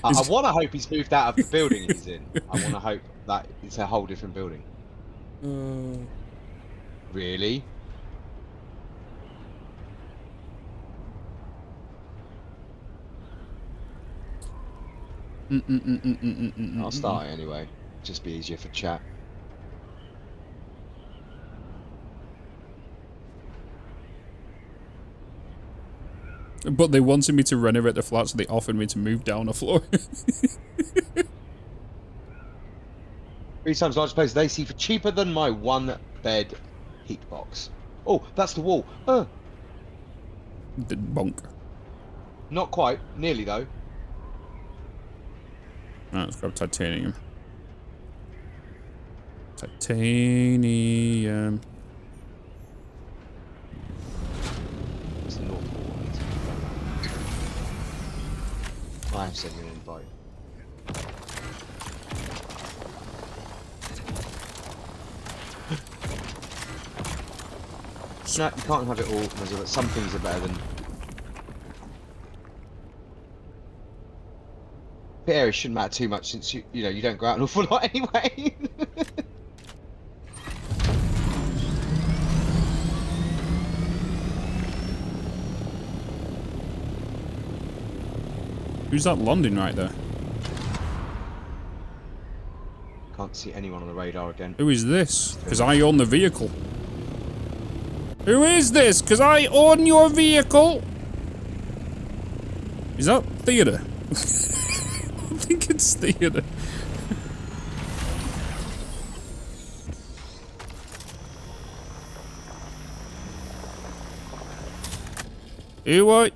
I want to hope he's moved out of the building he's in. I want to hope that it's a whole different building. Really? I'll start it anyway. Just be easier for chat. But they wanted me to renovate the flat, so they offered me to move down a floor. 3 times larger space they see for cheaper than my 1-bed heat box. Oh, that's the wall. Did bonk. Not quite. Nearly though. Right, let's grab titanium. Titanium. It's the North Wall. I have sent you an invite. No, you can't have it all. But some things are better than. The area shouldn't matter too much since you know you don't go out an awful lot anyway. Who's that landing right there? Can't see anyone on the radar again. Who is this? Because I own the vehicle. Who is this? Because I own your vehicle. Is that theatre? I think it's theatre. Who are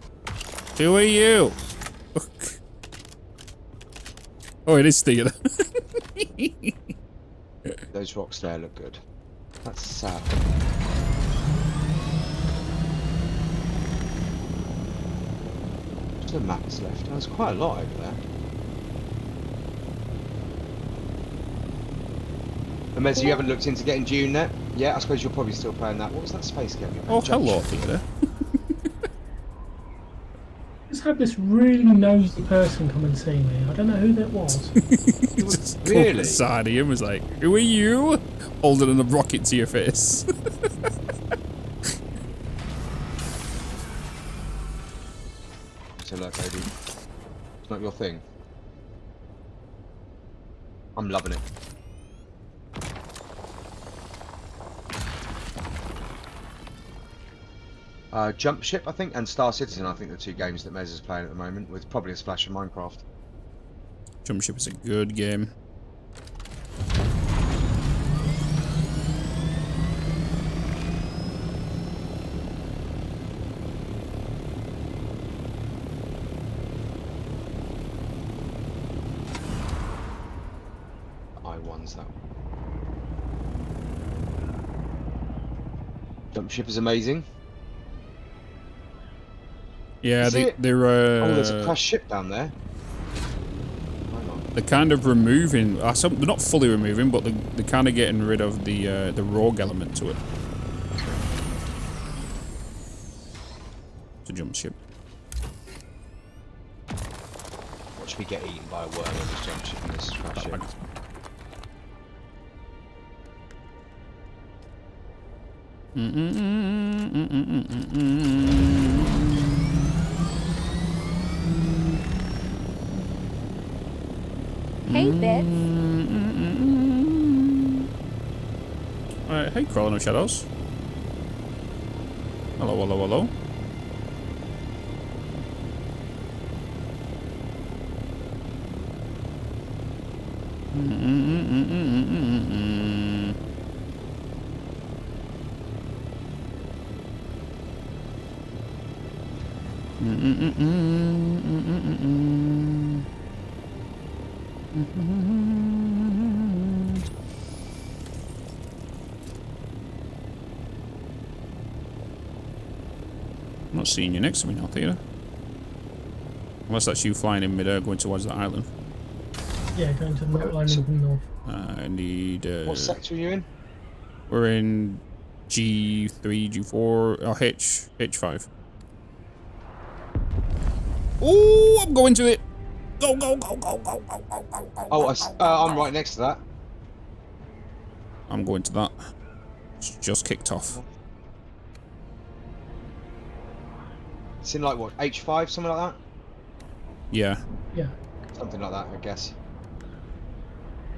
you? Oh, it is theatre. Those rocks there look good. That's sad. Just a map's left. There's quite a lot over there. And Mez, you haven't looked into getting Dune yet? Yeah, I suppose you're probably still playing that. What was that space game? Oh, hello, theatre. Just had this really nosy person come and see me. I don't know who that was. Just really? Side of him was like, "Who are you?" Holding a rocket to your face. So look, baby. It's not your thing. I'm loving it. Jump Ship, I think, and Star Citizen. I think the two games that Mez is playing at the moment, with probably a splash of Minecraft. Jump Ship is a good game. I1's that. Jump Ship is amazing. Yeah, they're oh, there's a crashed ship down there. They're kind of removing. They're not fully removing, but they're kind of getting rid of the rogue element to it. It's a jump ship. Watch me get eaten by a worm on this jump ship and this crash ship. Hey, Bitz. Hey, Crawling of Shadows. Hello, hello, hello. I'm not seeing you next to me now, Theodore. Unless that's you flying in mid-air going towards the island. Yeah, going to the line in the north. I need... what sector are you in? We're in G3, G4, or H5. Ooh, I'm going to it! Go, go, go, go, go, go, go, go, go. Oh, I'm right next to that. I'm going to that. It's just kicked off. It's in like what, H5, something like that? Yeah. Yeah. Something like that, I guess.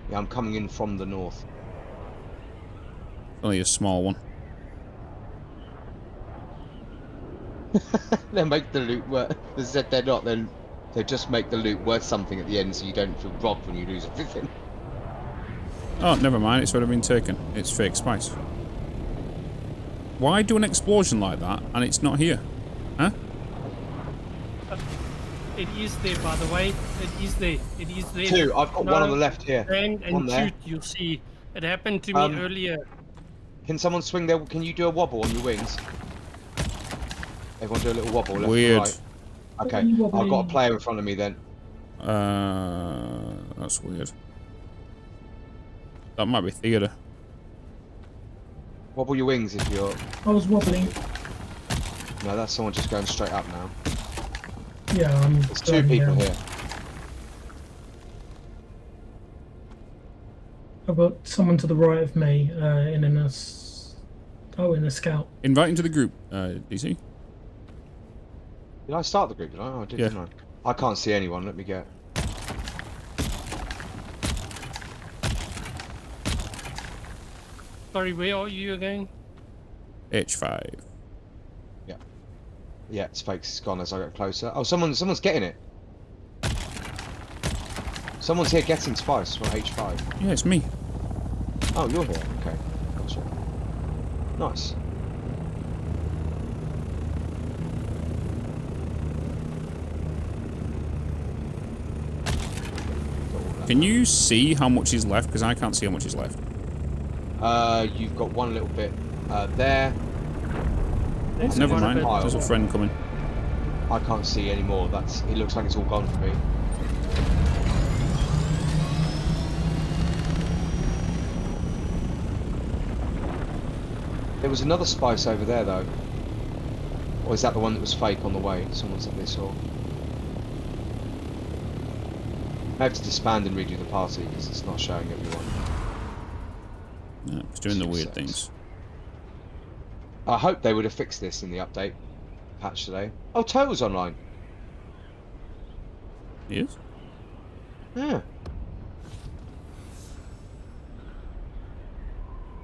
Yeah, I'm coming in from the north. Only a small one. They make the loot worth. They said they're not. Then they just make the loot worth something at the end, so you don't feel robbed when you lose everything. Oh, never mind. It's already been taken. It's fake spice. Why do an explosion like that and it's not here? Huh? It is there, by the way. It is there. It is there. Two. I've got one on the left here. And one there. shoot, you'll see. It happened to me earlier. Can someone swing there? Can you do a wobble on your wings? Everyone do a little wobble left Weird. and right. Okay, I've got a player in front of me then. That's weird. That might be theatre. Wobble your wings if you're... I was wobbling. No, that's someone just going straight up now. Yeah, There's two people here. I've got someone to the right of me in a scout. Invite into the group, DC. Did I start the group? Did I? Oh, I did, yeah. didn't I? I can't see anyone. Let me get... Sorry, where are you again? H5. Yeah. Yeah, it's fake. It's gone as I get closer. Oh, someone's getting it. Someone's here getting spice from H5. Yeah, it's me. Oh, you're here. Okay. Gotcha. Nice. Can you see how much is left? Because I can't see how much is left. You've got one little bit there. Never mind. There's a friend coming. I can't see any more. It looks like it's all gone for me. There was another spice over there though. Or is that the one that was fake on the way? Someone said they saw. I have to disband and redo the party because it's not showing everyone. Yeah, it's doing the weird things. I hope they would have fixed this in the update patch today. Oh, Total's online. He is? Yeah.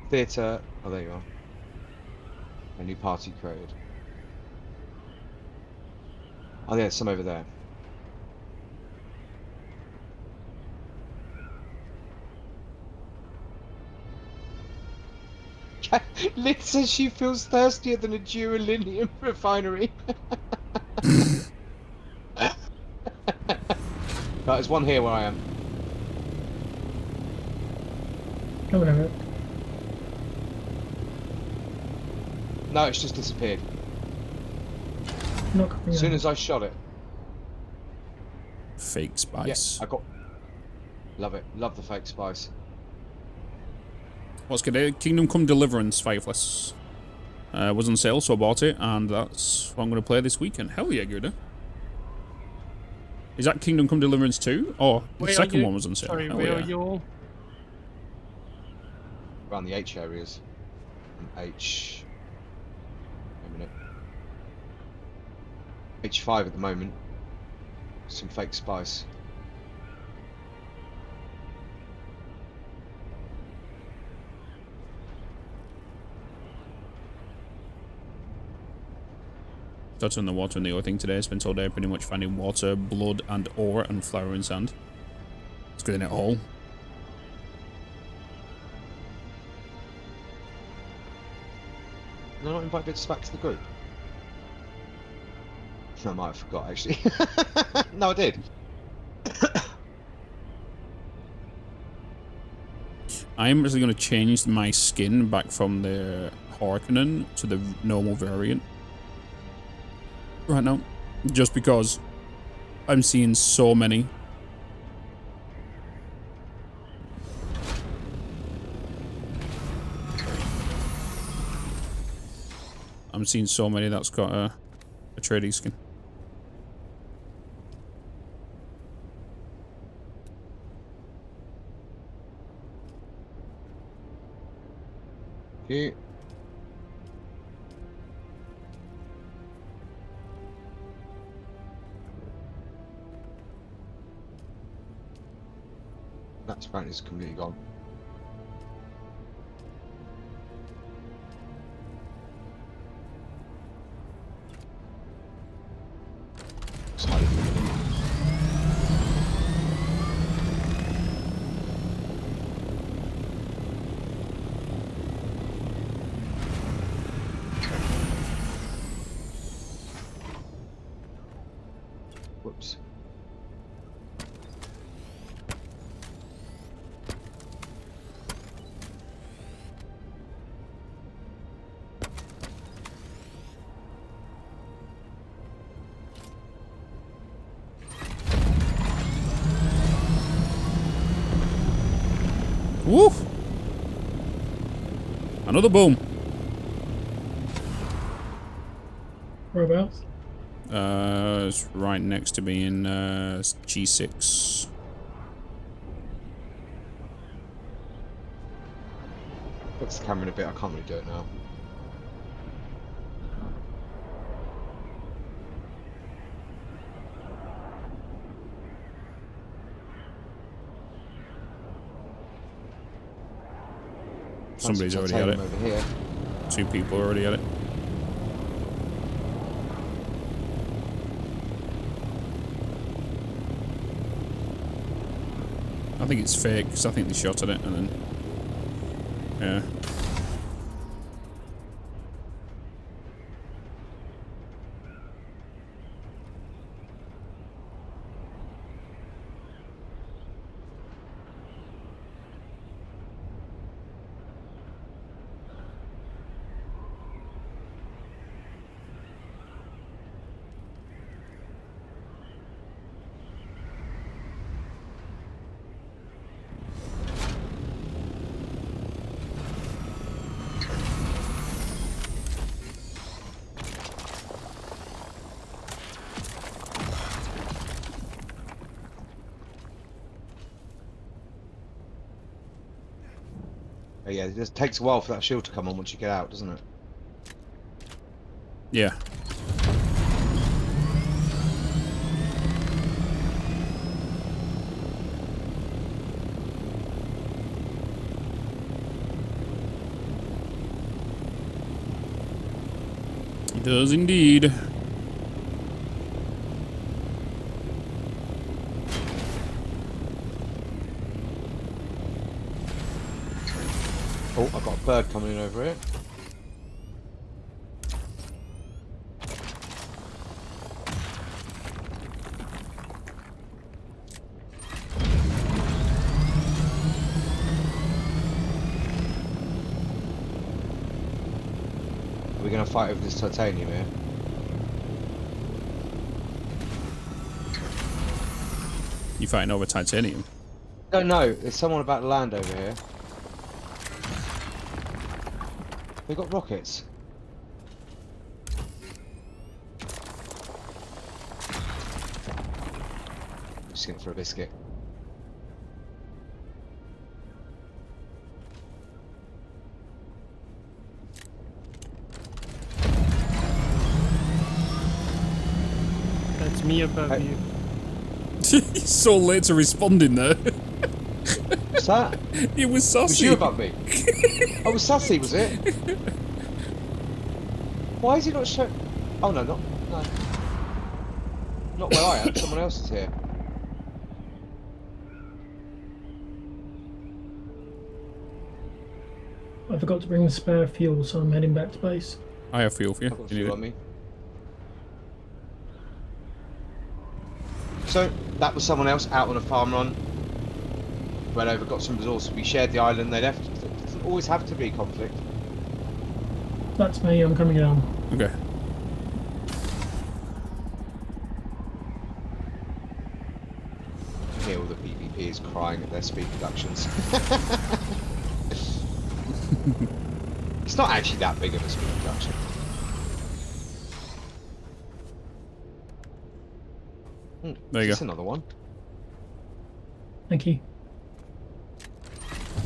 Theatre. Oh, there you are. A new party created. Oh, yeah, some over there. Liz says she feels thirstier than a duralinium refinery. Right, there's one here where I am. Coming over. No, it's just disappeared. Not coming As soon over. as I shot it. Fake spice. Yeah, I got... Love it. Love the fake spice. What's good? Kingdom Come Deliverance Faithless. Was on sale, so I bought it, and that's what I'm going to play this weekend. Hell yeah, good. Is that Kingdom Come Deliverance 2? Oh, the second one was on sale. Sorry, Hell where are yeah. you all? Around the H areas. H... Wait a minute. H5 at the moment. Some fake spice. Started on the water and the other thing today. Spent all day pretty much finding water, blood, and ore and flowering sand. It's good in it all. Did I not invite Bitz back to the group? I might have forgot, actually. No, I did. I am actually going to change my skin back from the Harkonnen to the normal variant right now, just because I'm seeing so many. I'm seeing so many that's got a trading skin. Okay. That's apparently is completely gone. It's hiding. Whoops. Woof! Another boom. Whereabouts? It's right next to me in G6. Puts the camera in a bit, I can't really do it now. Somebody's already at it. Over here. 2 people already at it. I think it's fake, because I think they shot at it and then... Yeah. Oh, yeah, it just takes a while for that shield to come on once you get out, doesn't it? Yeah. It does indeed. Oh, I've got a bird coming in over here. We're gonna fight over this titanium here. You fighting over titanium? Don't know. There's someone about to land over here. We got rockets. Just going for a biscuit. That's me above you. He's so late to responding there. What's that? It was saucy. Was you above me? Oh, it was sassy, was it? Why is he not showing? Oh no, no. Not where I am. Someone else is here. I forgot to bring the spare fuel, so I'm heading back to base. I have fuel for you. I've got fuel on me. So that was someone else out on a farm run. Went over, got some resources. We shared the island. They left. It doesn't always have to be conflict. That's me. I'm coming down. Okay. Here, all the PvPers crying at their speed reductions. It's not actually that big of a speed reduction. There you That's go. another one. Thank you. I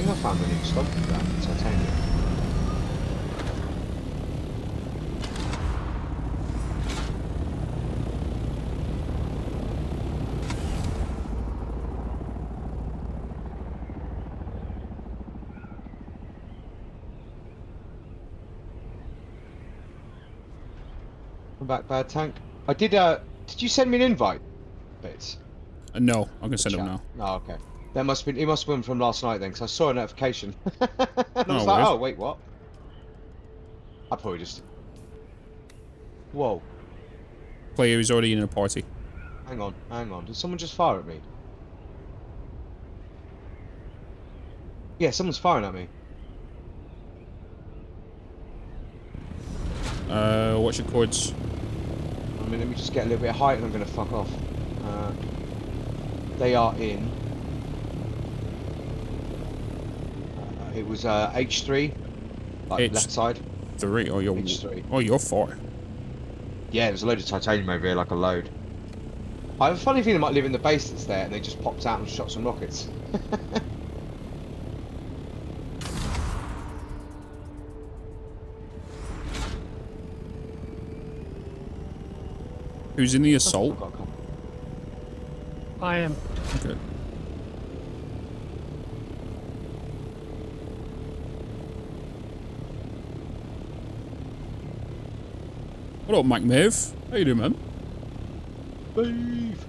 think I found the new stock for that titanium. Come back, bad tank. I did you send me an invite, Bitz? No, I can send them now. Oh, okay. That must have been, it must have been from last night then, because I saw a notification. And I was Oh, like, weird. oh, wait, what? I probably just... Whoa. Player is already in a party. Hang on, hang on. Did someone just fire at me? Yeah, someone's firing at me. What's your chords? I mean, let me just get a little bit of height and I'm going to fuck off. They are in... it was H3, like left side. 3? Oh, you're H3. Oh, you're 4. Yeah, there's a load of titanium over here, like a load. I have a funny feeling they might live in the base that's there, and they just popped out and shot some rockets. Who's in the assault? I am. Okay. What up, Mike Maeve? How you doing, man? Beef.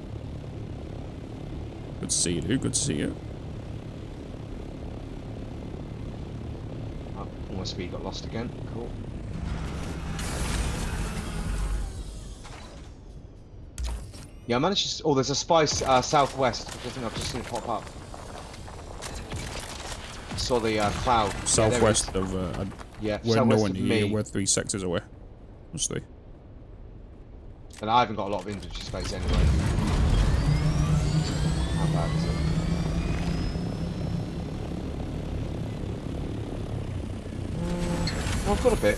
Good to see you, dude. Good to see you. Oh, my speed got lost again. Cool. Yeah, I managed to... Oh, there's a spice southwest, which I think I've just seen pop up. I saw the cloud. Southwest of... yeah, we're southwest nowhere of near. me. We're 3 sectors away. Mostly. And I haven't got a lot of inventory space anyway. How bad is it? Well, I've got a bit.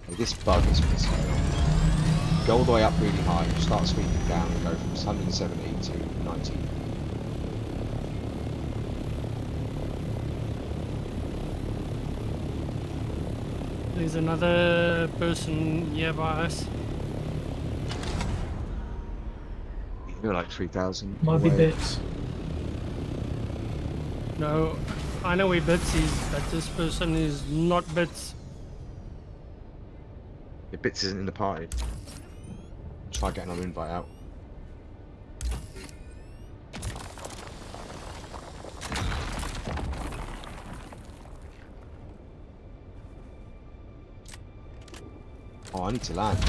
Hey, this bug is pissing me off. Go all the way up really high, start sweeping down and go from 170 to 90. There's another person nearby us. You're like 3,000. Might be Bitz. No, I know where Bitz is, but this person is not Bitz. The Bitz isn't in the party. try getting another invite out. Oh, I need to land.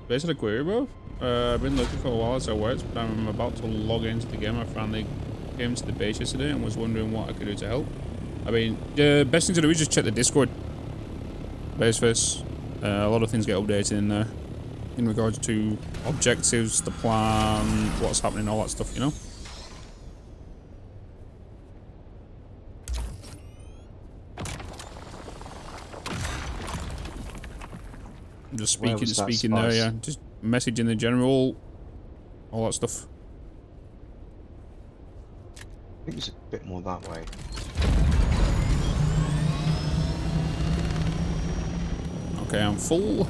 Basically, query, bro. I've been looking for a while as I worked, but I'm about to log into the game. I finally came to the base yesterday and was wondering what I could do to help. I mean, the best thing to do is just check the Discord. Baseface. A lot of things get updated in there in regards to objectives, the plan, what's happening, all that stuff, you know? Just speaking there, yeah. Just messaging the general, all that stuff. I think it's a bit more that way. Okay, I'm full.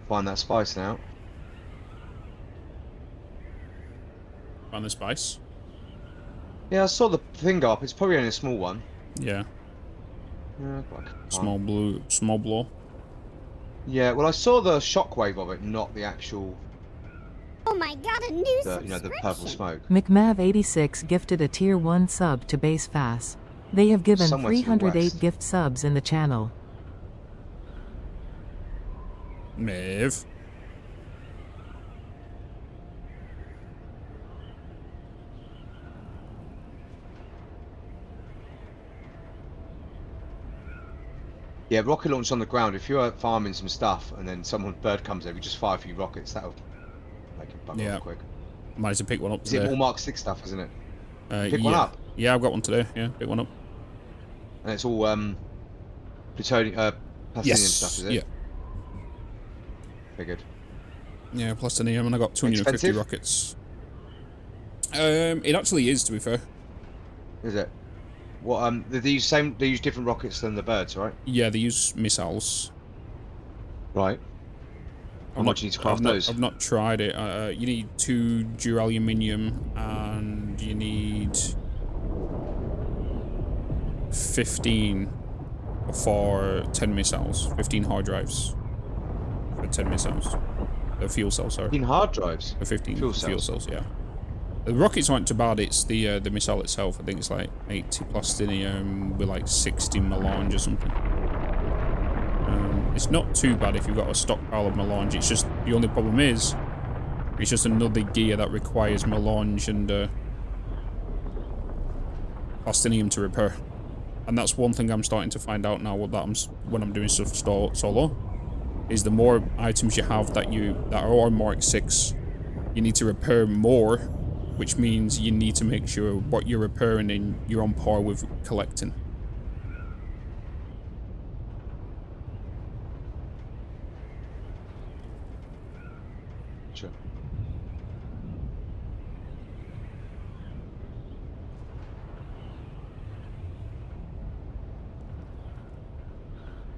Find that spice now. Find the spice? Yeah, I saw the thing go up. It's probably only a small one. Yeah. Yeah, small blow. Yeah, well, I saw the shockwave of it, not the actual. Oh my god, a new the purple smoke. McMav86 gifted a tier 1 sub to Base Fass. They have given Somewhere to the 308 west. gift subs in the channel. Maeve. Yeah, rocket launch on the ground. If you're farming some stuff and then bird comes over, you just fire a few rockets. That'll make it bug off quick. Managed to pick one up Is today. it all Mark 6 stuff, isn't it? Pick yeah. one up. Yeah, I've got one today. Yeah, pick one up. And it's all plutonium, plastinium stuff, is it? Yeah. Figured. Yeah, plastinium, and I got 250 Expensive? rockets. It actually is, to be fair. Is it? What they use different rockets than the birds, right? Yeah, they use missiles. Right. How much do you need to craft those? I've not tried it. You need 2 duraluminium, and you need 15 for 10 missiles. 15 hard drives for 10 missiles. The fuel cells, sorry. 15 hard drives? The 15 fuel cells, yeah. The rockets aren't too bad. It's the missile itself. I think it's like 80 plastinium with like 60 melange or something. It's not too bad if you've got a stockpile of melange. It's just the only problem is it's just another gear that requires melange and plastinium to repair. And that's one thing I'm starting to find out now when I'm doing stuff solo. Is the more items you have that are Mark 6, you need to repair more, which means you need to make sure what you're repairing and you're on par with collecting. Sure.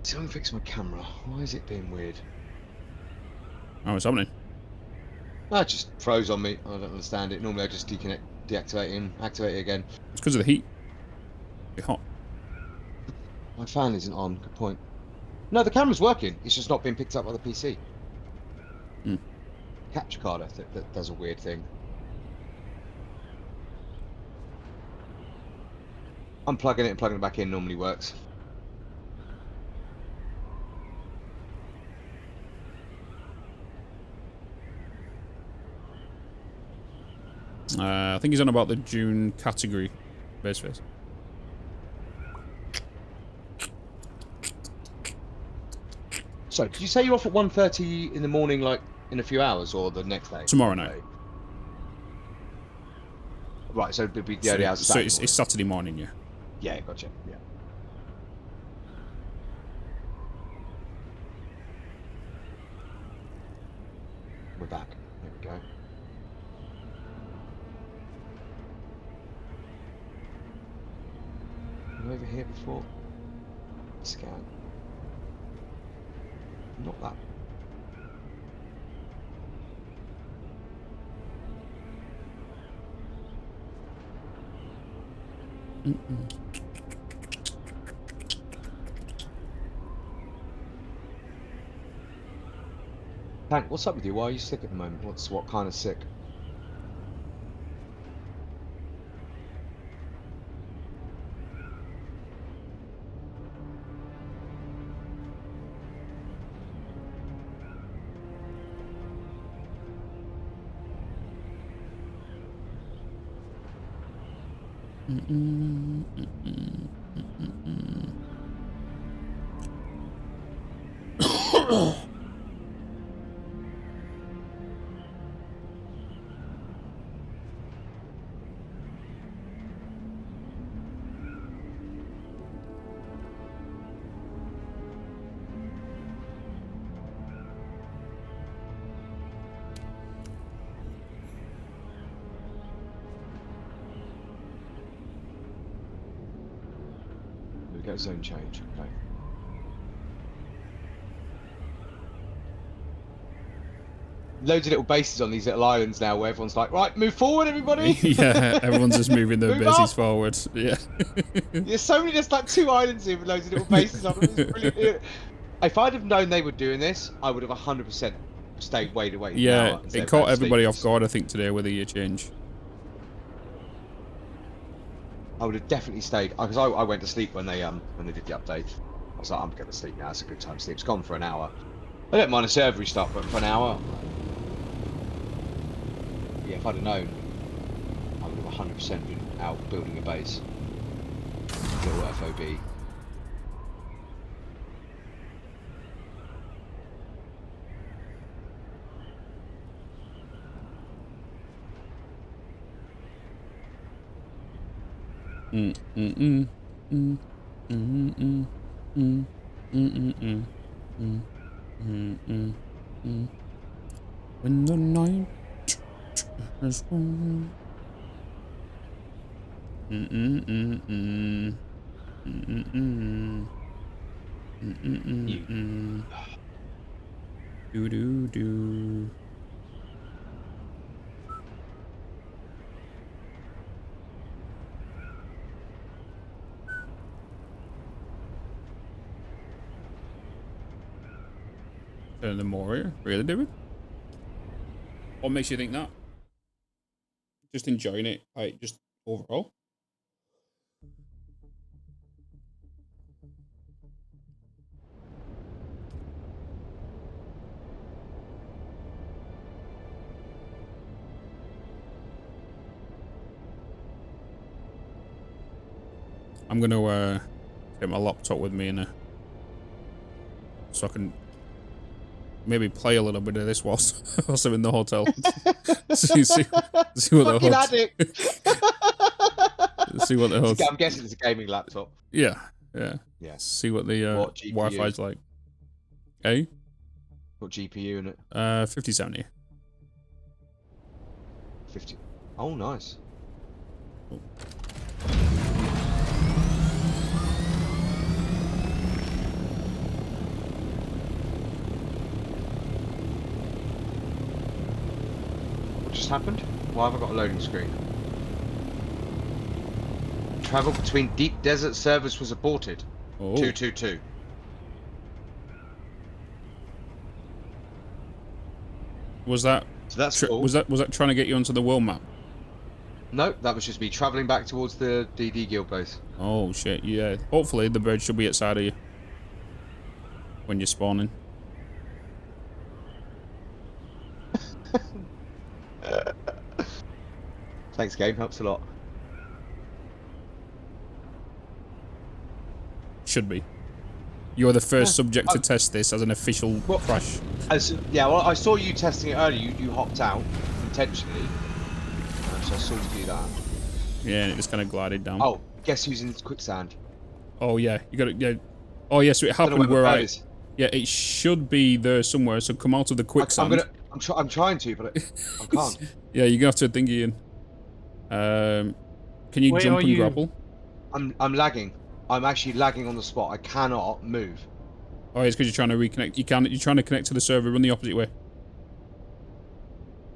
Someone fix my camera. Why is it being weird? Oh, it's happening. That just froze on me. I don't understand it. Normally I just deactivate it and activate it again. It's because of the heat. It's hot. My fan isn't on. Good point. No, the camera's working. It's just not being picked up by the PC. Capture card, I think, that does a weird thing. Unplugging it and plugging it back in normally works. I think he's on about the Dune category base face. So, did you say you're off at 1:30 in the morning, like in a few hours, or the next day? Tomorrow night. Right, so it'd be the early hours. So it's Saturday morning, yeah. Yeah, gotcha. Yeah. We're back. There we go. Been over here before. Scan. Not that. Hank, what's up with you? Why are you sick at the moment? What kind of sick? We get zone change. Okay. Loads of little bases on these little islands now where everyone's like, right, move forward, everybody. Yeah, everyone's just moving their Move bases up. forward. Yeah. There's so many, just like 2 islands here with loads of little bases on them. It's brilliant. If I'd have known they were doing this, I would have 100% stayed way away. Yeah, it caught everybody off guard, I think, today with the year change. I would have definitely stayed because I went to sleep when they did the update. I was like, I'm going to sleep now. It's a good time to sleep. It's gone for an hour. I don't mind a server restart, but for an hour, yeah, if I'd have known, I would have 100% been out building a base. Little FOB. When the night has gone. Do do do. The Moria, really, David? What makes you think that? Just enjoying it, like, just overall? I'm gonna get my laptop with me so I can maybe play a little bit of this whilst I'm in the hotel. see what the addict. See what the hotel. I'm guessing it's a gaming laptop. Yeah. Yeah. See what the Wi-Fi's like. Eh? What GPU in it? 5070. 50. Oh, nice. Oh. What just happened? Why have I got a loading screen? Travel between deep desert servers was aborted. Oh. 222. Was that? So that's cool. Was that trying to get you onto the world map? No, that was just me travelling back towards the DD guild base. Oh shit! Yeah. Hopefully the bird should be outside of you when you're spawning. Thanks, game. Helps a lot. Should be. You're the first subject to test this as an official crash. Yeah, well, I saw you testing it earlier. You hopped out intentionally, so I saw you do that. Yeah, and it just kind of glided down. Oh, guess who's in quicksand? Oh yeah, you got it. Yeah. Oh yeah, so it happened where I. Yeah, it should be there somewhere. So come out of the quicksand. I'm trying to, but I can't. Yeah, you're gonna have to think again. Can you jump and grapple? I'm lagging. I'm actually lagging on the spot. I cannot move. Oh, it's because you're trying to reconnect. You're trying to connect to the server. Run the opposite way.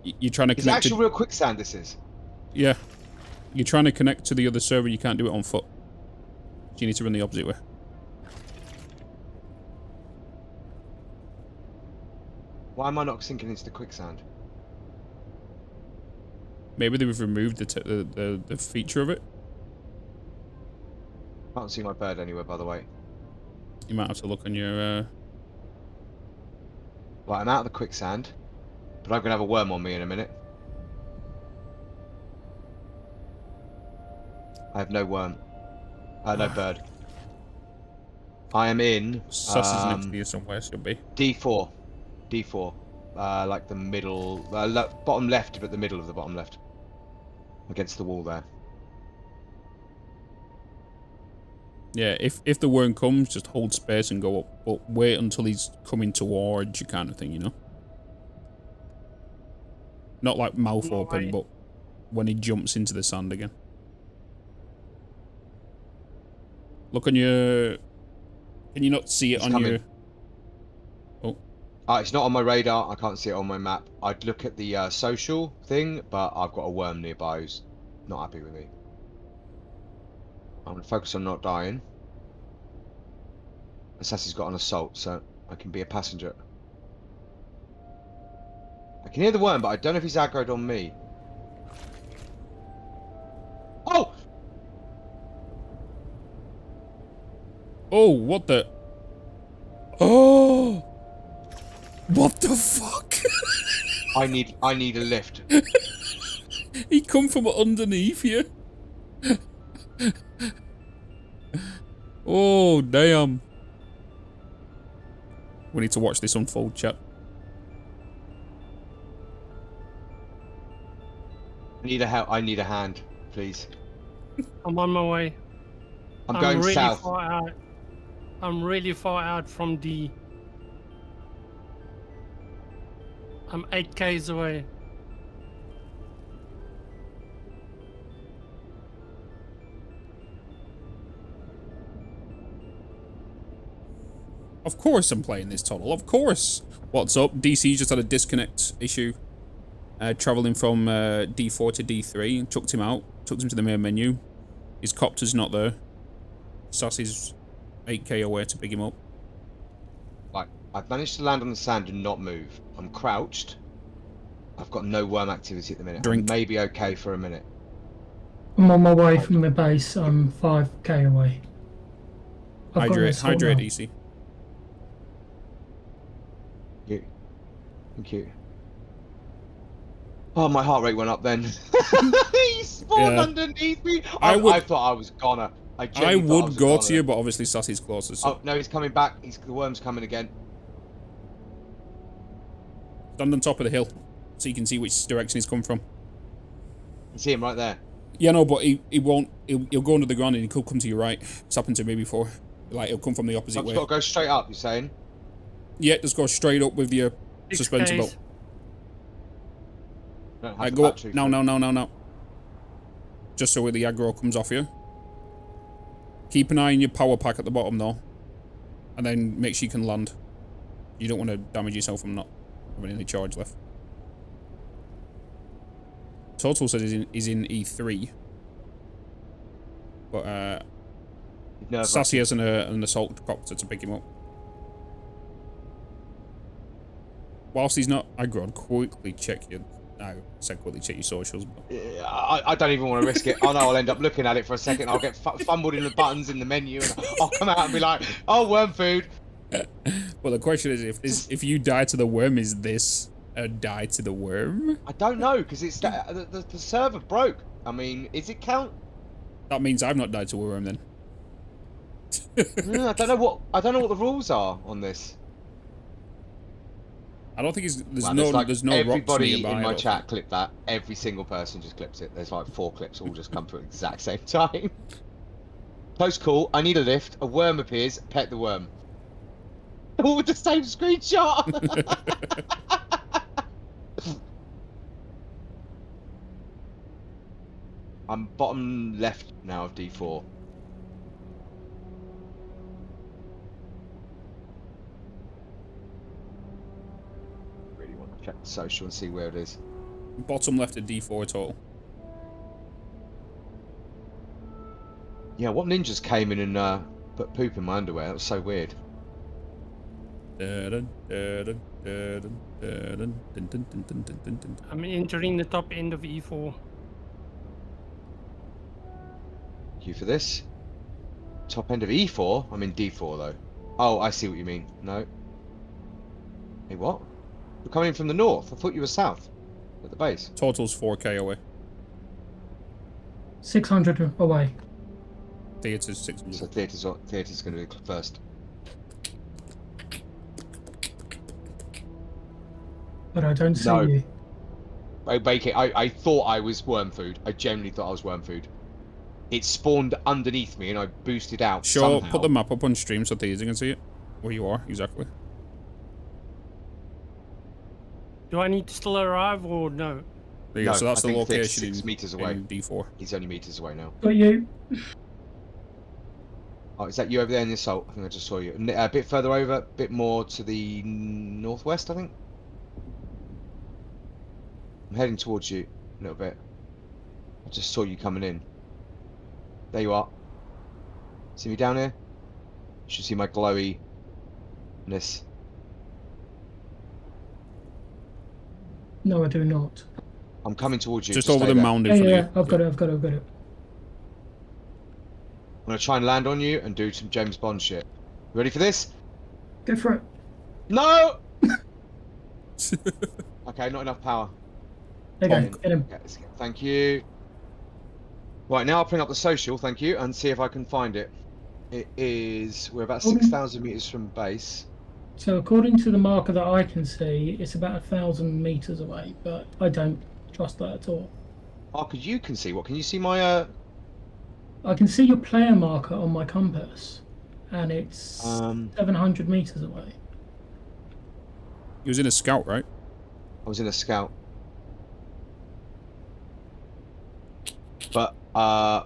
You're trying to connect. It's actual real quicksand. This is. Yeah. You're trying to connect to the other server. You can't do it on foot. So you need to run the opposite way. Why am I not sinking into the quicksand? Maybe they've removed the feature of it. Can't see my bird anywhere, by the way. You might have to look on your. Right, I'm out of the quicksand, but I'm gonna have a worm on me in a minute. I have no worm. No bird. I am in. Sus is next to you somewhere, should be. D4. D4. Like the middle. Bottom left, but the middle of the bottom left. Against the wall there. Yeah, if the worm comes, just hold space and go up. But wait until he's coming towards you kind of thing, you know? Not like mouth open, but when he jumps into the sand again. Look on your... Can you not see it on your... Oh. It's not on my radar. I can't see it on my map. I'd look at the social thing, but I've got a worm nearby who's not happy with me. I'm going to focus on not dying. Assassin's got an assault, so I can be a passenger. I can hear the worm, but I don't know if he's aggroed on me. Oh! Oh, what the... Oh! What the fuck? I need a lift. He come from underneath you. Oh, damn. We need to watch this unfold, chat. I need a hand, please. I'm on my way. I'm going really south. Far out. I'm really far out from D. I'm 8 k's away. Of course I'm playing this tunnel, of course. What's up? DC just had a disconnect issue. Travelling from D4 to D3. Chucked him out. Took him to the main menu. His copter's not there. Sassy's 8k away to pick him up. Right, I've managed to land on the sand and not move. I'm crouched. I've got no worm activity at the minute. Drink. I may be okay for a minute. I'm on my way from the base. I'm 5k away. Hydrate, DC. Thank you. Oh, my heart rate went up then. He spawned underneath me. I thought I was goner. I would go to you, but obviously Sassy's closer. So. Oh, no, he's coming back. The worm's coming again. Stand on top of the hill, so you can see which direction he's come from. You see him right there? Yeah, no, but he won't. He'll go under the ground and he could come to your right. It's happened to me before. Like, he'll come from the opposite way. I've got to go straight up, you're saying? Yeah, just go straight up with your suspension belt. Right, go up. No. Just so where the aggro comes off you. Keep an eye on your power pack at the bottom, though. And then make sure you can land. You don't want to damage yourself from not having any charge left. Total says he's in E3. But, Sassy has an assault copter to pick him up. Whilst he's not aggroed, quickly check your... I said quickly check your socials. But... I don't even want to risk it. I know I'll end up looking at it for a second. I'll get fumbled in the buttons in the menu, and I'll come out and be like, "Oh, worm food." Well, the question is, if you die to the worm, is this a die to the worm? I don't know, because it's the server broke. I mean, is it count? That means I've not died to a worm then. I don't know what the rules are on this. I don't think there's Well, no like rocks nearby. everybody in my chat clipped that. Every single person just clips it. There's like 4 clips all just come through at the exact same time. Post call. I need a lift. A worm appears. Pet the worm. All with the same screenshot. I'm bottom left now of D4. Really want to check the social and see where it is. Bottom left of D4 total. Yeah, what ninjas came in and put poop in my underwear? That was so weird. I'm entering the top end of E4. You for this? Top end of E4? I'm in D4 though. Oh, I see what you mean. No. Hey, what? You're coming in from the north. I thought you were south. At the base. Total's 4k away. 600 away. Theatre's 600. So theatre's going to be first. But I don't see you. I thought I was worm food. I genuinely thought I was worm food. It spawned underneath me and I boosted out somehow. Put the map up on stream so Theater can see it. Where you are, exactly. Do I need to still arrive or no? There you go, so that's the location 6 meters away. in D4. He's only meters away now. Got you. Oh, is that you over there in the assault? I think I just saw you. A bit further over, a bit more to the northwest, I think. I'm heading towards you a little bit. I just saw you coming in. There you are. See me down here? You should see my glowiness. No, I do not. I'm coming towards you. Just over the mound in Yeah, front yeah, of you. I've got it. I'm going to try and land on you and do some James Bond shit. You ready for this? Go for it. No! Okay, not enough power. There you go, get him. Yes, thank you. Right, now I'll bring up the social, thank you, and see if I can find it. It is... We're about 6,000 meters from base. So according to the marker that I can see, it's about 1,000 meters away, but I don't trust that at all. Marker, you can see. What, can you see my... I can see your player marker on my compass, and it's 700 meters away. He was in a scout, right? I was in a scout. But,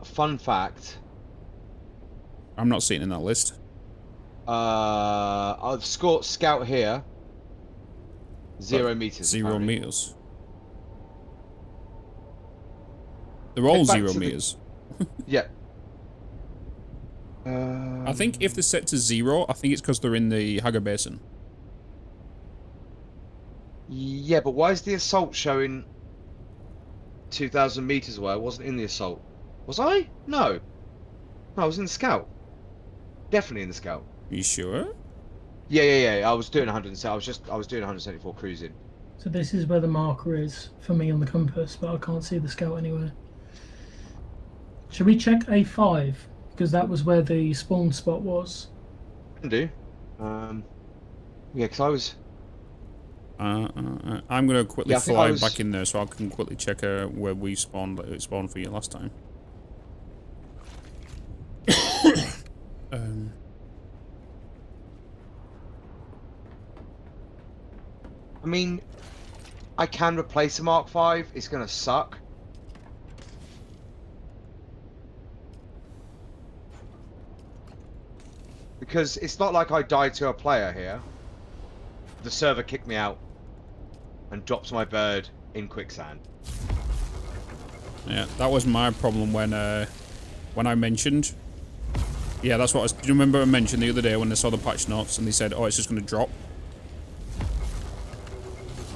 fun fact... I'm not seeing in that list. I've scored scout here. 0 meters. 0 apparently. meters. They're all 0 meters. Yeah. I think if they're set to 0, I think it's because they're in the Haga Basin. Yeah, but why is the assault showing 2,000 meters away? I wasn't in the assault. Was I? No. No, I was in the scout. Definitely in the scout. You sure? Yeah. I was doing 100. I was doing 174 cruising. So this is where the marker is for me on the compass, but I can't see the scout anywhere. Should we check A5? Because that was where the spawn spot was. Can do. Yeah, because I was... I'm going to quickly fly back in there so I can quickly check where we spawned. It spawned for you last time. I mean, I can replace a Mark V. It's going to suck. Because it's not like I died to a player here. The server kicked me out and dropped my bird in quicksand. Yeah, that was my problem when I mentioned. Yeah, that's what I was... Do you remember I mentioned the other day when they saw the patch notes and they said, oh, it's just going to drop?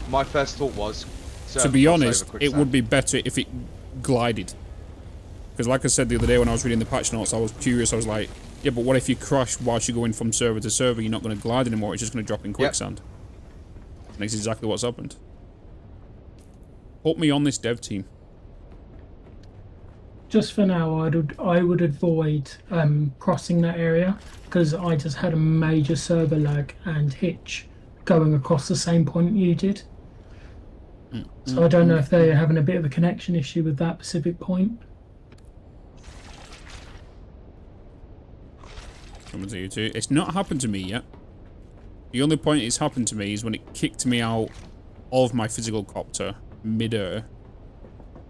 My first thought was... To be honest, it would be better if it glided. Because like I said the other day when I was reading the patch notes, I was curious. I was like, yeah, but what if you crash whilst you're going from server to server? You're not going to glide anymore. It's just going to drop in quicksand. Yep. That's exactly what's happened. Put me on this dev team. just for now, I would avoid crossing that area because I just had a major server lag and hitch going across the same point you did. So I don't know if they're having a bit of a connection issue with that specific point. Coming to you too. It's not happened to me yet. The only point it's happened to me is when it kicked me out of my physical copter mid-air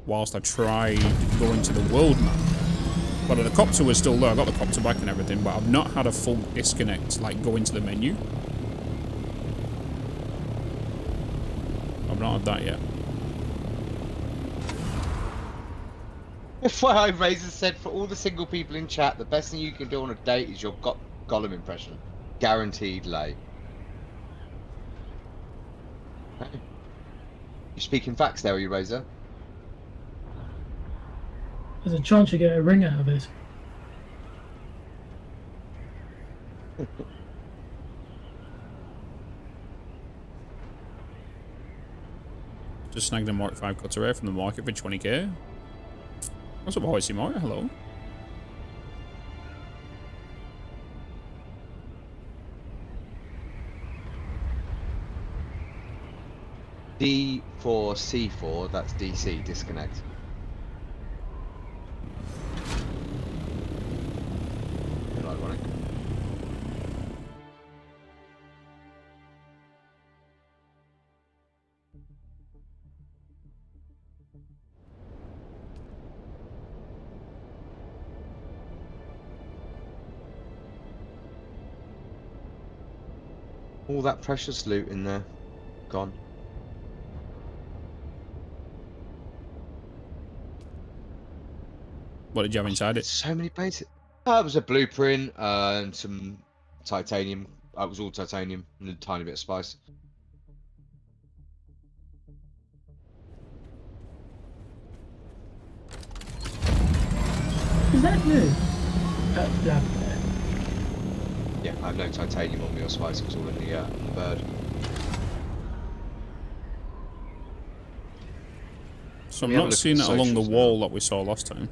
whilst I tried going to the world map. But the copter was still there. I got the copter back and everything, but I've not had a full disconnect, like go into the menu. I've not had that yet. FYI, Razor said, for all the single people in chat, the best thing you can do on a date is your Gollum impression. Guaranteed lay. Okay. You speaking facts there, are you, Razor? There's a chance you get a ring out of it. Just snagged a Mark 5 Corsair from the market for 20k. What's up, Hoisey Mark? Hello. D4C4, that's DC, disconnect. Bit ironic. All that precious loot in there, gone. What did you have inside it? So many basic. It was a blueprint and some titanium. It was all titanium and a tiny bit of spice. Is that you? Lab there. Yeah, I have no titanium on me or spice. It was all in the bird. So I'm not seeing it along the wall that we saw last time.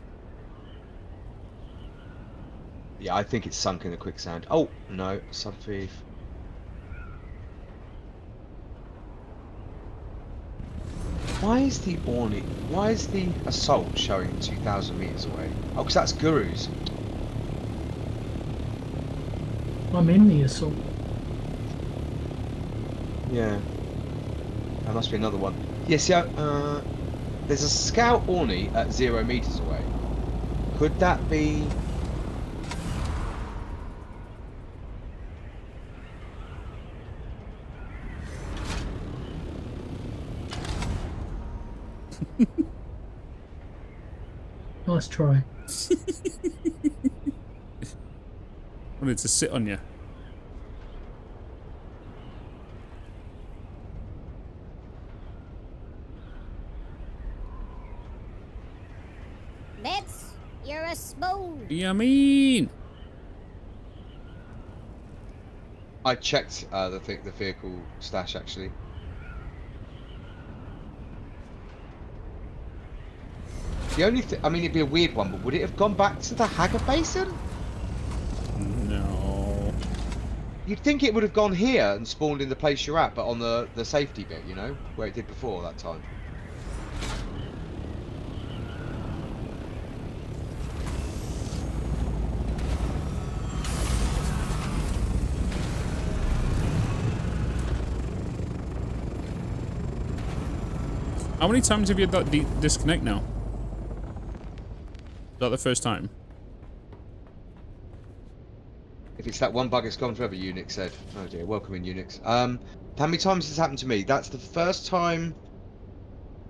Yeah, I think it's sunk in the quicksand. Oh, no, sub-thief. Why is the Orney, why is the assault showing 2,000 meters away? Oh, because that's Guru's. I'm in the assault. Yeah. That must be another one. Yes, yeah, there's a scout Orney at 0 meters away. Could that be... Nice try. Wanted to sit on you. Bitz, you're a spoon. Yeah, I mean. I checked the vehicle stash actually. The only thing, I mean, it'd be a weird one, but would it have gone back to the Hager Basin? No. You'd think it would have gone here and spawned in the place you're at, but on the safety bit, you know, where it did before that time. How many times have you had that disconnect now? Is that the first time? If it's that one bug, it's gone forever, Unix said. Oh dear, welcome in Unix. How many times has this happened to me? That's the first time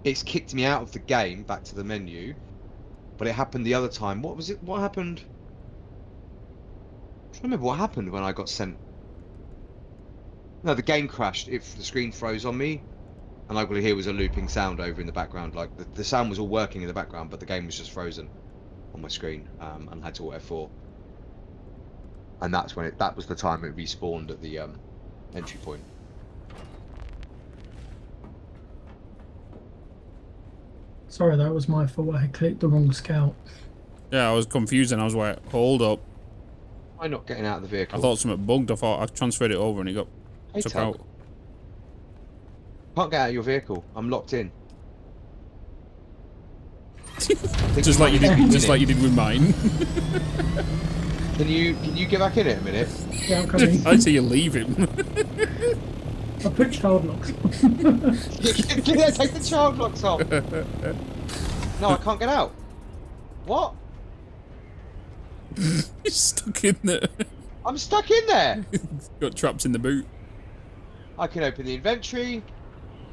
it's kicked me out of the game, back to the menu. But it happened the other time. What was it? What happened? I don't remember what happened when I got sent. No, the game crashed. The screen froze on me. And all I could hear was a looping sound over in the background. Like, the sound was all working in the background, but the game was just frozen on my screen, and I had to auto F4. And that's when that was the time it respawned at the entry point. Sorry, that was my fault. I clicked the wrong scout. Yeah, I was confused and I was like, hold up. Why not getting out of the vehicle? I thought something bugged. I thought I transferred it over and it got took out. Can't get out of your vehicle. I'm locked in. just like you did with mine. Can you get back in it a minute? Yeah, I'm coming. I see you leave him. I put child locks. Yeah, take the child locks off. No, I can't get out. What? He's stuck in there. I'm stuck in there. Got trapped in the boot. I can open the inventory.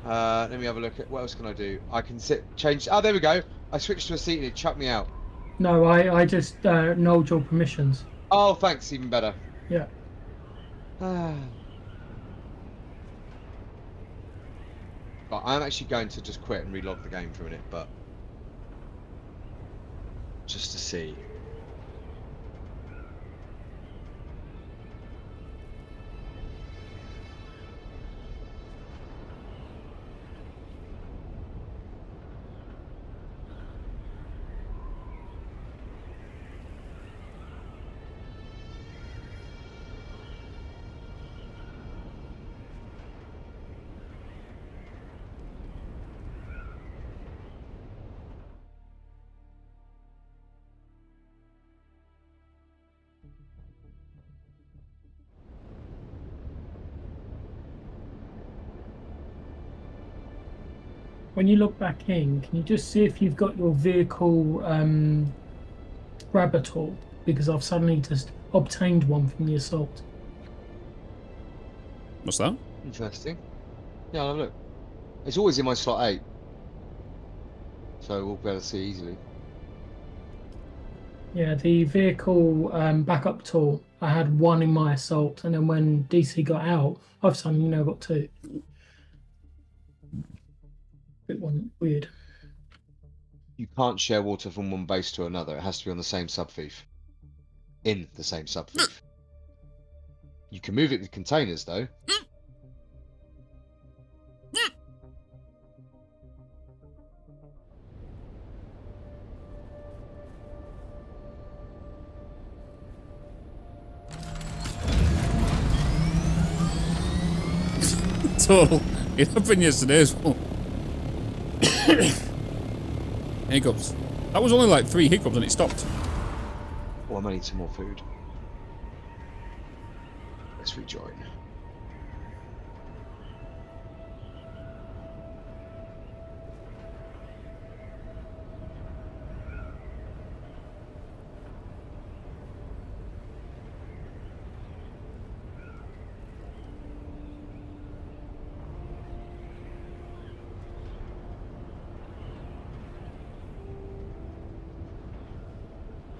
Let me have a look at what else can I do. I can change. Oh, there we go. I switched to a seat and it chucked me out. No, I just nulled your permissions. Oh, thanks. Even better. Yeah. But I'm actually going to just quit and relog the game for a minute, but just to see. When you log back in, can you just see if you've got your vehicle grabber tool? Because I've suddenly just obtained one from the assault. What's that? Interesting. Yeah, I'll have a look. It's always in my slot 8. So we'll be able to see easily. Yeah, the vehicle backup tool, I had one in my assault, and then when DC got out, I've suddenly now got 2. Bit weird. You can't share water from one base to another. It has to be on the same subfief. In the same subfief. You can move it with containers, though. Total. It happened yesterday as well. Hiccups. That was only like 3 hiccups and it stopped. Oh, I might need some more food. Let's rejoin.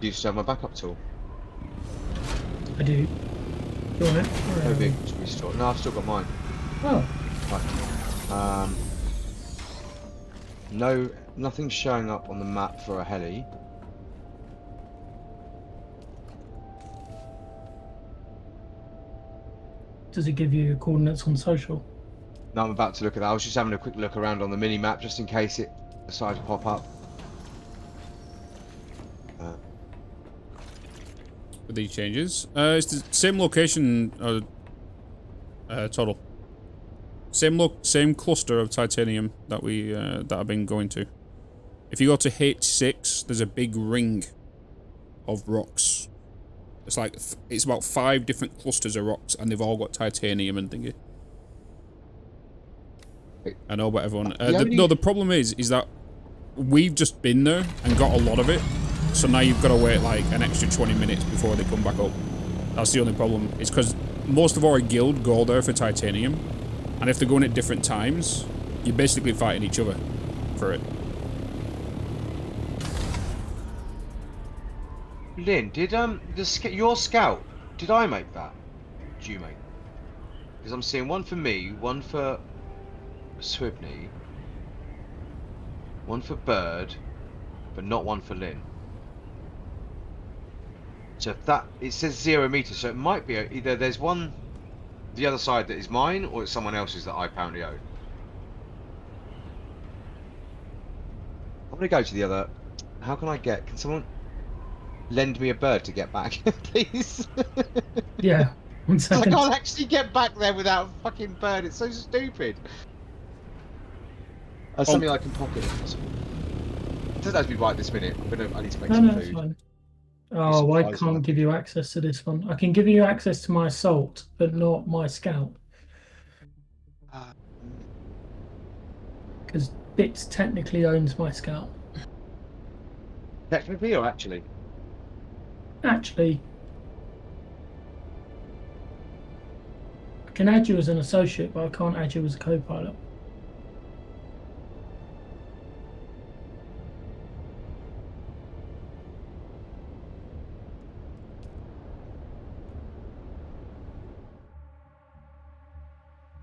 Do you still have my backup tool? I do. You want it? No big to restore. No, I've still got mine. Oh. Right. No, nothing's showing up on the map for a heli. Does it give you coordinates on social? No, I'm about to look at that. I was just having a quick look around on the mini map just in case it decides to pop up. With these changes, it's the same location. Total. Same cluster of titanium that we that I've been going to. If you go to H6, there's a big ring of rocks. It's like it's about 5 different clusters of rocks, and they've all got titanium and thingy. I know, but everyone. No, the problem is that we've just been there and got a lot of it. So now you've got to wait like an extra 20 minutes before they come back up. That's the only problem. It's because most of our guild go there for titanium. And if they're going at different times, you're basically fighting each other for it. Lynn, did your scout, did I make that? Did you make? Because I'm seeing one for me, one for Swibney, one for Bird, but not one for Lynn. So if that, it says 0 meters, so it might be either there's one, the other side that is mine, or it's someone else's that I apparently own. I'm gonna go to the other. How can I get? Can someone lend me a bird to get back, please? Yeah, 1 I second. can't actually get back there without a fucking bird. It's so stupid. Something I can pocket if possible. It doesn't have to be right this minute. I need to make some It's food. fine. Oh, I can't give you access to this one. I can give you access to my assault, but not my scout. Because Bitz technically owns my scout. Technically or actually? Actually, I can add you as an associate, but I can't add you as a co-pilot.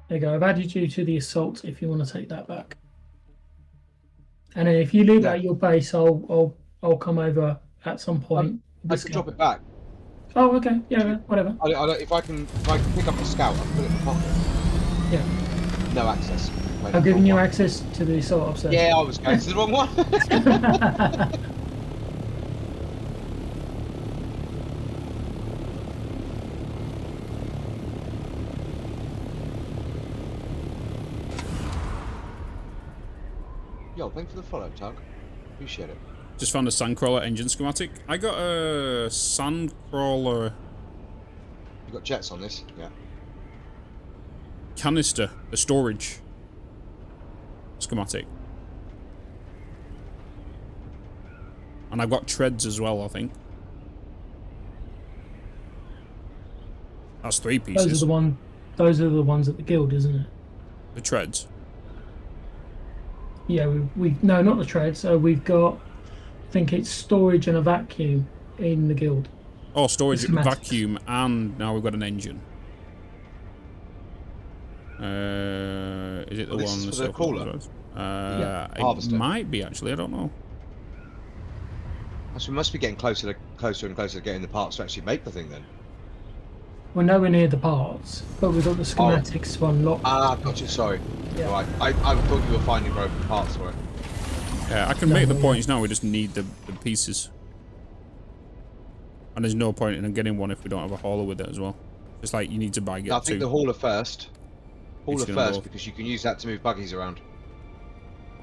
There you go. I've added you to the assault if you want to take that back. And then if you leave at your base, I'll come over at some point. I can drop it back. Oh, okay. Yeah, whatever. If I can pick up the scout, I can put it in the pocket. Yeah. No access. I've given you access to the assault upstairs. Yeah, I was going to the wrong one. Yo, thanks for the follow, Tug. Appreciate it. Just found a Sandcrawler engine schematic. I got a Sandcrawler. You got jets on this? Yeah. Canister, a storage schematic. And I've got treads as well, I think. That's 3 pieces. Those are the ones at the guild, isn't it? The treads. Yeah, we no, not the treads. We've got, I think it's storage and a vacuum in the guild. Oh, storage, vacuum, and now we've got an engine. Is it the one? This is for the cooler? Yeah. It might be actually. I don't know. So we must be getting closer and closer to getting the parts to actually make the thing then. We're nowhere near the parts, but we've got the schematics to unlock. Ah, gotcha. Sorry. Yeah. Right. I thought you were finding broken parts for it. Yeah, I can make the points now. We just need the pieces. And there's no point in getting one if we don't have a hauler with it as well. It's like you need to buy get I think two. the hauler first. Hauler first both. because you can use that to move buggies around.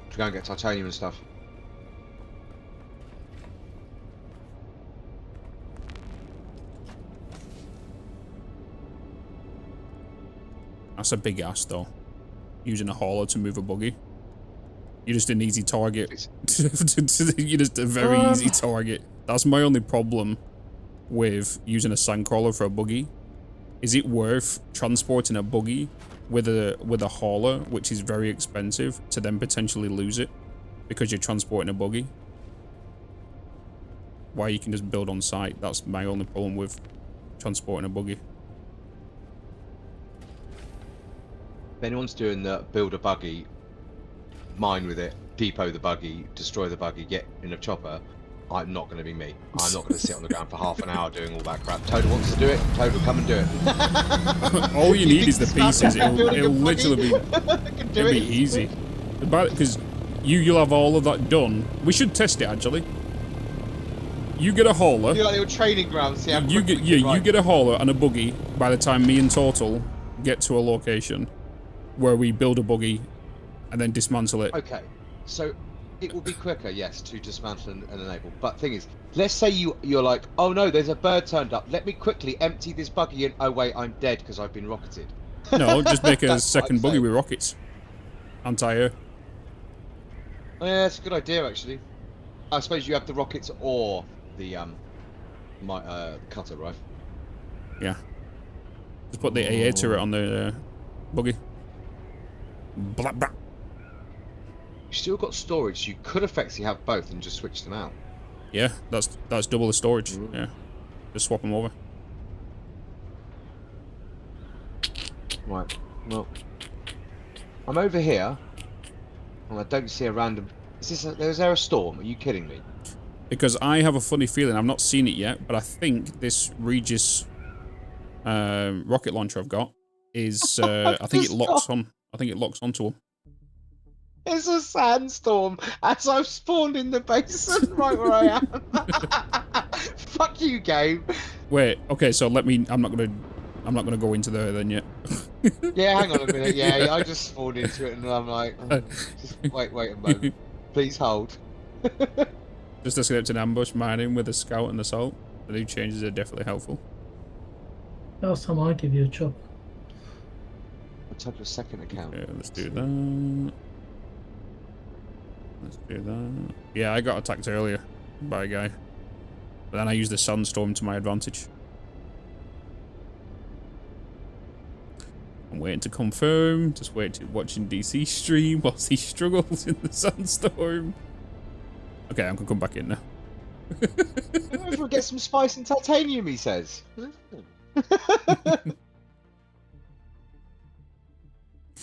To go and get titanium and stuff. That's a big ass though. Using a hauler to move a buggy. You're just an easy target. You're just a very easy target. That's my only problem with using a sandcrawler for a buggy. Is it worth transporting a buggy with a hauler, which is very expensive, to then potentially lose it because you're transporting a buggy? Why you can just build on site. That's my only problem with transporting a buggy. If anyone's doing the build a buggy, mine with it, depot the buggy, destroy the buggy, get in a chopper, I'm not going to be me. I'm not going to sit on the ground for half an hour doing all that crap. Toad wants to do it, Toad will come and do it. All you need is the pieces. It'll literally be easy. Because you'll have all of that done. We should test it actually. You get a hauler. Do like little training grounds. See how you get a hauler and a buggy by the time me and Total get to a location where we build a buggy and then dismantle it. Okay, so it will be quicker, yes, to dismantle and enable. But thing is, let's say you're like, oh no, there's a bird turned up. Let me quickly empty this buggy and oh wait, I'm dead because I've been rocketed. No, just make a second buggy with rockets. Anti-air. Oh, yeah, that's a good idea actually. I suppose you have the rockets or the cutter, right? Yeah. Just put the AA turret on the buggy. Blah, blah. You still got storage, so you could effectively have both and just switch them out. Yeah, that's double the storage. Yeah, just swap them over. Right. Well, I'm over here, and I don't see a random. Is there a storm? Are you kidding me? Because I have a funny feeling. I've not seen it yet, but I think this Regis rocket launcher I've got is. I think it locks on. I think it locks onto them. It's a sandstorm as I've spawned in the basin right where I am. Fuck you, game. Wait, okay, so I'm not gonna go into there then yet. Yeah, hang on a minute. Yeah, I just spawned into it and I'm like, oh, just wait a moment. Please hold. Just escaped an ambush mining with a scout and assault. The new changes are definitely helpful. Last time I give you a chop. I'll type your second account. Okay, let's do that. Let's do that. Yeah, I got attacked earlier by a guy. But then I used the sunstorm to my advantage. I'm waiting to confirm. Just watching DC stream whilst he struggles in the sunstorm. Okay, I'm gonna come back in now. If we get some spice and titanium, he says.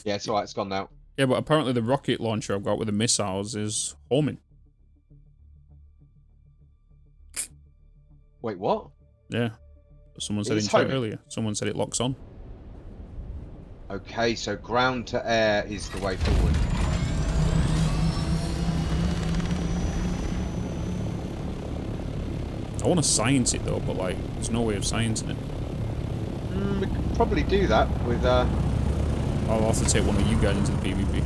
Yeah, it's alright, it's gone now. Yeah, but apparently the rocket launcher I've got with the missiles is homing. Wait, what? Yeah. Someone said in It's chat homing? earlier. Someone said it locks on. Okay, so ground to air is the way forward. I want to science it though, but like, there's no way of sciencing it. We could probably do that with I'll have to take one of you guys into the PvP.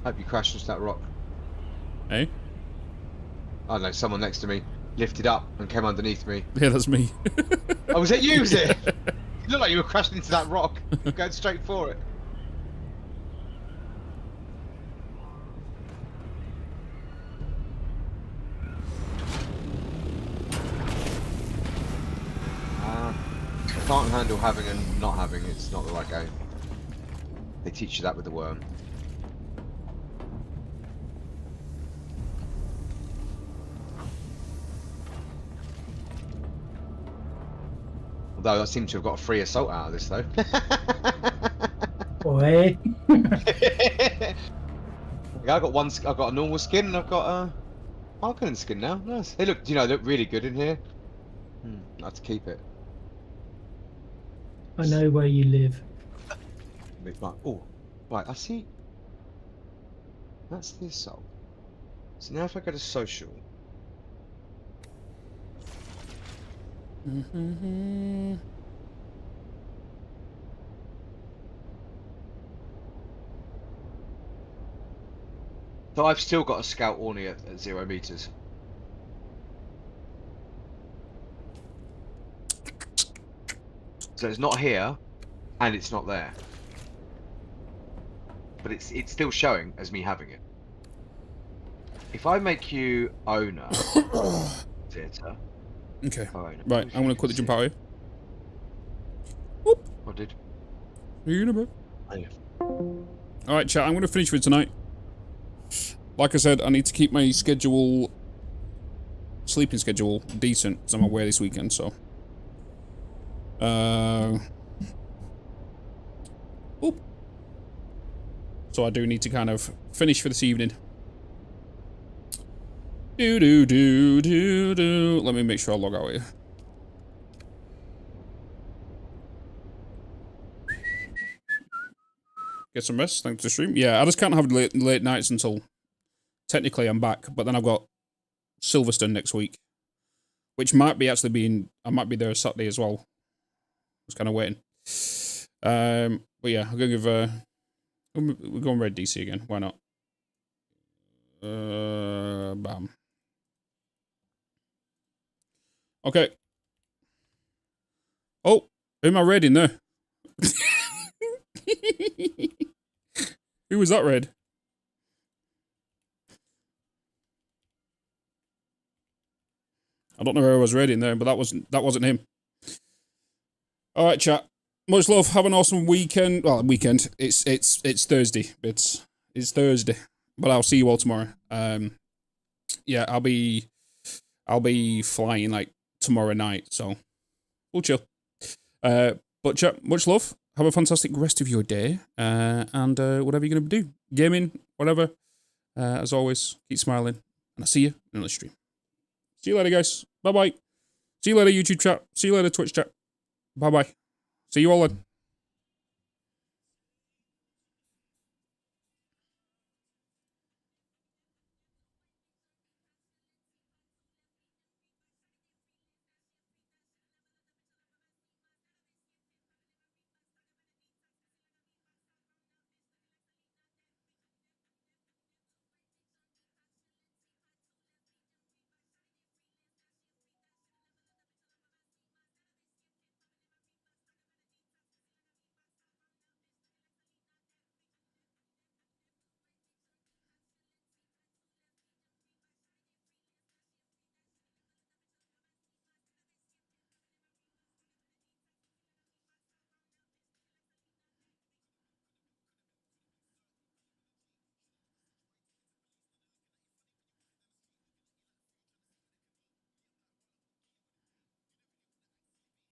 Hope you crashed into that rock. Hey? I don't know, someone next to me lifted up and came underneath me. Yeah, that's me. Oh, was it you, was it? You looked like you were crashing into that rock, going straight for it. I can't handle having and not having, it's not the right game. They teach you that with the worm. Although I seem to have got a free assault out of this though. Boy. Yeah, I've got a normal skin and I've got a Harkonnen skin now. Nice. They look, they look really good in here. I have to keep it. I know where you live. Oh, right, I see. That's the assault. So now if I go to social. So I've still got a scout Orny at 0 meters. So it's not here, and it's not there. But it's still showing as me having it. If I make you owner, theatre. Okay. Owner, Right, I'm gonna quickly jump out here. Whoop. I did. You know, bro. Oh, yeah. Alright, chat, I'm gonna finish for tonight. Like I said, I need to keep my schedule, sleeping schedule, decent, because I'm away this weekend, so. Oop. So I do need to kind of finish for this evening. Let me make sure I log out here. Get some rest, thanks to the stream. Yeah, I just can't have late nights until technically I'm back, but then I've got Silverstone next week, which might be actually being, I might be there Saturday as well. I was kind of waiting. But yeah, I'm gonna give we're going red DC again. Why not? Bam. Okay. Oh, who am I red in there? Who was that red? I don't know where I was red in there, but that wasn't him. All right, chat. Much love. Have an awesome weekend. Well, weekend. It's Thursday. It's Thursday. But I'll see you all tomorrow. Yeah, I'll be flying like tomorrow night, so we'll chill. But chat, much love. Have a fantastic rest of your day. And whatever you're gonna do. Gaming, whatever. As always, keep smiling. And I'll see you in the stream. See you later, guys. Bye bye. See you later, YouTube chat. See you later, Twitch chat. Bye-bye. See you all then.